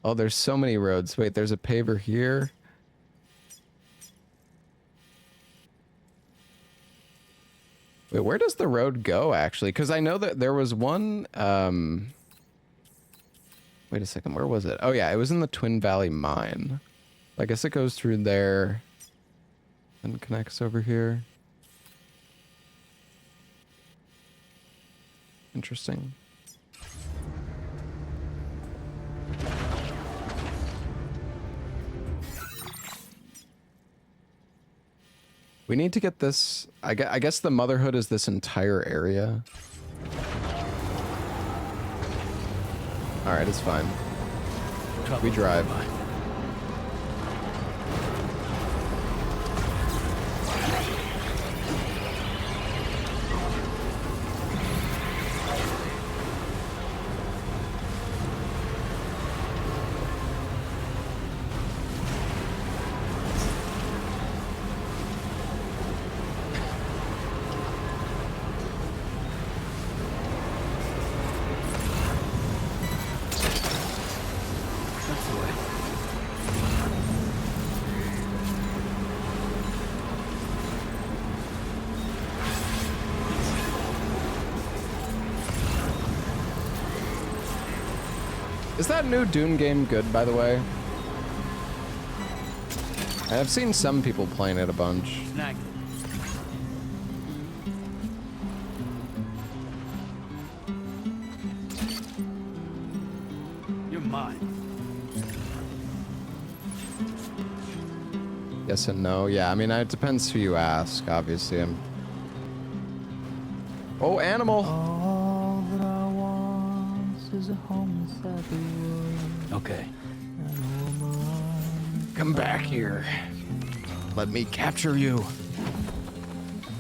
Oh, there's so many roads. Wait, there's a paver here. Wait, where does the road go, actually? Because I know that there was one, Wait a second, where was it? Oh yeah, it was in the Twin Valley Mine. I guess it goes through there and connects over here. Interesting. We need to get this... I guess the motherhood is this entire area. Alright, it's fine. We drive. That's the way. Is that new Dune game good, by the way? I've seen some people playing it a bunch. Snag. You're mine. Yes and no. Yeah, I mean, it depends who you ask, obviously. Oh, animal! All that I want is a home inside the world. Okay. Come back here. Let me capture you.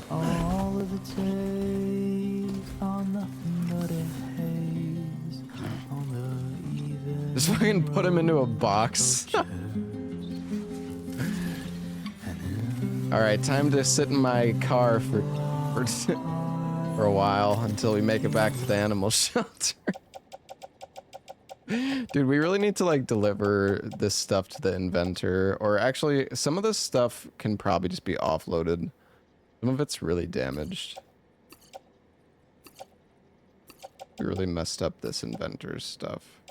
All of the days are nothing but a haze on the even. Just fucking put him into a box. Alright, time to sit in my car for a while until we make it back to the animal shelter. Dude, we really need to like deliver this stuff to the inventor, or actually some of this stuff can probably just be offloaded. Some of it's really damaged. We really messed up this inventor's stuff.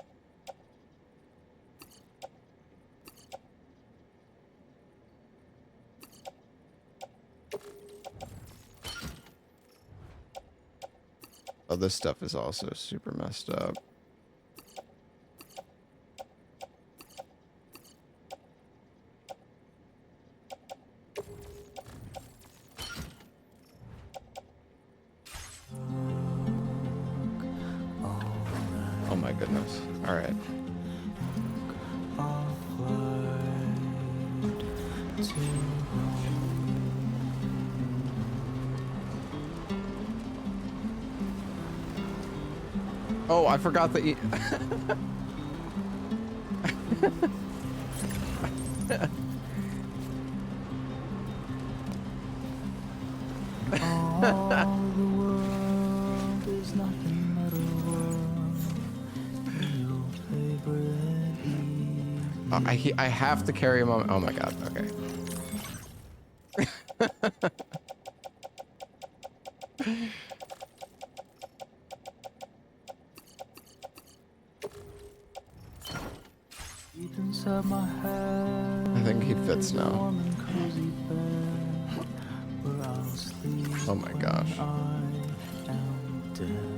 Oh, this stuff is also super messed up. Oh my goodness. All right. Oh, I forgot that All the world is nothing but a world. Your favorite evening. I have to carry him on. Oh my god. Okay. Deep inside my head, I think he fits now. warm and cozy bed, where I'll sleep Oh my gosh. when I am dead.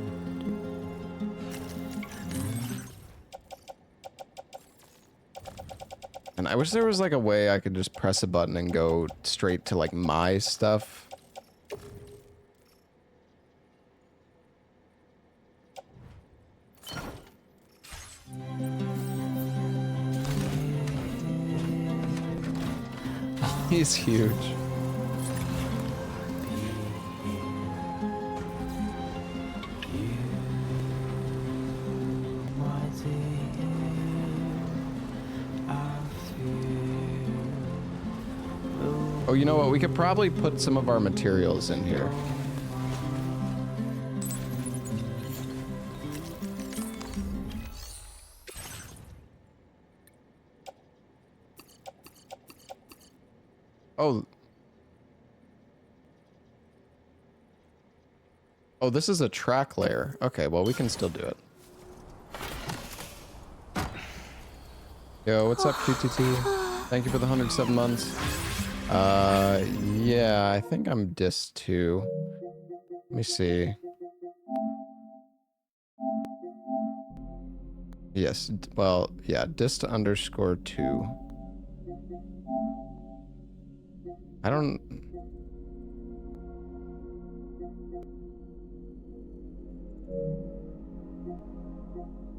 And I wish there was like a way I could just press a button and go straight to like my stuff. He's huge. Oh, you know what? We could probably put some of our materials in here. Oh. Oh, this is a track layer. Okay, well, we can still do it. Yo, what's up, QTT? Thank you for the 107 months. Yeah, I think I'm dis 2. Let me see. Yes, well, yeah, dist underscore 2. I don't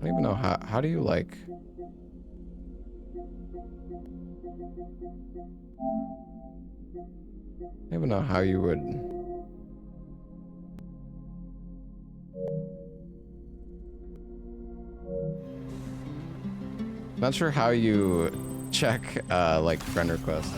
even know how do you like I don't even know how you would not sure how you check like friend requests.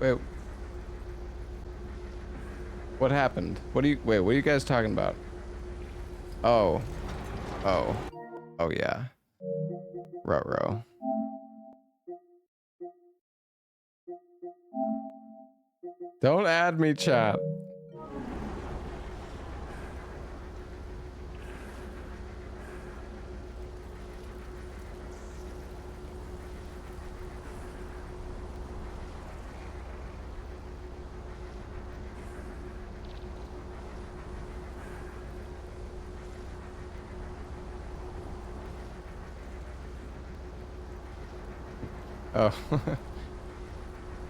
Wait. What happened? What are you guys talking about? Oh. Oh. Oh yeah. Ruh-roh. Don't add me, chat. Oh.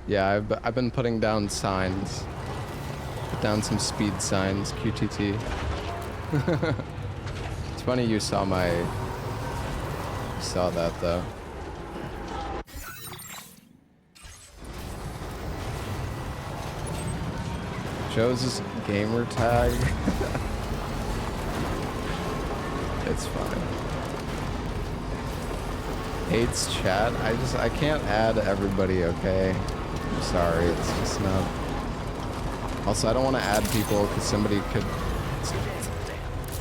Yeah, I've been putting down signs. Put down some speed signs, QTT. It's funny you saw that though. Joe's gamer tag. It's fine. Hates chat. I can't add everybody, okay? I'm sorry, it's just not. Also, I don't want to add people because somebody could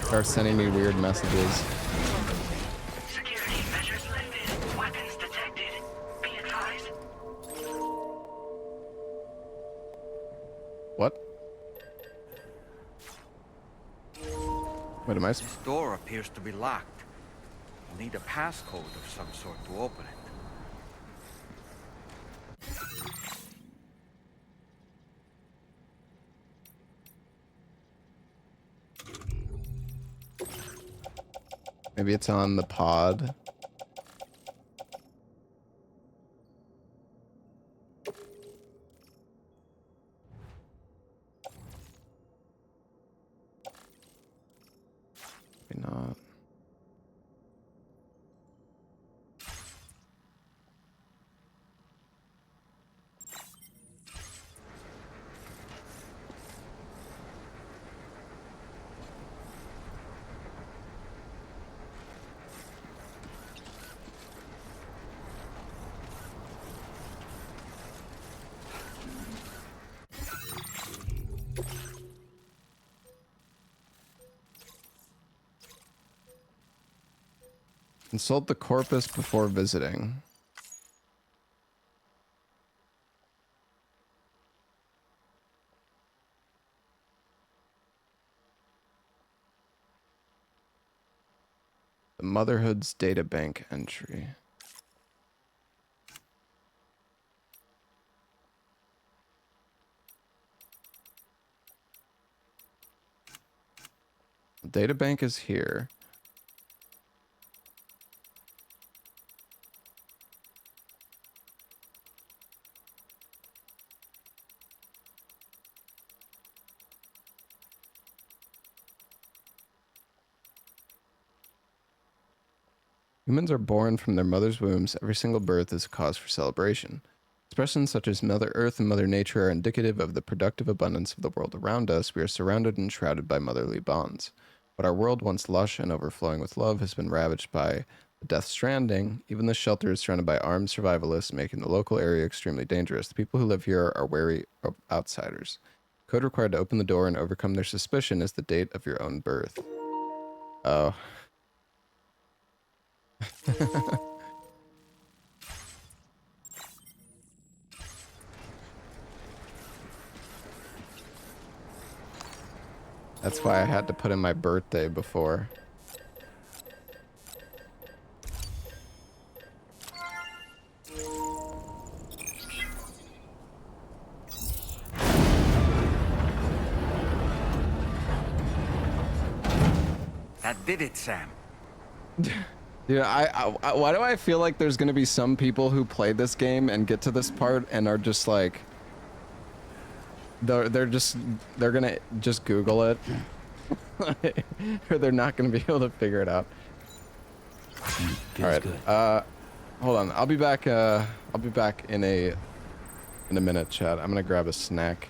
start sending me weird messages. Security measures lifted. Weapons detected. Be advised. What? Wait, am I? This door appears to be locked. We'll need a passcode of some sort to open it. Maybe it's on the pod. Maybe not. Consult the corpus before visiting. The Motherhood's databank entry. The databank is here. Humans are born from their mother's wombs. Every single birth is a cause for celebration. Expressions such as Mother Earth and Mother Nature are indicative of the productive abundance of the world around us. We are surrounded and shrouded by motherly bonds. But our world, once lush and overflowing with love, has been ravaged by the death stranding. Even the shelter is surrounded by armed survivalists, making the local area extremely dangerous. The people who live here are wary of outsiders. Code required to open the door and overcome their suspicion is the date of your own birth. Oh. That's why I had to put in my birthday before. That did it, Sam. Dude, why do I feel like there's gonna be some people who play this game and get to this part and are just like, they're gonna just Google it, or they're not gonna be able to figure it out. All right, hold on. I'll be back in a minute, chat. I'm gonna grab a snack.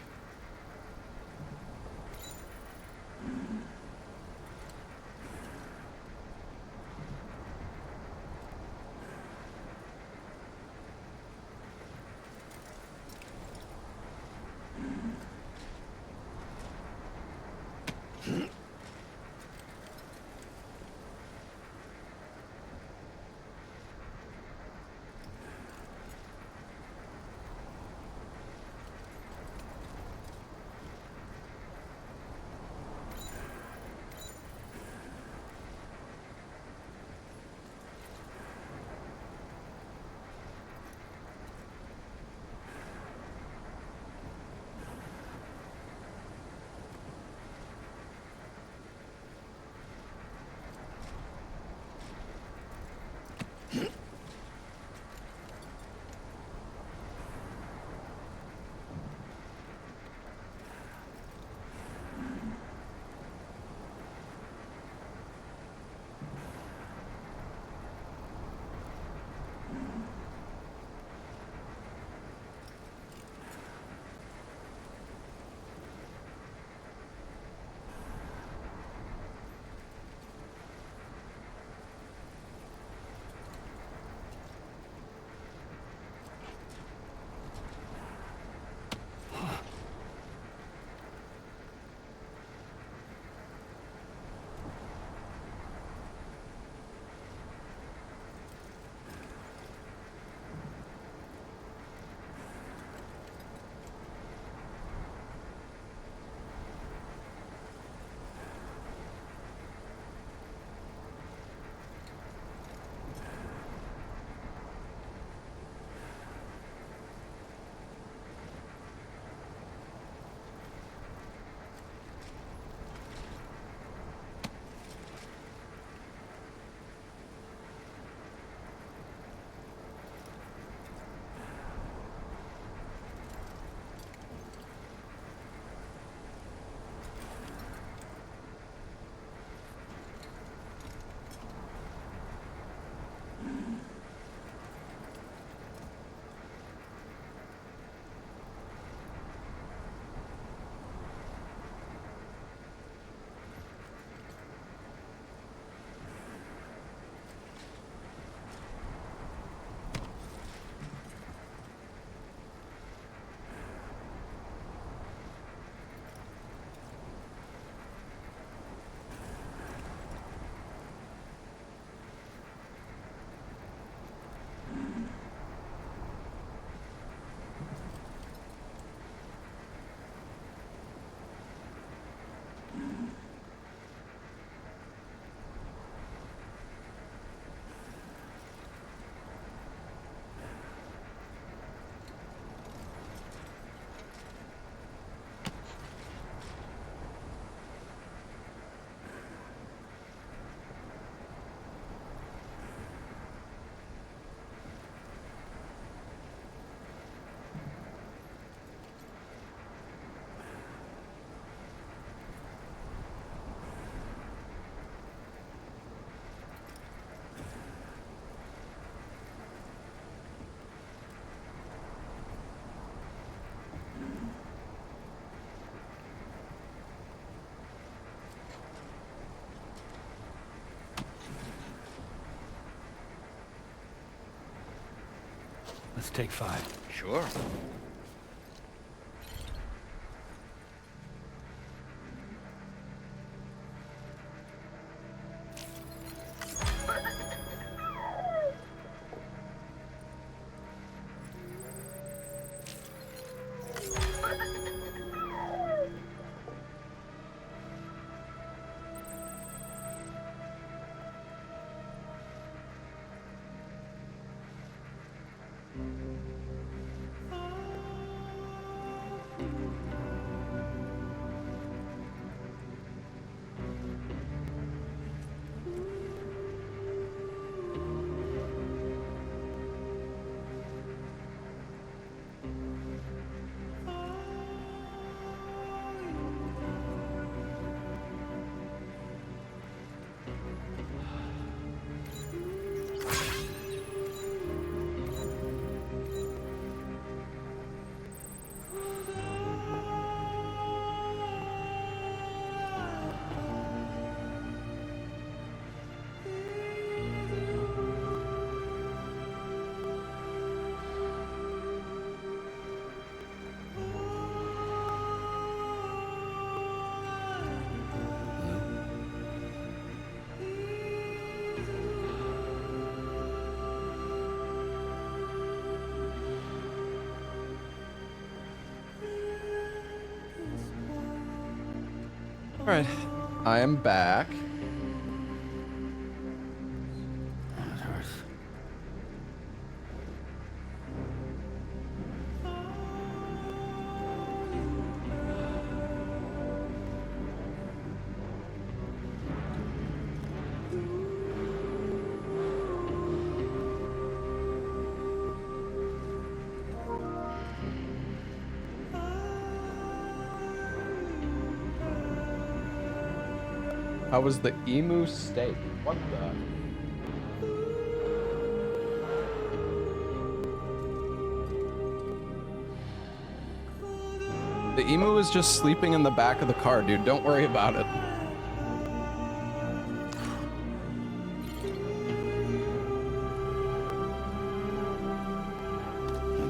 Let's take 5. Sure. Alright, I am back. How was the emu steak? What the? The emu is just sleeping in the back of the car, dude. Don't worry about it.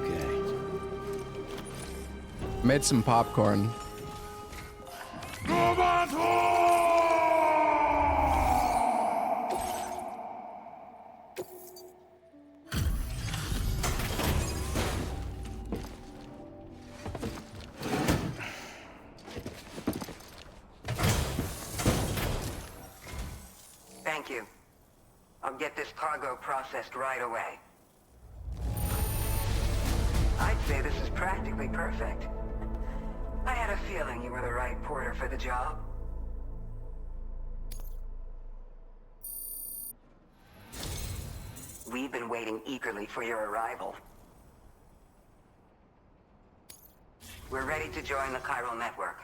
Okay. Made some popcorn. Thank you. I'll get this cargo processed right away. I'd say this is practically perfect. I had a feeling you were the right porter for the job. We've been waiting eagerly for your arrival. We're ready to join the chiral network.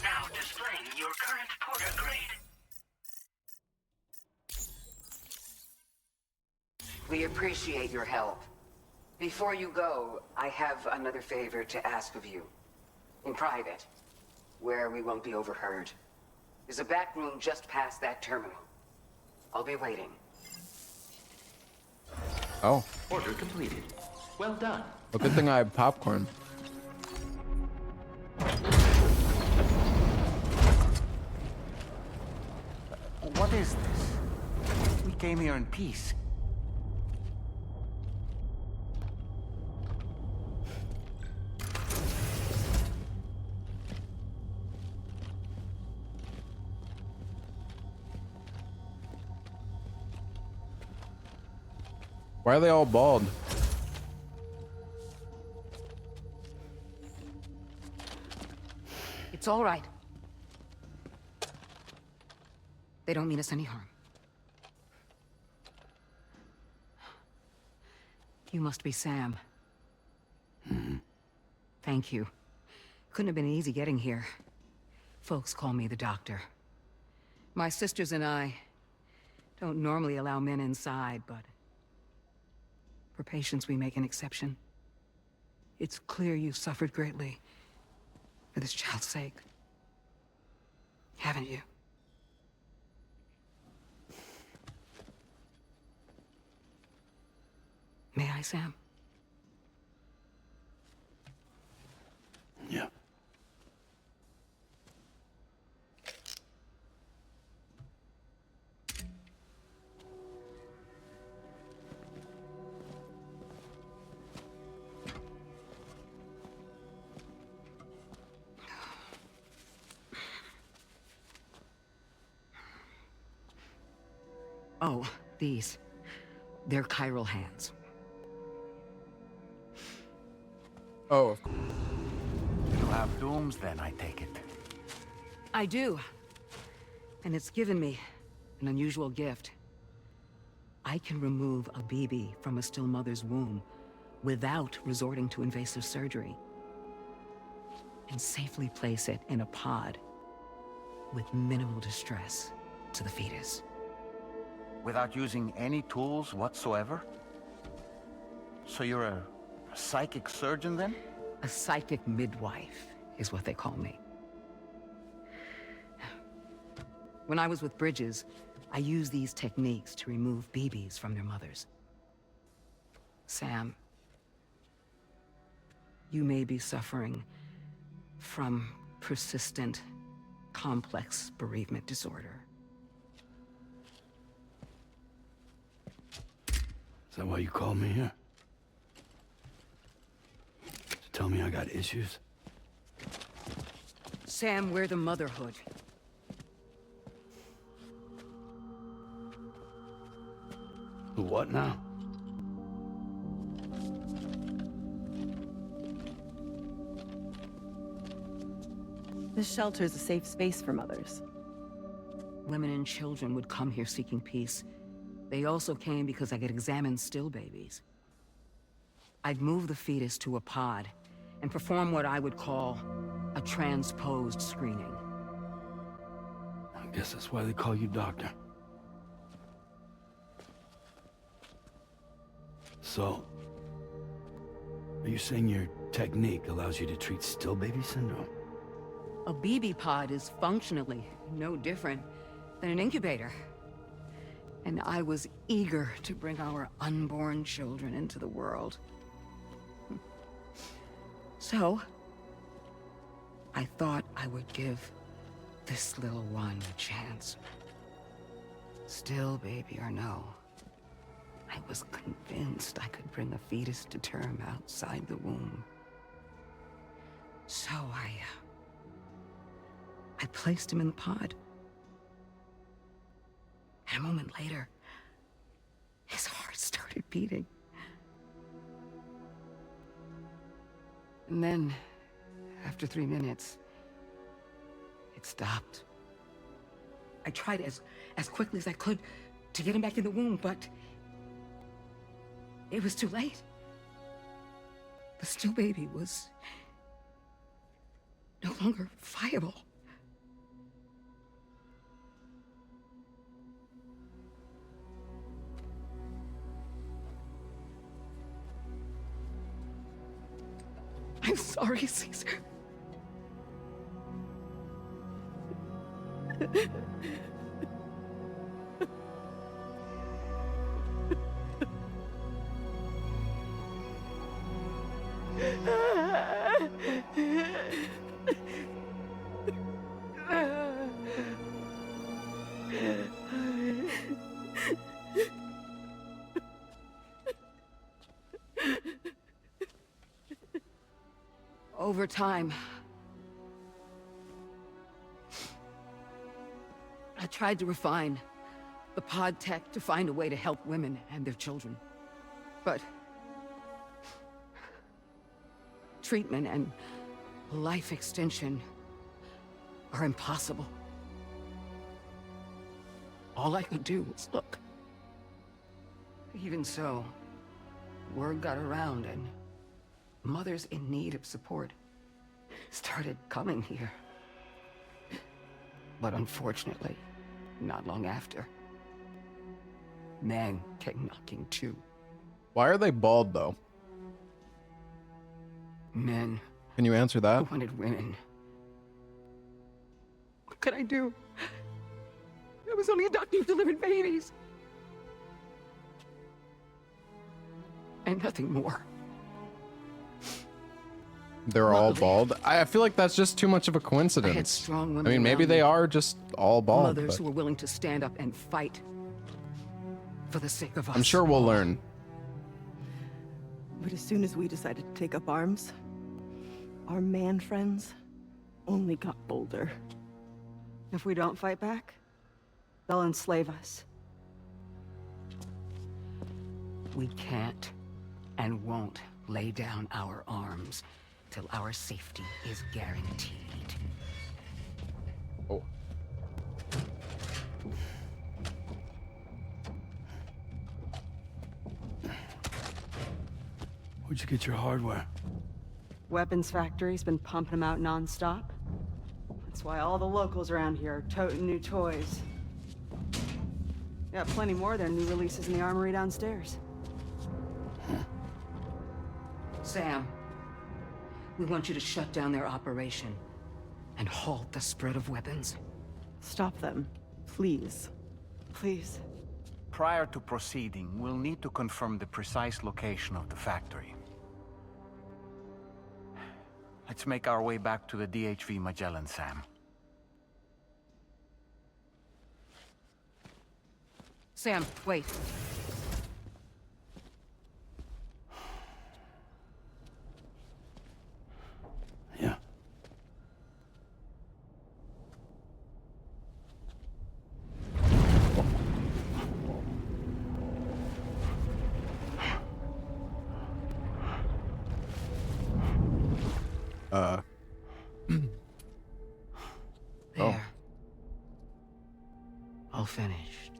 Now displaying your current porter grade. We appreciate your help. Before you go, I have another favor to ask of you. In private. where we won't be overheard. There's a back room just past that terminal. I'll be waiting. Oh. Order completed. Well done. Well, good thing I have popcorn. What is this? We came here in peace. Why are they all bald? It's all right. They don't mean us any harm. You must be Sam. Thank you. Couldn't have been easy getting here. Folks call me the doctor. My sisters and I don't normally allow men inside, but for patients we make an exception. It's clear you suffered greatly for this child's sake. Haven't you? May I, Sam? Yeah. Oh, these. They're chiral hands. Oh, of course. You have dooms then, I take it. I do. And it's given me an unusual gift. I can remove a baby from a still mother's womb without resorting to invasive surgery. And safely place it in a pod with minimal distress to the fetus. Without using any tools whatsoever? So you're a psychic surgeon then? A psychic midwife is what they call me. When I was with Bridges, I used these techniques to remove babies from their mothers. Sam, you may be suffering from persistent, complex bereavement disorder. Is that why you called me here? To tell me I got issues? Sam, we're the motherhood. The what now? This shelter is a safe space for mothers. Women and children would come here seeking peace. They also came because I could examine still babies. I'd move the fetus to a pod and perform what I would call a transposed screening. I guess that's why they call you doctor. So, are you saying your technique allows you to treat still baby syndrome? A BB pod is functionally no different than an incubator. And I was eager to bring our unborn children into the world. So, I thought I would give this little one a chance. Still baby or no, I was convinced I could bring a fetus to term outside the womb. So I placed him in the pod. And a moment later, his heart started beating. And then, after 3 minutes, it stopped. I tried as quickly as I could to get him back in the womb, but it was too late. The still baby was no longer viable. I'm sorry, Caesar. Over time, I tried to refine the pod tech to find a way to help women and their children. But treatment and life extension are impossible. All I could do was look. Even so, word got around and mothers in need of support started coming here. But unfortunately, not long after, men came knocking too. Why are they bald, though? Men. Can you answer that? Who wanted women. What could I do? I was only a doctor who delivered babies. And nothing more. They're all bald. I feel like that's just too much of a coincidence. I had strong women I mean, maybe around they me. are just all bald. Mothers But who were willing to stand up and fight for the sake of us. I'm sure we'll learn. But as soon as we decided to take up arms, our man friends only got bolder. If we don't fight back, they'll enslave us. We can't and won't lay down our arms till our safety is guaranteed. Oh. Where'd you get your hardware? Weapons factory's been pumping them out non-stop. That's why all the locals around here are toting new toys. Yeah, plenty more than new releases in the armory downstairs. Sam, we want you to shut down their operation and halt the spread of weapons. Stop them, please. Please. Prior to proceeding, we'll need to confirm the precise location of the factory. Let's make our way back to the DHV Magellan, Sam. Sam, wait. Yeah. There. All finished.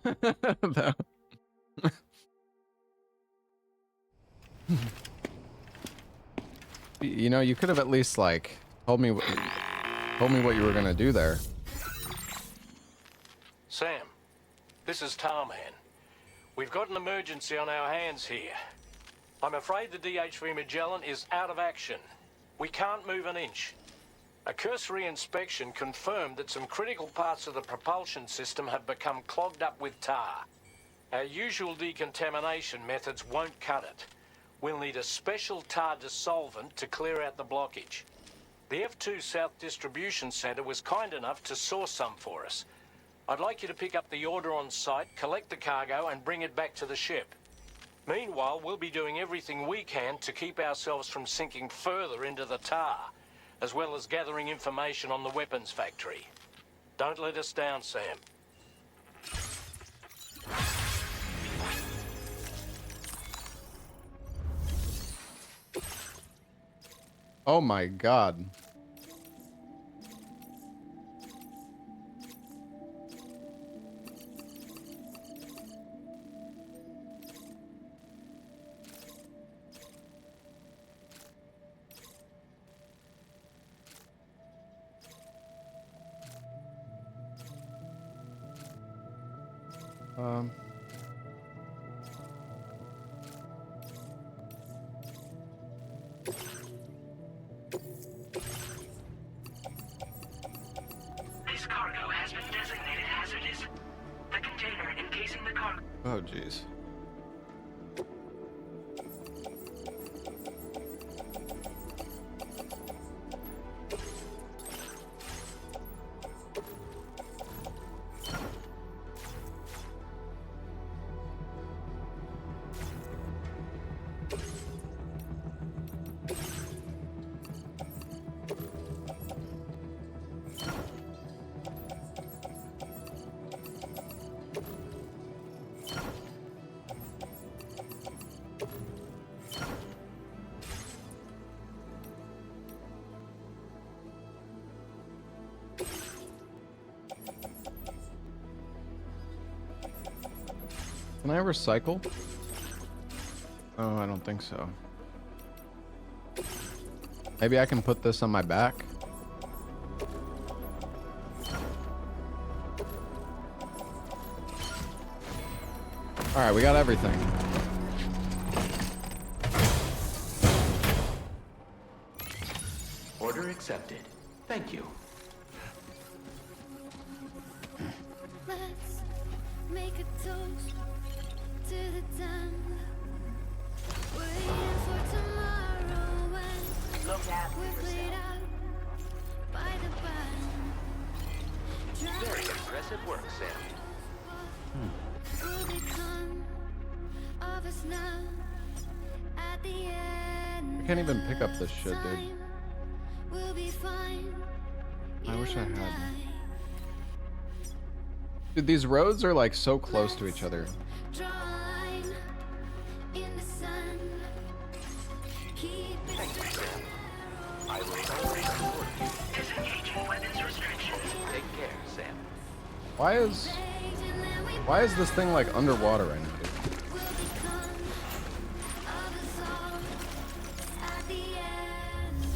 That- You know, you could have at least like told me what you were gonna do there. Sam, this is Tarman. We've got an emergency on our hands here. I'm afraid the DHV Magellan is out of action. We can't move an inch. A cursory inspection confirmed that some critical parts of the propulsion system have become clogged up with tar. Our usual decontamination methods won't cut it. We'll need a special tar dissolvent to clear out the blockage. The F2 South Distribution Center was kind enough to source some for us. I'd like you to pick up the order on site, collect the cargo, and bring it back to the ship. Meanwhile, we'll be doing everything we can to keep ourselves from sinking further into the tar, as well as gathering information on the weapons factory. Don't let us down, Sam. Oh my god. Oh, jeez. Can I recycle? Oh, I don't think so. Maybe I can put this on my back. Alright, we got everything. Order accepted. Thank you. Let's make a toast to the time waiting for tomorrow when we're played out by the band. Very impressive work, Sam. Will become of us now at the end. I can't even pick up this shit, dude. We'll be fine. I wish I had. Dude, these roads are like so close to each other. Drawing in the sun. Keep it Thank you, Sam. I will always support you. Disengaging weapons restrictions. Take care, Sam. Why is this thing like underwater right now, dude? at the end.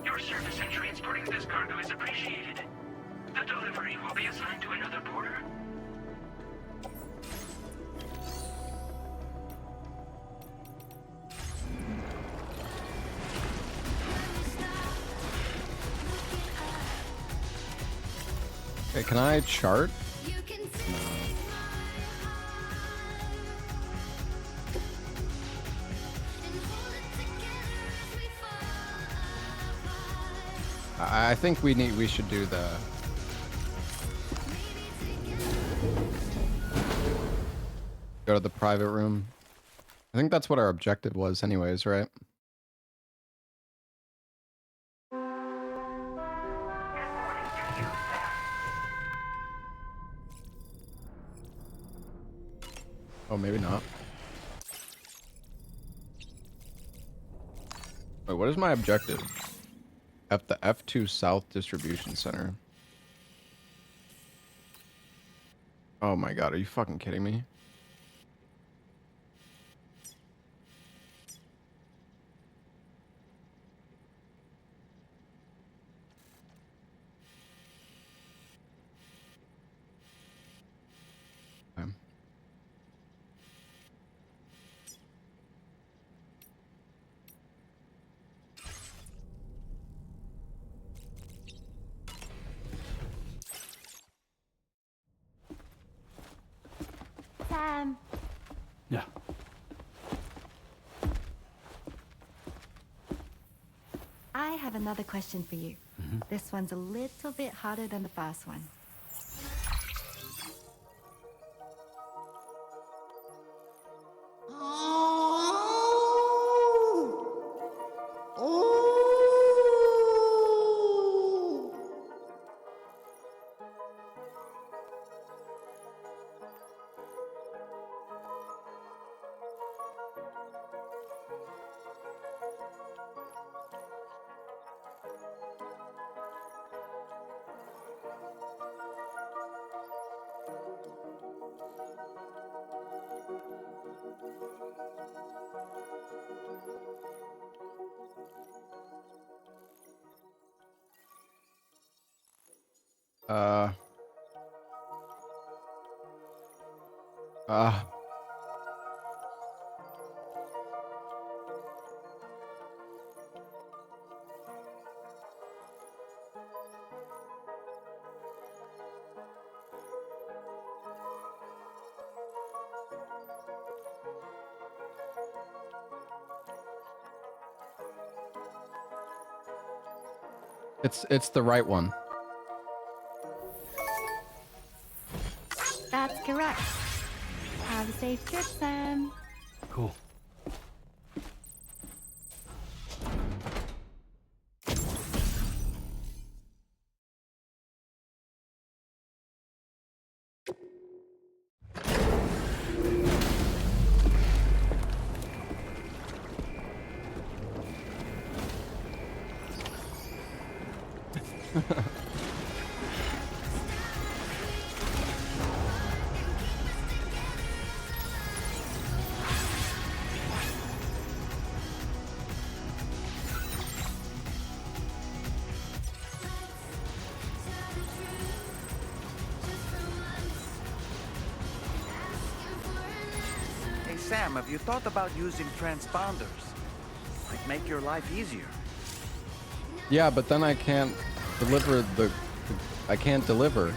Your service in transporting this cargo is appreciated. The delivery will be assigned to another porter. Okay, can I chart? I think we should do the go to the private room. I think that's what our objective was anyways, right? Oh, maybe not. Wait, what is my objective? The F2 South Distribution Center. Oh my god, are you fucking kidding me? Okay. Sam. Yeah. I have another question for you. This one's a little bit harder than the first one. Uh. Uh. It's the right one. That's correct. Have a safe trip, Sam. Cool. Hey Sam, have you thought about using transponders? Might make your life easier. Yeah, but then I can't deliver I can't deliver.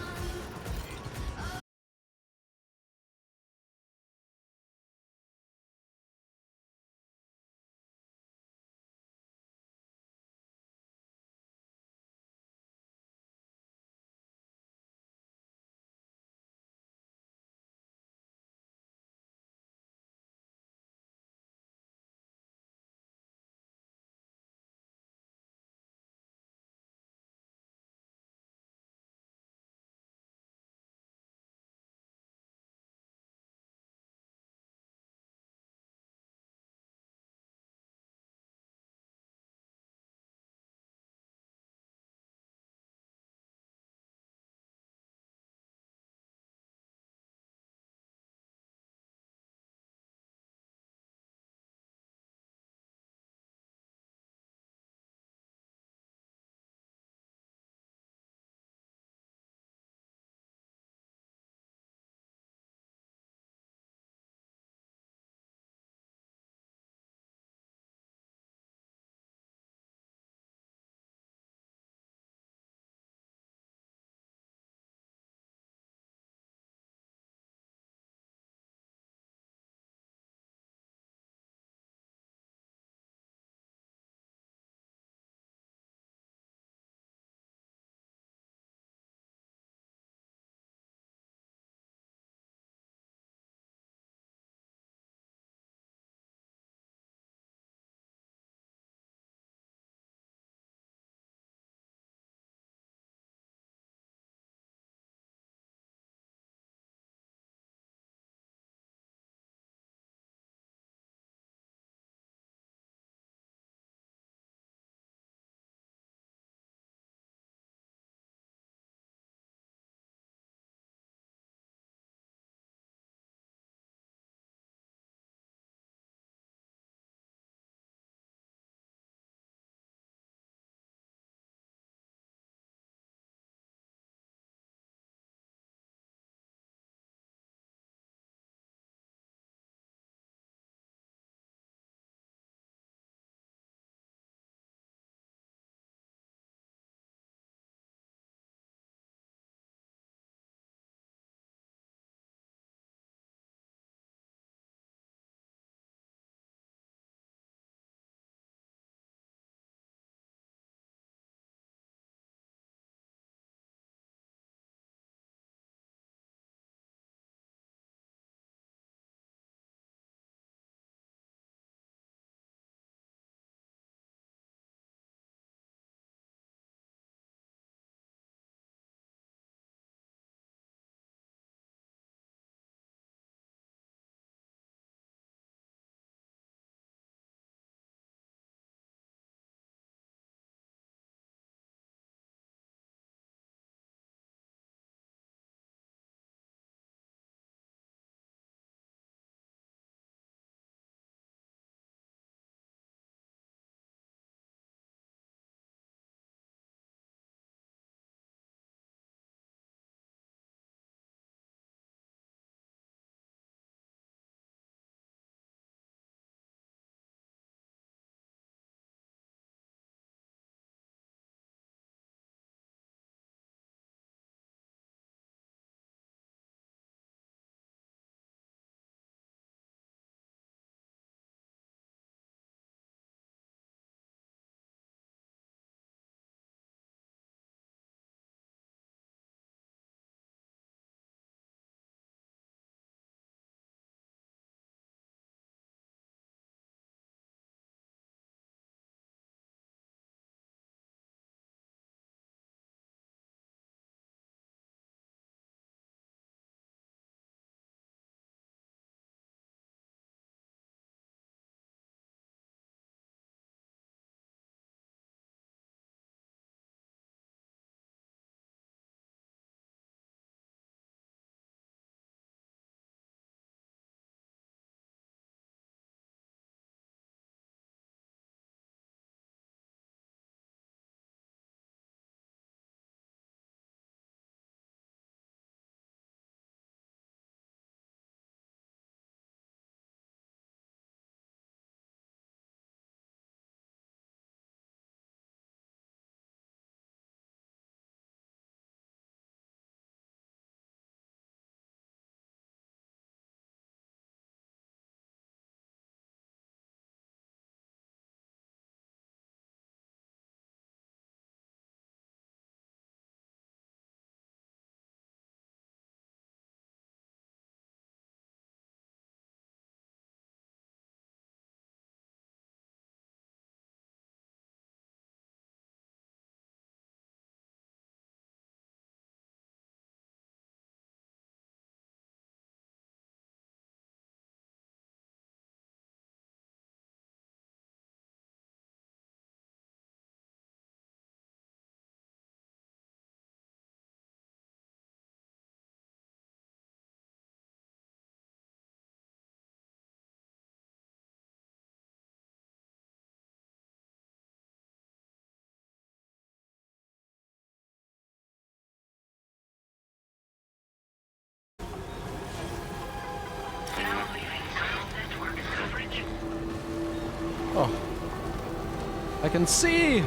I can see!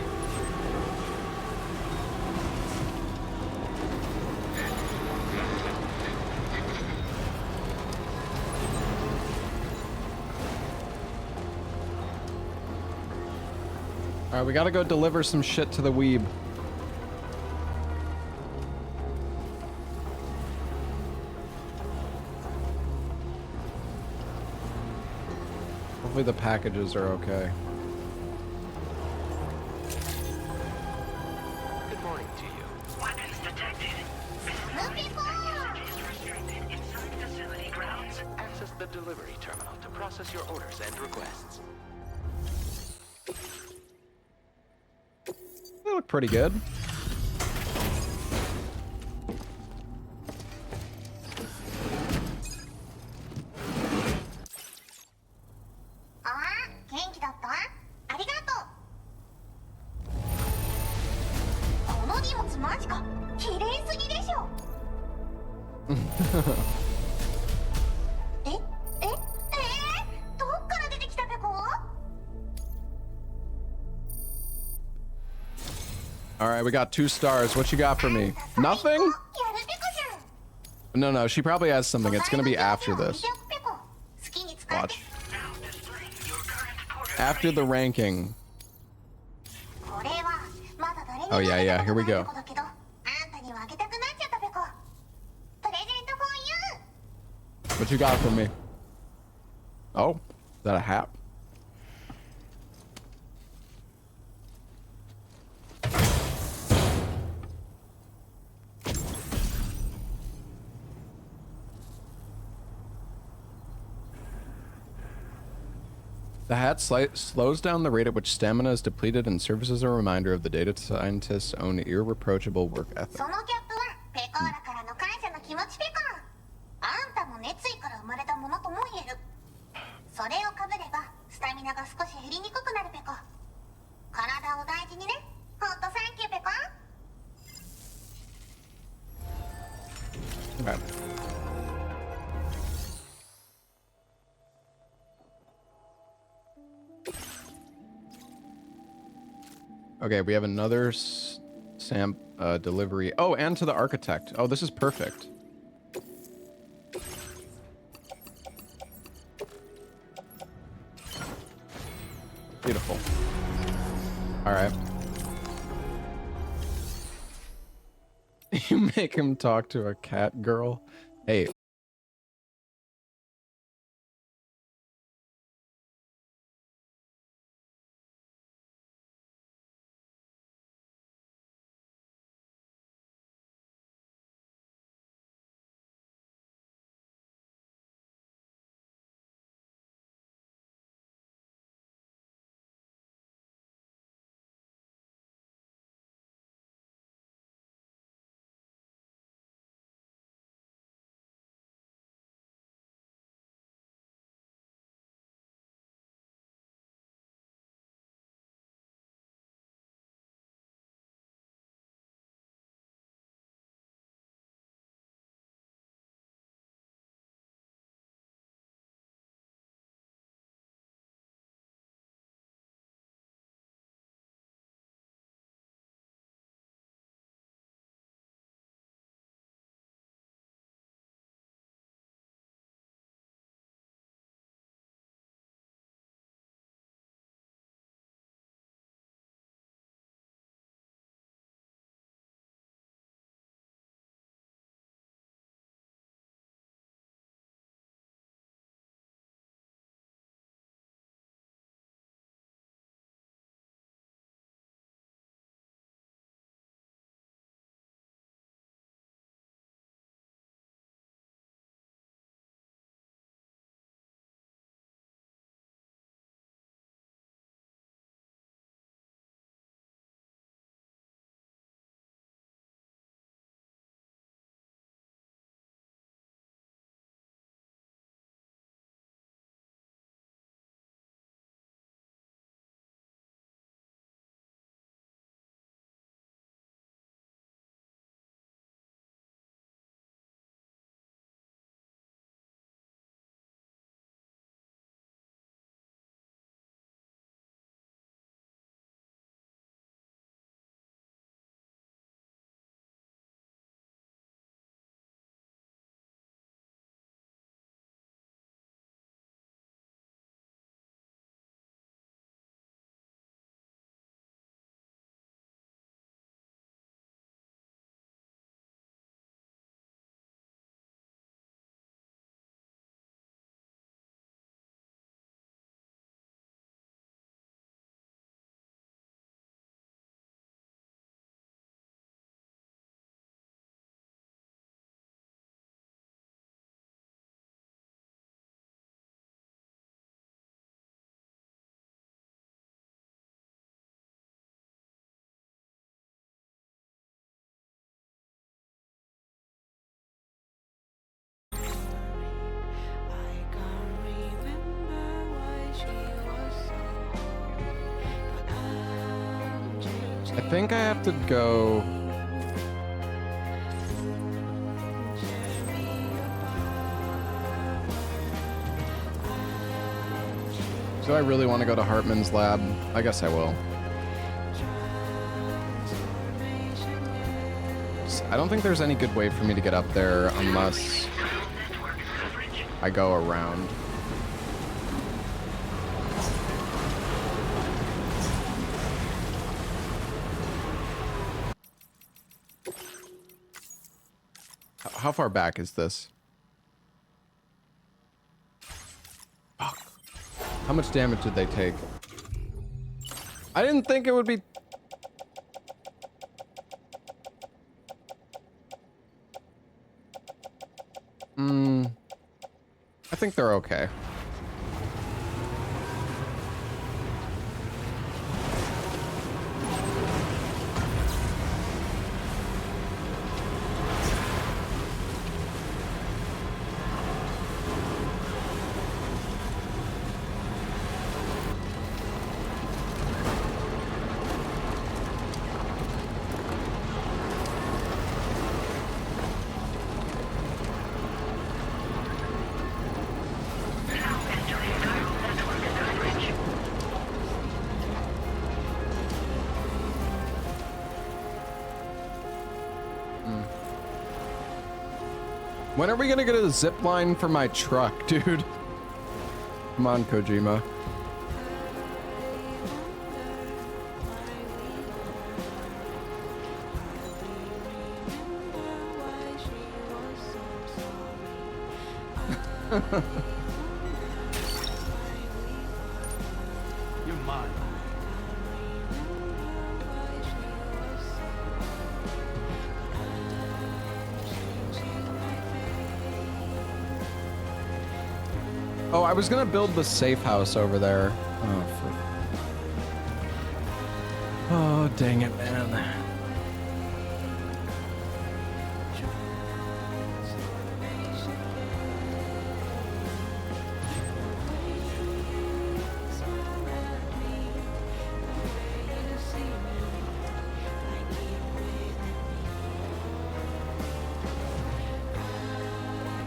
Alright, we gotta go deliver some shit to the weeb. Hopefully the packages are okay. Good morning to you. Weapons detected. Miscellaneous usage is restricted inside facility grounds. Access the delivery terminal to process your orders and requests. They look pretty good. Ah, 元気だった？ありがとう。この荷物マジか。綺麗すぎでしょ。どっから出てきたペコ？ Alright, we got 2 stars. What you got for me? Nothing? No, she probably has something. It's gonna be after this. Watch. After the ranking. Oh yeah, here we go. What you got for me? Oh, is that a hat? The hat slows down the rate at which stamina is depleted and serves as a reminder of the data scientist's own irreproachable work ethic. そのキャップはペコーラからの感謝の気持ちペコ。あんたも熱意から生まれたものとも言える。それをかぶればスタミナが少し減りにくくなるペコ。体を大事にね。ほんとサンキューペコ。 Okay. Okay, we have another delivery. Oh, and to the architect. Oh, this is perfect. Beautiful. All right. You make him talk to a cat girl. Hey, I think I have to go... Do I really want to go to Hartman's lab? I guess I will. I don't think there's any good way for me to get up there unless I go around. How far back is this? Fuck. How much damage did they take? I didn't think it would be... I think they're okay. When are we gonna get a zip line for my truck, dude? Come on, Kojima. You're mine. Oh, I was gonna build the safe house over there. Oh, fuck. Oh, dang it, man.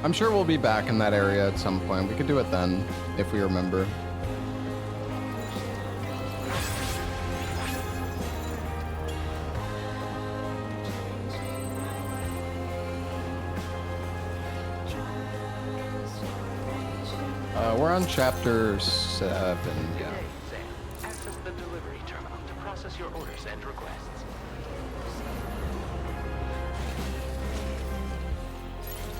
I'm sure we'll be back in that area at some point. We could do it then, if we remember. We're on chapter 7, yeah. Access the delivery terminal to process your orders and requests.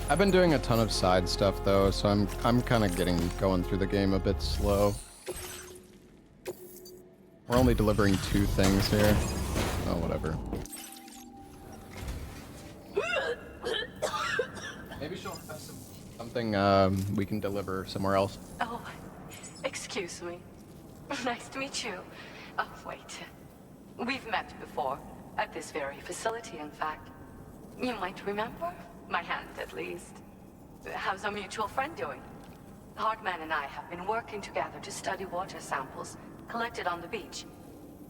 I've been doing a ton of side stuff though, so I'm kind of going through the game a bit slow. We're only delivering 2 things here. Oh, whatever. Maybe she'll have something we can deliver somewhere else. Oh, excuse me. Nice to meet you. Oh, wait. We've met before. At this very facility, in fact. You might remember? My hand, at least. How's our mutual friend doing? Hardman and I have been working together to study water samples collected on the beach.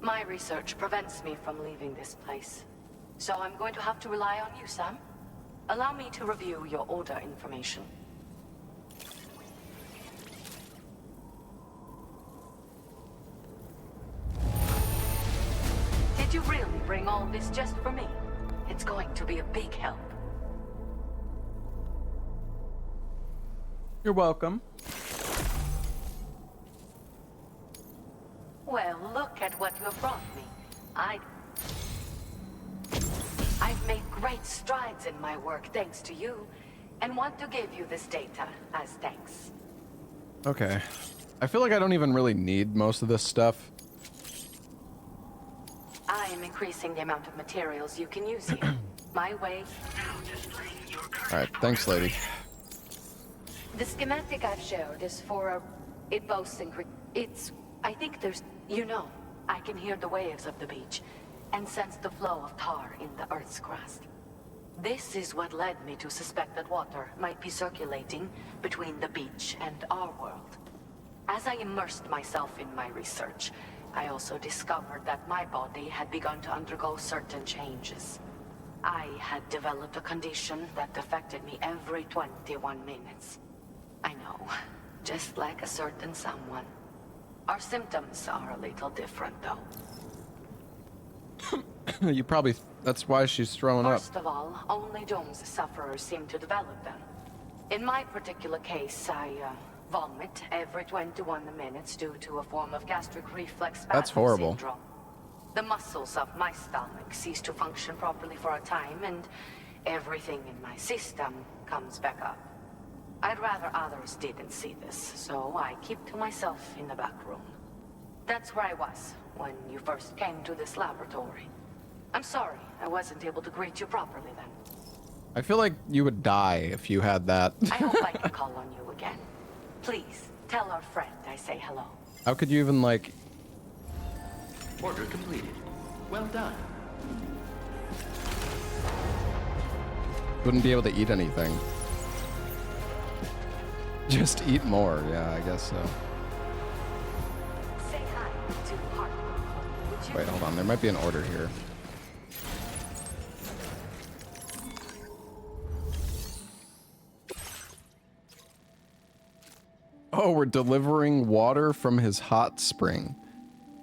My research prevents me from leaving this place. So I'm going to have to rely on you, Sam. Allow me to review your order information. Did you really bring all this just for me? It's going to be a big help. You're welcome. Well, look at what you have brought me. I've made great strides in my work thanks to you, and want to give you this data as thanks. Okay. I feel like I don't even really need most of this stuff. I am increasing the amount of materials you can use here. My way. Alright, thanks, lady. The schematic I've shared is for a... It boasts I think there's... You know, I can hear the waves of the beach and sense the flow of tar in the Earth's crust. This is what led me to suspect that water might be circulating between the beach and our world. As I immersed myself in my research, I also discovered that my body had begun to undergo certain changes. I had developed a condition that affected me every 21 minutes. I know, just like a certain someone. Our symptoms are a little different, though. You probably... That's why she's throwing up. First of all, only Doom's sufferers seem to develop them. In my particular case, I vomit every 21 minutes due to a form of gastric reflex spasm That's horrible. syndrome. The muscles of my stomach cease to function properly for a time, and everything in my system comes back up. I'd rather others didn't see this, so I keep to myself in the back room. That's where I was when you first came to this laboratory. I'm sorry I wasn't able to greet you properly then. I feel like you would die if you had that. I hope I can call on you again. Please, tell our friend I say hello. How could you even, like... Order completed. Well done. Wouldn't be able to eat anything. Just eat more, yeah, I guess so. Say hi to Hart. Would you? Wait, hold on, there might be an order here. Oh, we're delivering water from his hot spring.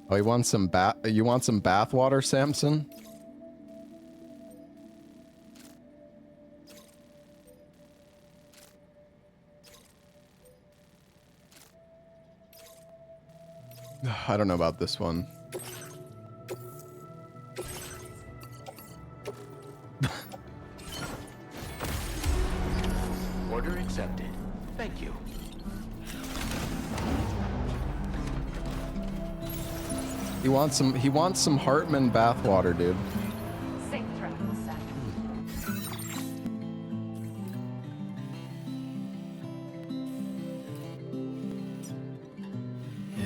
Oh, you want some bath water, Samson? I don't know about this one. Order accepted. Thank you. He wants some Hartman bathwater, dude. Safe travels, Sam.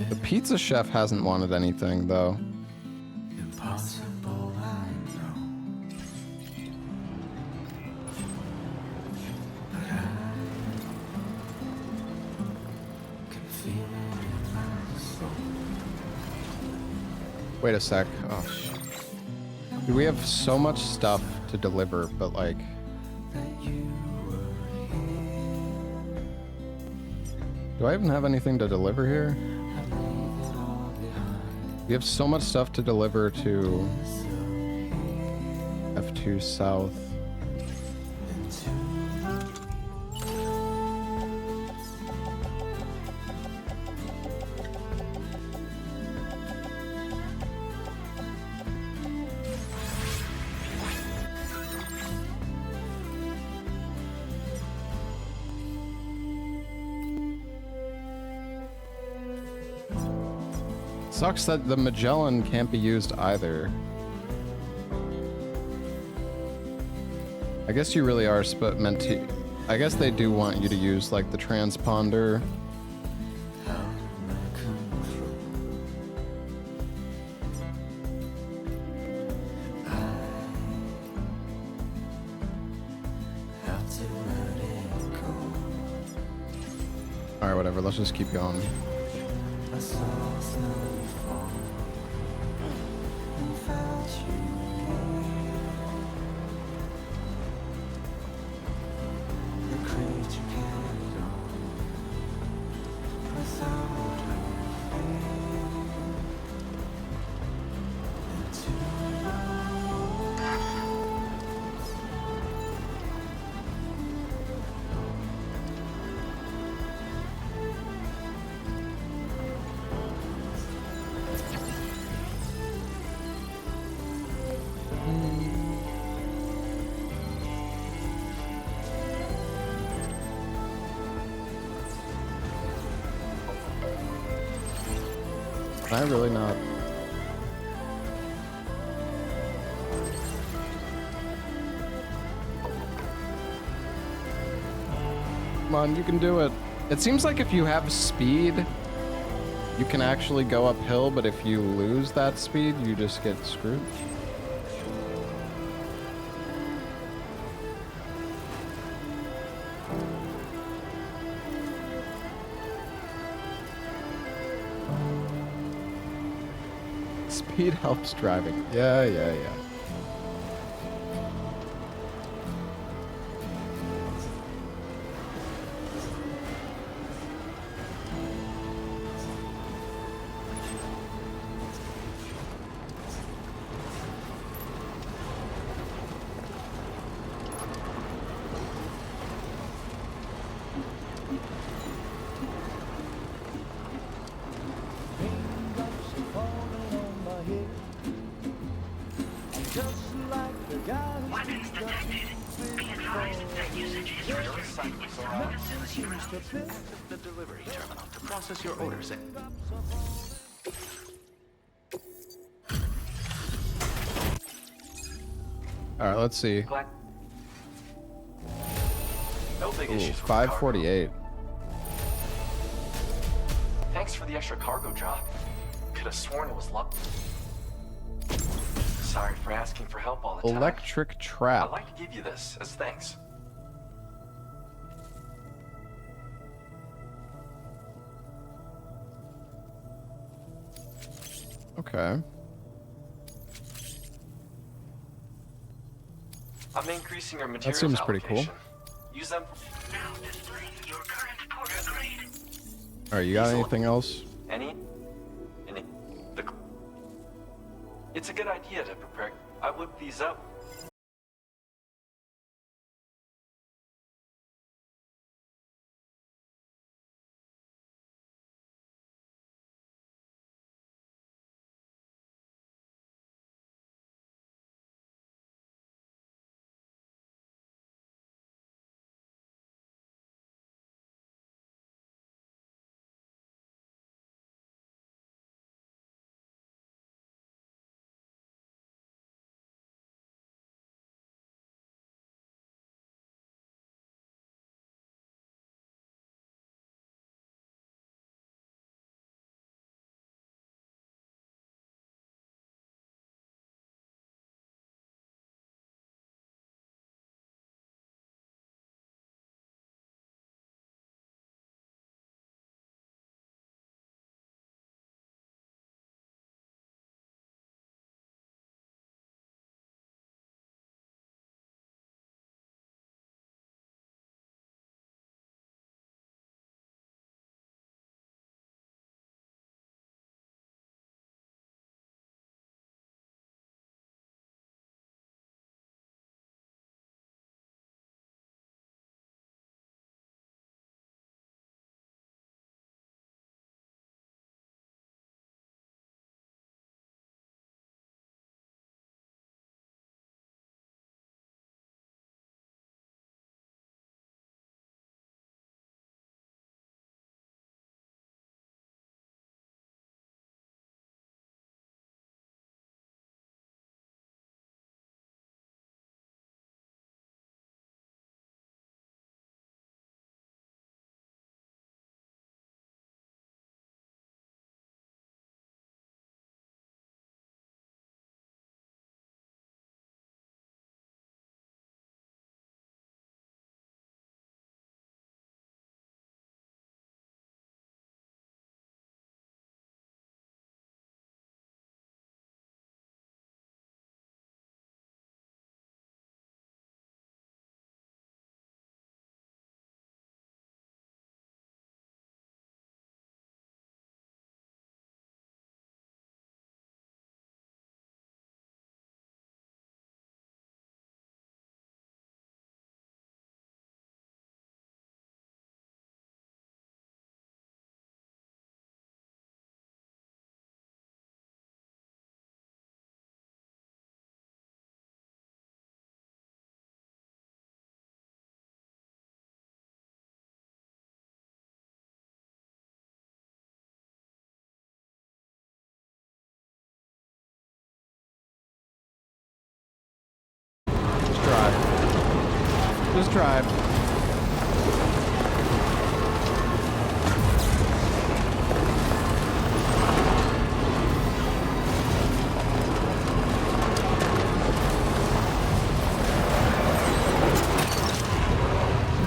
The pizza chef hasn't wanted anything, though. Impossible, I know. But I can feel it in my soul. Wait a sec. Oh, dude, we have so much stuff to deliver, but like... Do I even have anything to deliver here? We have so much stuff to deliver to F2 South. Sucks that the Magellan can't be used either. I guess you really are meant to... I guess they do want you to use, like, the transponder. Alright, whatever, let's just keep going. I saw snow fall and felt you near. The creature carried on without a fear into my arms. Can I really not? Come on, you can do it. It seems like if you have speed, you can actually go uphill, but if you lose that speed, you just get screwed. Speed helps driving. Yeah, yeah, yeah. Weapons detected. Be advised that usage is restricted inside the facility grounds. Active the delivery terminal to process your orders. All right, let's see. No big Ooh, issues with 548. Thanks for the extra cargo drop. Could have sworn it was luck. Sorry for asking for help all the time. Electric trap. I'd like to give you this as thanks. Okay. I'm increasing your That materials seems pretty cool. allocation. Use them. Now displaying your current porter grade. All right, you got anything else? Any? It's a good idea to prepare. I whip these up. Just drive.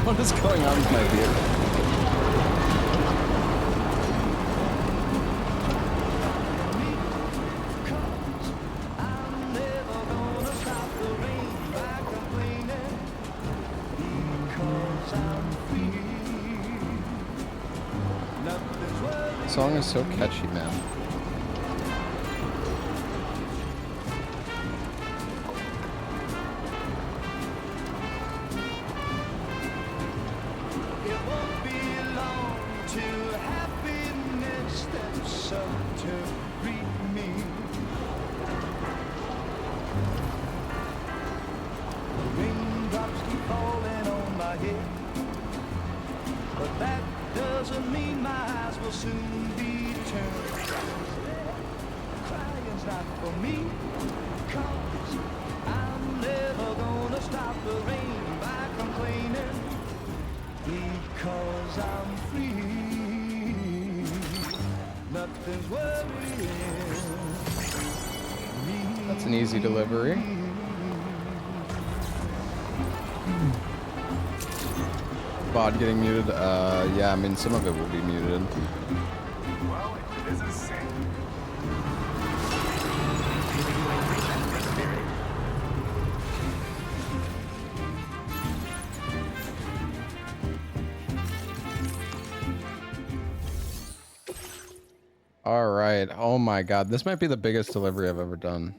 What is going on with my vehicle? song is so catchy, man. It won't be long till happiness steps up to greet me. Raindrops keep falling on my head, but that doesn't mean my eyes will soon be turned. Crying's not for me, 'cause I'm never gonna stop the rain by complaining, because I'm free. Nothing's worrying me. That's an easy delivery. VOD getting muted? Yeah, I mean, some of it will be muted. Well, it is a sin. All right. Oh my God. This might be the biggest delivery I've ever done.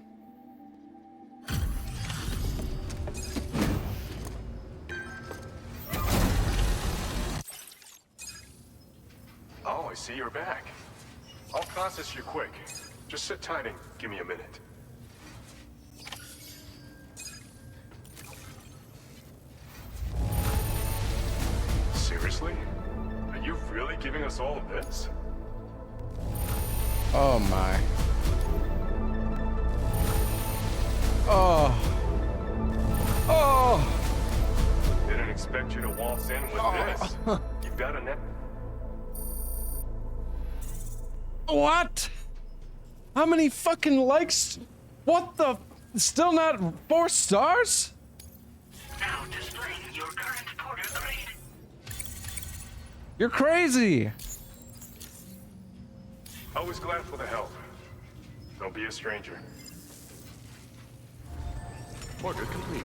Oh, I see you're back. I'll process you quick. Just sit tight and give me a minute. Seriously? Are you really giving us all of this? Oh my. Oh. Oh. Didn't expect you to waltz in with this. You've got a net. What? How many fucking likes? What the? Still not 4 stars? Now displaying your current porter grade. You're crazy. Always glad for the help. Don't be a stranger. Portrait complete.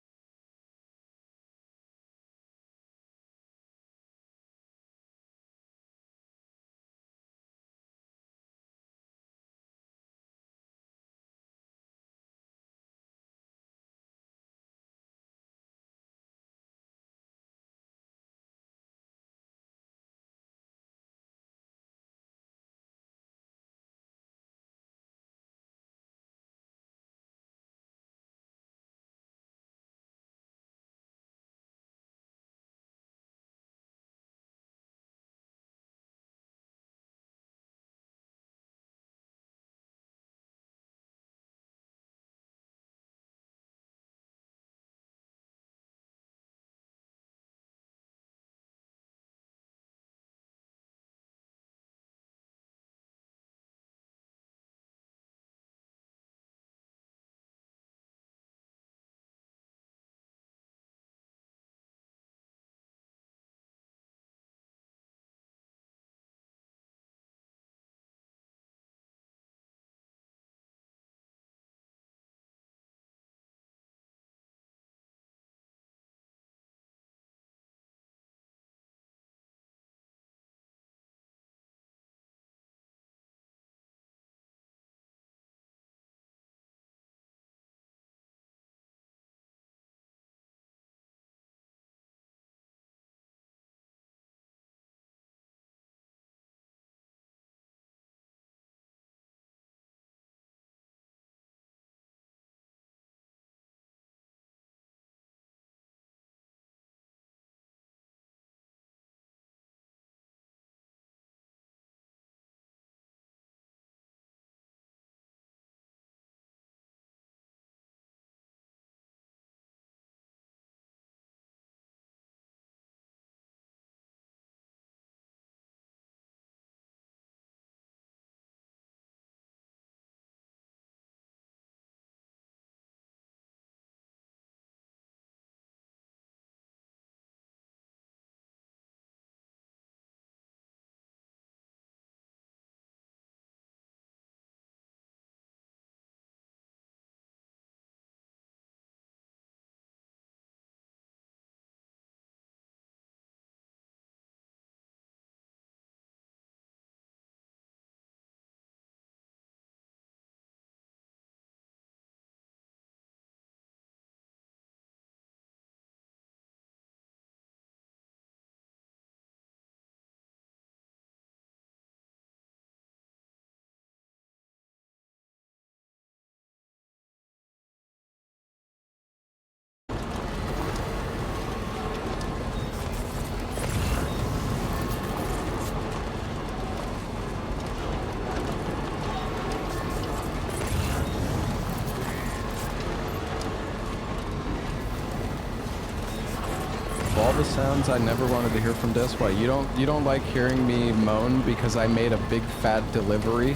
all the sounds I never wanted to hear from Dis. Why, you don't like hearing me moan because I made a big fat delivery?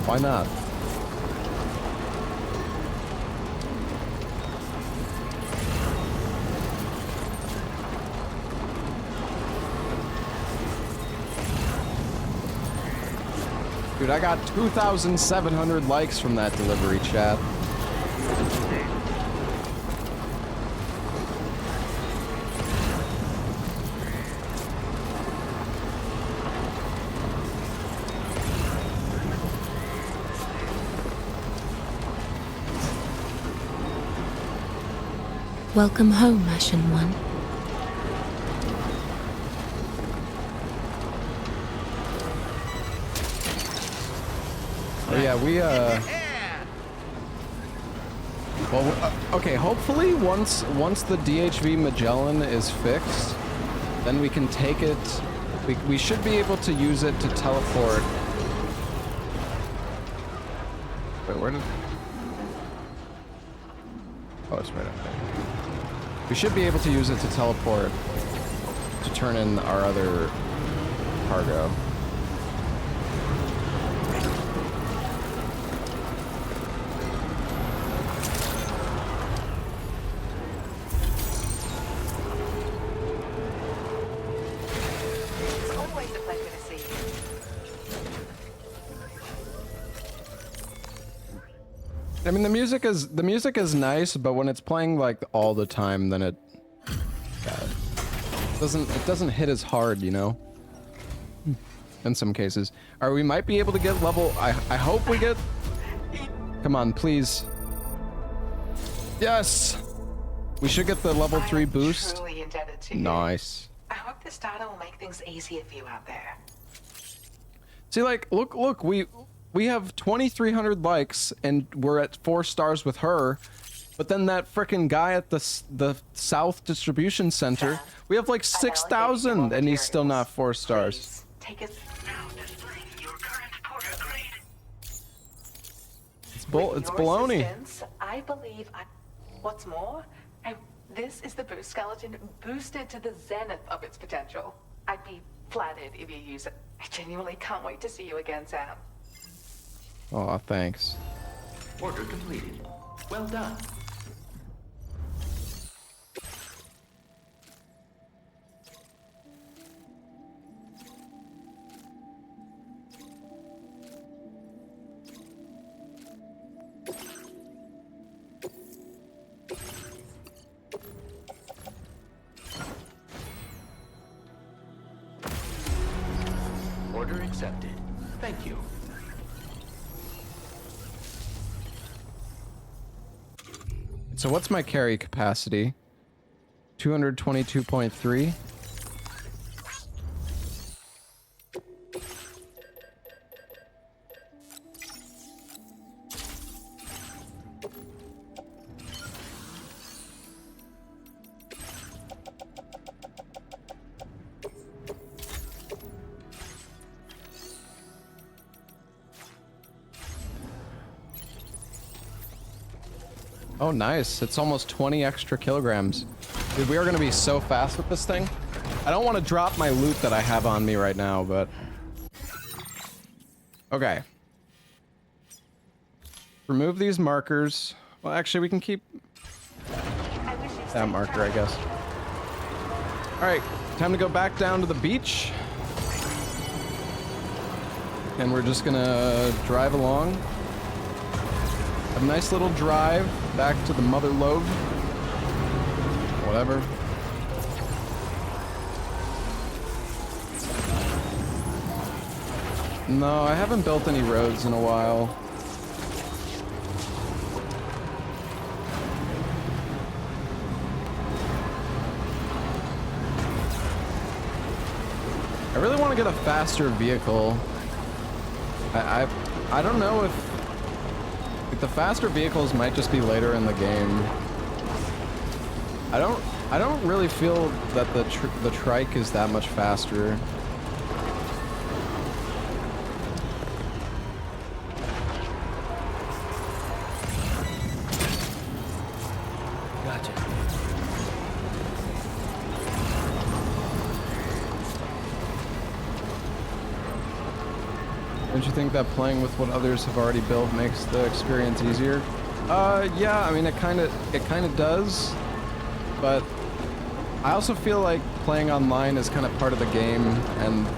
Why not? Dude, I got 2,700 likes from that delivery, chat. Welcome home, Ashen One. Oh yeah, well, okay, hopefully once the DHV Magellan is fixed, then we can take it, we should be able to use it to teleport. Wait, where did... Oh, it's right up there. We should be able to use it to teleport to turn in our other cargo. It's always a pleasure to see you. I mean, the music is nice, but when it's playing like all the time, then it doesn't hit as hard, you know. In some cases, we might be able to get level. I hope we get. Come on, please. Yes, we should get the level 3 boost. Truly indebted to you. Nice. I hope this data will make things easier for you out there. See, like, look, we have 2,300 likes, and we're at 4 stars with her. But then that frickin' guy at the South Distribution Center, we have like 6,000, and he's still not 4 stars. Take it. It's baloney. I believe what's more, this is the boost skeleton boosted to the zenith of its potential. I'd be flattered if you use it. I genuinely can't wait to see you again, Sam. Oh, thanks. Order completed. Well done. Order accepted. Thank you. So what's my carry capacity? 222.3. Oh, nice. It's almost 20 extra kilograms. Dude, we are going to be so fast with this thing. I don't want to drop my loot that I have on me right now, but... Okay. Remove these markers. Well, actually, we can keep that marker, I guess. Alright, time to go back down to the beach. And we're just gonna drive along. A nice little drive back to the mother lode. Whatever. No, I haven't built any roads in a while. I really want to get a faster vehicle. I don't know if the faster vehicles might just be later in the game. I don't really feel that the trike is that much faster. Don't you think that playing with what others have already built makes the experience easier? Yeah, I mean, it kind of does, but I also feel like playing online is kind of part of the game, and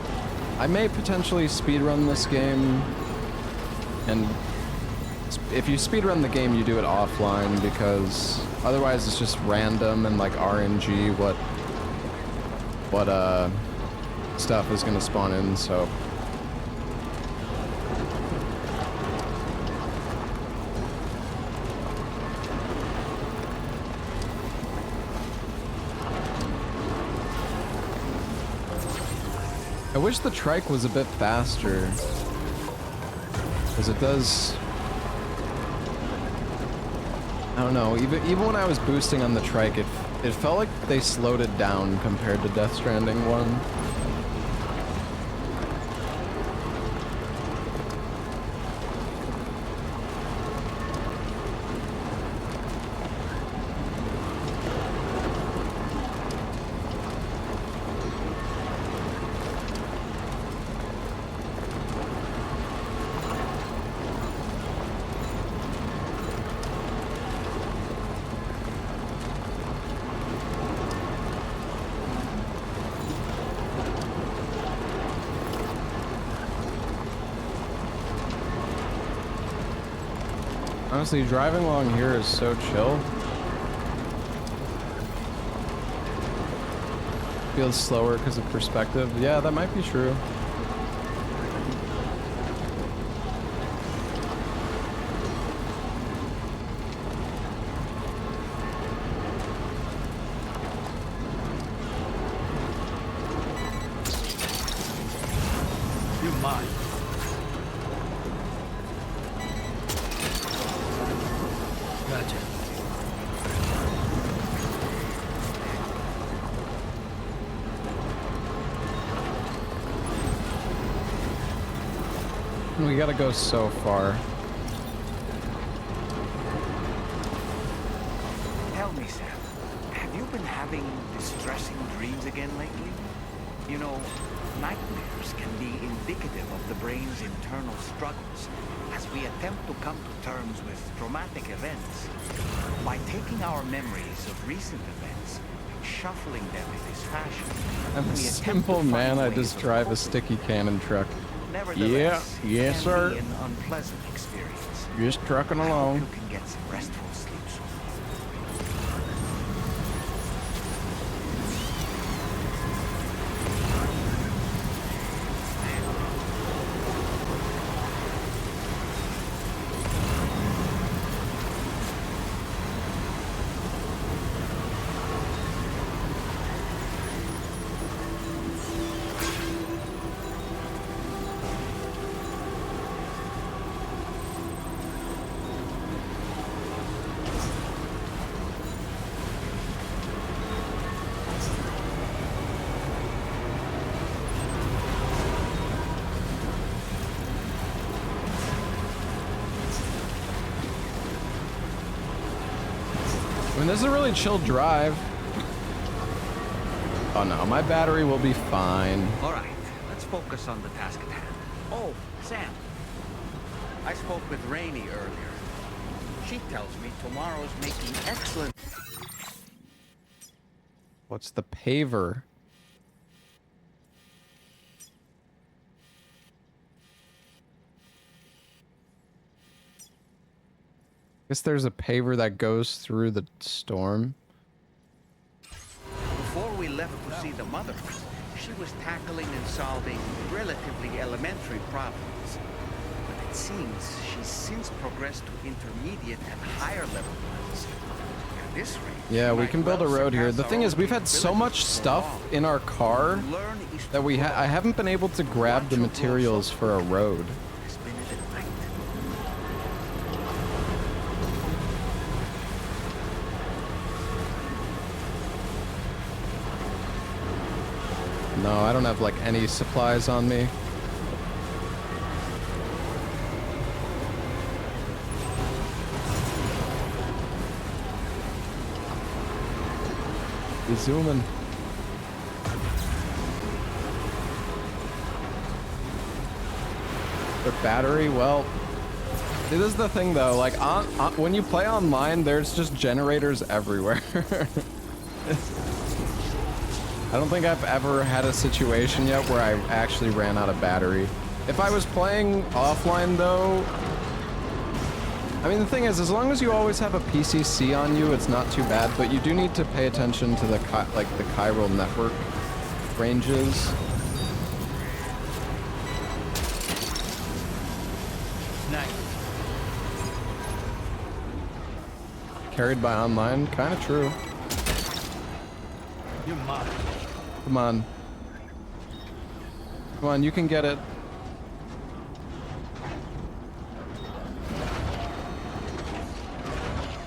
I may potentially speedrun this game, and if you speedrun the game, you do it offline, because otherwise it's just random and like RNG what stuff is gonna spawn in, so. I wish the trike was a bit faster, because it does, I don't know, even when I was boosting on the trike, it felt like they slowed it down compared to Death Stranding 1. Honestly, driving along here is so chill. Feels slower because of perspective. Yeah, that might be true. You mind? Gotcha. We gotta go so far. Tell me, Sam, have you been having distressing dreams again lately? You know, nightmares can be indicative of the brain's internal struggles as we attempt to come to terms with traumatic events. By taking our memories of recent events and shuffling them in this fashion, I'm a we attempt simple to find man, I ways just of drive a coping. sticky cannon truck. Yeah, Nevertheless, it yes can sir. be an unpleasant experience. Just trucking I hope along. you can get some restful sleep soon. I mean, this is a really chill drive. Oh no, my battery will be fine. All right, let's focus on the task at hand. Oh, Sam. I spoke with Rainey earlier. She tells me tomorrow's making excellent... What's the paver? Guess there's a paver that goes through the storm. Before we left to see the mother, she was tackling and solving relatively elementary problems. But it seems she's since progressed to intermediate and higher level ones. At this rate, Yeah, we can build a road here. The thing is, we've had so much stuff in our car that I haven't been able to grab the materials for a road. No, I don't have like any supplies on me. We're zooming. Their battery, well, this is the thing though, like when you play online, there's just generators everywhere. I don't think I've ever had a situation yet where I actually ran out of battery. If I was playing offline though, I mean the thing is, as long as you always have a PCC on you, it's not too bad, but you do need to pay attention to the the chiral network ranges. Nice. Carried by online, kind of true. You're mine. Come on. Come on, you can get it.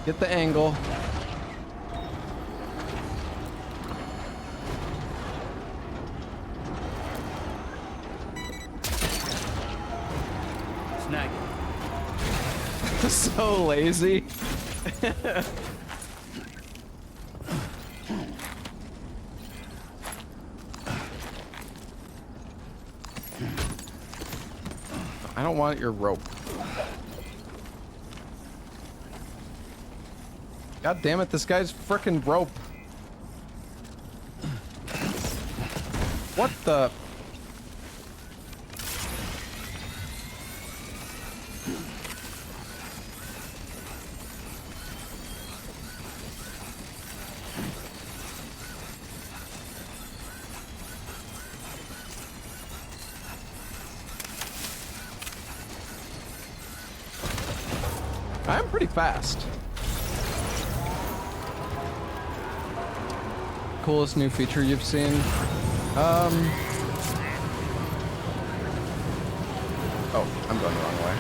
Get the angle. Snag it. So lazy. I don't want your rope. God damn it, this guy's frickin' rope. What the? I'm pretty fast. Coolest new feature you've seen? Oh, I'm going the wrong way.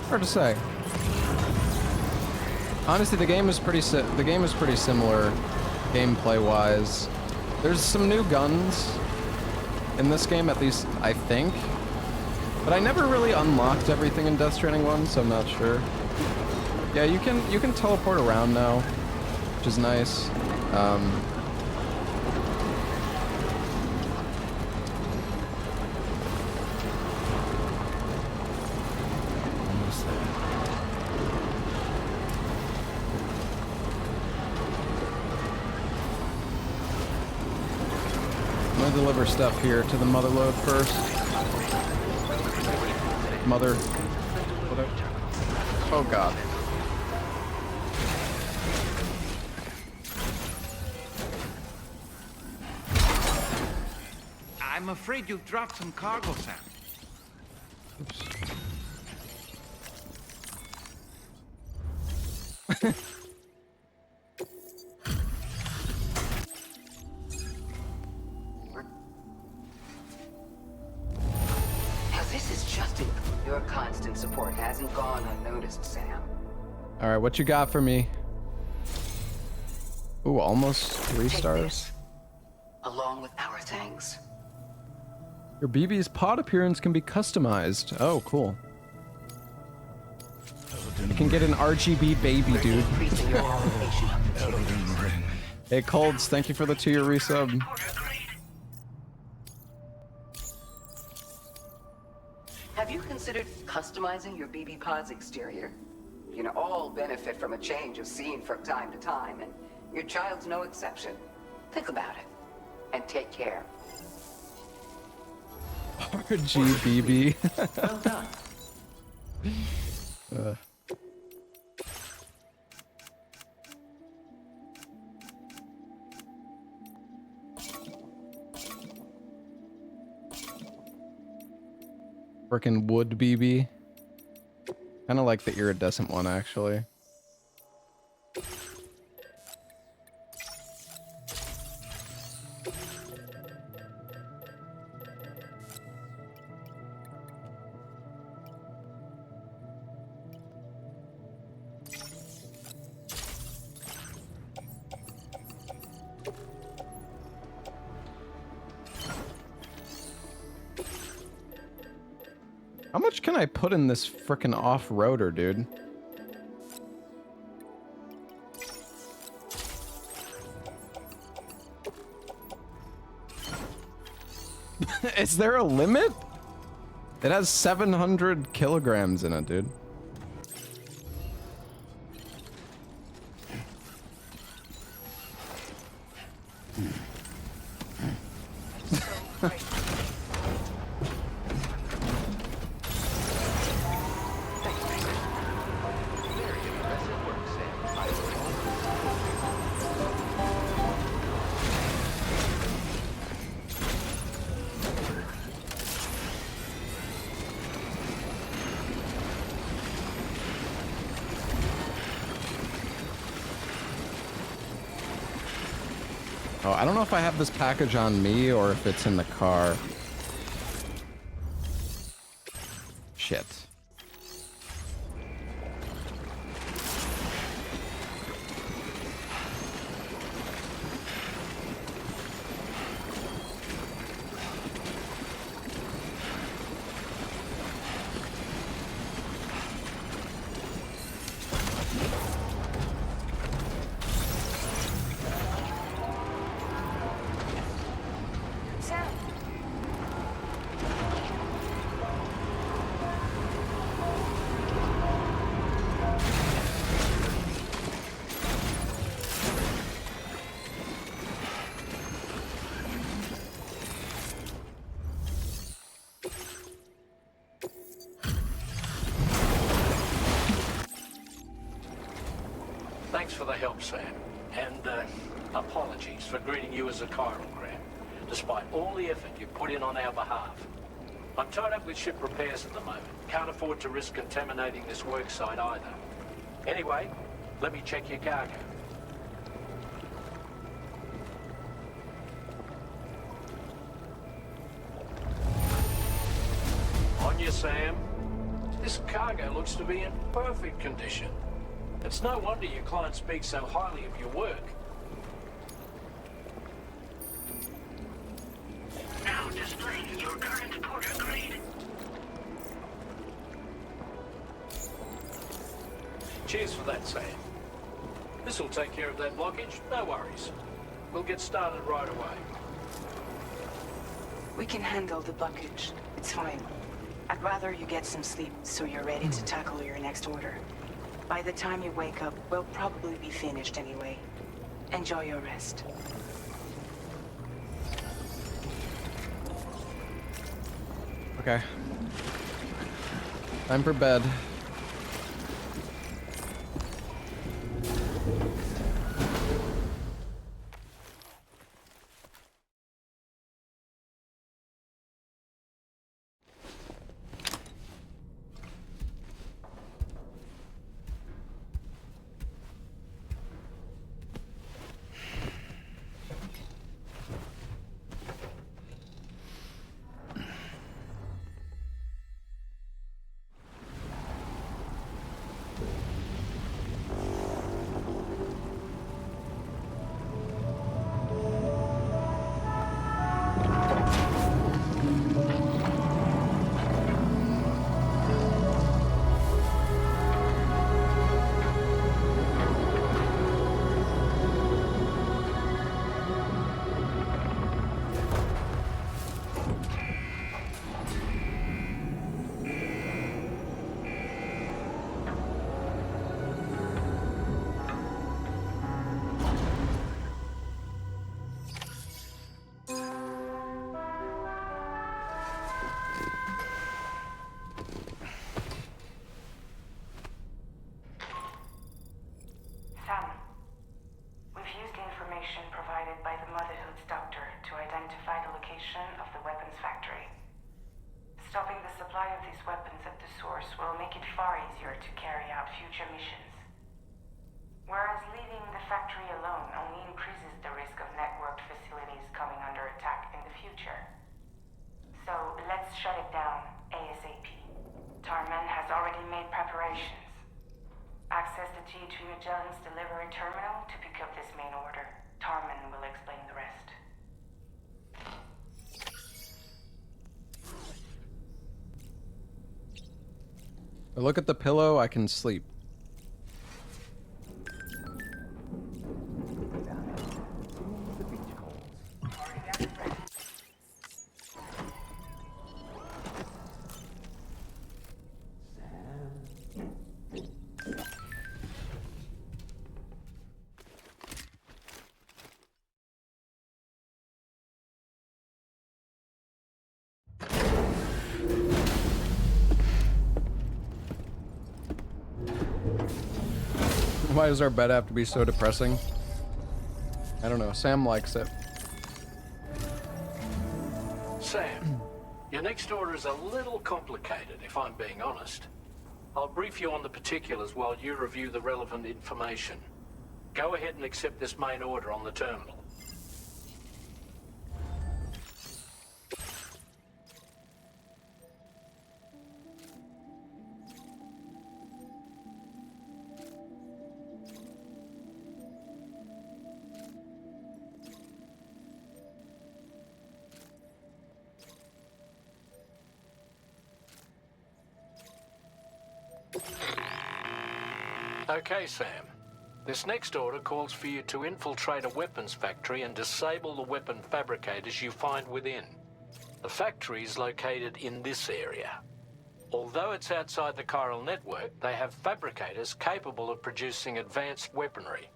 Hard to say. Honestly, the game is pretty similar gameplay-wise. There's some new guns in this game, at least I think. But I never really unlocked everything in Death Stranding 1, so I'm not sure. Yeah, you can teleport around now, which is nice. Almost there. I'm gonna deliver stuff here to the mother load first. Mother. Oh god. I'm afraid you've dropped some cargo, Sam. Now this is just it. Your constant support hasn't gone unnoticed, Sam. All right, what you got for me? Ooh, almost 3 stars. Along with our thanks. Your BB's pod appearance can be customized. Oh, cool. You can get an RGB baby, dude. Hey, Colds, thank you for the 2-year resub. Have you considered customizing your BB pod's exterior? You know, all benefit from a change of scene from time to time, and your child's no exception. Think about it, and take care. RGBB. Well done. Frickin' wood BB. Kinda like the iridescent one, actually. How much can I put in this frickin' off-roader, dude? Is there a limit? It has 700 kilograms in it, dude. Oh, I don't know if I have this package on me or if it's in the car. Shit. Thanks for the help, Sam. And apologies for greeting you as a chiral grab, despite all the effort you put in on our behalf. I'm tied up with ship repairs at the moment. Can't afford to risk contaminating this work site either. Anyway, let me check your cargo. On you, Sam. This cargo looks to be in perfect condition. It's no wonder your client speaks so highly of your work. Now displaying your current porter grade. Cheers for that, Sam. This'll take care of that blockage, no worries. We'll get started right away. We can handle the blockage. It's fine. I'd rather you get some sleep so you're ready to tackle your next order. By the time you wake up, we'll probably be finished anyway. Enjoy your rest. Okay. Time for bed. Delivery terminal to pick up this main order. Tarman will explain the rest. I look at the pillow, I can sleep. Why does our bed have to be so depressing? I don't know. Sam likes it. Sam, your next order is a little complicated, if I'm being honest. I'll brief you on the particulars while you review the relevant information. Go ahead and accept this main order on the terminal. Okay, Sam. This next order calls for you to infiltrate a weapons factory and disable the weapon fabricators you find within. The factory is located in this area. Although it's outside the chiral network, they have fabricators capable of producing advanced weaponry.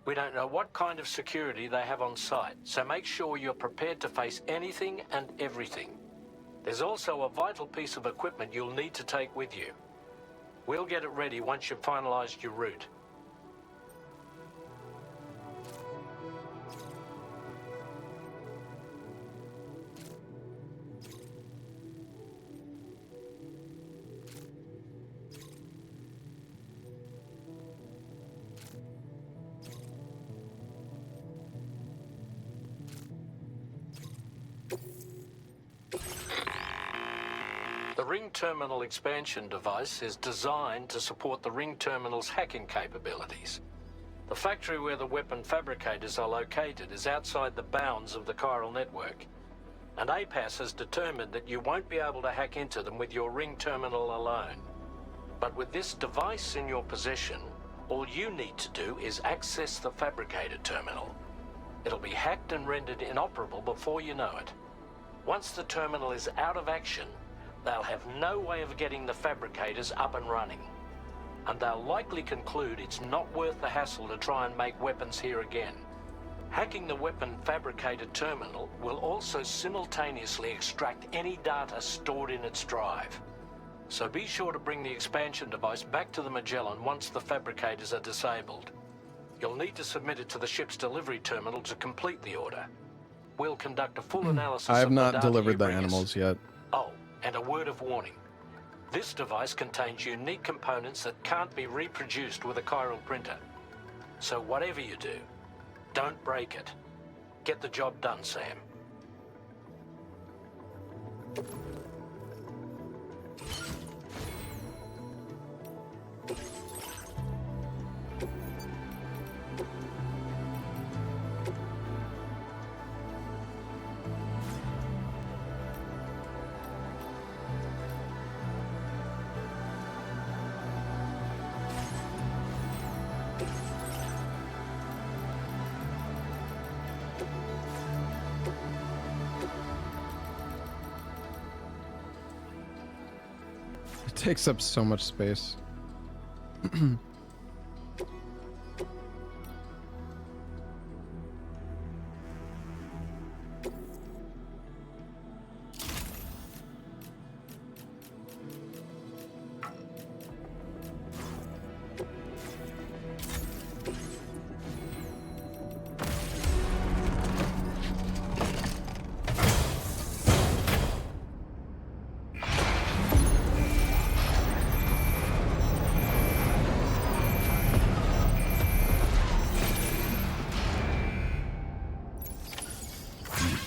We don't know what kind of security they have on site, so make sure you're prepared to face anything and everything. There's also a vital piece of equipment you'll need to take with you. We'll get it ready once you've finalized your route. The Ring Terminal expansion device is designed to support the Ring Terminal's hacking capabilities. The factory where the weapon fabricators are located is outside the bounds of the chiral network, and APAS has determined that you won't be able to hack into them with your Ring Terminal alone. But with this device in your possession, all you need to do is access the fabricator terminal. It'll be hacked and rendered inoperable before you know it. Once the terminal is out of action, they'll have no way of getting the fabricators up and running. And they'll likely conclude it's not worth the hassle to try and make weapons here again. Hacking the weapon fabricator terminal will also simultaneously extract any data stored in its drive. So be sure to bring the expansion device back to the Magellan once the fabricators are disabled. You'll need to submit it to the ship's delivery terminal to complete the order. We'll conduct a full analysis I have of the not data delivered you the bring us. animals yet. Oh, and a word of warning. This device contains unique components that can't be reproduced with a chiral printer. So whatever you do, don't break it. Get the job done, Sam. It takes up so much space.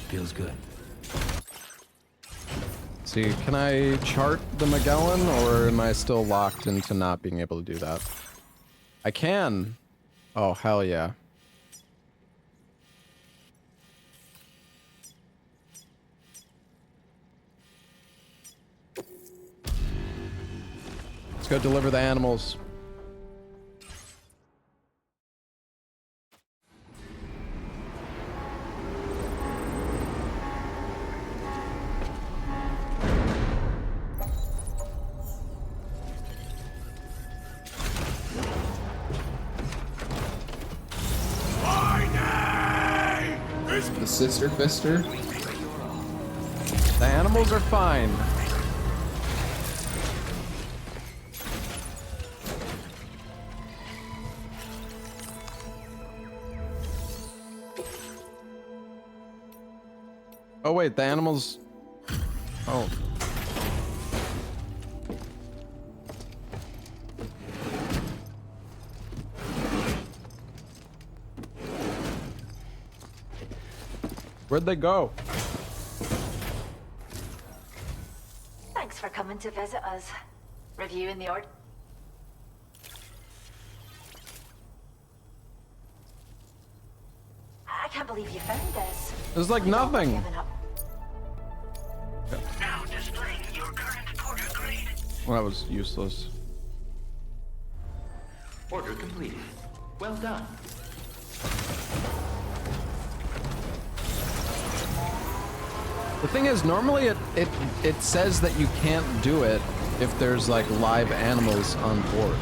Feels good. See, can I chart the Magellan, or am I still locked into not being able to do that? I can. Oh, hell yeah. Let's go deliver the animals. The Sister Fister? The animals are fine. Oh wait, the animals. Oh. Where'd they go? Thanks for coming to visit us. Reviewing the art. I can't believe you found this. There's like nothing. Now displaying your current order grade. Well, that was useless. Order completed. Well done. The thing is, normally it says that you can't do it if there's like live animals on board.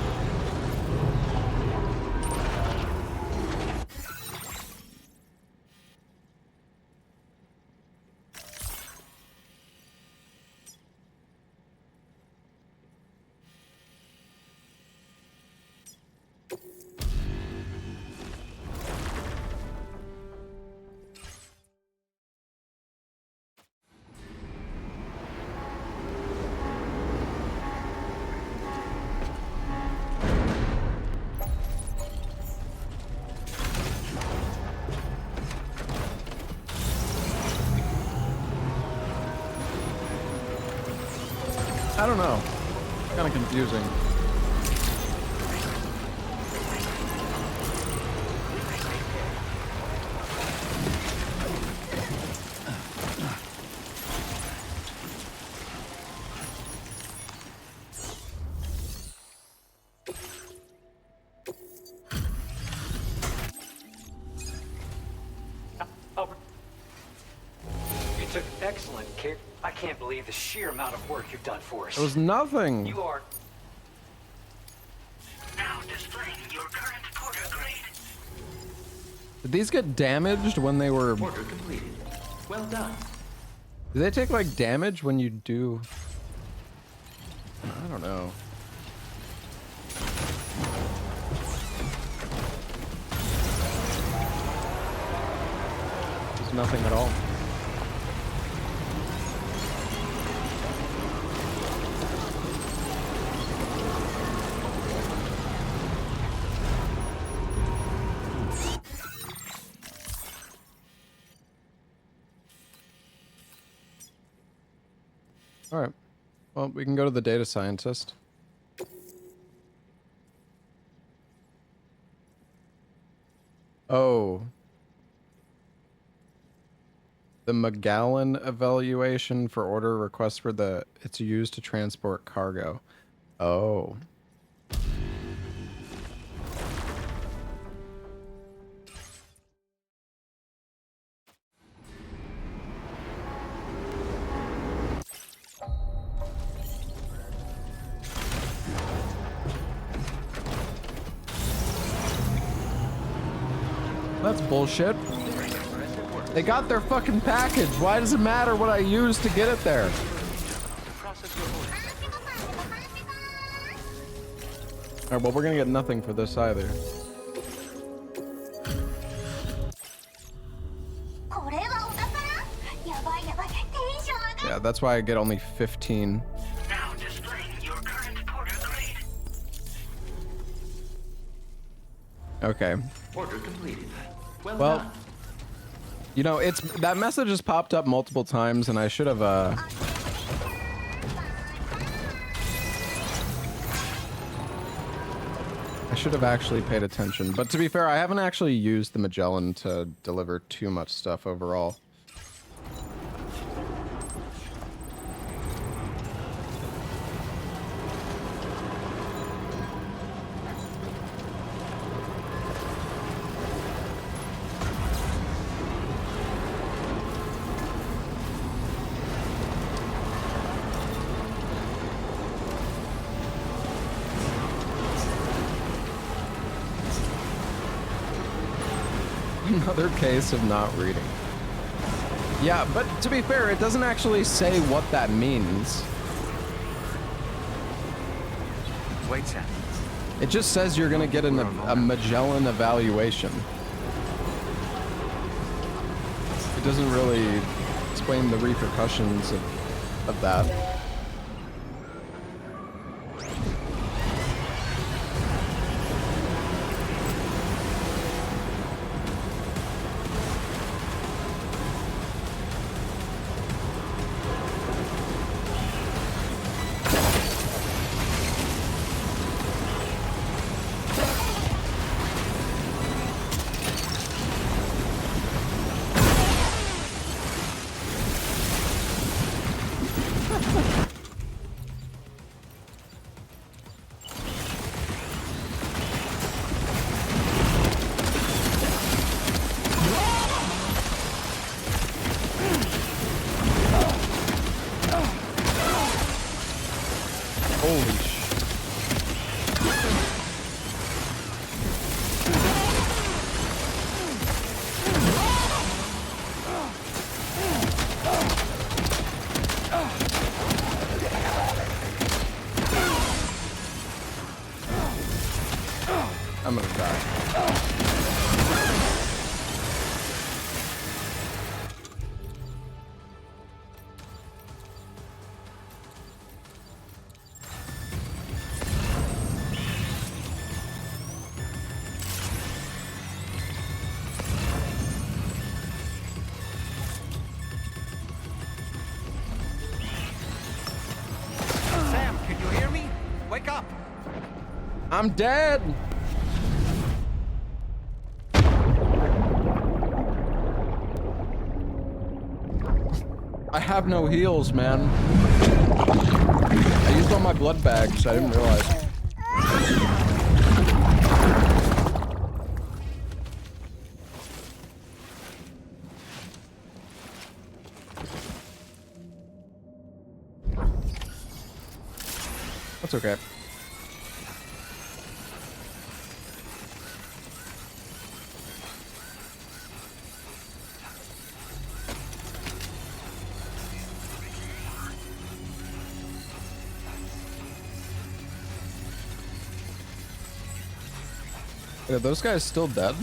I don't know. Kind of confusing. You took excellent care. I can't believe the sheer amount of work you've done for us. It was nothing. You are. Now displaying your current order grade. Did these get damaged when they were... Order completed. Well done. Do they take like damage when you do... I don't know. There's nothing at all. All right. Well, we can go to the data scientist. Oh. The McGowan evaluation for order request for the... It's used to transport cargo. Oh. That's bullshit. They got their fucking package. Why does it matter what I use to get it there? Alright, well, we're gonna get nothing for this either. Yeah, that's why I get only 15. Now displaying your current order grade. Okay. Order completed. Well Well, you know, it's that message has popped up multiple times, and I should have actually paid attention. But to be fair, I haven't actually used the Magellan to deliver too much stuff overall. Another case of not reading. Yeah, but to be fair, it doesn't actually say what that means. Wait, Sam. It just says you're gonna get a Magellan evaluation. It doesn't really explain the repercussions of that. I'm gonna die. Sam, can you hear me? Wake up! I'm dead! I have no heals, man. I used all my blood bags, I didn't realize. That's okay. Are those guys still dead?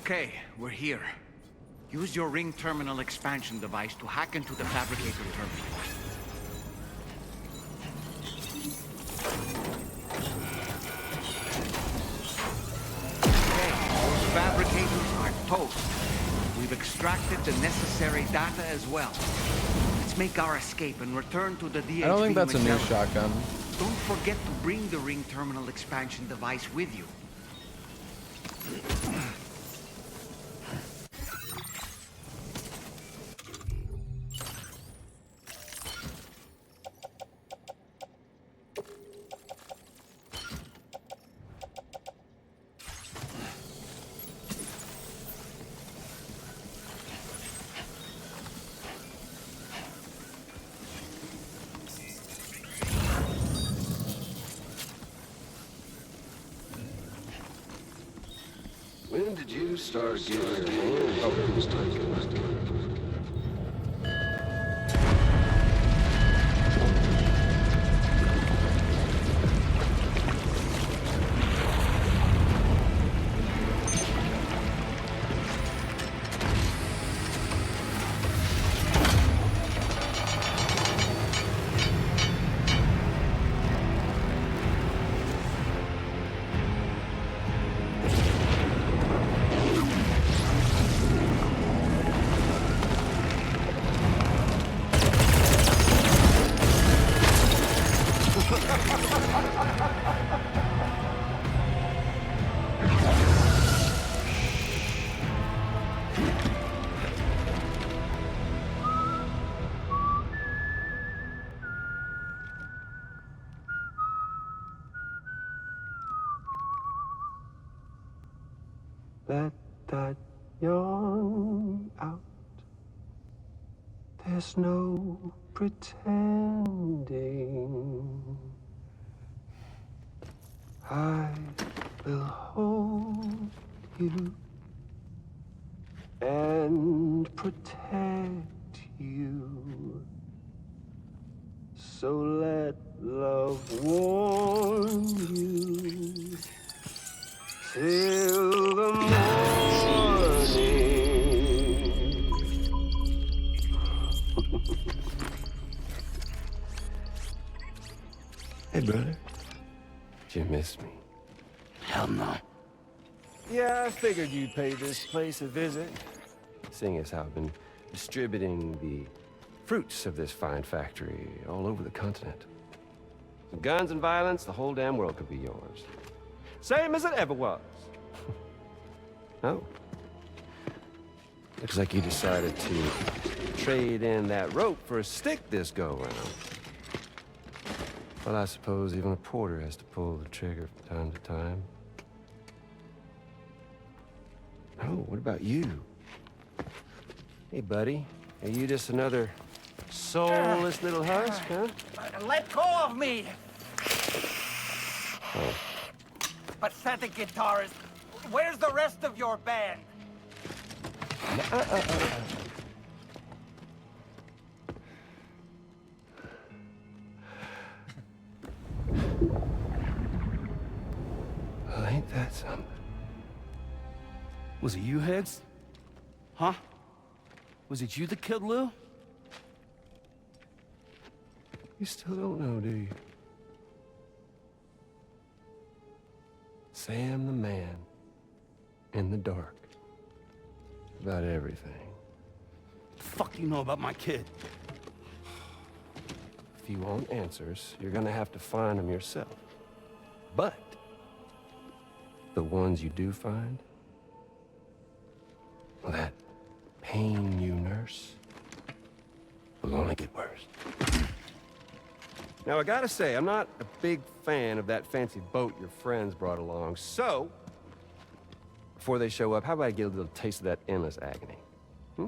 Okay, we're here. Use your ring terminal expansion device to hack into the fabricator terminal. Okay, those fabricators are toast. We've extracted the necessary data as well. Let's make our escape and return to the DHV. I don't think that's a new Miscellaneous. shotgun. Don't forget to bring the ring terminal expansion device with you. did you start getting your hands Let that yawn out. There's no pretending. I will hold you and protect you. So let love warm you till the morning. Hey, brother. Did you miss me? Hell no. Yeah, I figured you'd pay this place a visit, seeing as how I've been distributing the fruits of this fine factory all over the continent. With guns and violence, the whole damn world could be yours. Same as it ever was. Oh. Looks like you decided to trade in that rope for a stick this go-around. Well, I suppose even a porter has to pull the trigger from time to time. Oh, what about you? Hey, buddy. Are you just another soulless little husk, huh? Let go of me! Oh. Pathetic guitarist. Where's the rest of your band? Well, ain't that something? Was it you, Higs? Huh? Was it you that killed Lou? You still don't know, do you? Sam the man in the dark about everything. The fuck you know about my kid? If you want answers, you're gonna have to find them yourself. But the ones you do find, well, that pain you nurse will only get worse. Now, I gotta say, I'm not a big fan of that fancy boat your friends brought along, so before they show up, how about I get a little taste of that endless agony? Hmm?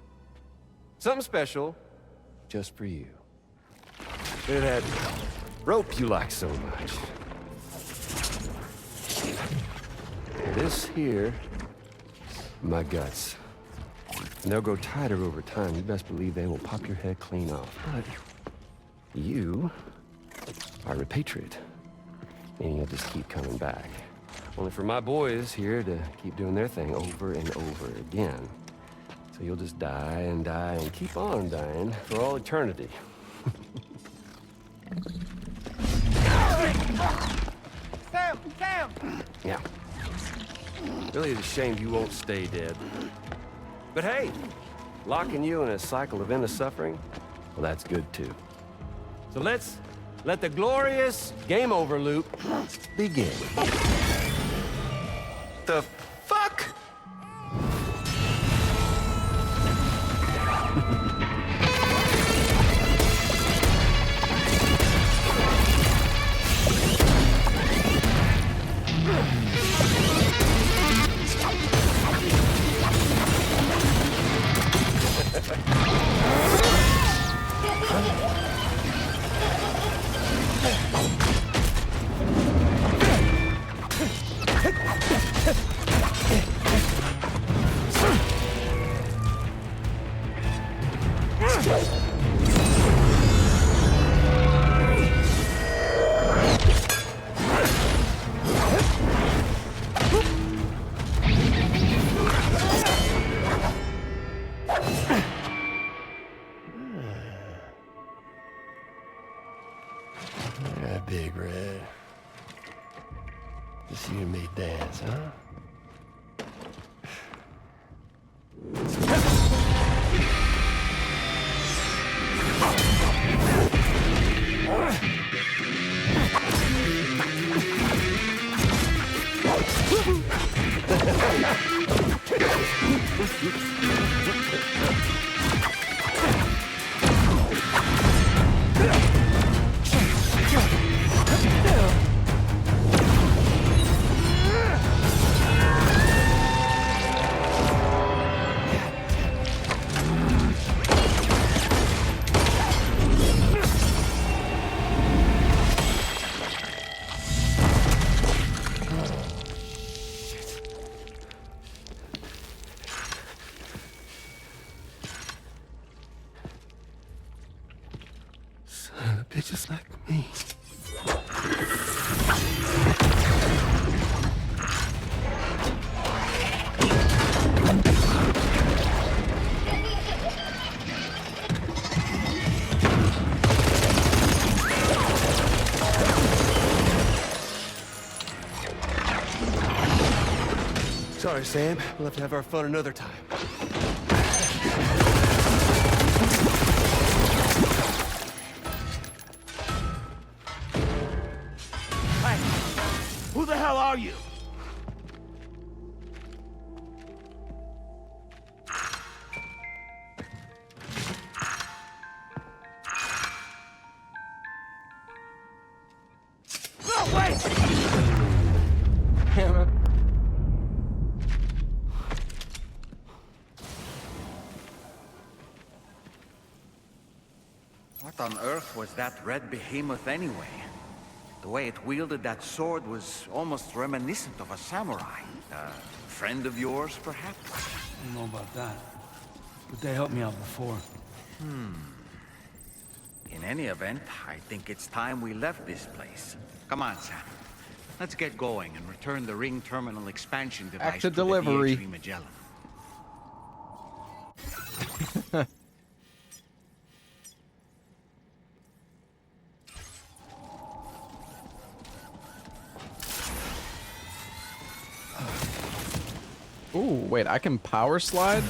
Something special just for you. Bit of that rope you like so much. This here, my guts. And they'll grow tighter over time. You best believe they will pop your head clean off. But you are a patriot, meaning you'll just keep coming back. Only for my boys here to keep doing their thing over and over again. So you'll just die and die and keep on dying for all eternity. Sam! Sam! Yeah. Really, it's a shame you won't stay dead. But hey, locking you in a cycle of endless suffering, well, that's good too. So let's let the glorious game over loop begin. The fuck? Yeah, Big Red. Just you and me dance, huh? Bitches like me. Sorry, Sam. We'll have to have our fun another time. Who the hell are you? No, wait! Damn it. What on earth was that red behemoth anyway? The way it wielded that sword was almost reminiscent of a samurai. A friend of yours, perhaps? I don't know about that. But they helped me out before. In any event, I think it's time we left this place. Come on, Sam. Let's get going and return the ring terminal expansion device Back to the delivery. DHV Magellan. Ooh, wait, I can power slide?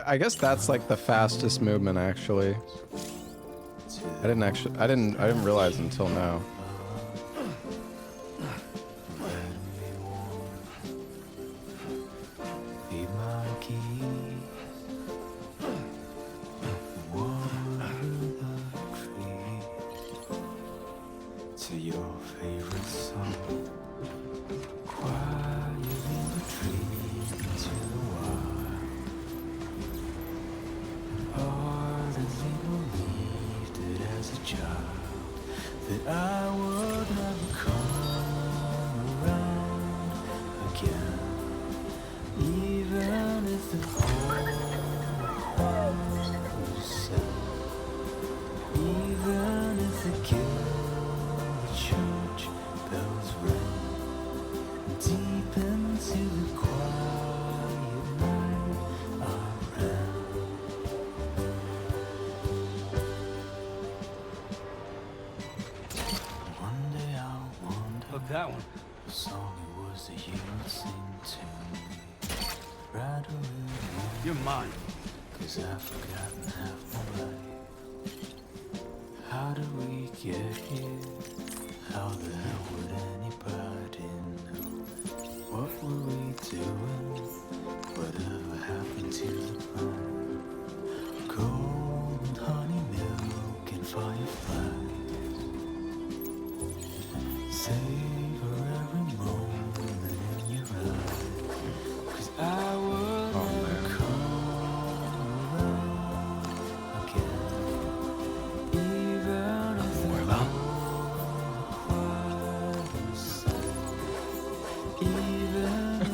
I guess that's like the fastest movement actually. I didn't realize until now. That one. The song it was that you would sing to me. Right away. You're mine. 'Cause I've forgotten half my life. How did we get here? How the hell would anybody know? What were we doing?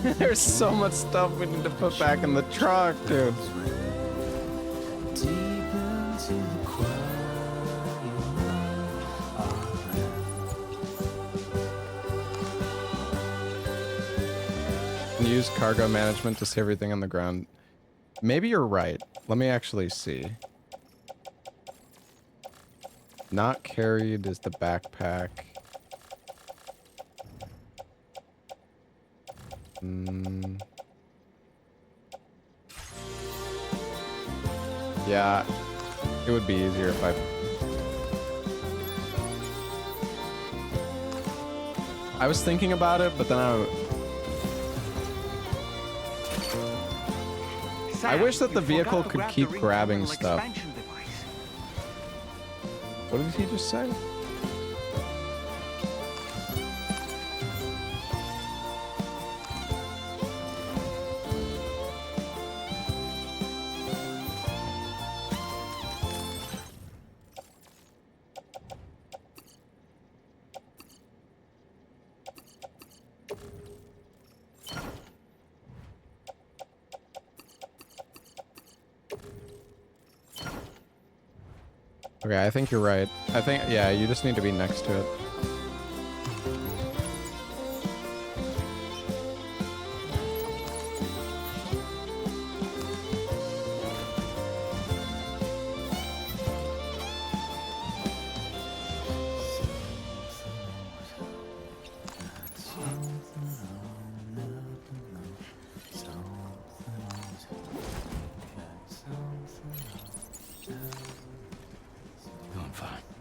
There's so much stuff we need to put back in the truck, dude. Use cargo management to see everything on the ground. Maybe you're right. Let me actually see. Not carried is the backpack. Yeah, it would be easier if I was thinking about it, but then I wish that the vehicle could keep grabbing stuff. What did he just say? Okay, I think you're right. I think, yeah, you just need to be next to it.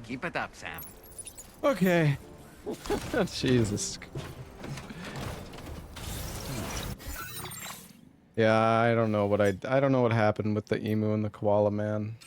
Keep it up, Sam. Okay. Jesus. Yeah, I don't know what I don't know what happened with the emu and the koala man.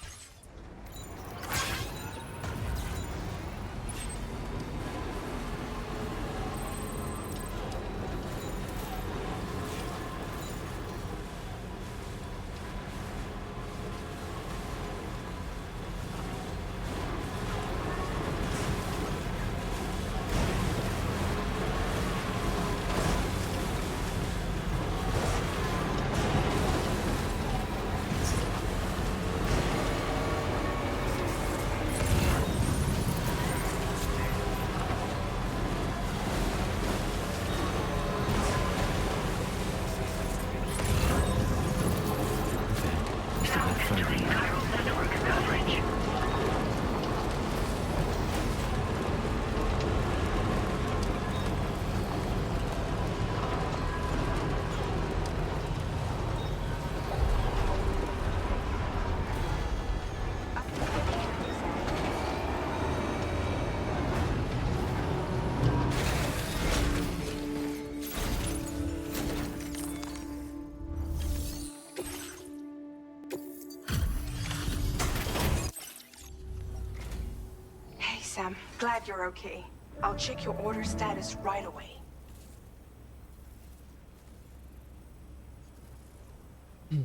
Sam, glad you're okay. I'll check your order status right away.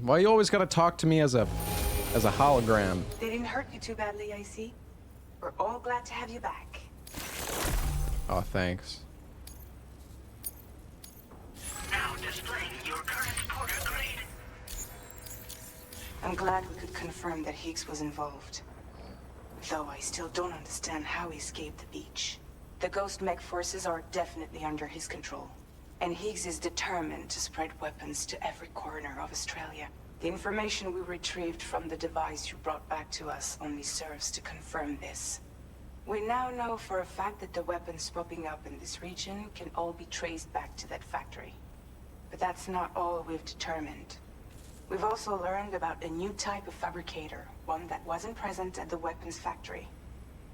Why you always gotta talk to me as a hologram? They didn't hurt you too badly, I see. We're all glad to have you back. Oh, thanks. Now displaying your current porter grade. I'm glad we could confirm that Higgs was involved. Though I still don't understand how he escaped the beach. The Ghost Mech forces are definitely under his control. And Higgs is determined to spread weapons to every corner of Australia. The information we retrieved from the device you brought back to us only serves to confirm this. We now know for a fact that the weapons popping up in this region can all be traced back to that factory. But that's not all we've determined. We've also learned about a new type of fabricator, one that wasn't present at the weapons factory.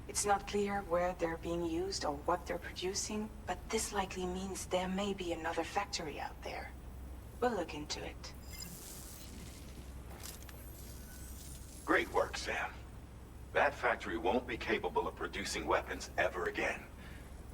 It's not clear where they're being used or what they're producing, but this likely means there may be another factory out there. We'll look into it. Great work, Sam. That factory won't be capable of producing weapons ever again.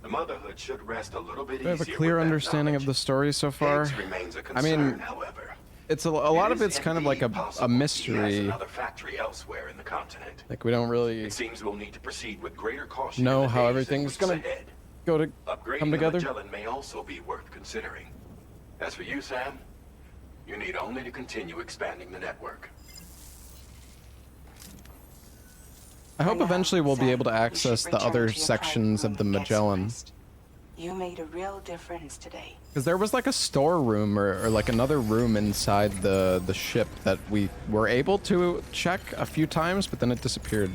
The Motherhood should rest a little bit easier. Do I have a clear understanding of the story so far? Higgs remains a concern, I mean, however. it's a lot of it's kind of like a mystery. Another factory elsewhere in the continent. Like we don't really It seems we'll need to proceed with greater caution. know in the how days everything's and gonna weeks ahead. go to Upgrading come the together. Magellan may also be worth considering. As for you, Sam, you need only to continue expanding the network. I hope eventually we'll be able to access the other sections of the Magellan. You made a real difference today. Because there was like a storeroom or like another room inside the ship that we were able to check a few times, but then it disappeared.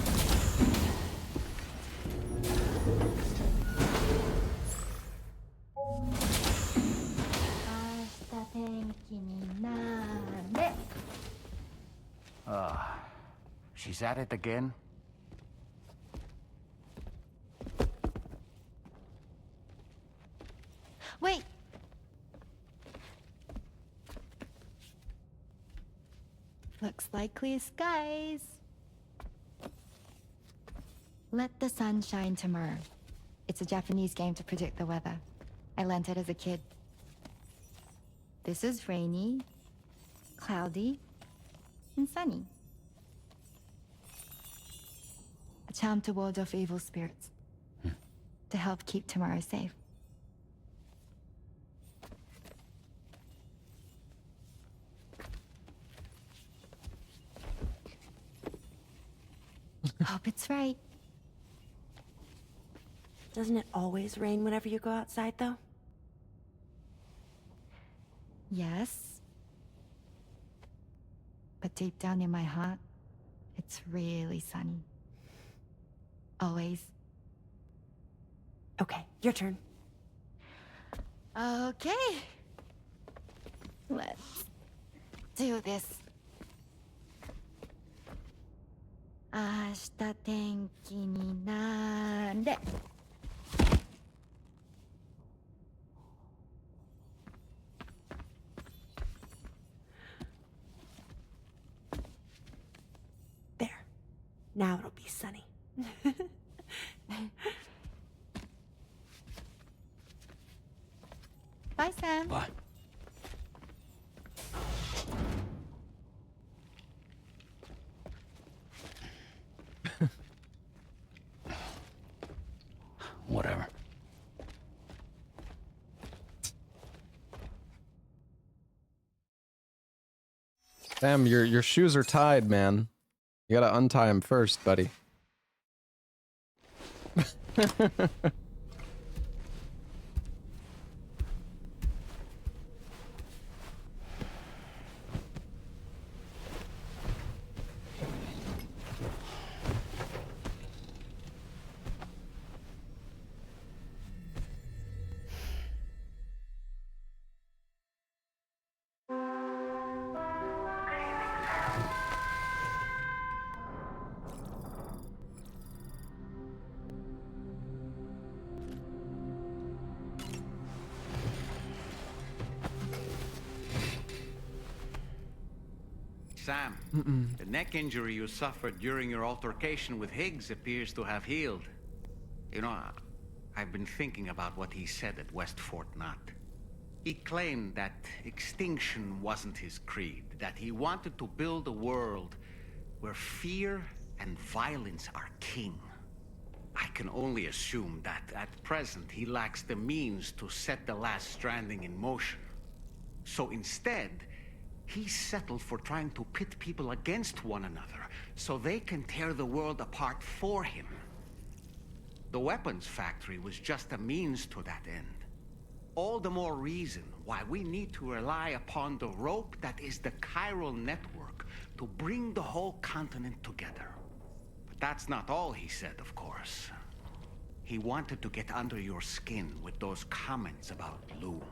She's at it again? Wait! Looks like clear skies. Let the sun shine tomorrow. It's a Japanese game to predict the weather. I learned it as a kid. This is rainy, cloudy, and sunny. A charm to ward off evil spirits. To help keep tomorrow safe. Hope it's right. Doesn't it always rain whenever you go outside, though? Yes. But deep down in my heart, it's really sunny. Always. Okay, your turn. Okay. Let's do this. 明日天気になれ。There. Now it'll be sunny. Bye, Sam. Bye. Whatever. Sam, your shoes are tied, man. You gotta untie them first, buddy. Sam, the neck injury you suffered during your altercation with Higgs appears to have healed. You know, I've been thinking about what he said at West Fort Knot. He claimed that extinction wasn't his creed, that he wanted to build a world where fear and violence are king. I can only assume that at present he lacks the means to set the last Stranding in motion. So instead, he settled for trying to pit people against one another so they can tear the world apart for him. The weapons factory was just a means to that end. All the more reason why we need to rely upon the rope that is the chiral network to bring the whole continent together. But that's not all he said, of course. He wanted to get under your skin with those comments about Loom.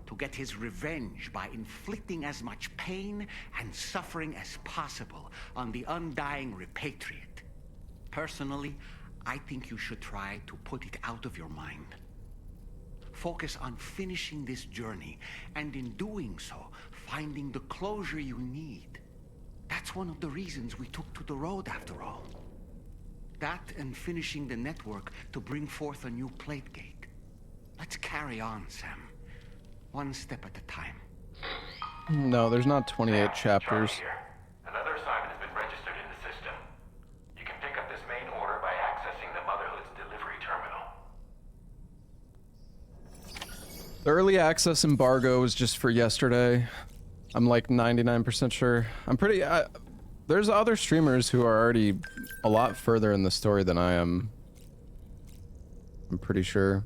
To get his revenge by inflicting as much pain and suffering as possible on the undying repatriate. Personally, I think you should try to put it out of your mind. Focus on finishing this journey, and in doing so, finding the closure you need. That's one of the reasons we took to the road, after all. That and finishing the network to bring forth a new plate gate. Let's carry on, Sam. One step at a time. No, there's not 28 chapters. Another assignment has been registered in the system. You can pick up this main order by accessing the Motherhood's delivery terminal. early access embargo was just for yesterday. I'm like 99% sure. I'm pretty... there's other streamers who are already a lot further in the story than I am. I'm pretty sure.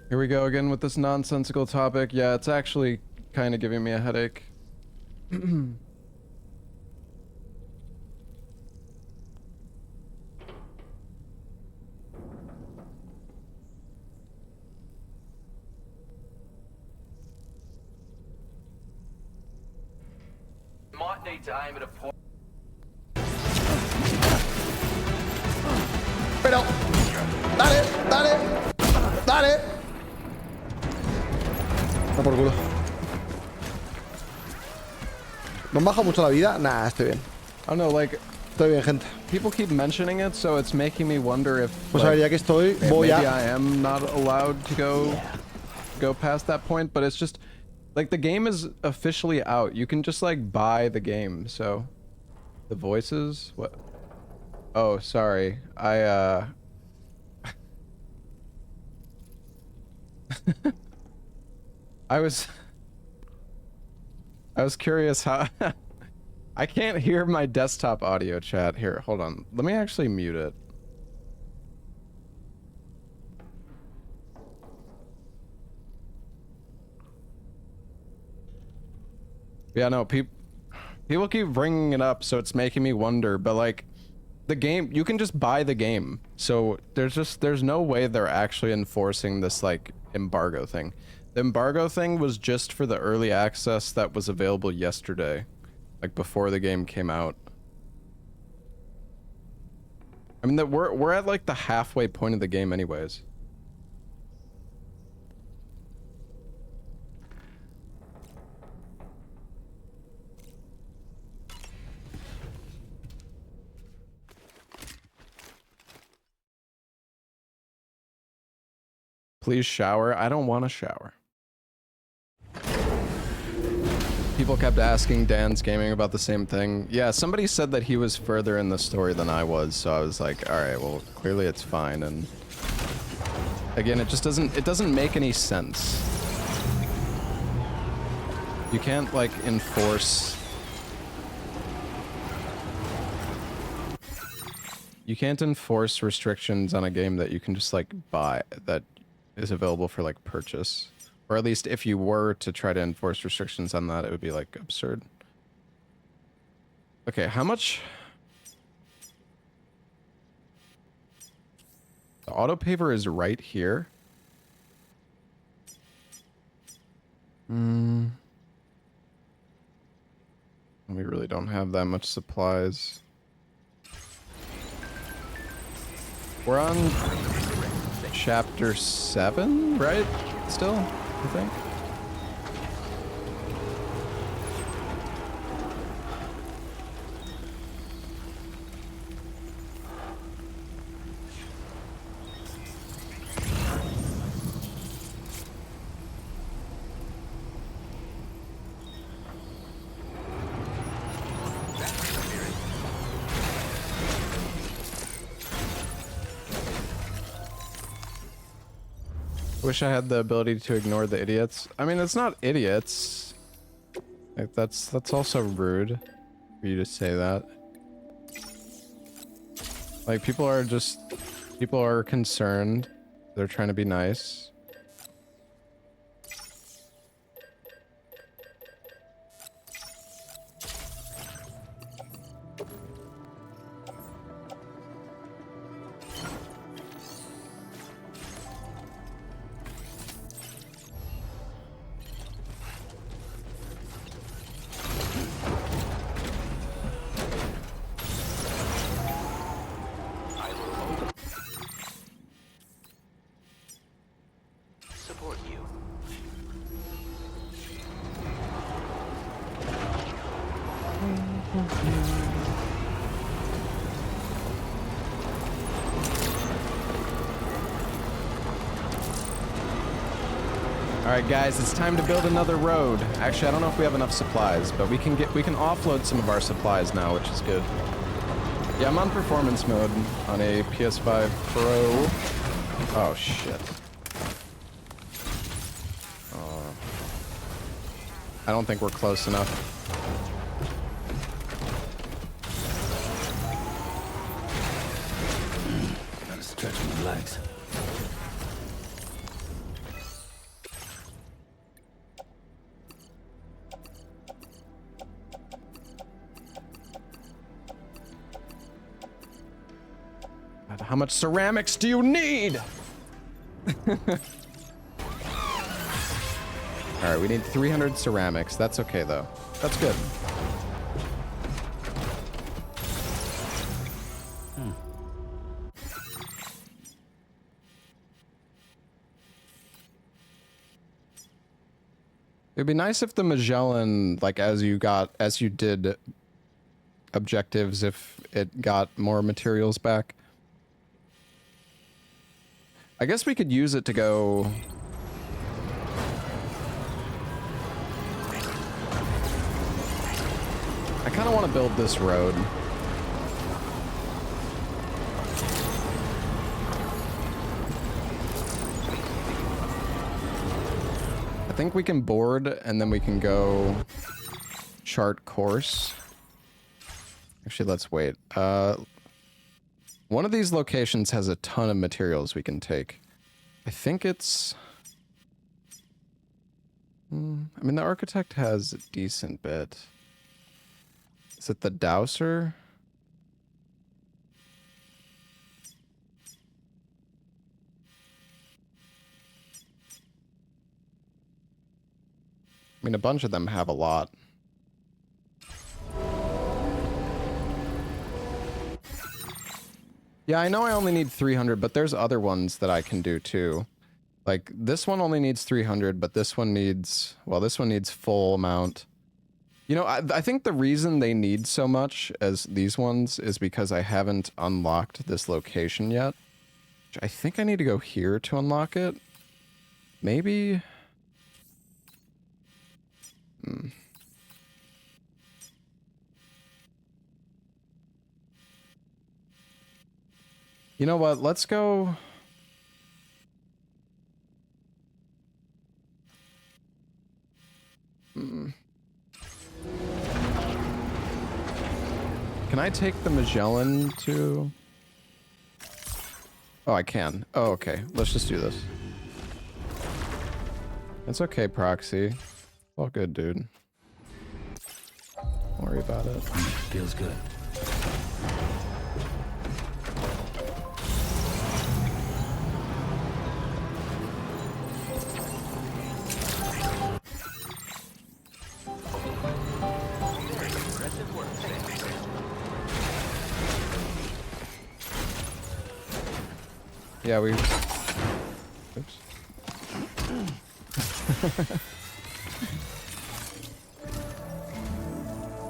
Here we go again with this nonsensical topic. Yeah, it's actually kind of giving me a headache. Might need to aim at a point. Pero, dale, dale, dale. No por culo. ¿Nos baja mucho la vida? Nah, estoy bien. I don't know, like, estoy bien, gente. People keep mentioning it, so it's making me wonder if. Pues like, a ver, ya que estoy, voy maybe a. I am not allowed to go past that point, but it's just like the game is officially out. You can just like buy the game. So, the voices. What? Oh, sorry. I was curious how I can't hear my desktop audio chat here. Hold on. Let me actually mute it. Yeah, no, people keep bringing it up, so it's making me wonder, but like the game, you can just buy the game. So there's no way they're actually enforcing this like embargo thing. The embargo thing was just for the early access that was available yesterday, like before the game came out. I mean, we're at like the halfway point of the game anyways. Please shower. I don't want to shower. People kept asking Dan's Gaming about the same thing. Yeah, somebody said that he was further in the story than I was, so I was like, all right, well, clearly it's fine. And again, it doesn't make any sense. You can't like enforce. You can't enforce restrictions on a game that you can just like buy, that is available for like purchase. Or at least if you were to try to enforce restrictions on that, it would be like absurd. Okay, how much? The auto paver is right here. We really don't have that much supplies. We're on chapter 7, right? Still, I think. Wish I had the ability to ignore the idiots. I mean, it's not idiots. Like, that's also rude for you to say that. Like, people are concerned. They're trying to be nice. All right, guys, it's time to build another road. Actually, I don't know if we have enough supplies, but we can offload some of our supplies now, which is good. Yeah, I'm on performance mode on a PS5 Pro. Oh shit. Oh. I don't think we're close enough. Gotta stretch my legs. How much ceramics do you need? Alright, we need 300 ceramics. That's okay, though. That's good. It'd be nice if the Magellan, like, as you did objectives, if it got more materials back. I guess we could use it to go... I kind of want to build this road. I think we can board and then we can go chart course. Actually, let's wait. One of these locations has a ton of materials we can take. I think it's... I mean, the architect has a decent bit. Is it the dowser? I mean, a bunch of them have a lot. Yeah, I know I only need 300, but there's other ones that I can do too. Like, this one only needs 300, but this one needs... Well, this one needs full amount. You know, I think the reason they need so much as these ones is because I haven't unlocked this location yet. I think I need to go here to unlock it. Maybe... You know what? Let's go... Can I take the Magellan to... Oh, I can. Oh, okay. Let's just do this. It's okay, Proxy. All good, dude. Don't worry about it. Feels good. Yeah, we... Oops.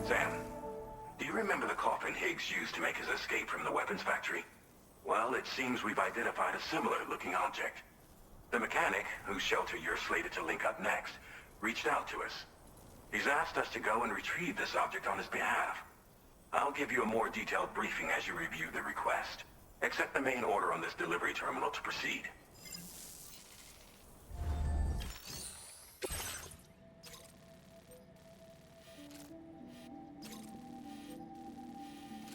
Sam, do you remember the coffin Higgs used to make his escape from the weapons factory? Well, it seems we've identified a similar-looking object. The mechanic, whose shelter you're slated to link up next, reached out to us. He's asked us to go and retrieve this object on his behalf. I'll give you a more detailed briefing as you review the request. Accept the main order on this delivery terminal to proceed.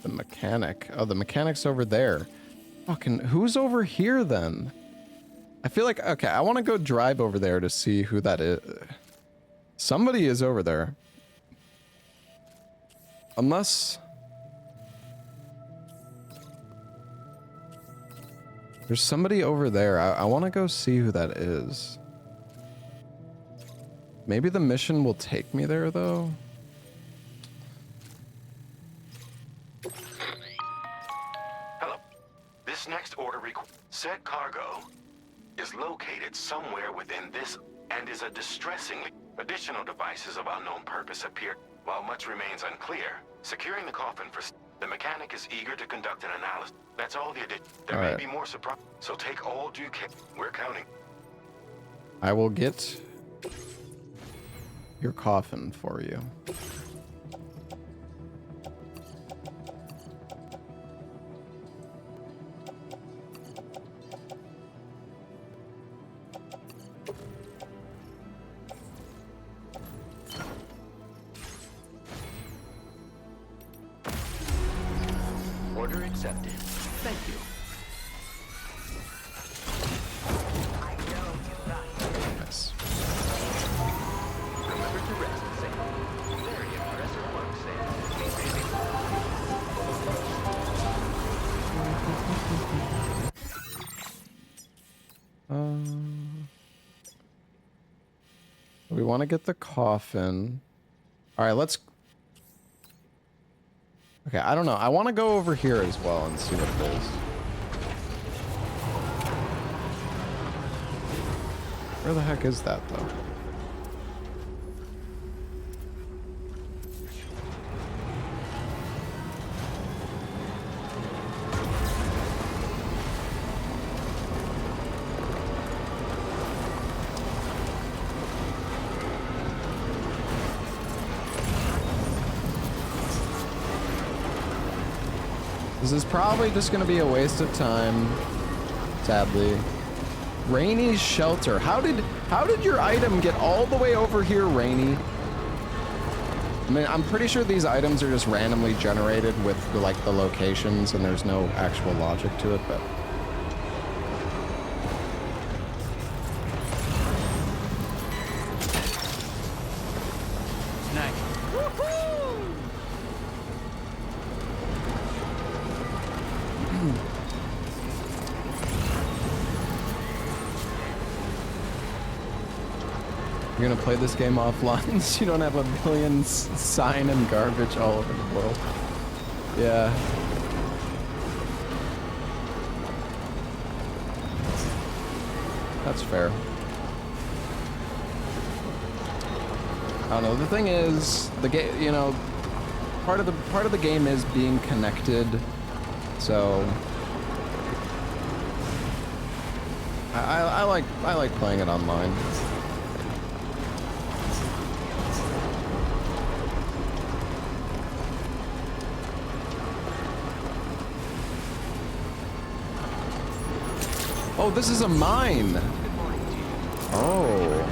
The mechanic. Oh, the mechanic's over there. Fucking, who's over here then? I feel like, okay, I want to go drive over there to see who that is. Somebody is over there. Unless... There's somebody over there. I want to go see who that is. Maybe the mission will take me there, though. Hello. This next order said cargo is located somewhere within this and is a distressingly Additional devices of unknown purpose appear. While much remains unclear, securing the coffin for the mechanic is eager to conduct an analysis. That's all the addition. There All may right. be more surprise, so take all due care. We're counting. I will get your coffin for you. Order accepted. Thank you. Yes. Remember to rest, Sam. Very impressive work, We want to get the coffin. All right, let's. Okay, I don't know. I want to go over here as well and see what it is. Where the heck is that, though? This is probably just going to be a waste of time, sadly. Rainy's shelter. How did your item get all the way over here, Rainy? I mean, I'm pretty sure these items are just randomly generated with like the locations, and there's no actual logic to it, but. You're gonna play this game offline so you don't have a billion sign and garbage all over the world. Yeah. That's fair. I don't know. The thing is, the game, you know, part of the game is being connected. So I like playing it online. Oh, this is a mine. Oh.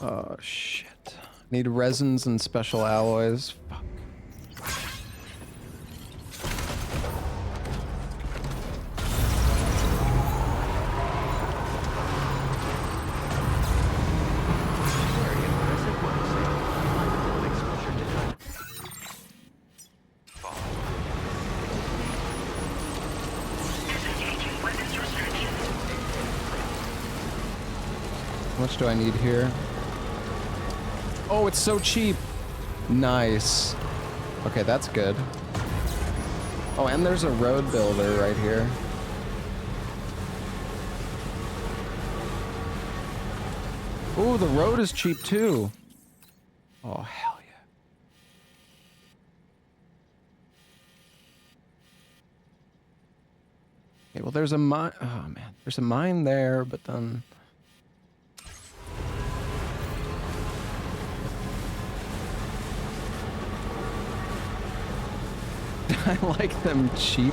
Oh, shit. Need resins and special alloys. Fuck. How much do I need here? Oh, it's so cheap. Nice. Okay, that's good. Oh, and there's a road builder right here. Ooh, the road is cheap too. Oh, hell yeah. Okay, well, there's a mine. Oh, man. There's a mine there, but then. I like them cheap.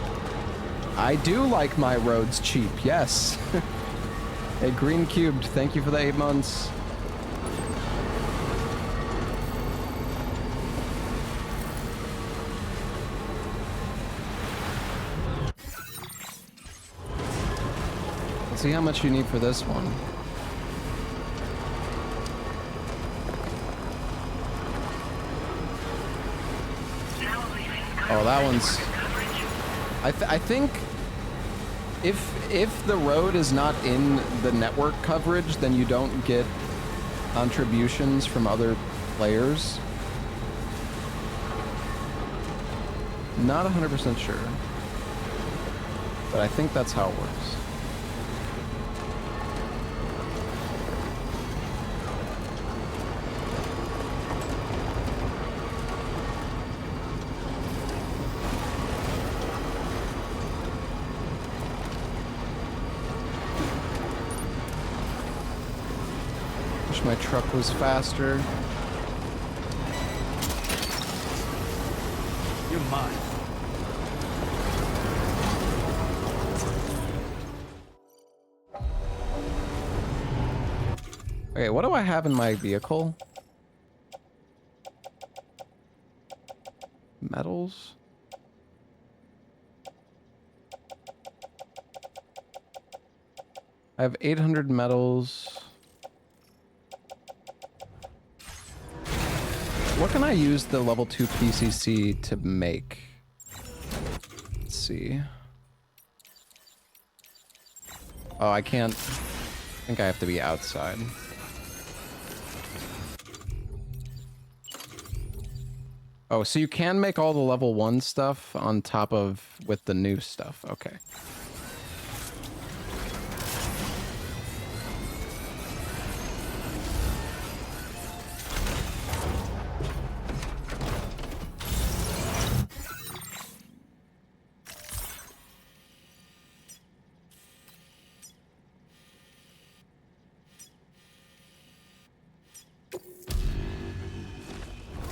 I do like my roads cheap, yes. Hey, Green Cubed, thank you for the 8 months. Let's see how much you need for this one. Oh, that one's. I think if the road is not in the network coverage, then you don't get contributions from other players. Not 100% sure, but I think that's how it works. Wish my truck was faster. You're mine. Okay, what do I have in my vehicle? Metals? I have 800 metals. What can I use the level 2 PCC to make? Let's see. Oh, I can't. I think I have to be outside. Oh, so you can make all the level 1 stuff on top of with the new stuff. Okay.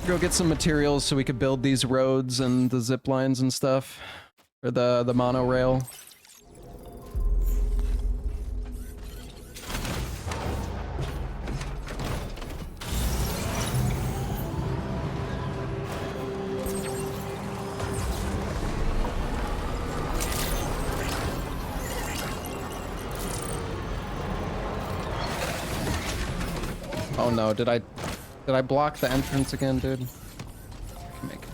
Go get some materials so we could build these roads and the zip lines and stuff, or the monorail. Oh no, did I block the entrance again, dude? I can make it.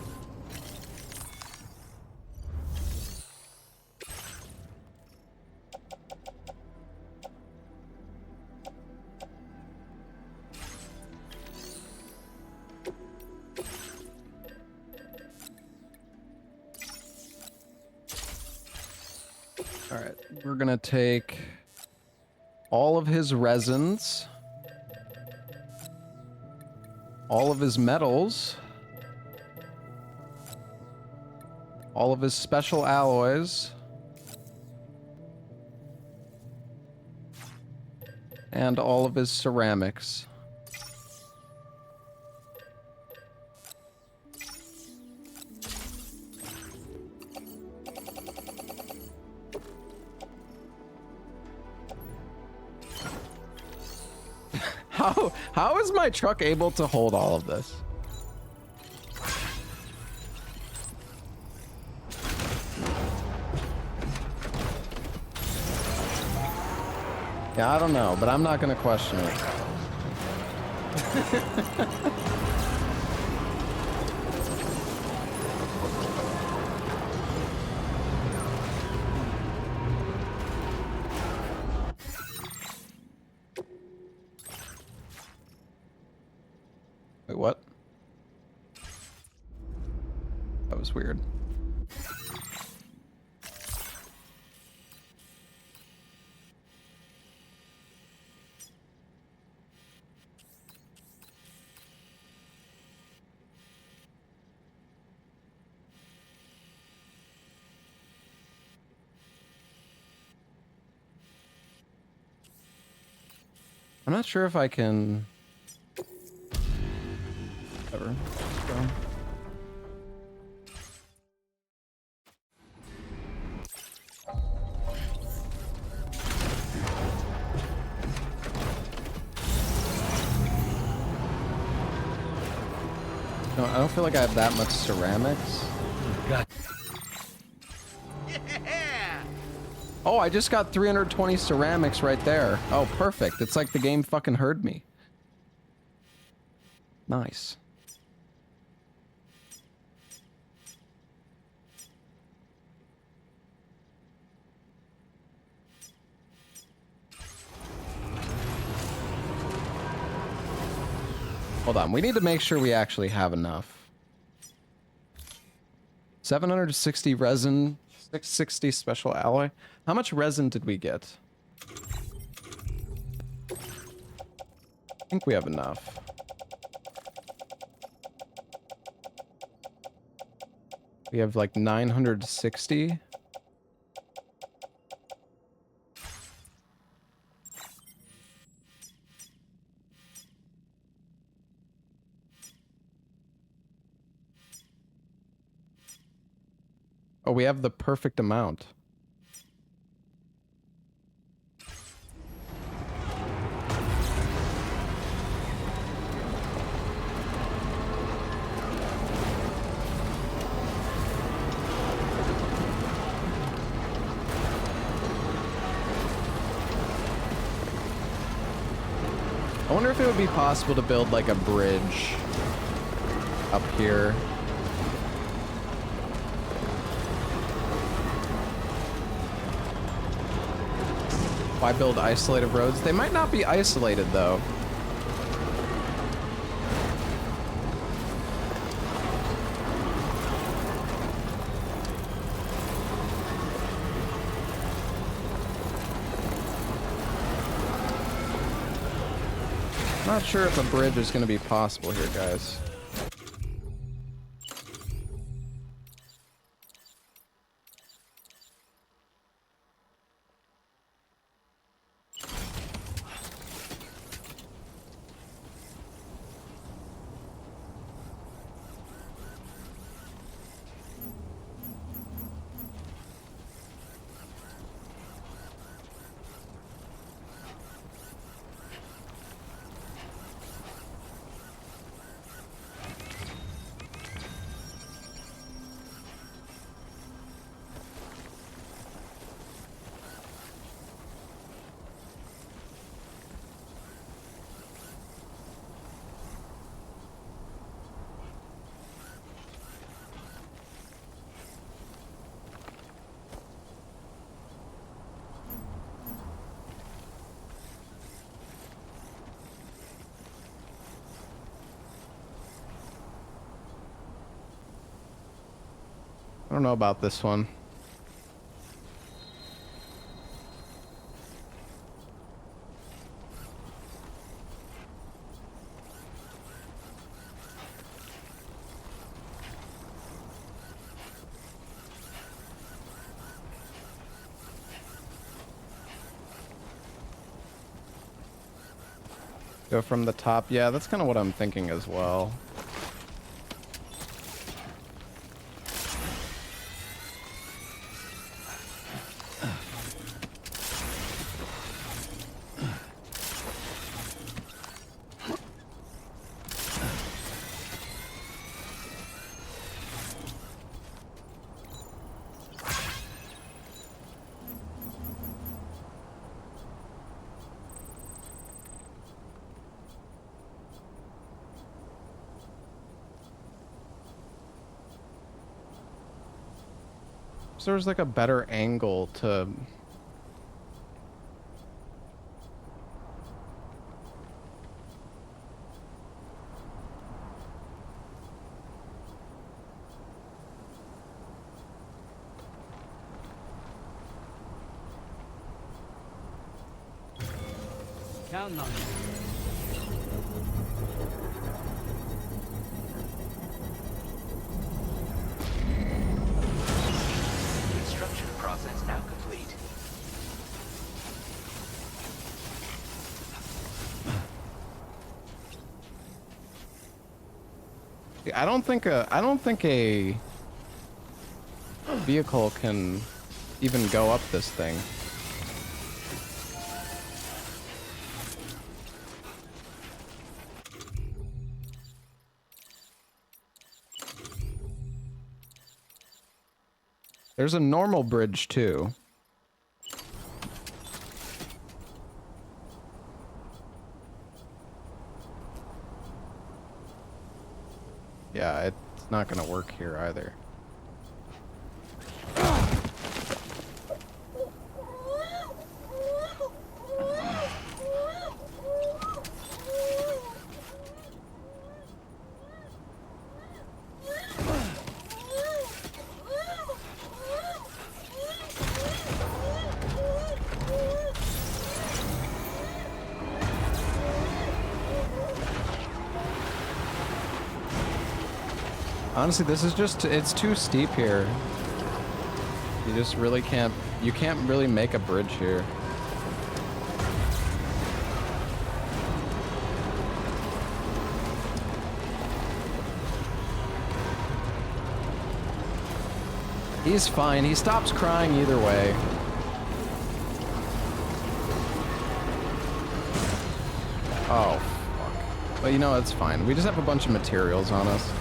All right, we're gonna take all of his resins, all of his metals, all of his special alloys, and all of his ceramics. How is my truck able to hold all of this? Yeah, I don't know, but I'm not gonna question it. Wait, what? That was weird. I'm not sure if I can... Whatever. Let's go. No, I don't feel like I have that much ceramics. God. Oh, I just got 320 ceramics right there. Oh, perfect. It's like the game fucking heard me. Nice. Hold on, we need to make sure we actually have enough. 760 resin, 660 special alloy. How much resin did we get? I think we have enough. We have like 960. Oh, we have the perfect amount. I wonder if it would be possible to build like a bridge up here. Why build isolated roads? They might not be isolated though. Not sure if a bridge is going to be possible here, guys. I don't know about this one. Go from the top. Yeah, that's kind of what I'm thinking as well. So there's like a better angle to... Counting on you. Construction process now complete. I don't think a vehicle can even go up this thing. There's a normal bridge too. Yeah, it's not gonna work here either. Honestly, this is just, it's too steep here. You just really can't, you can't really make a bridge here. He's fine. He stops crying either way. Oh, fuck. But you know, it's fine. We just have a bunch of materials on us.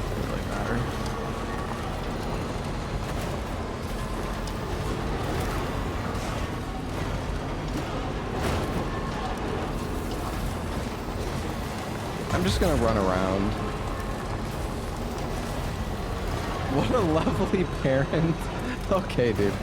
Doesn't really matter. I'm just gonna run around. What a lovely parent. Okay, dude.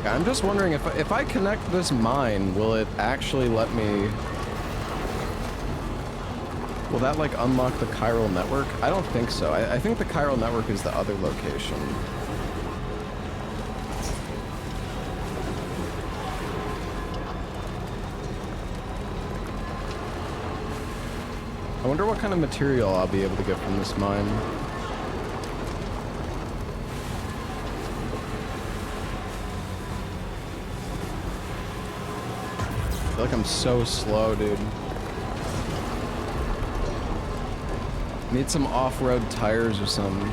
I'm just wondering if I connect this mine, will it actually let me... Will that like unlock the chiral network? I don't think so. I think the chiral network is the other location. I wonder what kind of material I'll be able to get from this mine. I feel like I'm so slow, dude. Need some off-road tires or something.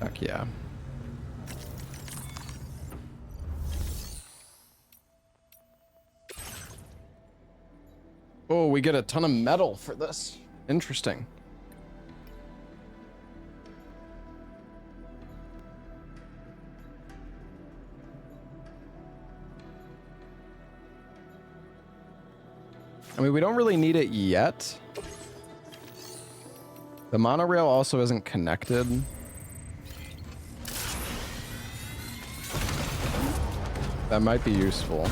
Heck yeah. Oh, we get a ton of metal for this. Interesting. I mean, we don't really need it yet. The monorail also isn't connected. That might be useful.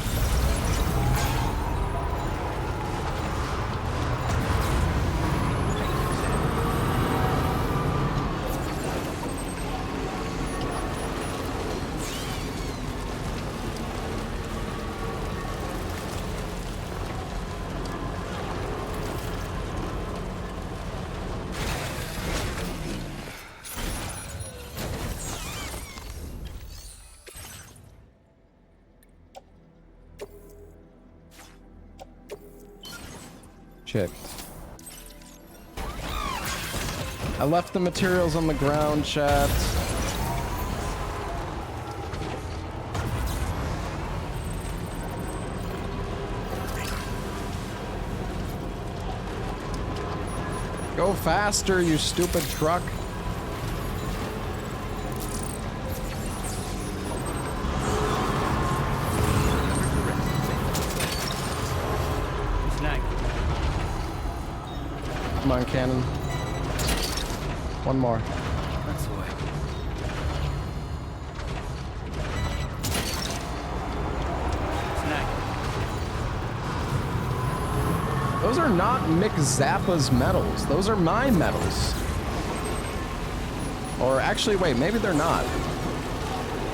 Shit. I left the materials on the ground, chat. Go faster, you stupid truck. Come on, cannon. One more. That's the way. Those are not Mick Zappa's medals. Those are my medals. Or actually, wait, maybe they're not.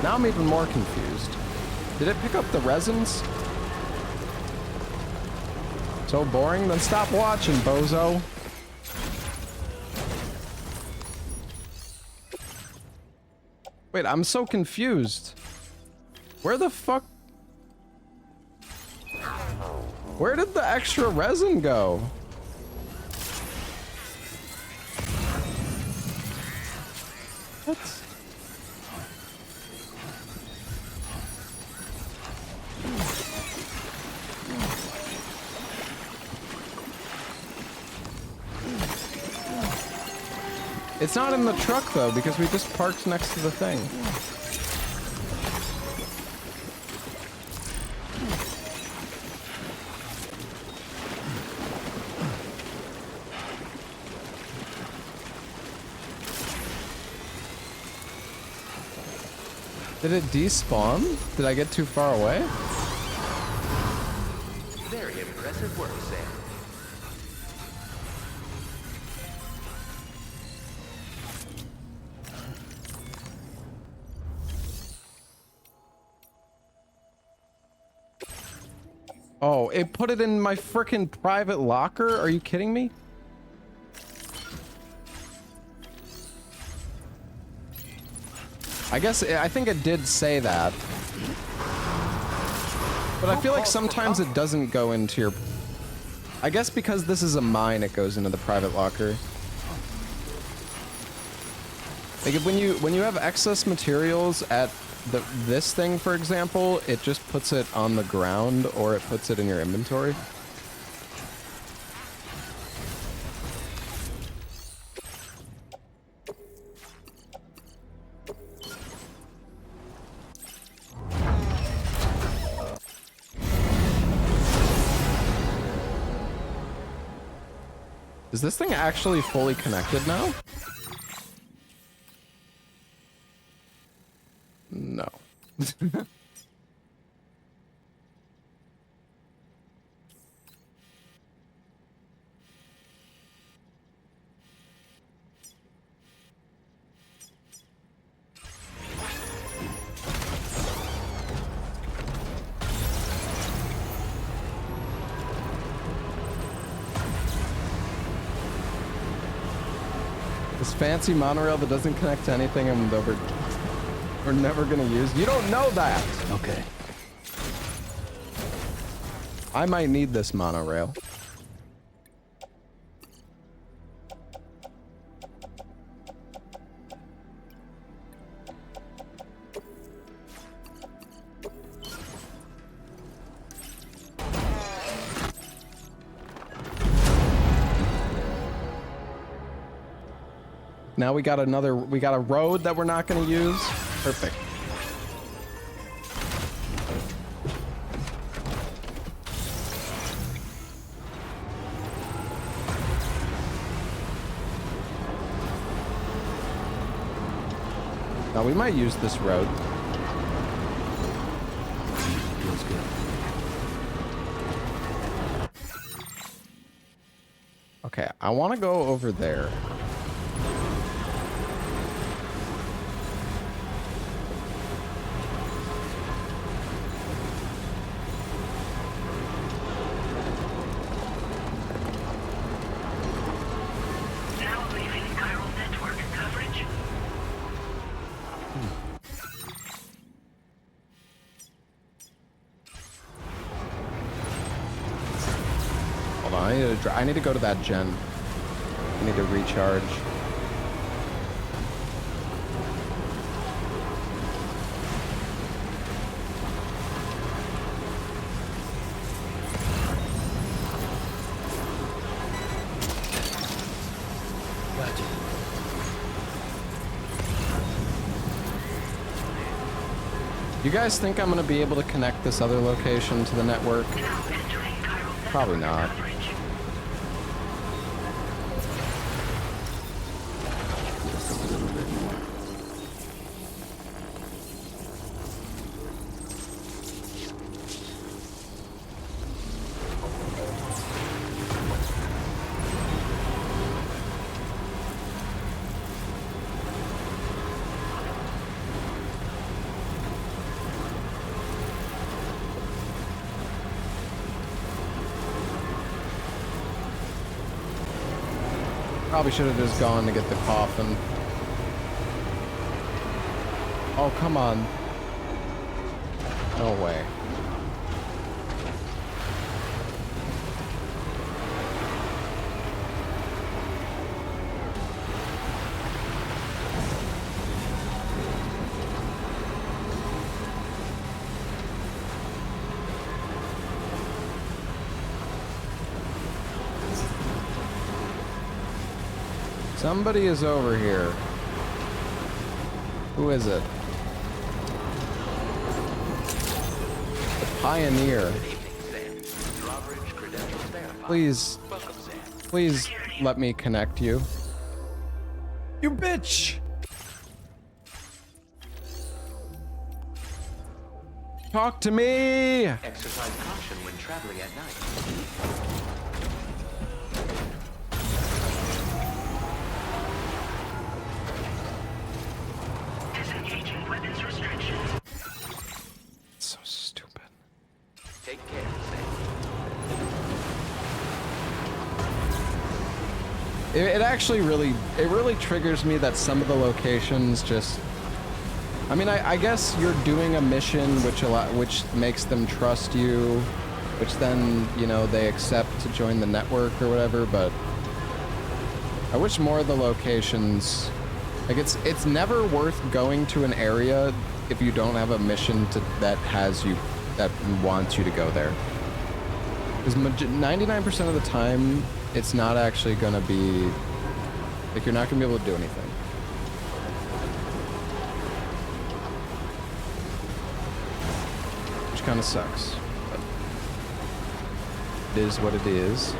Now I'm even more confused. Did it pick up the resins? So boring? Then stop watching, bozo. Wait, I'm so confused. Where the fuck? Where did the extra resin go? What? It's not in the truck though, because we just parked next to the thing. Did it despawn? Did I get too far away? Very impressive work, Sam. Oh, it put it in my frickin' private locker? Are you kidding me? I think it did say that. But I feel like sometimes it doesn't go into your... I guess because this is a mine, it goes into the private locker. Like when you have excess materials at this thing, for example, it just puts it on the ground or it puts it in your inventory. Is this thing actually fully connected now? No. This fancy monorail that doesn't connect to anything and we're never gonna use. You don't know that! Okay. I might need this monorail. Now we got a road that we're not gonna use. Perfect. Now we might use this road. Feels good. Okay, I want to go over there. I need to go to that gen. I need to recharge. Gotcha. You guys think I'm going to be able to connect this other location to the network? Probably not. Probably should have just gone to get the coffin. Oh, come on. No way. Somebody is over here. Who is it? The Pioneer. Please, please let me connect you. You bitch! Talk to me! Exercise caution when traveling at night. Disengaging weapons restrictions. So stupid. Take care, It actually really triggers me that some of the locations just... I mean, I guess you're doing a mission which makes them trust you, which then, you know, they accept to join the network or whatever, but I wish more of the locations... Like, it's never worth going to an area if you don't have a mission that wants you to go there. Because 99% of the time, it's not actually gonna be... Like, you're not gonna be able to do anything. Which kind of sucks. But it is what it is.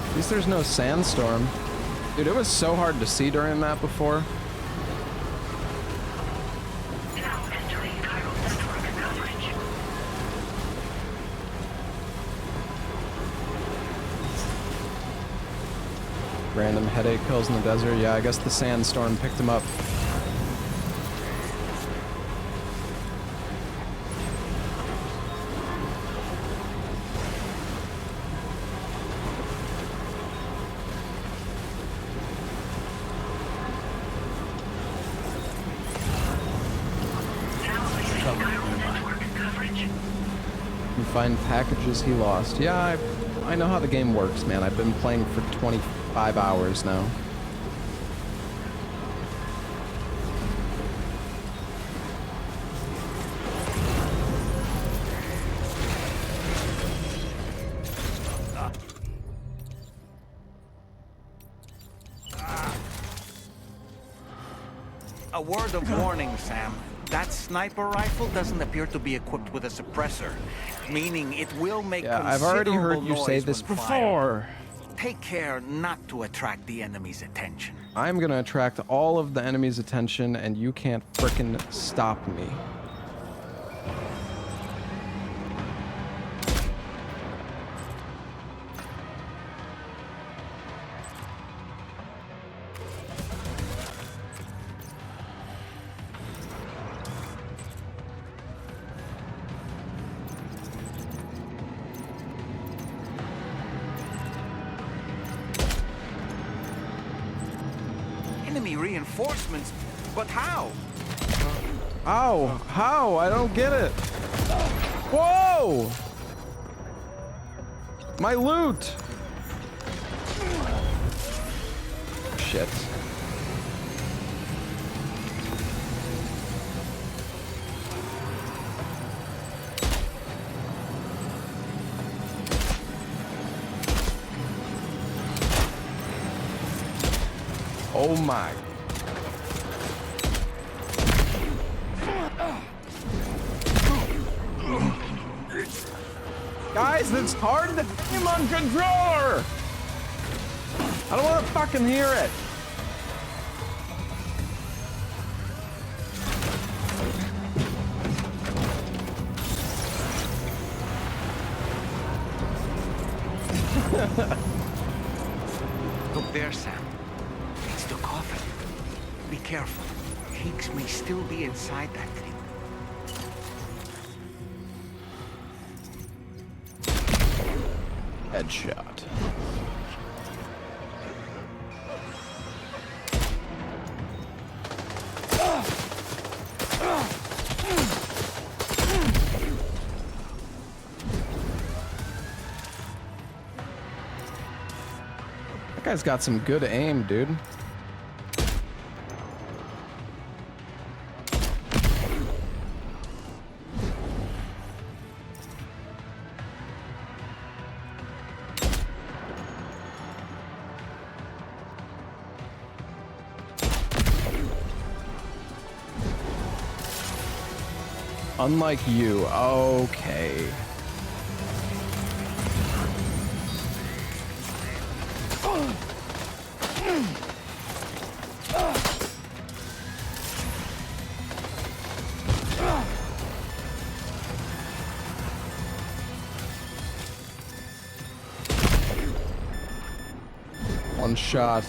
At least there's no sandstorm. Dude, it was so hard to see during that before. Now entering chiral network coverage. Random headache pills in the desert. Yeah, I guess the sandstorm picked him up. Find packages he lost. Yeah, I know how the game works, man. I've been playing for 25 hours now. A word of warning, Sam. That sniper rifle doesn't appear to be equipped with a suppressor, meaning it will make Yeah, I've already heard you say noise this when before. fired. Take care not to attract the enemy's attention. I'm gonna attract all of the enemy's attention, and you can't frickin' stop me. Enemy reinforcements? But how? Ow! How? I don't get it. Whoa! My loot! Shit. Oh my. Guys, it's hard to aim on controller! I don't want to fucking hear it. Look there, Sam. It's the coffin. Be careful. Higgs may still be inside that thing. Headshot. That guy's got some good aim, dude. Unlike you, okay. One shot.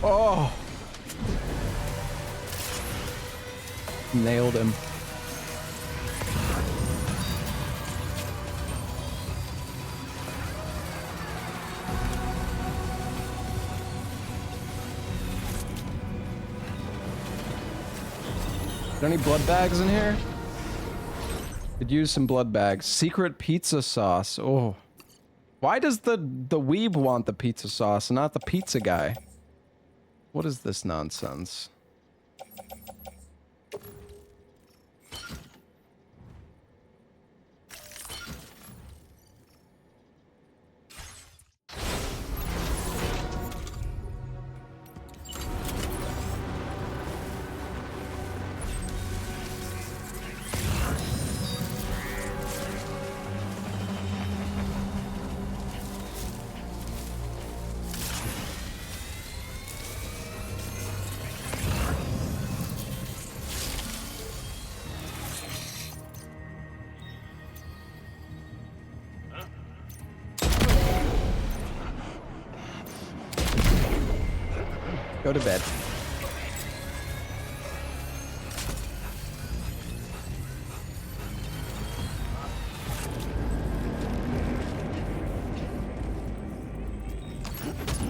Oh! Nailed him. Are there any blood bags in here? Could use some blood bags. Secret pizza sauce. Oh. Why does the weeb want the pizza sauce and not the pizza guy? What is this nonsense? Go to bed.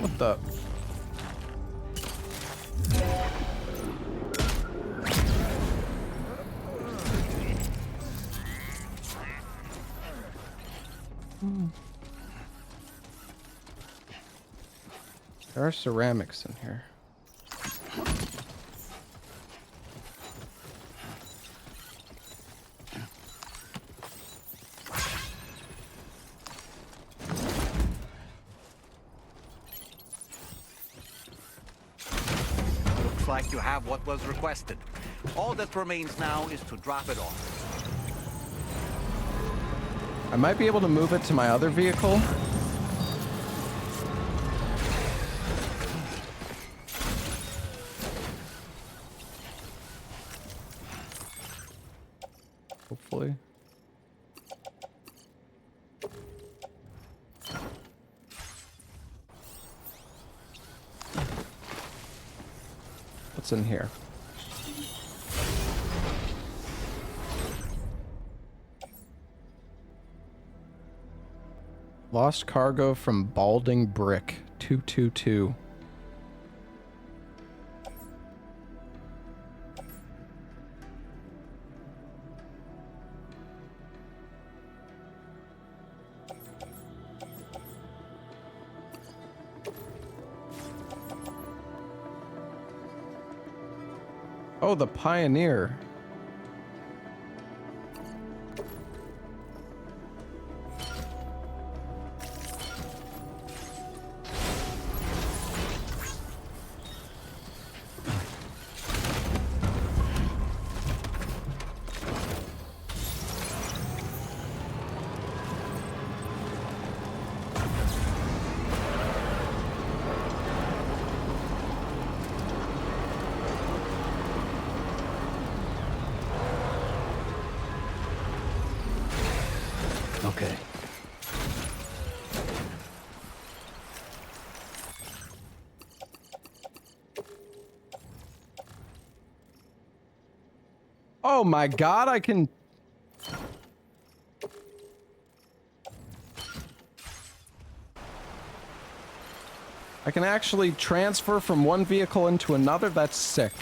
What the? There are ceramics in here. Looks like you have what was requested. All that remains now is to drop it off. I might be able to move it to my other vehicle. Hopefully. What's in here? Lost cargo from Balding Brick 222. Oh, the Pioneer. Okay. Oh my god, I can... I can actually transfer from one vehicle into another? That's sick.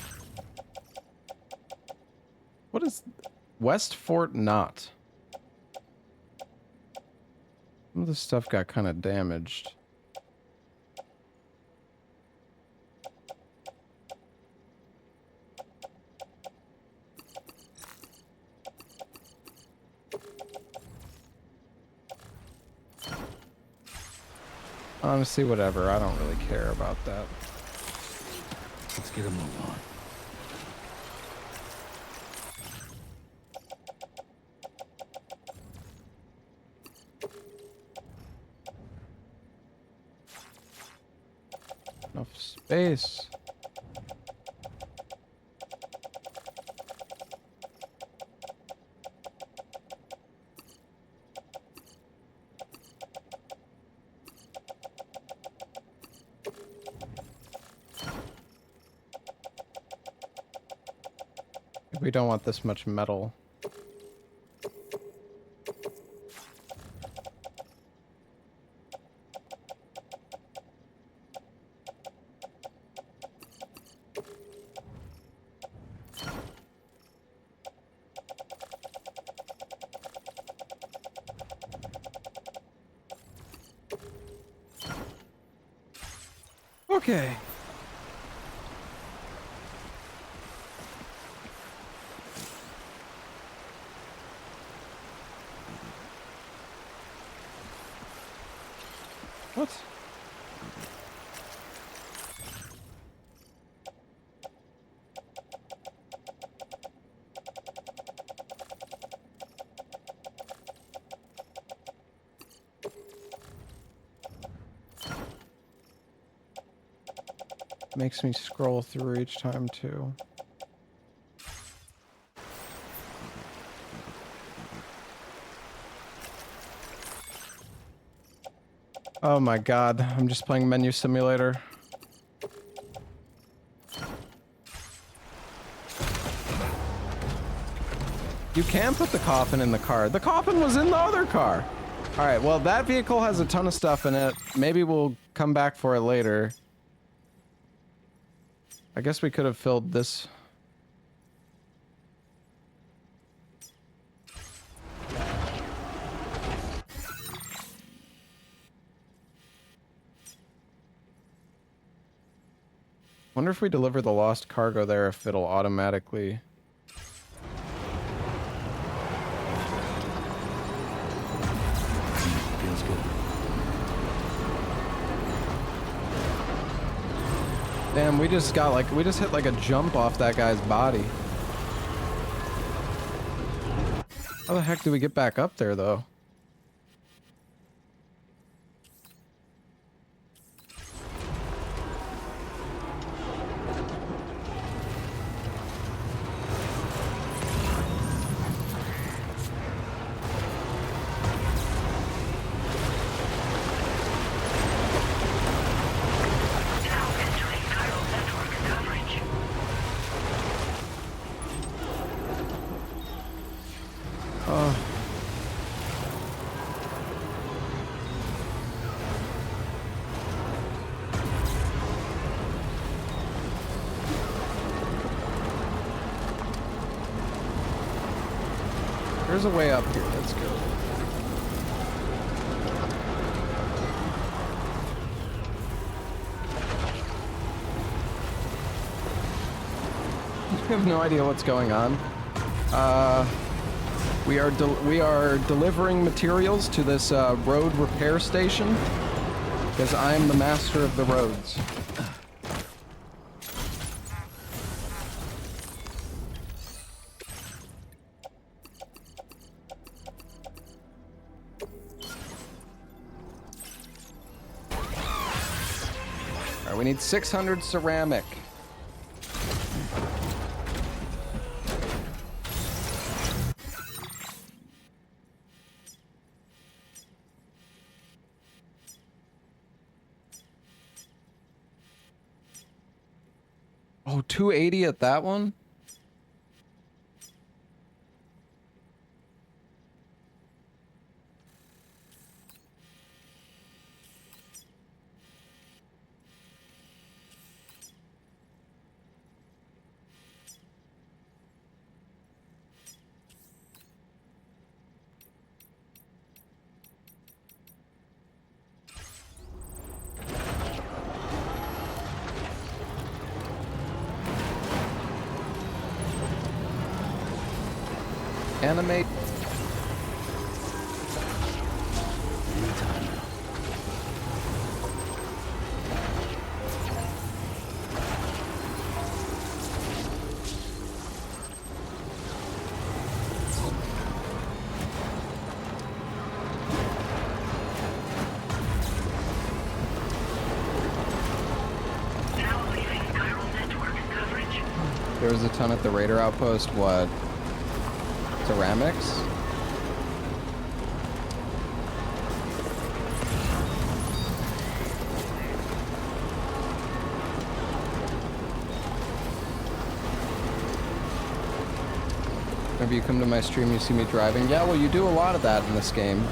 What is... West Fort Knot? Some of this stuff got kind of damaged. Honestly, whatever. I don't really care about that. Let's get a move on. Enough space. We don't want this much metal. Okay. What? Makes me scroll through each time too. Oh my god, I'm just playing Menu Simulator. You can put the coffin in the car. The coffin was in the other car. All right, well, that vehicle has a ton of stuff in it. Maybe we'll come back for it later. I guess we could have filled this. Wonder if we deliver the lost cargo there, if it'll automatically... Feels good. Damn, we just got like, we just hit like a jump off that guy's body. How the heck do we get back up there though? There's a way up here. Let's go. I have no idea what's going on. We are delivering materials to this road repair station because I am the master of the roads. We need 600 ceramic. Oh, 280 at that one? Animate. There was a ton at the Raider outpost. What? Ceramics? Whenever you come to my stream, you see me driving. Yeah, well, you do a lot of that in this game.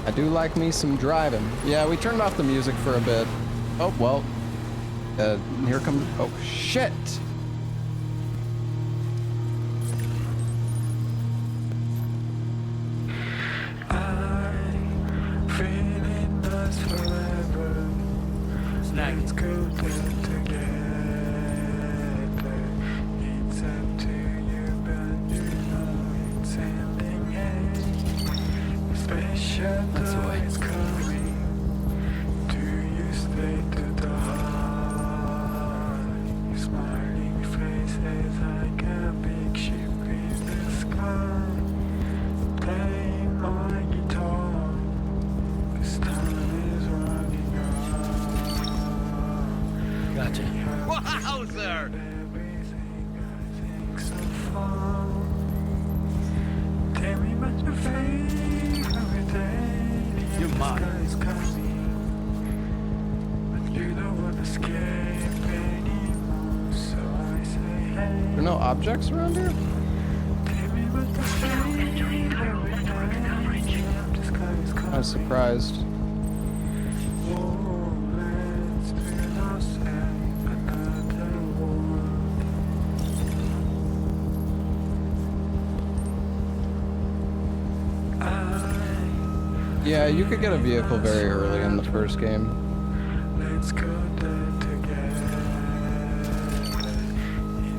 I do like me some driving. Yeah, we turned off the music for a bit. Oh, well. Here comes... Oh, shit! Let's go there together. It's up to you, but you know it's ending. Special day is coming. Do you stay to die? Your smiling face is like a big ship in the sky. Playing my guitar. This time is running out. Gotcha. Wowzer! So far. Tell me what your favorite day. You're mine. Is coming, but you don't want to escape anymore. So I say, hey. There are no objects around here? Tell me what your favorite day. The sky is coming. I was surprised. Oh, let's build ourselves another world. Yeah, you could get a vehicle very early in the first game. Let's go there together.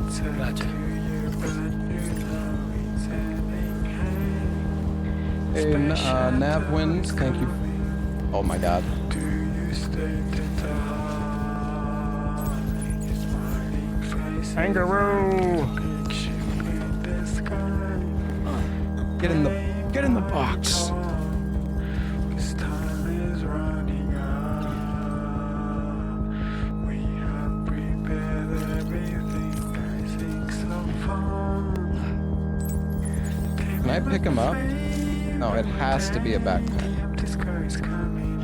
It's up Gotcha. to you, but you know it's ending. Hey, Navwind, thank you. Oh my god. Do you stay to die? Your smiling face. Kangaroo! Big ship in the sky. Get in the box. This time is running out. We have prepared everything. I think so far. Can I pick him up? No, it has to be a backpack. This car is coming,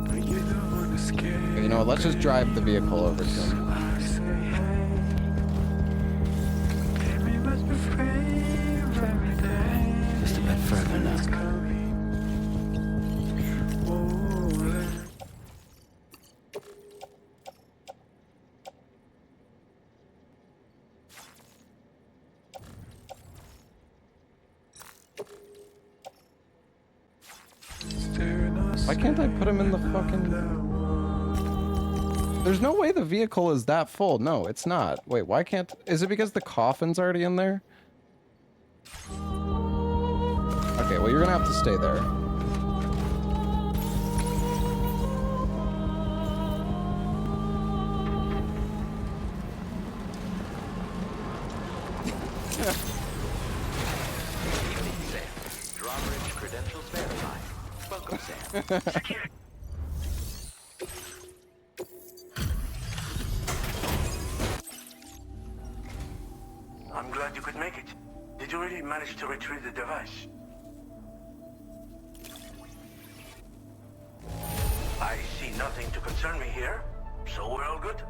but you don't want to escape. Okay, you know what? Let's just drive the vehicle over to him. I say, hey, tell me what's your favorite day. Just a bit further now. It's coming. Oh, let's Why can't I put him in the fucking... There's no way the vehicle is that full. No, it's not. Wait, why can't... Is it because the coffin's already in there? Okay, well, you're gonna have to stay there. Evening, Sam. Drawbridge credentials verified. Welcome, Sam. I'm glad you could make it. Did you really manage to retrieve the device? I see nothing to concern me here, so we're all good.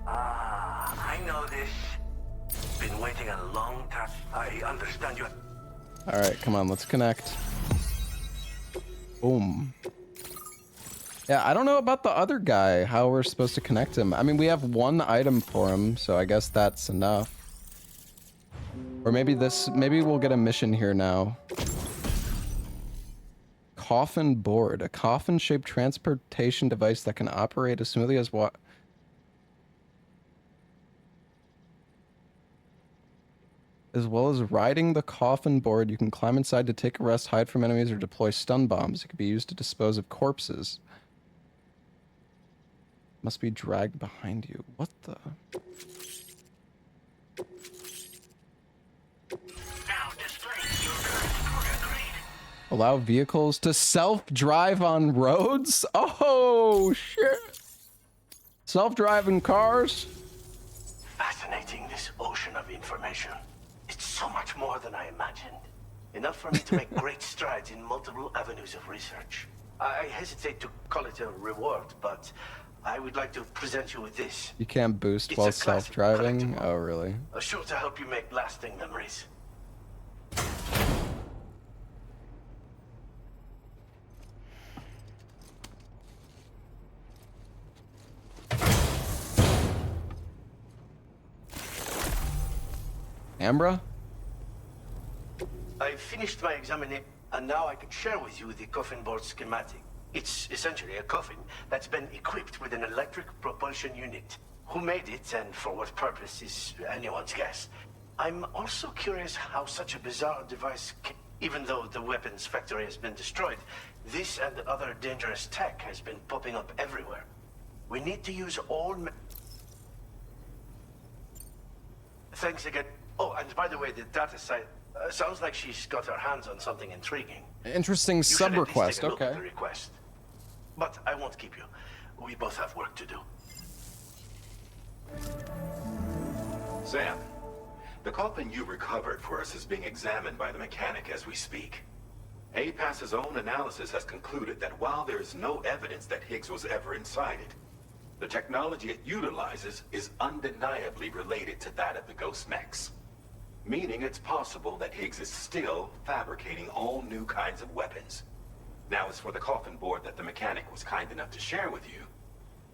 Ah, I know this. Been waiting a long time. I understand you. All right, come on, let's connect. Boom. Yeah, I don't know about the other guy, how we're supposed to connect him. I mean, we have one item for him, so I guess that's enough. Or maybe we'll get a mission here now. Coffin board, a coffin-shaped transportation device that can operate as smoothly as what? As well as riding the coffin board, you can climb inside to take a rest, hide from enemies, or deploy stun bombs. It can be used to dispose of corpses. Must be dragged behind you. What the? Allow vehicles to self-drive on roads? Oh, shit. Self-driving cars? Fascinating, this ocean of information. It's so much more than I imagined. Enough for me to make great strides in multiple avenues of research. I hesitate to call it a reward, but I would like to present you with this. You can't boost It's while a classic self-driving? collectible. Oh, really? Sure to help you make lasting memories. Ambra? I finished my examination, and now I can share with you the coffin board schematic. It's essentially a coffin that's been equipped with an electric propulsion unit. Who made it and for what purpose is anyone's guess. I'm also curious how such a bizarre device, even though the weapons factory has been destroyed, this and other dangerous tech has been popping up everywhere. We need to use all... Thanks again. Oh, and by the way, the data site sounds like she's got her hands on something intriguing. Interesting sub-request, okay. The request. But I won't keep you. We both have work to do. Sam, the coffin you recovered for us is being examined by the mechanic as we speak. APAS's own analysis has concluded that while there is no evidence that Higgs was ever inside it, the technology it utilizes is undeniably related to that of the Ghost Mechs. Meaning it's possible that Higgs is still fabricating all new kinds of weapons. Now, as for the coffin board that the mechanic was kind enough to share with you,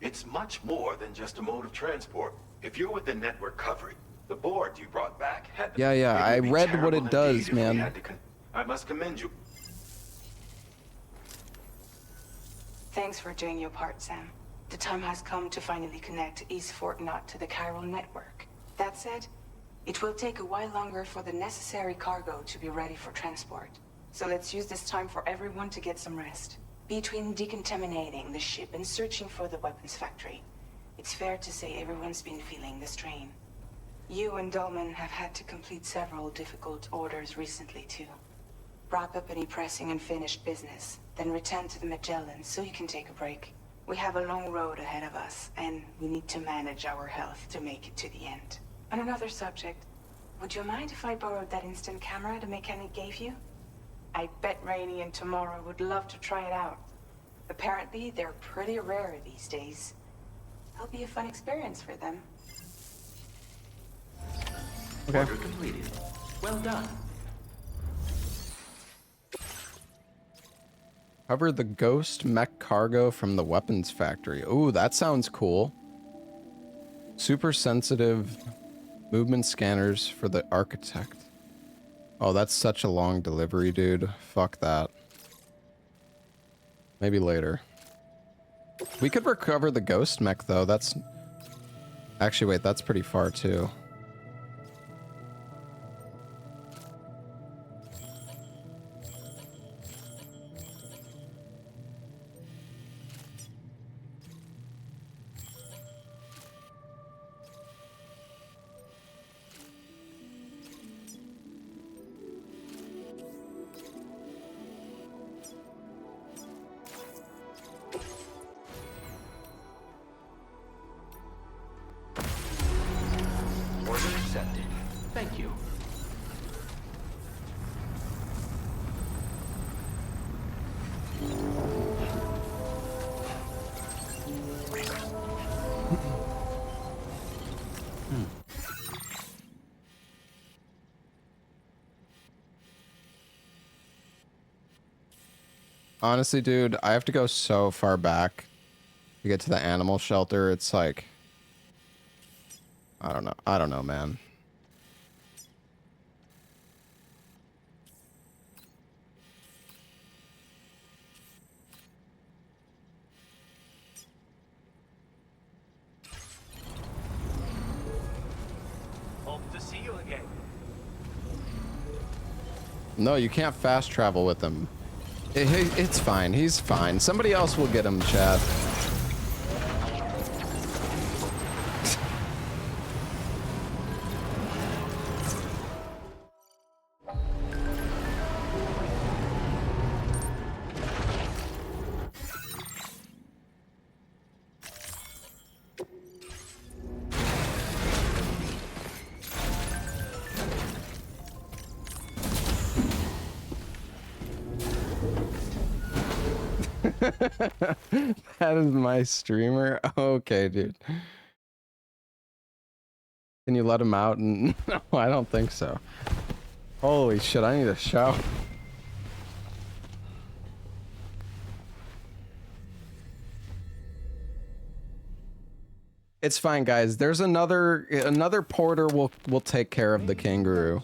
it's much more than just a mode of transport. If you're within network coverage, the board you brought back had... Yeah, I read what it does, man. I must commend you. Thanks for doing your part, Sam. The time has come to finally connect East Fort Knot to the chiral network. That said, it will take a while longer for the necessary cargo to be ready for transport. So let's use this time for everyone to get some rest. Between decontaminating the ship and searching for the weapons factory, it's fair to say everyone's been feeling the strain. You and Dolman have had to complete several difficult orders recently too. Wrap up any pressing and finished business, then return to the Magellan so you can take a break. We have a long road ahead of us, and we need to manage our health to make it to the end. On another subject, would you mind if I borrowed that instant camera the mechanic gave you? I bet Rainey and Tamara would love to try it out. Apparently, they're pretty rare these days. It'll be a fun experience for them. Okay. Order completed. Well done. Cover the ghost mech cargo from the weapons factory. Ooh, that sounds cool. Super sensitive movement scanners for the architect. Oh, that's such a long delivery, dude. Fuck that. Maybe later. We could recover the ghost mech, though. That's... Actually, wait, that's pretty far, too. Thank you. Honestly, dude, I have to go so far back to get to the animal shelter. It's like, I don't know. I don't know, man. Hope to see you again. No, you can't fast travel with him. It's fine. He's fine. Somebody else will get him, Chad. That is my streamer. Okay, dude. Can you let him out? And no, I don't think so. Holy shit, I need a shower. It's fine, guys. There's another porter will take care of the kangaroo.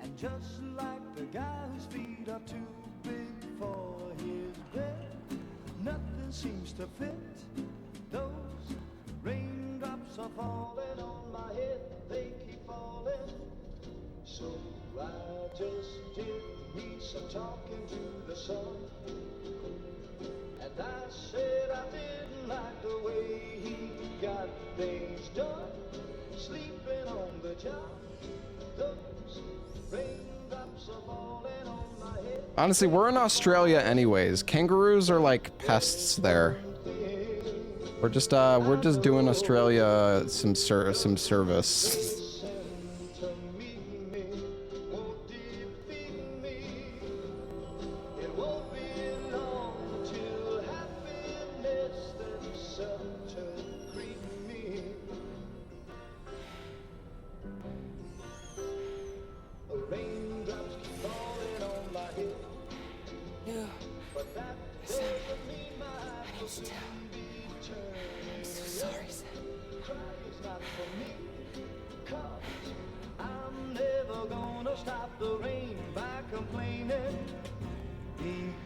And just like the guy whose feet are too big for his bed, nothing seems to fit. Those raindrops are falling on my head, they keep falling. So I just did me some talking to the sun. And I said I didn't like the way he got things done, sleeping on the job. Those raindrops are falling on my head. Honestly, we're in Australia anyways. Kangaroos are like pests there. We're just doing Australia some service.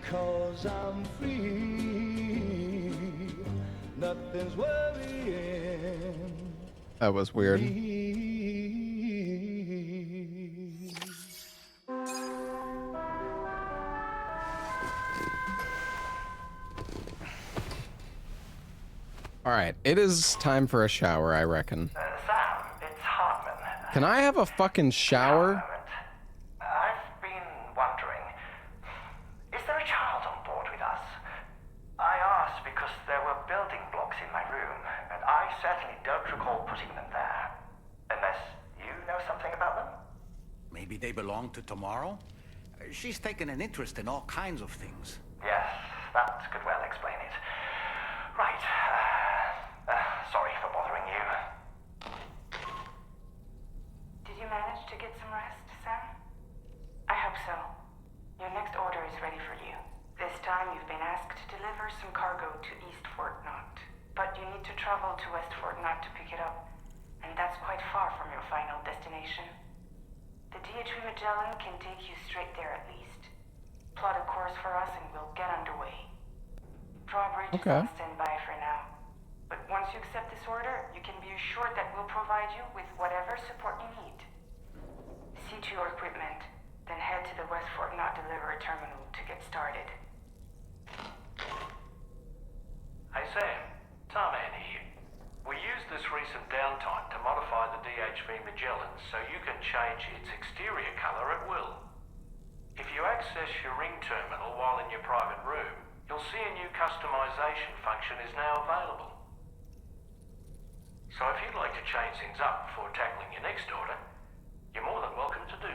Because I'm free, nothing's worrying. That was weird. All right, it is time for a shower, I reckon. Sam, it's Hartman. Can I have a fucking shower? I've been wondering, is there a child on board with us? I asked because there were building blocks in my room, and I certainly don't recall putting them there. Unless you know something about them? Maybe they belong to Tomorrow? She's taken an interest in all kinds of things. Yes, that could well explain it. Right. Sorry for bothering you. Did you manage to get some rest, Sam? I hope so. Your next order is ready for you. This time you've been asked to deliver some cargo to East Fort Knot. But you need to travel to West Fort Knot to pick it up. And that's quite far from your final destination. The DHV Magellan can take you straight there at least. Plot a course for us and we'll get underway. Drawbridge is on standby for now. But once you accept this order, you can be assured that we'll provide you with whatever support you need. See to your equipment, then head to the West Fort Knot delivery terminal to get started. Hey Sam, Tarman here. We used this recent downtime to modify the DHV Magellan so you can change its exterior color at will. If you access your ring terminal while in your private room, you'll see a new customization function is now available. So if you'd like to change things up before tackling your next order, you're more than welcome to do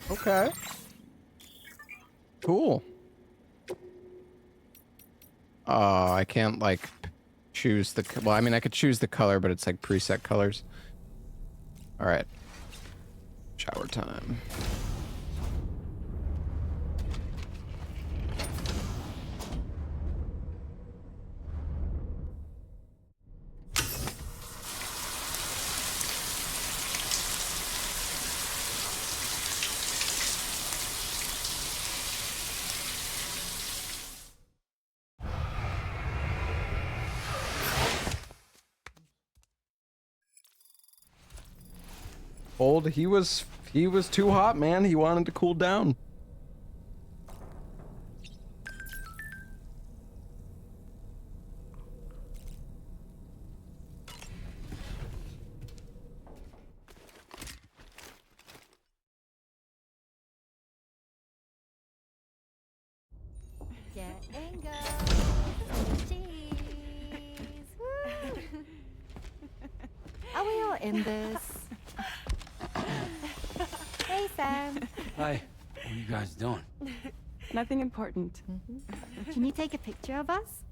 so. Okay. Cool. Oh, I can't like choose the, well, I mean, I could choose the color, but it's like preset colors. All right. Shower time. Old, he was too hot, man. He wanted to cool down. Getting go. Cheese. Woo. Are we all in this? Hey, Sam. Hi. What are you guys doing? Nothing important. Can you take a picture of us?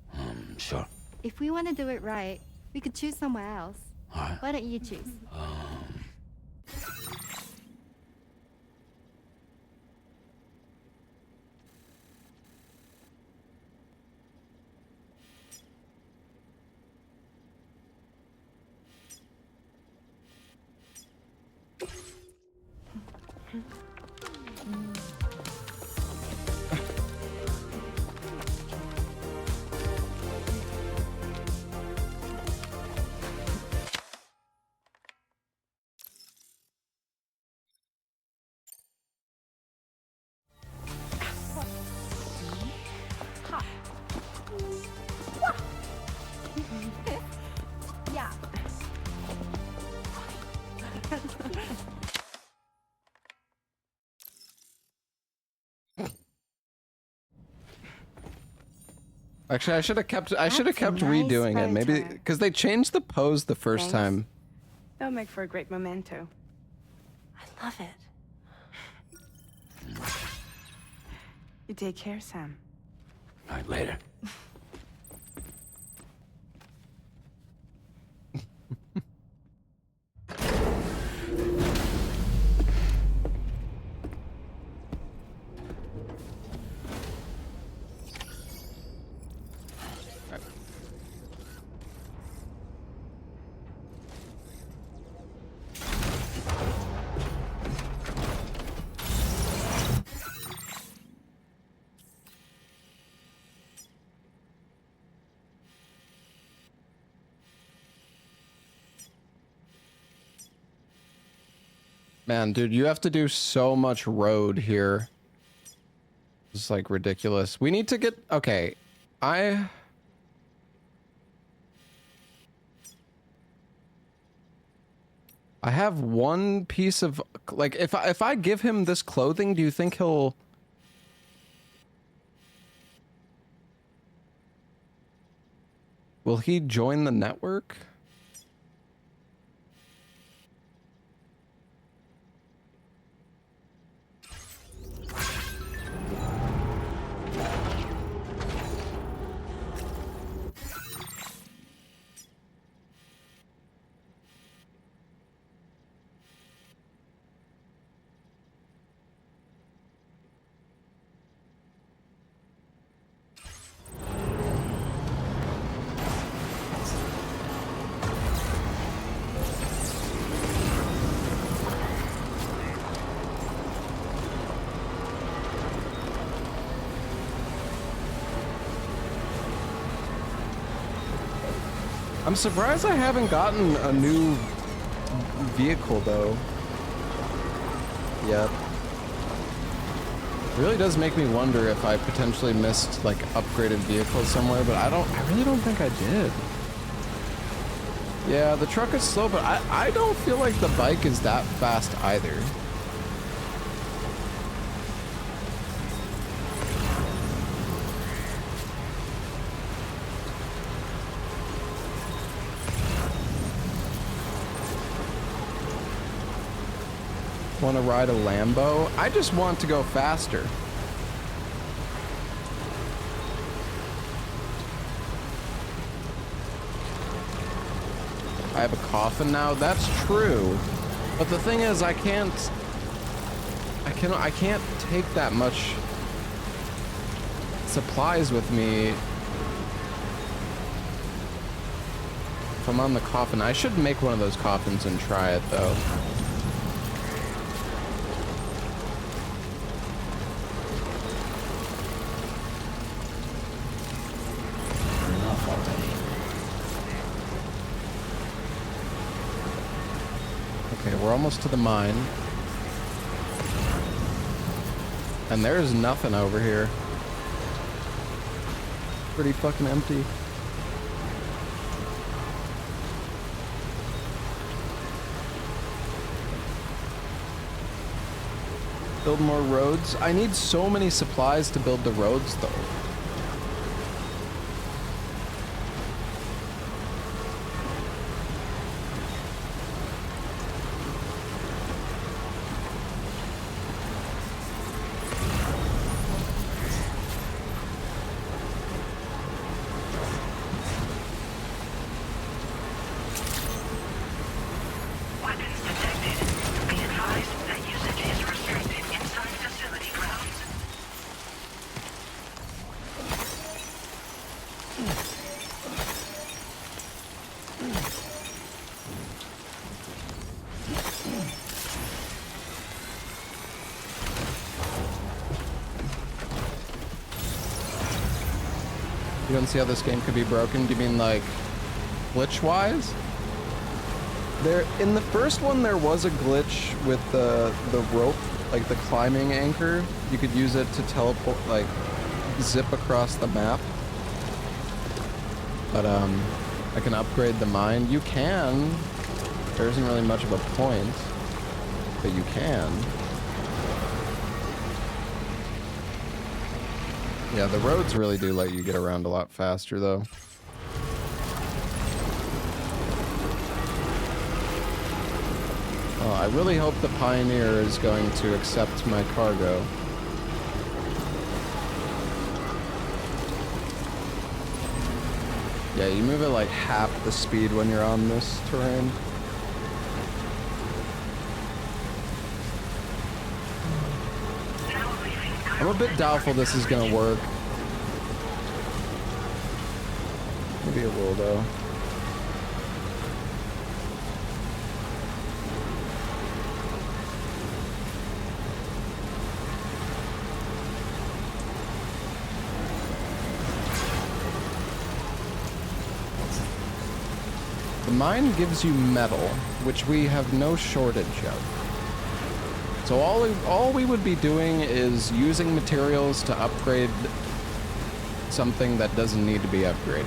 Sure. If we want to do it right, we could choose somewhere else. All right. Why don't you choose? Yeah. Actually, I should have kept redoing it. Maybe because they changed the pose the first time. That'll make for a great memento. I love it. You take care, Sam. All right, later. Man, dude, you have to do so much road here. It's like ridiculous. We need to get, okay. I have one piece of, like, if I give him this clothing, do you think he'll... Will he join the network? I'm surprised I haven't gotten a new vehicle though. Yet. It really does make me wonder if I potentially missed like upgraded vehicles somewhere, but I really don't think I did. Yeah, the truck is slow, but I don't feel like the bike is that fast either. Want to ride a Lambo? I just want to go faster. I have a coffin now. That's true, but the thing is, I can't take that much supplies with me if I'm on the coffin. I should make one of those coffins and try it though. Enough already. Okay, we're almost to the mine. And there's nothing over here. Pretty fucking empty. Build more roads. I need so many supplies to build the roads though. Weapons detected. Be advised that usage is restricted inside facility grounds. You don't see how this game could be broken? Do you mean like glitch-wise? There, in the first one, there was a glitch with the rope, like the climbing anchor. You could use it to teleport, like zip across the map. But I can upgrade the mine. You can. There isn't really much of a point, but you can. Yeah, the roads really do let you get around a lot faster, though. Oh, I really hope the Pioneer is going to accept my cargo. Yeah, you move at like half the speed when you're on this terrain. I'm a bit doubtful this is gonna work. Maybe it will, though. The mine gives you metal, which we have no shortage of. So all we would be doing is using materials to upgrade something that doesn't need to be upgraded.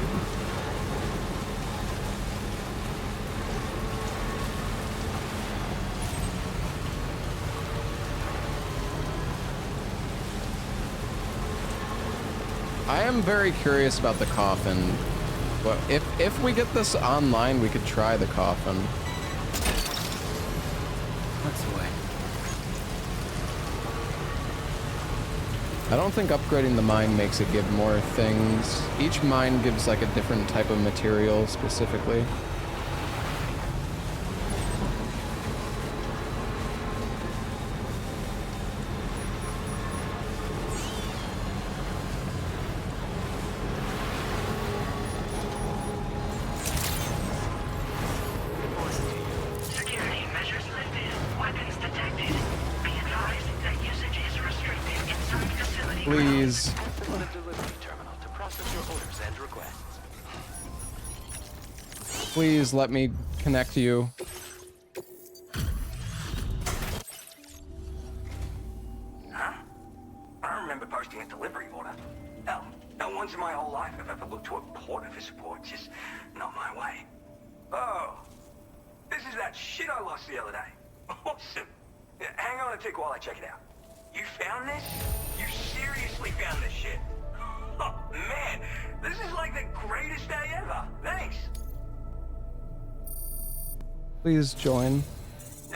I am very curious about the coffin. Well, if we get this online, we could try the coffin. That's the way. I don't think upgrading the mine makes it give more things. Each mine gives like a different type of material specifically. Security measures lifted. Weapons detected. Be advised that usage is restricted inside facility Please. Access the delivery terminal to process your orders and requests. Please let me connect you. Huh? I don't remember posting a delivery order. No, not once in my whole life have I ever looked to a porter for support. Just not my way. Oh, this is that shit I lost the other day. Awesome. Yeah, hang on a tick while I check it out. You found this? You seriously found this shit? Oh, man, this is like the greatest day ever. Thanks. Please join.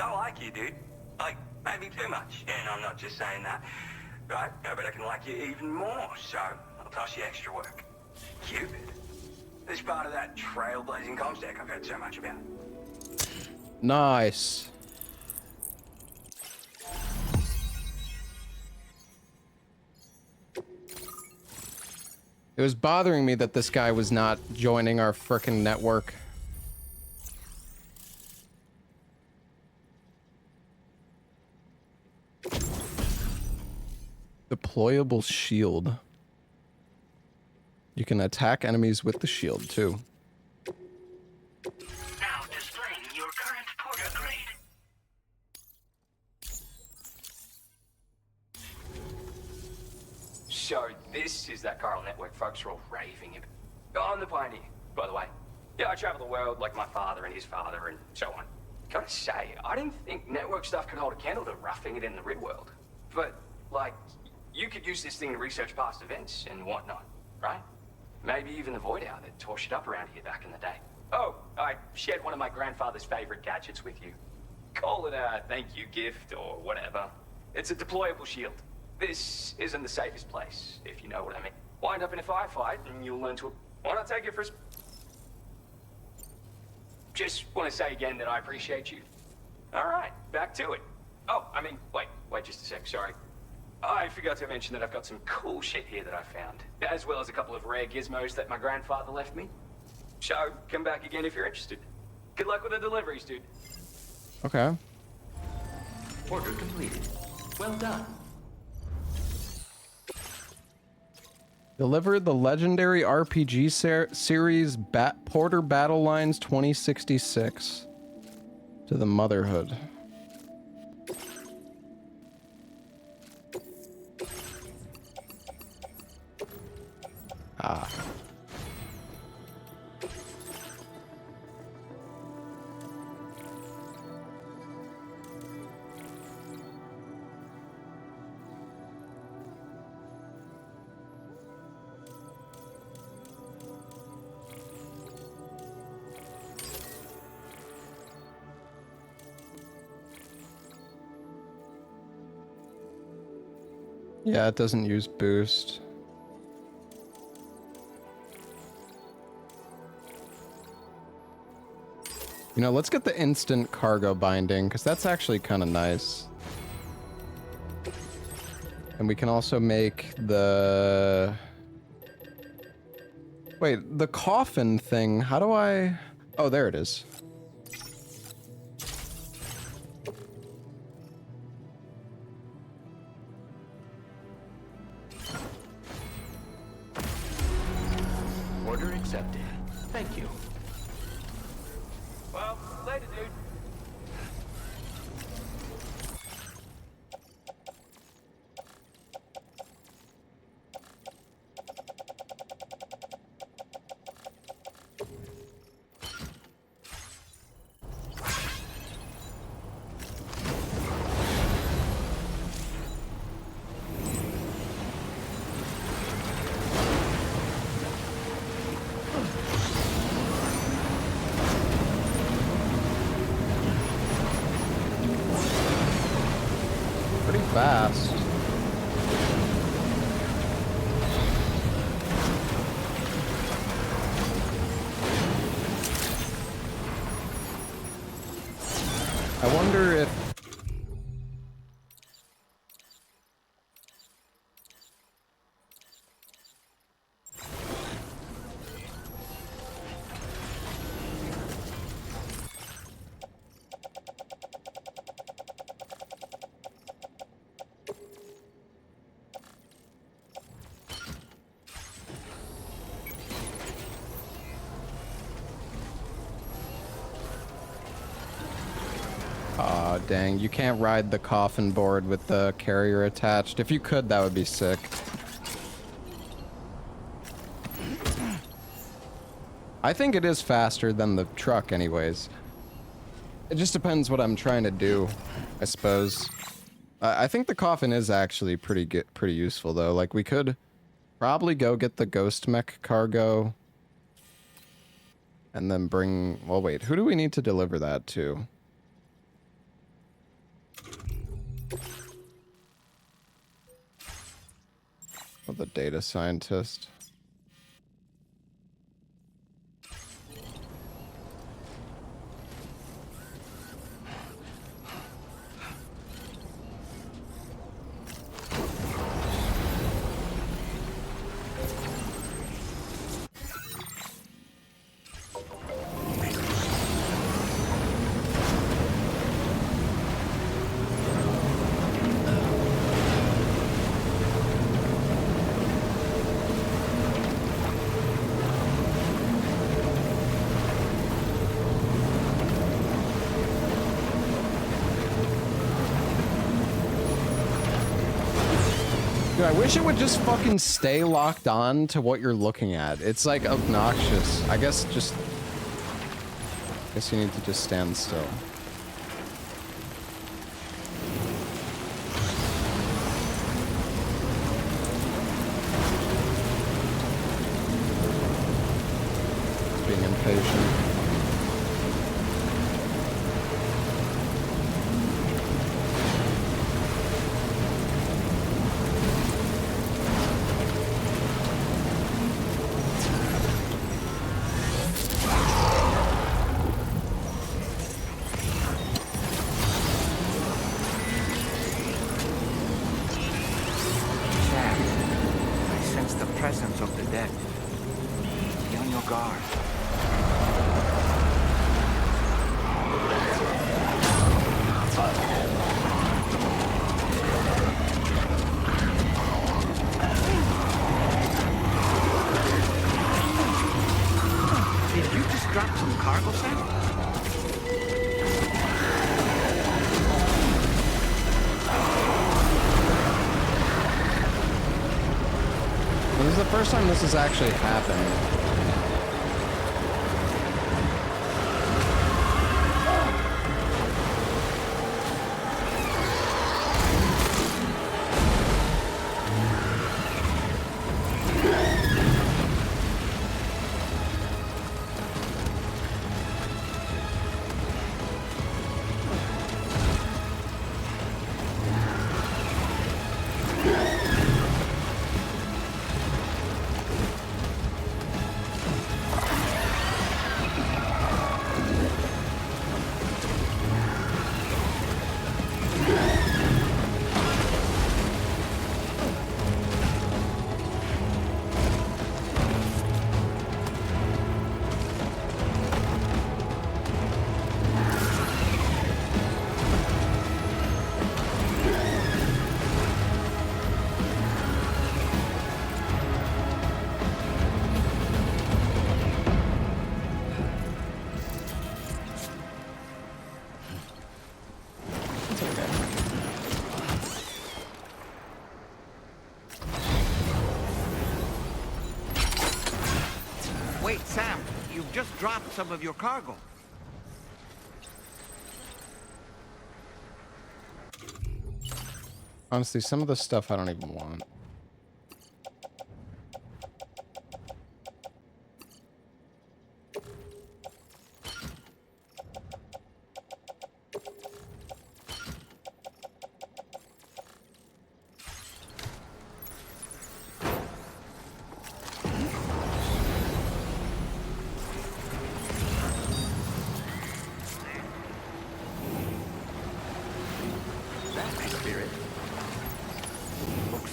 I like you, dude. Like, Maybe too much. And I'm not just saying that. Right? But I can like you even more, so I'll toss you extra work. Cupid. This part of that trailblazing comms deck I've heard so much about. Nice. It was bothering me that this guy was not joining our frickin' network. Deployable shield. You can attack enemies with the shield too. Now displaying your current porter grade. So this is that chiral network folks are all raving about. I'm the pioneer, by the way. Yeah, I travel the world like my father and his father and so on. Gotta say, I didn't think network stuff could hold a candle to roughing it in the real world. But, like, you could use this thing to research past events and whatnot, right? Maybe even the Void Hour that tore shit up around here back in the day. Oh, I shared one of my grandfather's favorite gadgets with you. Call it a thank you gift or whatever. It's a deployable shield. This isn't the safest place, if you know what I mean. Wind up in a firefight and you'll learn to... Why not take it for a... Just want to say again that I appreciate you. All right, back to it. Oh, I mean, wait just a sec, sorry. I forgot to mention that I've got some cool shit here that I found, as well as a couple of rare gizmos that my grandfather left me. So, come back again if you're interested. Good luck with the deliveries, dude. Okay. Order completed. Well done. Deliver the legendary RPG series Porter Battle Lines 2066 to the Motherhood. Ah. Yeah, it doesn't use boost. You know, let's get the instant cargo binding, because that's actually kind of nice. And we can also make the... Wait, the coffin thing, how do I... Oh, there it is. Order accepted. Thank you. Well, later, dude. Pretty fast. I wonder if... Aw, dang. You can't ride the coffin board with the carrier attached. If you could, that would be sick. I think it is faster than the truck anyways. It just depends what I'm trying to do, I suppose. I think the coffin is actually pretty useful though. Like, we could probably go get the ghost mech cargo and then bring... Well, wait, who do we need to deliver that to? of the data scientist. Dude, I wish it would just fucking stay locked on to what you're looking at. It's like obnoxious. I guess you need to just stand still. Being impatient. First time this has actually happened. Wait, Sam, you've just dropped some of your cargo. Honestly, some of the stuff I don't even want.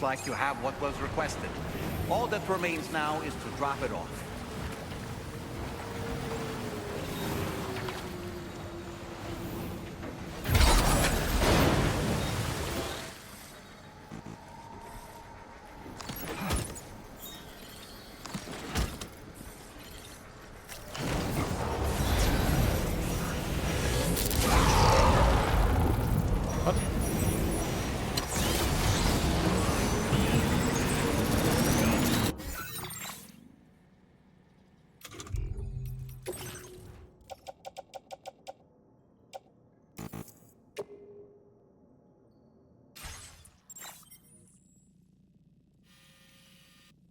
Like you have what was requested. All that remains now is to drop it off.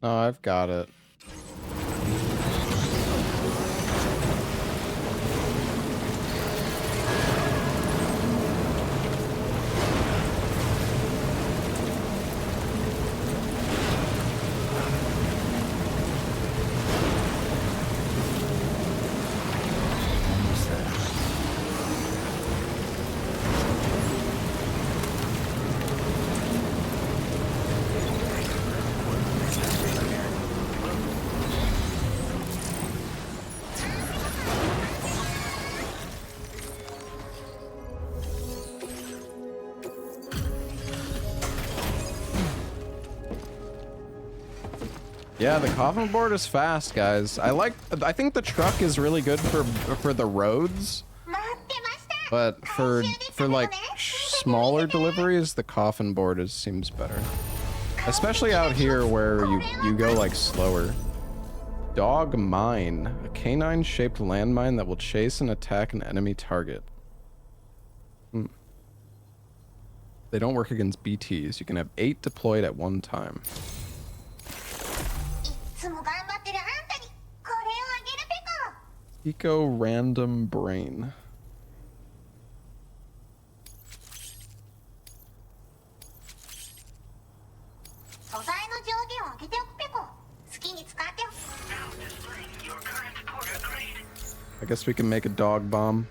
Oh, I've got it. Yeah, the coffin board is fast, guys. I think the truck is really good for the roads. But for like smaller deliveries, the coffin board seems better. Especially out here where you go like slower. Dog mine, a canine-shaped landmine that will chase and attack an enemy target. They don't work against BTs. You can have 8 deployed at one time. Eco random brain. I guess we can make a dog bomb.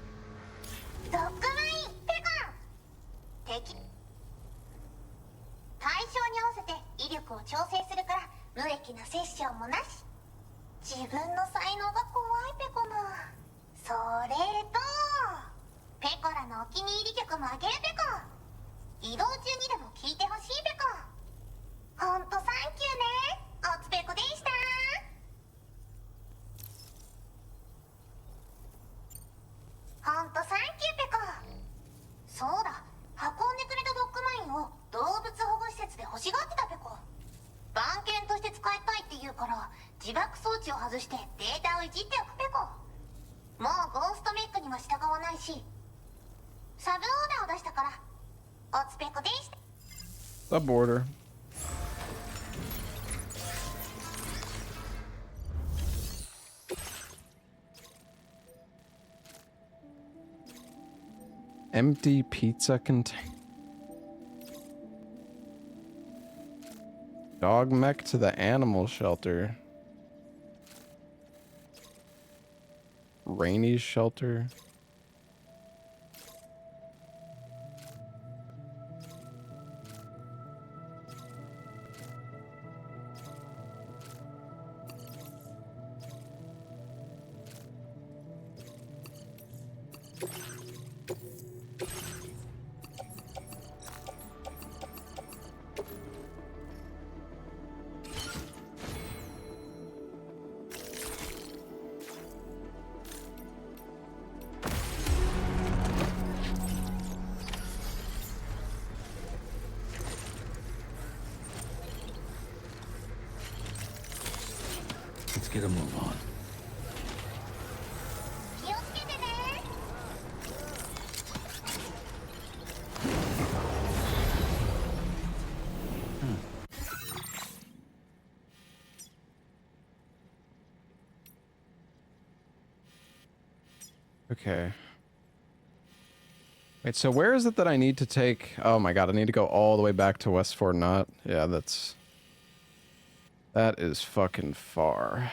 Sub order. Empty pizza container. Dog mech to the animal shelter. Rainy's shelter. Let's get a move on. Okay. Wait, so where is it that I need to take... Oh my god, I need to go all the way back to West Fort Knott. Yeah, that is fucking far.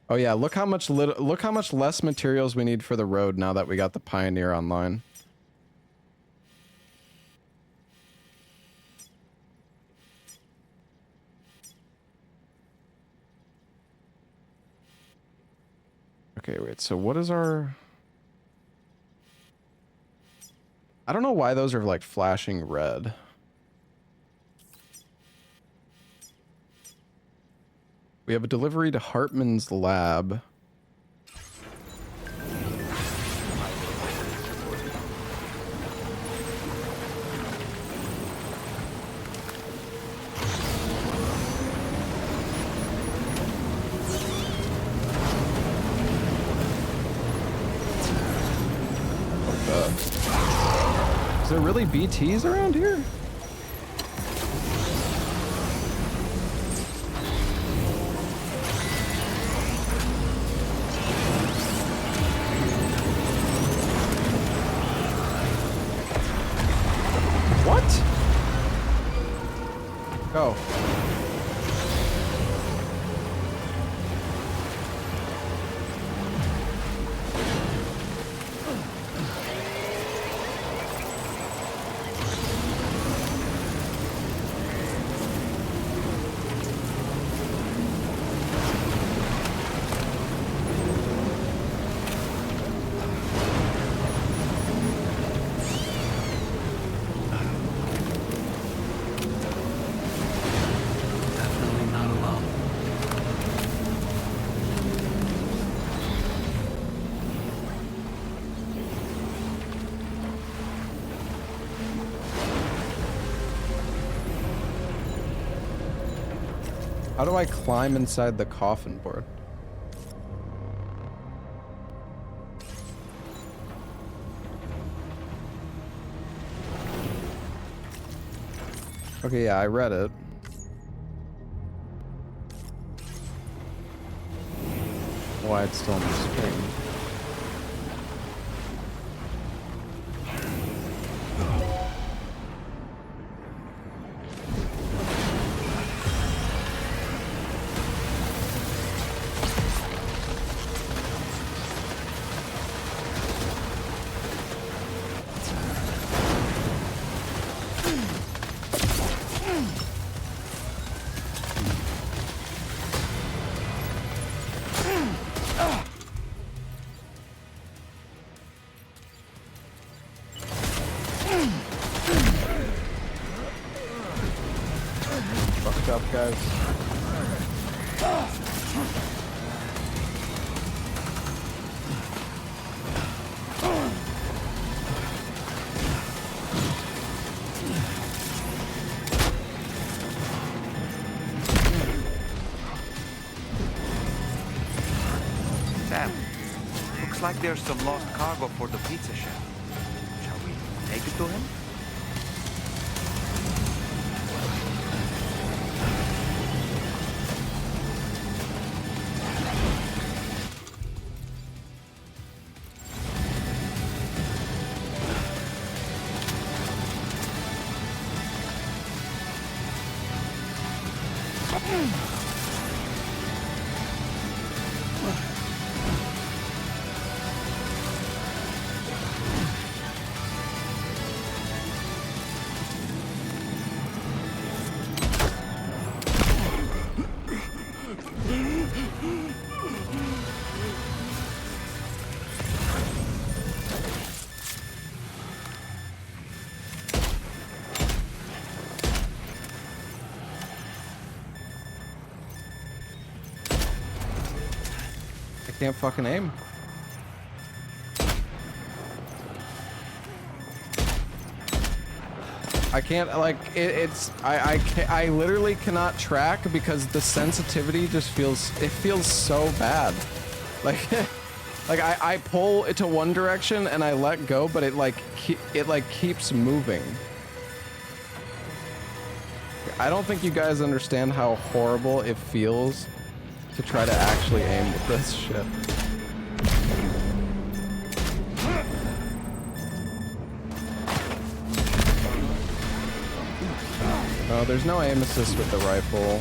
Oh yeah, look how much less materials we need for the road now that we got the Pioneer online. Okay, wait, so what is our... I don't know why those are like flashing red. We have a delivery to Hartman's lab. Is there really BTs around here? What? Go. How do I climb inside the coffin board? Okay, yeah, I read it. Why it's still on the screen. Fucked up, guys. Sam, looks like there's some lost cargo for the pizza shop. Shall we take it to him? I can't fucking aim. I can't, like, I literally cannot track because the sensitivity just feels, it feels so bad. Like, like I pull it to one direction and I let go, but it keeps moving. I don't think you guys understand how horrible it feels to try to actually aim with this shit. Oh, there's no aim assist with the rifle.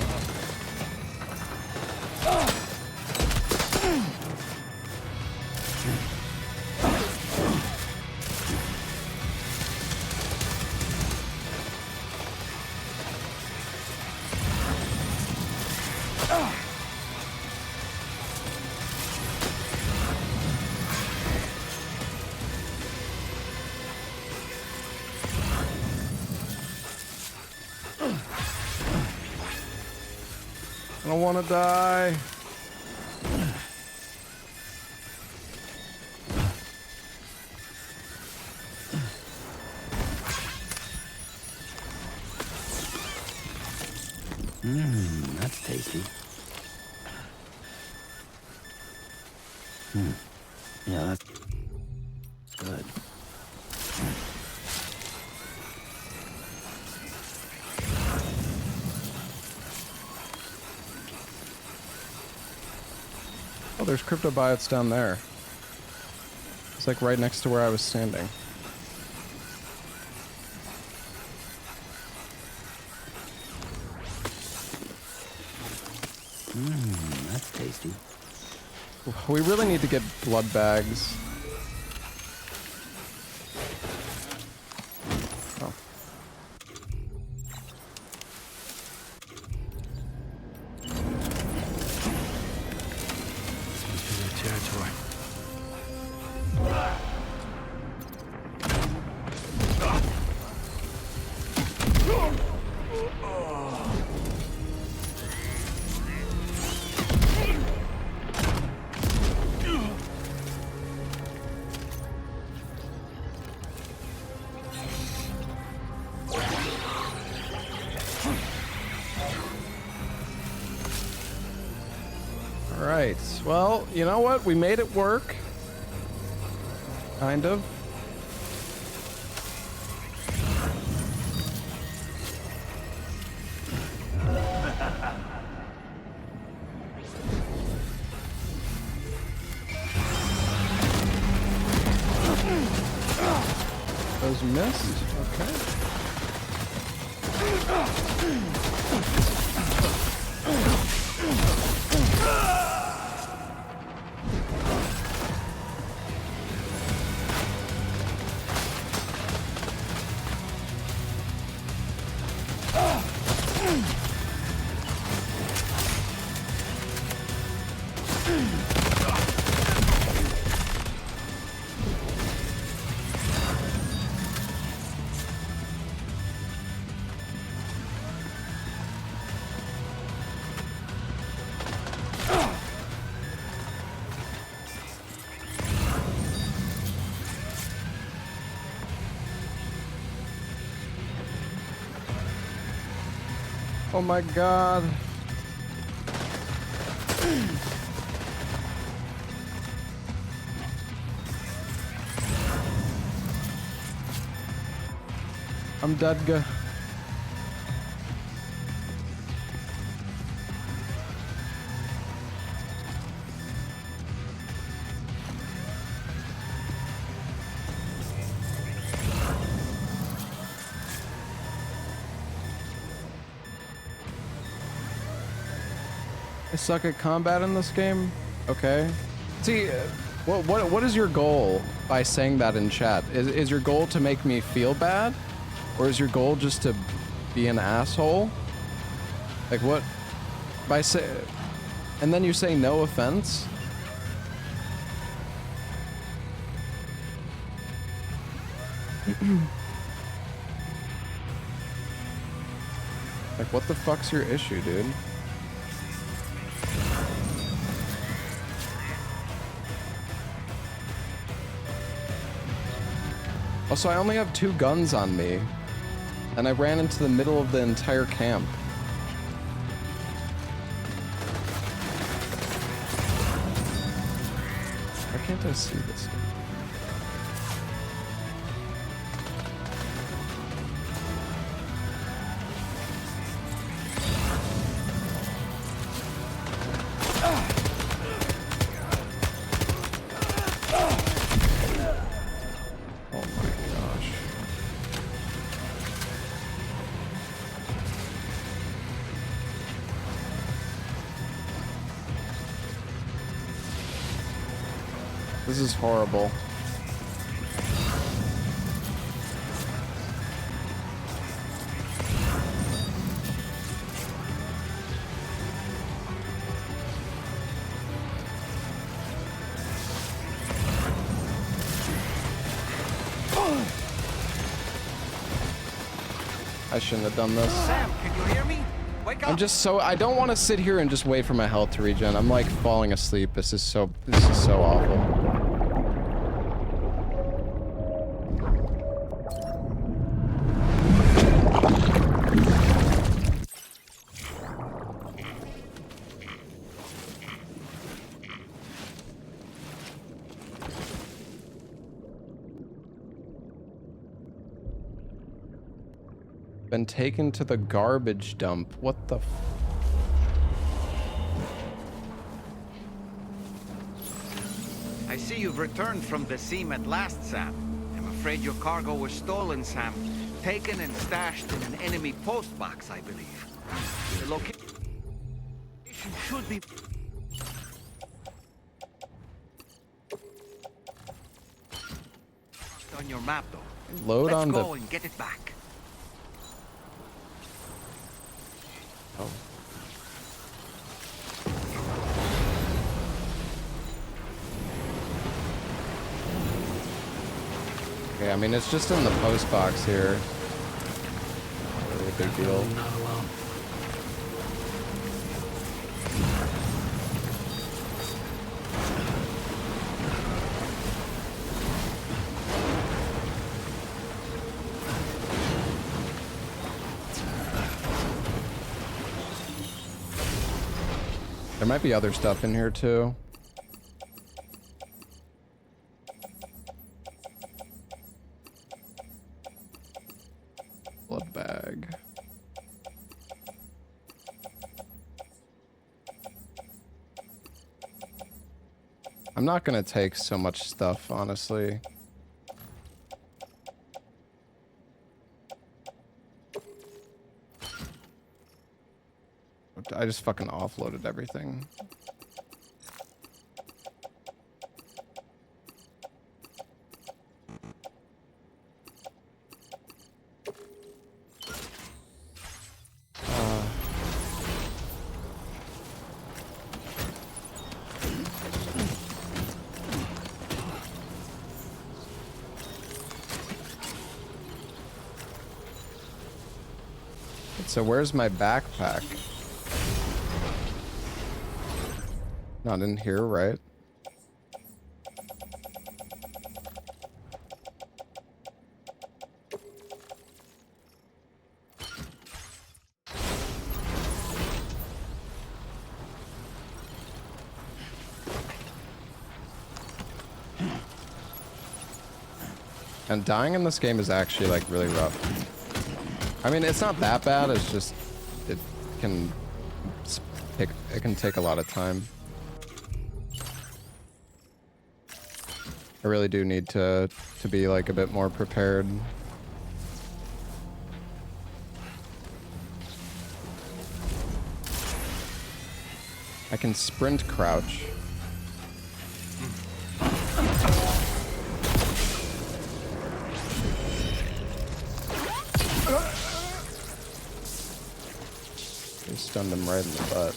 I don't want to die. That's tasty. Yeah, that's good. Oh, there's cryptobiotes down there. It's like right next to where I was standing. That's tasty. We really need to get blood bags. Oh. Territory. All right. Well, you know what? We made it work. Kind of. Those missed. Okay. Oh my god. I'm dead. I suck at combat in this game. Okay. See, what is your goal by saying that in chat? Is your goal to make me feel bad, or is your goal just to be an asshole? Like what? By say, and then you say no offense. Like what the fuck's your issue, dude? Also, I only have 2 guns on me, and I ran into the middle of the entire camp. Why can't I see this? This is horrible. I shouldn't have done this. Sam, can you hear me? Wake up. I'm just so I don't want to sit here and just wait for my health to regen. I'm like falling asleep. This is so awful. Been taken to the garbage dump. What the f— I see you've returned from the seam at last, Sam. I'm afraid your cargo was stolen, Sam. Taken and stashed in an enemy postbox, I believe. The location should be on your map, though. Load Let's on go the— and get it back. Oh. Okay, I mean, it's just in the post box here. Not really a big deal. There might be other stuff in here too. Blood bag. I'm not gonna take so much stuff, honestly. I just fucking offloaded everything. So where's my backpack? Not in here, right? And dying in this game is actually like really rough. I mean, it's not that bad. It's just it can take a lot of time. I really do need to be like a bit more prepared. I can sprint crouch. They stunned him right in the butt.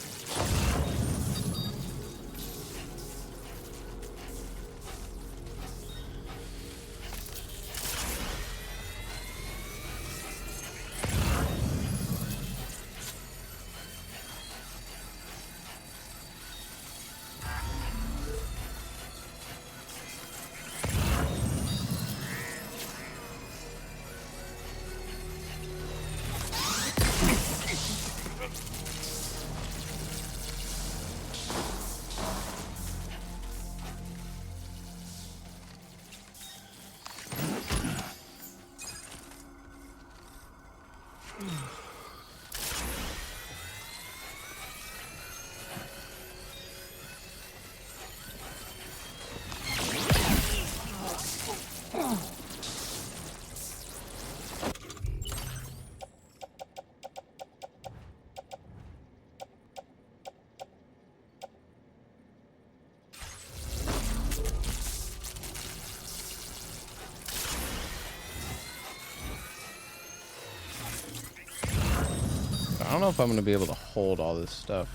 I don't know if I'm gonna be able to hold all this stuff.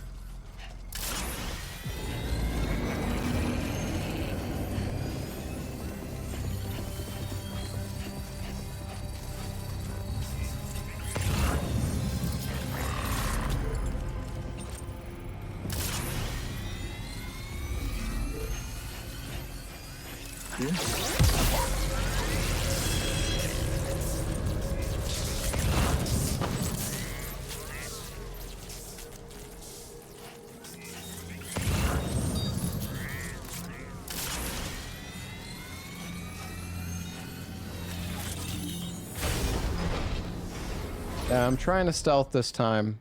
Yeah, I'm trying to stealth this time.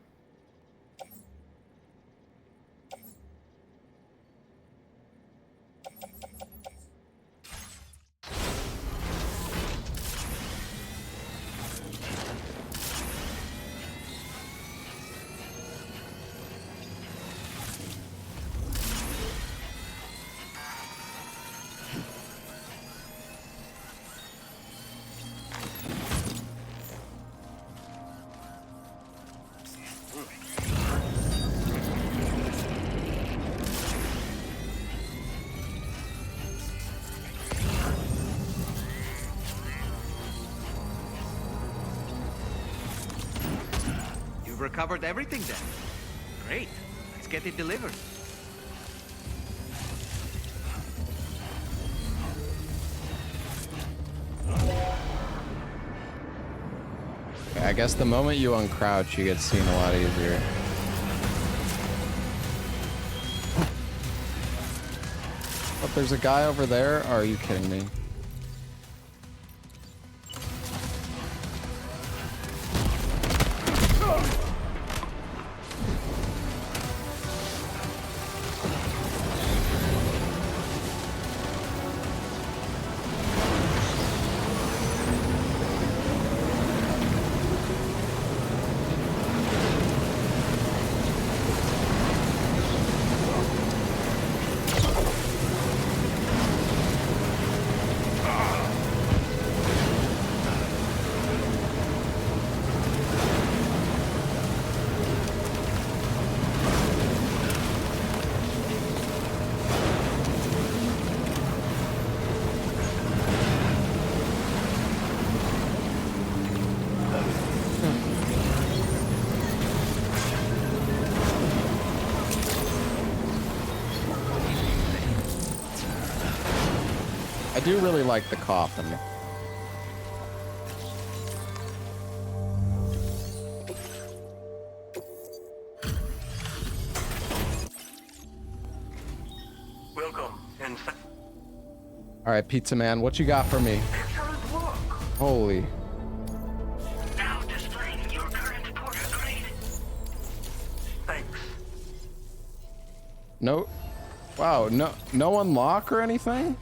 Recovered everything then. Great. Let's get it delivered. Okay, I guess the moment you uncrouch, you get seen a lot easier. But there's a guy over there? Are you kidding me? I do really like the coffin. Welcome, and All right, Pizza Man, what you got for me? Holy. now displaying your current porter grade. Thanks. No. Wow, no unlock or anything?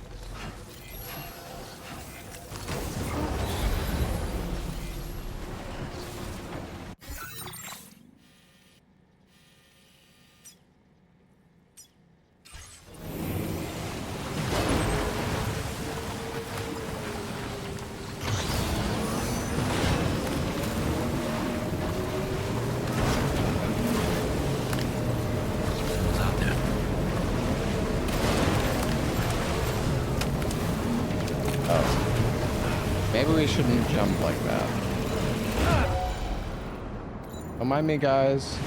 Maybe we shouldn't jump like that. Don't mind me, guys.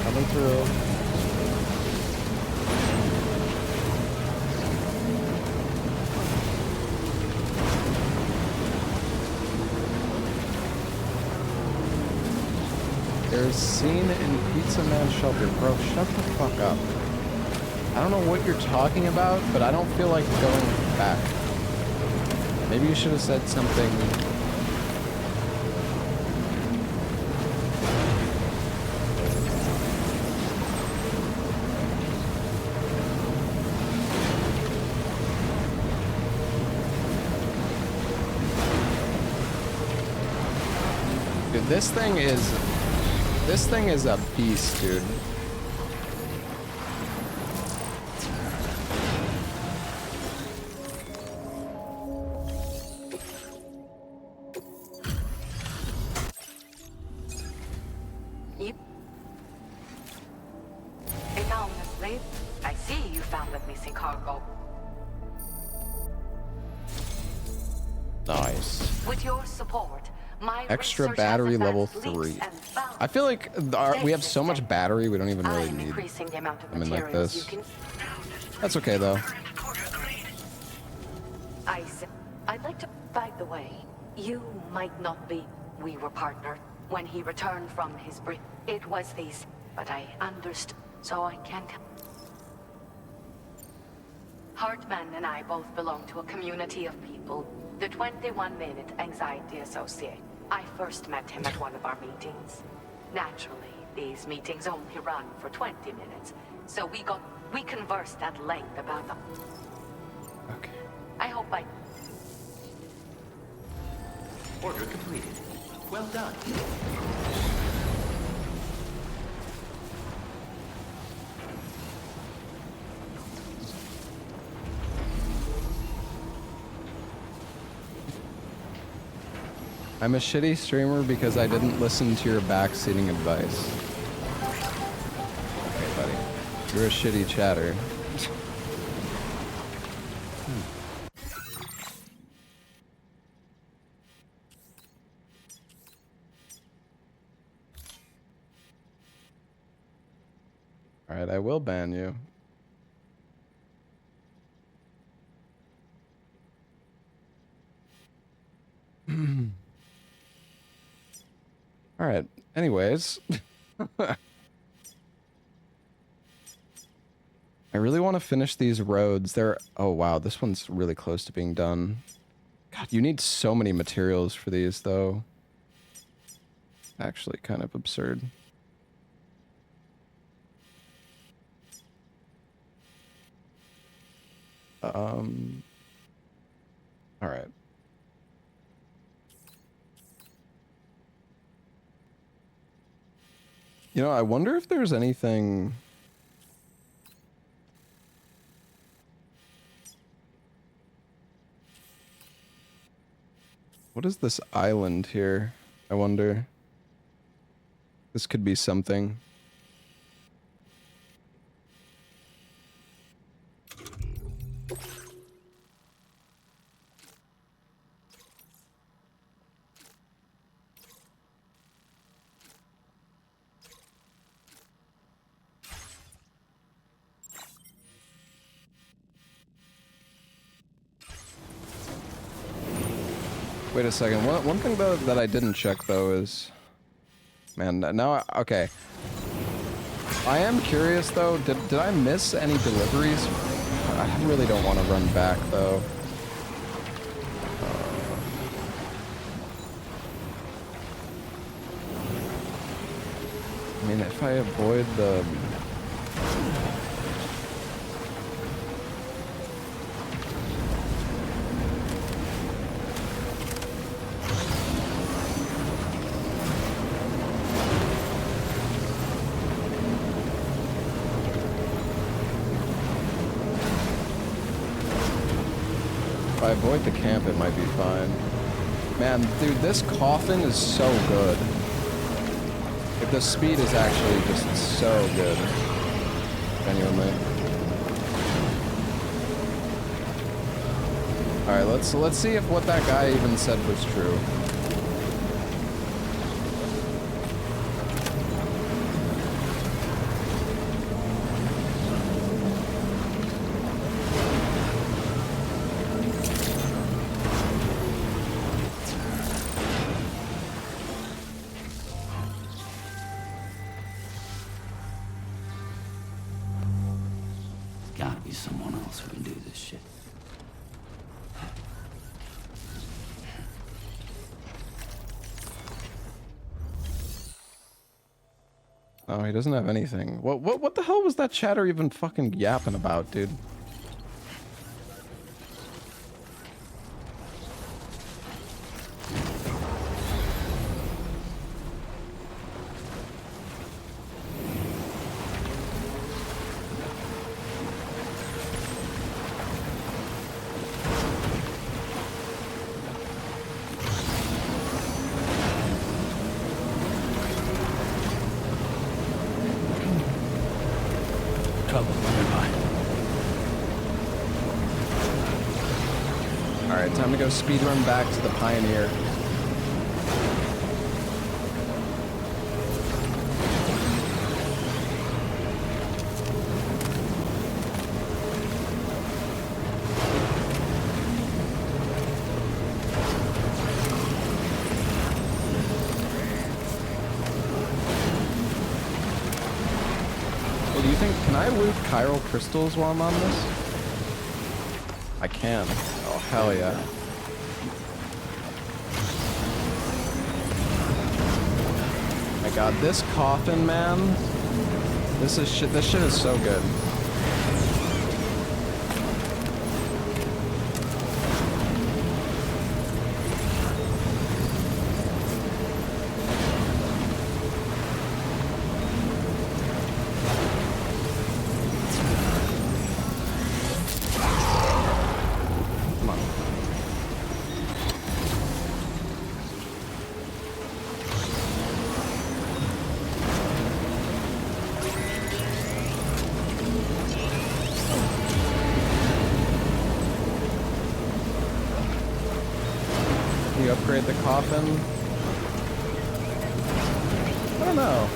Coming through. There's scene in Pizza Man shelter. Bro, shut the fuck up. I don't know what you're talking about, but I don't feel like going back. Maybe you should have said something. Dude, this thing is a beast, dude. Honestly, I see you found the missing cargo. Nice. With your support, my Extra research battery has level advanced leaps 3. and bounds. I feel like we have so much battery, we don't even really I'm need increasing the amount of them in like materials you this. can. That's okay though. I said, I'd like to. By the way, you might not be. We were partnered when he returned from his brief. It was these, but I understood, so I can't. Hartman and I both belong to a community of people, the 21-minute Anxiety Associate. I first met him at one of our meetings. Naturally, these meetings only run for 20 minutes, so we conversed at length about them. Okay. I hope I... Order completed. Well done. I'm a shitty streamer because I didn't listen to your backseating advice. Okay, buddy. You're a shitty chatter. Alright, I will ban you. Alright, anyways. I really want to finish these roads. They're... Oh, wow. This one's really close to being done. God, you need so many materials for these, though. Actually, kind of absurd. All right. You know, I wonder if there's anything... What is this island here? I wonder. This could be something. Wait a second. One thing though that I didn't check though is, man, now okay. I am curious though. Did I miss any deliveries? I really don't want to run back though. I mean, if I avoid the... If I avoid the camp, it might be fine. Man, dude, this coffin is so good. Like, the speed is actually just so good. Genuinely. Alright, let's see if what that guy even said was true. Gotta be someone else who can do this shit. Oh, he doesn't have anything. What the hell was that chatter even fucking yapping about, dude? Alright, time to go speedrun back to the Pioneer. What do you think? Can I loot chiral crystals while I'm on this? I can. Oh, hell yeah. My god, this coffin, man. This shit is so good. Upgrade the coffin? I don't know.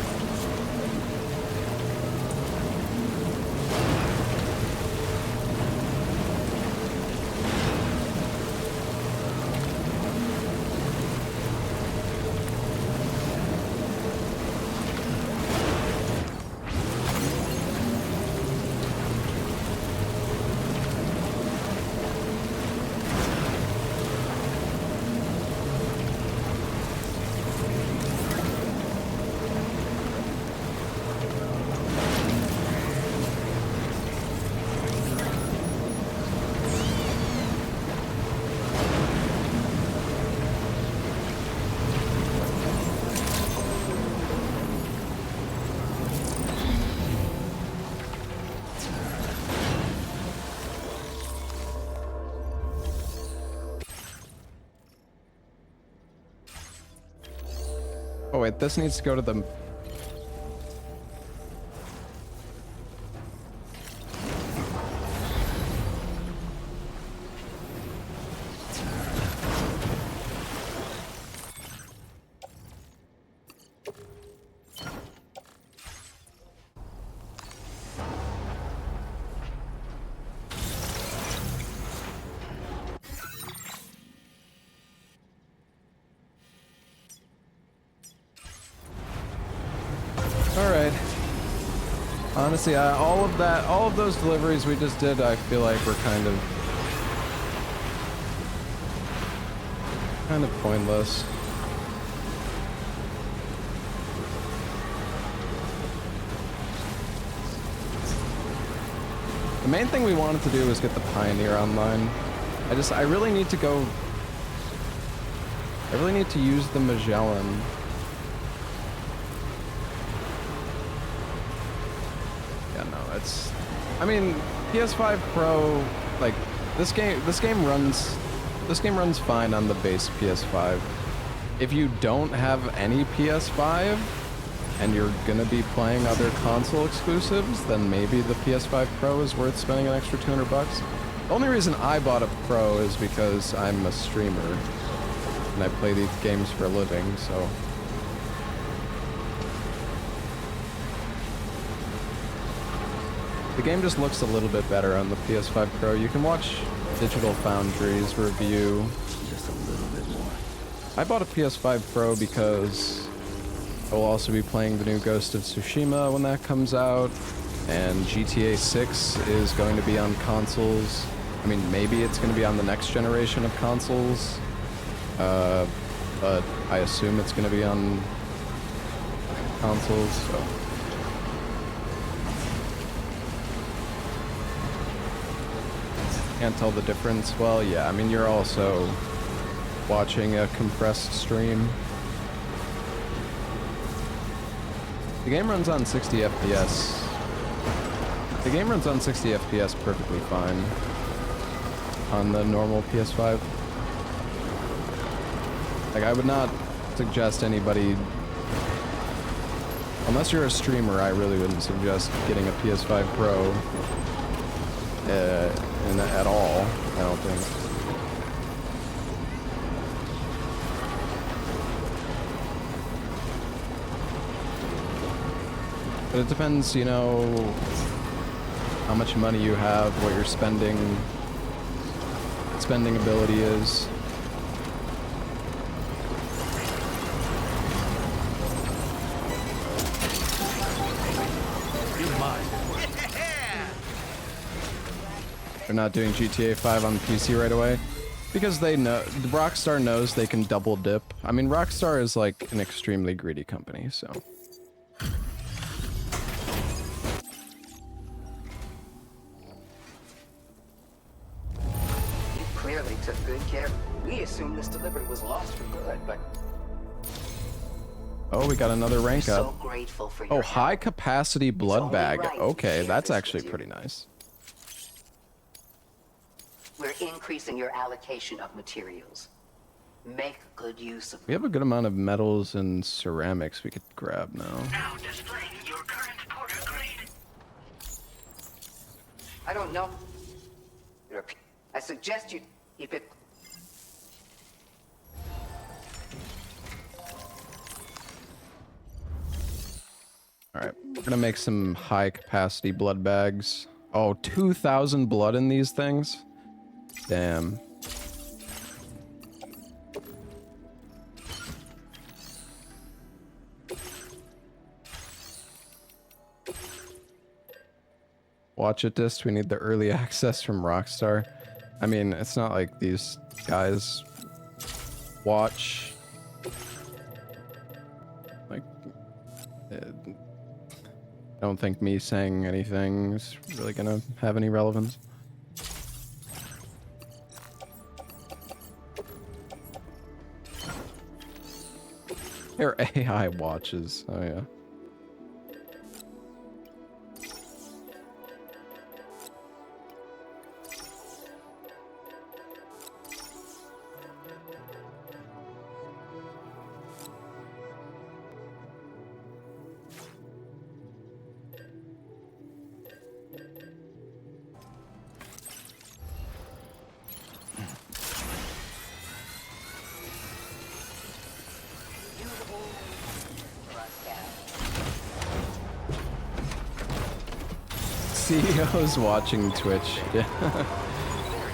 Oh wait, this needs to go to the... Alright. Honestly, all of those deliveries we just did, I feel like were kind of pointless. The main thing we wanted to do was get the Pioneer online. I really need to go... I really need to use the Magellan. Yeah, no, it's... I mean, PS5 Pro, like, this game runs fine on the base PS5. If you don't have any PS5, and you're gonna be playing other console exclusives, then maybe the PS5 Pro is worth spending an extra $200 bucks. The only reason I bought a Pro is because I'm a streamer, and I play these games for a living, so... The game just looks a little bit better on the PS5 Pro. You can watch Digital Foundry's review just a little bit more. I bought a PS5 Pro because I will also be playing the new Ghost of Tsushima when that comes out, and GTA 6 is going to be on consoles. I mean, maybe it's going to be on the next generation of consoles, but I assume it's going to be on consoles, so... Can't tell the difference. Well, yeah, I mean, you're also watching a compressed stream. The game runs on 60 FPS. The game runs on 60 FPS perfectly fine on the normal PS5. Like, I would not suggest anybody, unless you're a streamer, I really wouldn't suggest getting a PS5 Pro at all, I don't think. But it depends, you know, how much money you have, what your spending ability is. They're not doing GTA 5 on the PC right away because they know, Rockstar knows they can double dip. I mean, Rockstar is like an extremely greedy company, so. You clearly took good care. We assumed this delivery was lost for good, but Oh, we got another rank we're up. so grateful for your Oh, help. high capacity blood only bag. right we Okay, share that's this actually with you. pretty nice. We're increasing your allocation of materials. Make good use of We have a good amount of metals and ceramics we could grab now. I don't know. I suggest you keep it. Alright, we're gonna make some high capacity blood bags. Oh, 2,000 blood in these things? Damn. Watch it disc, we need the early access from Rockstar. I mean, it's not like these guys watch... Like... I don't think me saying anything is really gonna have any relevance. Your AI watches. Oh yeah. CEO's watching Twitch. Yeah.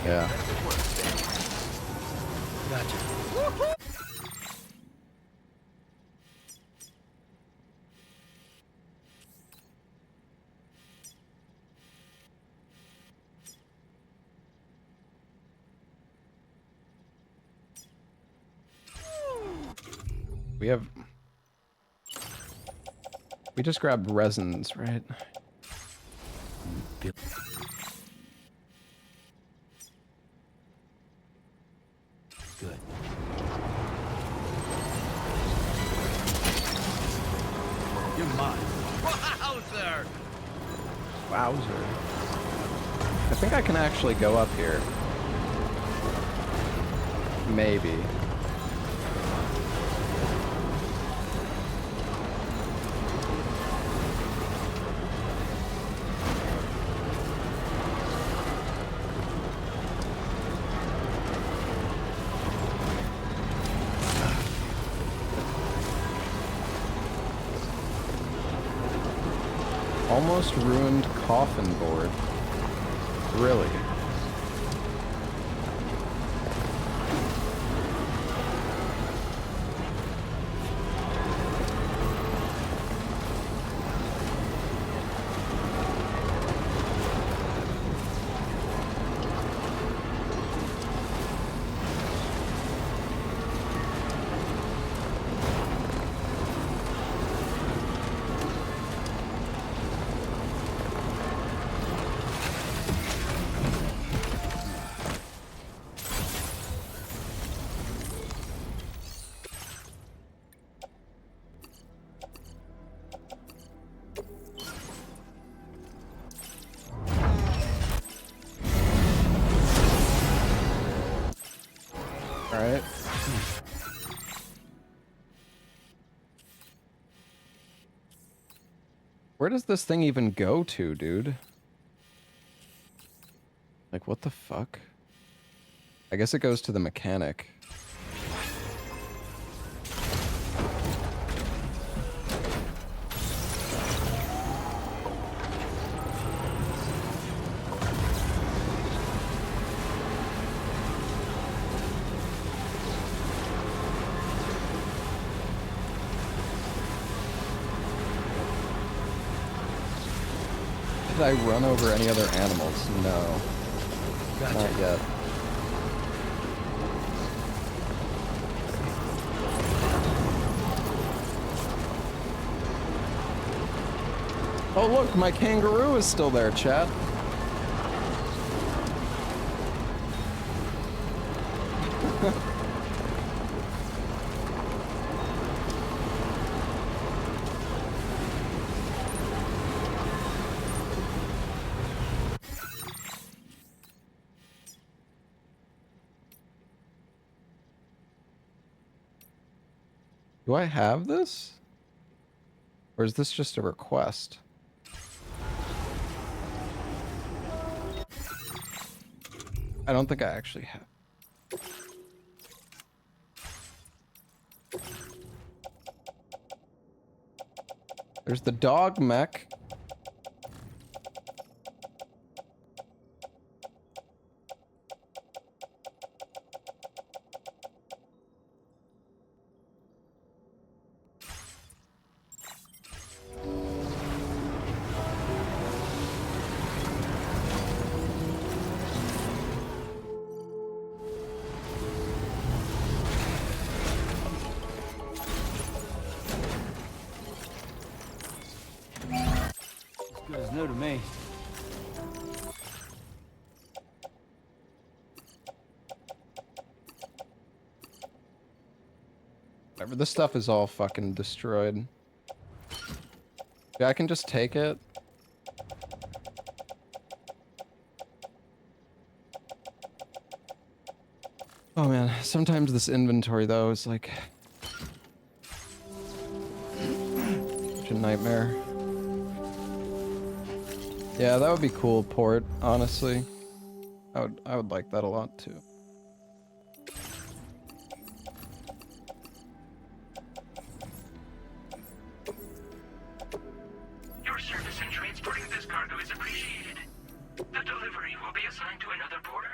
Yeah. Gotcha. We just grabbed resins, right? Good. You're mine. Wowzer! Wowzer. I think I can actually go up here. Maybe. Almost ruined coffin board. Really? Alright. Where does this thing even go to, dude? Like, what the fuck? I guess it goes to the mechanic. Did I run over any other animals? No. Gotcha. Not yet. Oh look, my kangaroo is still there, chat. Do I have this? Or is this just a request? I don't think I actually have. There's the dog mech. Good as new to me. Whatever, this stuff is all fucking destroyed. Yeah, I can just take it. Oh man, sometimes this inventory though is like such a nightmare. Yeah, that would be cool, port, honestly. I would like that a lot too. Your service in transporting this cargo is appreciated. The delivery will be assigned to another porter.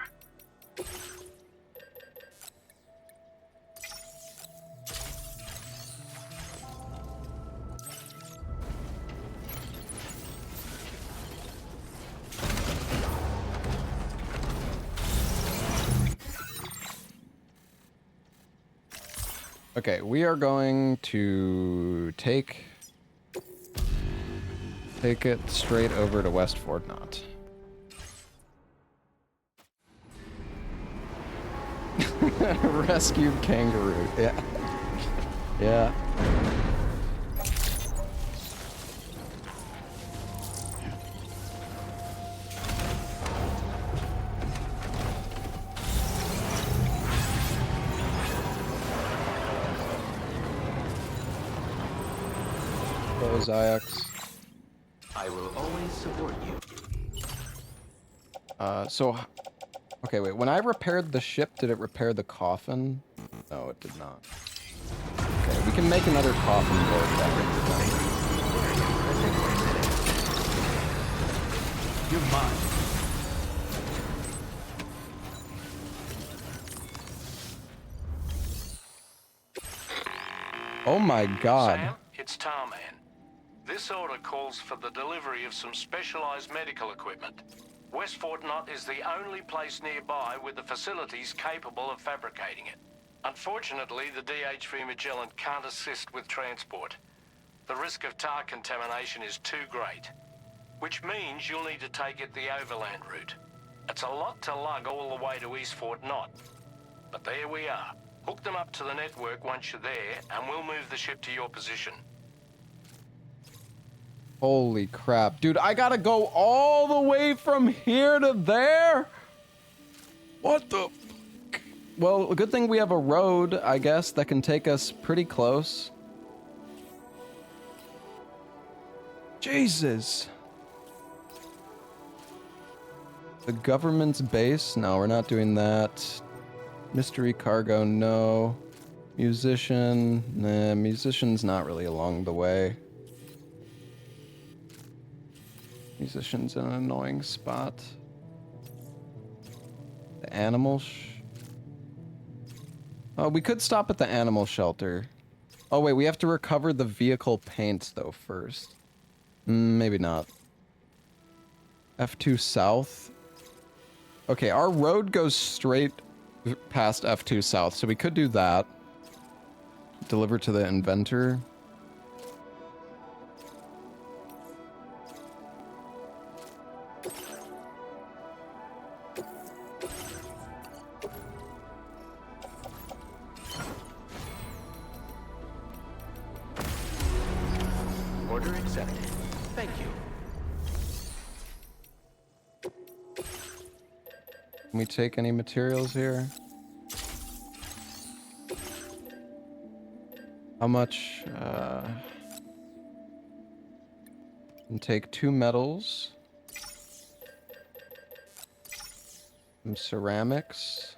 Okay, we are going to take it straight over to West Fort Knot. Rescued kangaroo. Yeah. Yeah. Those Ajax. I will always support you. Okay, wait. When I repaired the ship, did it repair the coffin? No, it did not. Okay, we can make another coffin board that You're mine. Oh my god. Sam, it's Tarman. This order calls for the delivery of some specialized medical equipment. West Fort Knot is the only place nearby with the facilities capable of fabricating it. Unfortunately, the DHV Magellan can't assist with transport. The risk of tar contamination is too great, which means you'll need to take it the overland route. It's a lot to lug all the way to East Fort Knot. But there we are. Hook them up to the network once you're there, and we'll move the ship to your position. Holy crap. Dude, I gotta go all the way from here to there? What the fuck? Well, a good thing we have a road, I guess, that can take us pretty close. Jesus. The government's base? No, we're not doing that. Mystery cargo, no. Musician? Nah, musician's not really along the way. Musician's in an annoying spot. The animal oh, we could stop at the animal shelter. Oh wait, we have to recover the vehicle paint though first. Maybe not. F2 south. Okay, our road goes straight past F2 south, so we could do that. Deliver to the inventor. Order accepted. Thank you. Can we take any materials here? How much? Can take 2 metals. Some ceramics.